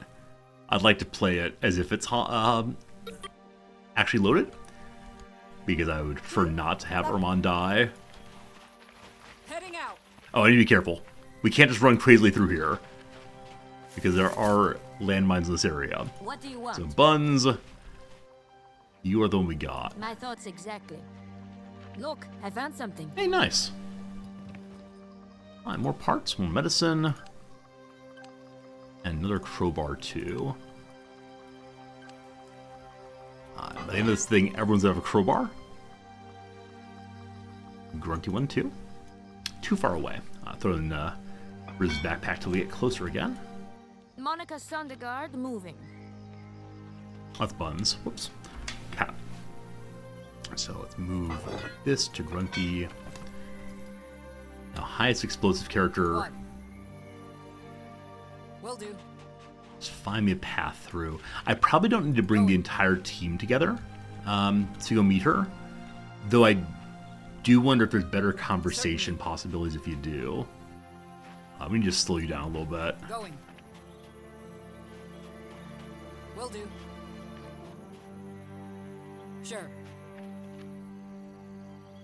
I'd like to play it as if it's actually loaded, because I would prefer not to have Urmon die. Heading out. Oh, I need to be careful. We can't just run crazily through here, because there are landmines in this area. What do you want? So, Buns, you are the one we got. My thoughts exactly. Look, I found something. Hey, nice. All right, more parts, more medicine. And another crowbar, too. By the end of this thing, everyone's gonna have a crowbar. Grunty one, too. Too far away. Throw it in Riz's backpack till we get closer again. Monica Sondergaard moving. That's Buns. Whoops. Cat. So let's move this to Grunty. Now, highest explosive character. What? Will do. Just find me a path through. I probably don't need to bring the entire team together to go meet her. Though I do wonder if there's better conversation possibilities if you do. We need to slow you down a little bit. Going. Will do. Sure.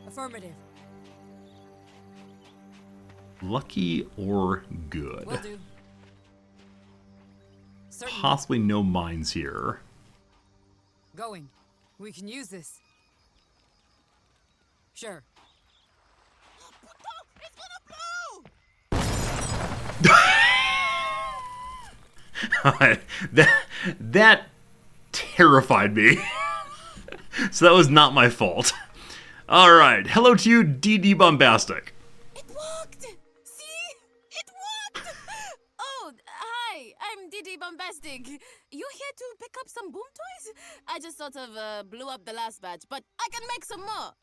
Affirmative. Lucky or good? Will do. Certainly. Possibly no mines here. Going. We can use this. Sure. that terrified me. So that was not my fault. All right, hello to you, DD Bombastic. It worked. See, it worked. Oh, hi. I'm DD Bombastic. You here to pick up some boom toys? I just sort of blew up the last batch, but I can make some more.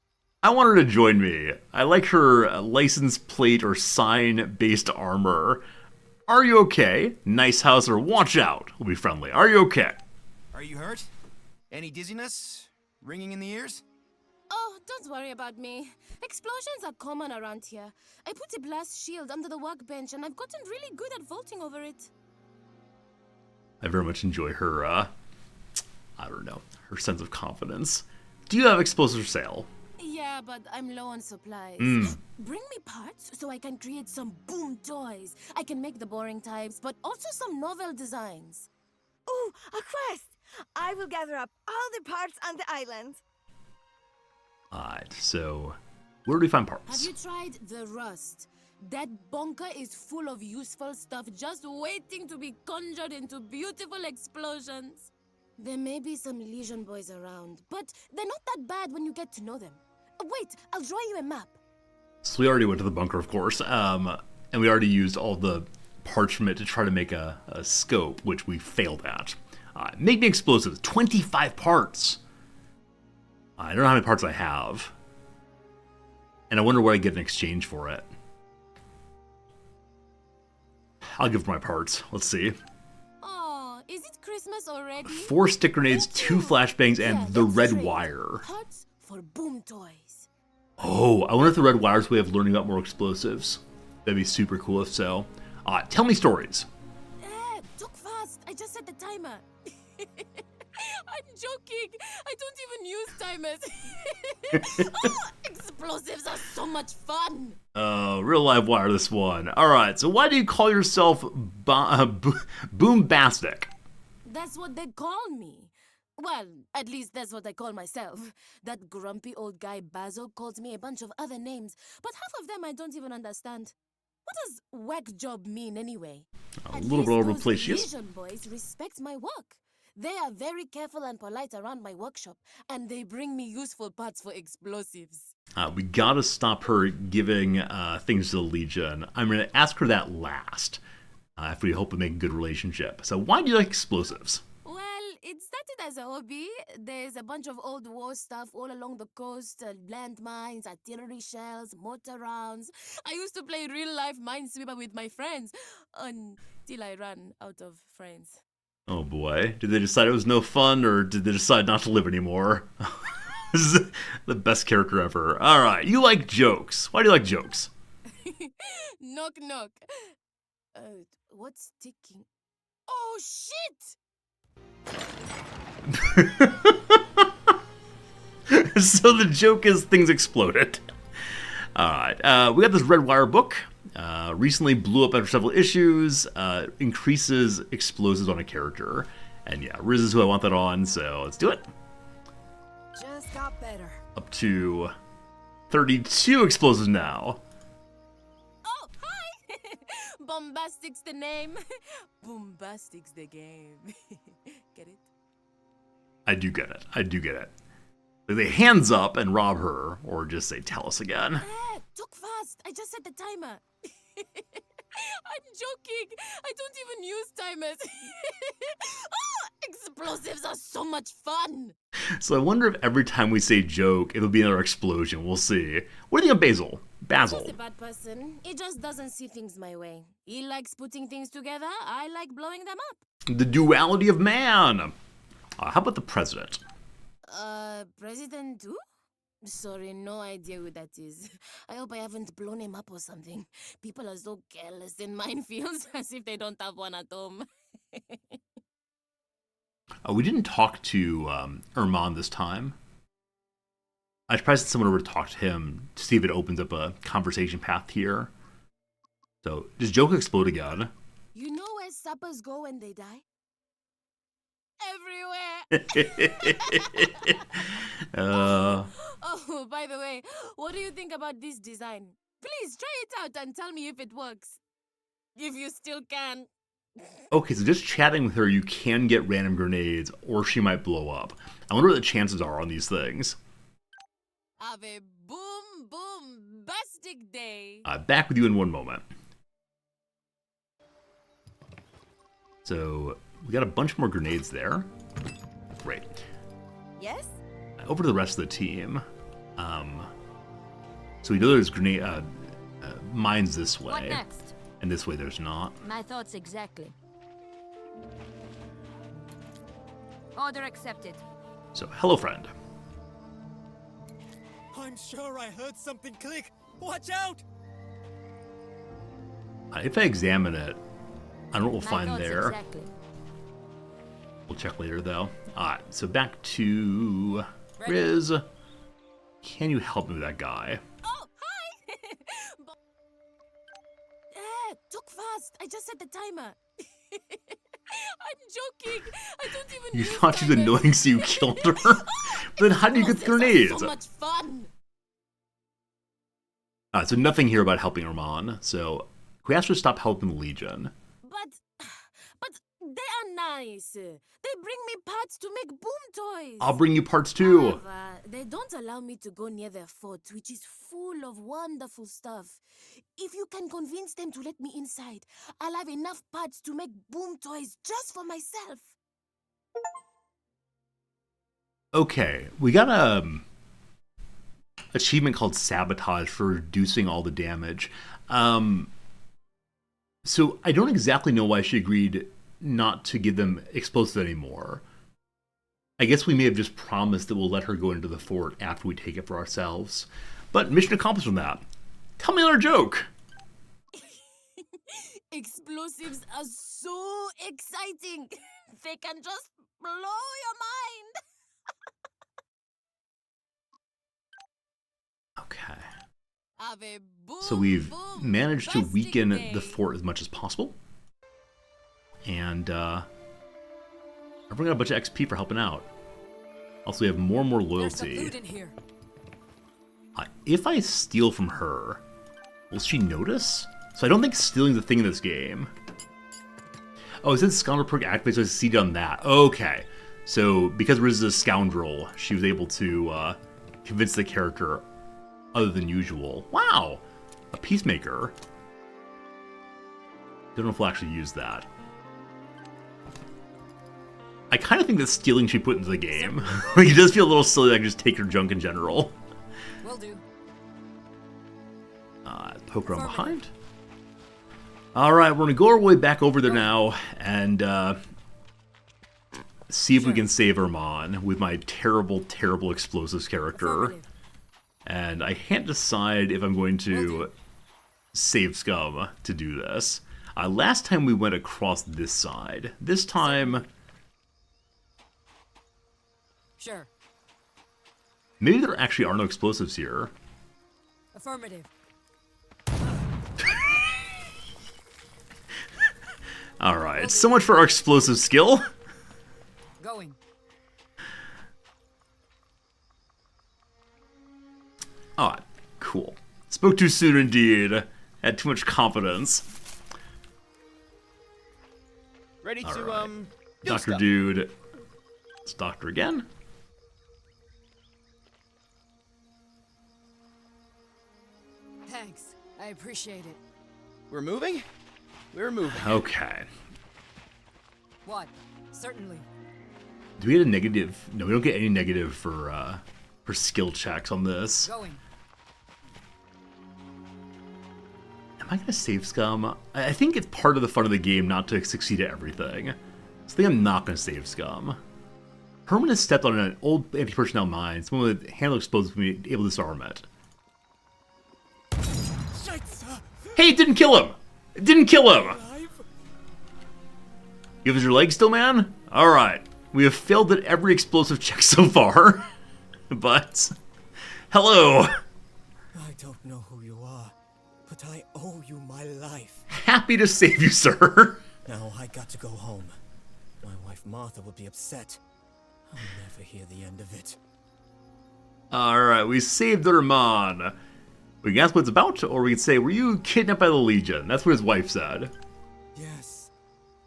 I want her to join me. I like her license plate or sign-based armor. Are you okay? Nice house or watch out. We'll be friendly. Are you okay? Are you hurt? Any dizziness? Ringing in the ears? Oh, don't worry about me. Explosions are common around here. I put a blast shield under the workbench and I've gotten really good at vaulting over it. I very much enjoy her, I don't know, her sense of confidence. Do you have explosives for sale? Yeah, but I'm low on supplies. Bring me parts so I can create some boom toys. I can make the boring types, but also some novel designs. Ooh, a quest! I will gather up all the parts on the island. Alright, so where do we find parts? Have you tried the rust? That bunker is full of useful stuff just waiting to be conjured into beautiful explosions. There may be some Legion boys around, but they're not that bad when you get to know them. Wait, I'll draw you a map. So we already went to the bunker, of course, and we already used all the parts from it to try to make a scope, which we failed at. Make me explosives, 25 parts. I don't know how many parts I have. And I wonder what I get in exchange for it. I'll give her my parts. Let's see. Oh, is it Christmas already? 4 stick grenades, 2 flashbangs, and the red wire. Parts for boom toys. Oh, I wonder if the red wire's a way of learning about more explosives. That'd be super cool if so. Tell me stories. Talk fast. I just set the timer. I'm joking. I don't even use timers. Oh, explosives are so much fun. Real live wire this one. Alright, so why do you call yourself Boombastic? That's what they call me. Well, at least that's what I call myself. That grumpy old guy Basil calls me a bunch of other names, but half of them I don't even understand. What does whack job mean anyway? A little bit over the place she is. Asian boys respect my work. They are very careful and polite around my workshop, and they bring me useful parts for explosives. We gotta stop her giving things to the Legion. I'm gonna ask her that last, if we hope to make a good relationship. So why do you like explosives? Well, it started as a hobby. There's a bunch of old war stuff all along the coast, landmines, artillery shells, mortar rounds. I used to play real-life minesweeper with my friends, until I ran out of friends. Oh boy. Did they decide it was no fun, or did they decide not to live anymore? This is the best character ever. Alright, you like jokes. Why do you like jokes? Knock, knock. What's ticking? Oh, shit! So the joke is things exploded. Alright, we got this red wire book. Recently blew up after several issues. Increases explosives on a character. And yeah, Riz is who I want that on, so let's do it. Just got better. Up to 32 explosives now. Oh, hi! Bombastic's the name. Bombastic's the game. Get it? I do get it. I do get it. They hands up and rob her, or just say, tell us again. Talk fast. I just set the timer. I'm joking. I don't even use timers. Explosives are so much fun. So I wonder if every time we say joke, it'll be another explosion. We'll see. What do you think of Basil? Basil. He's a bad person. He just doesn't see things my way. He likes putting things together. I like blowing them up. The duality of man. How about the president? President who? Sorry, no idea who that is. I hope I haven't blown him up or something. People are so careless in minefields as if they don't have one at home. We didn't talk to Erman this time. I was surprised that someone would talk to him to see if it opens up a conversation path here. So, does Joke explode again? You know where sappers go when they die? Everywhere! Oh, by the way, what do you think about this design? Please try it out and tell me if it works. If you still can. Okay, so just chatting with her, you can get random grenades, or she might blow up. I wonder what the chances are on these things. Have a boom, boom, bastic day. Back with you in one moment. So, we got a bunch more grenades there. Great. Yes? Over to the rest of the team. So we know there's grenade mines this way. What next? And this way there's not. My thoughts exactly. Order accepted. So, hello, friend. I'm sure I heard something click. Watch out! If I examine it, I don't know what we'll find there. Exactly. We'll check later, though. Alright, so back to Riz. Can you help me with that guy? Oh, hi! Talk fast. I just set the timer. I'm joking. I don't even You use thought she was timers. annoying, so you killed her? Then how do you get grenades? So much fun. So nothing here about helping Arman. So we asked her to stop helping the Legion. But they are nice. They bring me parts to make boom toys. I'll bring you parts too. However, they don't allow me to go near their fort, which is full of wonderful stuff. If you can convince them to let me inside, I'll have enough parts to make boom toys just for myself. Okay, we got a achievement called Sabotage for reducing all the damage. So I don't exactly know why she agreed not to give them explosives anymore. I guess we may have just promised that we'll let her go into the fort after we take it for ourselves. But mission accomplished from that. Tell me another joke. Explosives are so exciting. They can just blow your mind. Okay. Have a boom, So we've boom, managed to bastic weaken day. the fort as much as possible. And everyone got a bunch of XP for helping out. Also, we have more and more There's some loyalty. loot in here. If I steal from her, will she notice? So I don't think stealing's a thing in this game. Oh, it said scoundrel perk activates, so I see on that. Okay. So because Riz is a scoundrel, she was able to convince the character other than usual. Wow! A peacemaker. Don't know if we'll actually use that. I kind of think that stealing should be put into the game. Like, it does feel a little silly that I can just take her junk in general. Will do. Poke around behind. Alright, we're going to go our way back over there now, and see if we can save Erman with my terrible, terrible explosives character. And I can't decide if I'm going to save Scum to do this. Last time we went across this side. This time... Sure. Maybe there actually are no explosives here. Affirmative. Alright, so much for our explosive skill. Going. Alright, cool. Spoke too soon indeed. Had too much confidence. Ready to, do Dr. stuff. Dude. It's Doctor again. Thanks. I appreciate it. We're moving? We're moving. Okay. What? Certainly. Do we get a negative? No, we don't get any negative for skill checks on this. Going. Am I gonna save Scum? I think it's part of the fun of the game not to succeed at everything. So I think I'm not gonna save Scum. Herman has stepped on an old anti-personnel mine. Someone with handle explosives will be able to disarm it. Hey, it didn't kill him! It didn't kill him! Give us your leg still, man? Alright. We have failed at every explosive check so far. But... hello! I don't know who you are, but I owe you my life. Happy to save you, sir. Now I got to go home. My wife Martha will be upset. I'll never hear the end of it. Alright, we saved Erman. We can ask what it's about, or we can say, were you kidnapped by the Legion? That's what his wife said. Yes.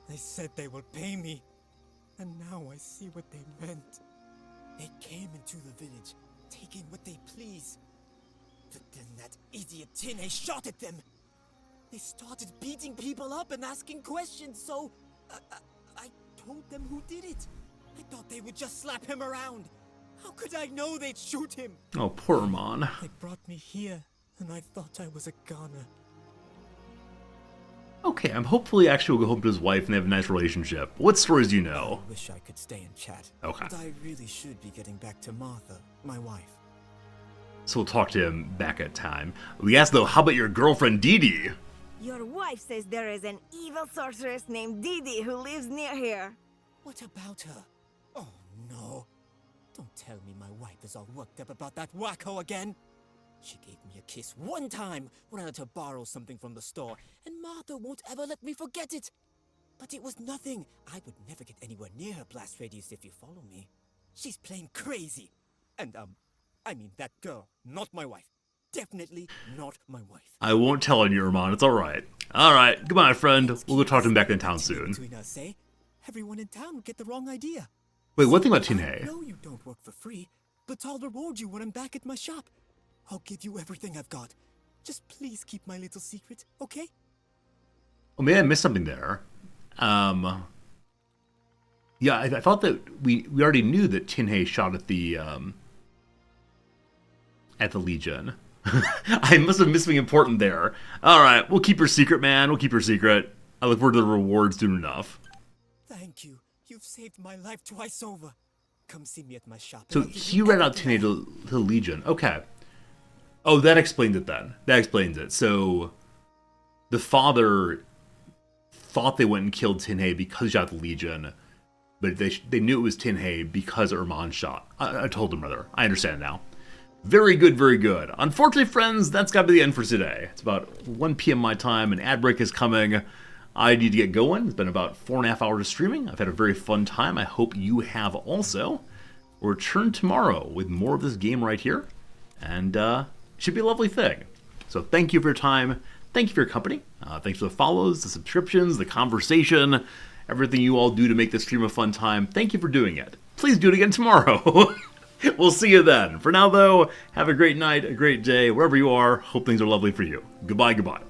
They said they will pay me. And now I see what they meant. They came into the village, taking what they please. But then that idiot Tinne shot at them. They started beating people up and asking questions, so I told them who did it. I thought they would just slap him around. How could I know they'd shoot him? Oh, poor Erman. They brought me here, and I thought I was a goner. Okay, I'm hopefully actually will go home to his wife and they have a nice relationship. What stories do you know? I wish I could stay and chat. Okay. But I really should be getting back to Martha, my wife. So we'll talk to him back at time. We asked though, how about your girlfriend Dee Dee? Your wife says there is an evil sorceress named Didi who lives near here. What about her? Oh no. Don't tell me my wife is all worked up about that wacko again. She gave me a kiss one time when I let her borrow something from the store, and Martha won't ever let me forget it. But it was nothing. I would never get anywhere near her blast radius if you follow me. She's plain crazy. And, I mean that girl, not my wife. Definitely not my wife. I won't tell on you, Erman. It's alright. Alright, goodbye, friend. We'll go talk to him back in town soon. Between us, eh? Everyone in town would get the wrong idea. Wait, one thing about I Tinne. know you don't work for free, but I'll reward you when I'm back at my shop. I'll give you everything I've got. Just please keep my little secret, okay? Oh, maybe I missed something there. Yeah, I thought that we already knew that Tinhe shot at the Legion. I must have missed something important there. Alright, we'll keep your secret, man. We'll keep your secret. I look forward to the rewards soon enough. Thank you. You've saved my life twice over. Come see me at my shop. So he read out Tinhe to the Legion. Okay. Oh, that explains it then. That explains it. So the father thought they went and killed Tinhe because he shot the Legion, but they knew it was Tinhe because Erman shot. I told them, rather. I understand now. Very good, very good. Unfortunately, friends, that's got to be the end for today. It's about 1 p.m. my time, and ad break is coming. I need to get going. It's been about 4.5 hours of streaming. I've had a very fun time. I hope you have also. We'll return tomorrow with more of this game right here, and it should be a lovely thing. So thank you for your time. Thank you for your company. Thanks for the follows, the subscriptions, the conversation, everything you all do to make this stream a fun time. Thank you for doing it. Please do it again tomorrow. We'll see you then. For now, though, have a great night, a great day, wherever you are. Hope things are lovely for you. Goodbye, goodbye.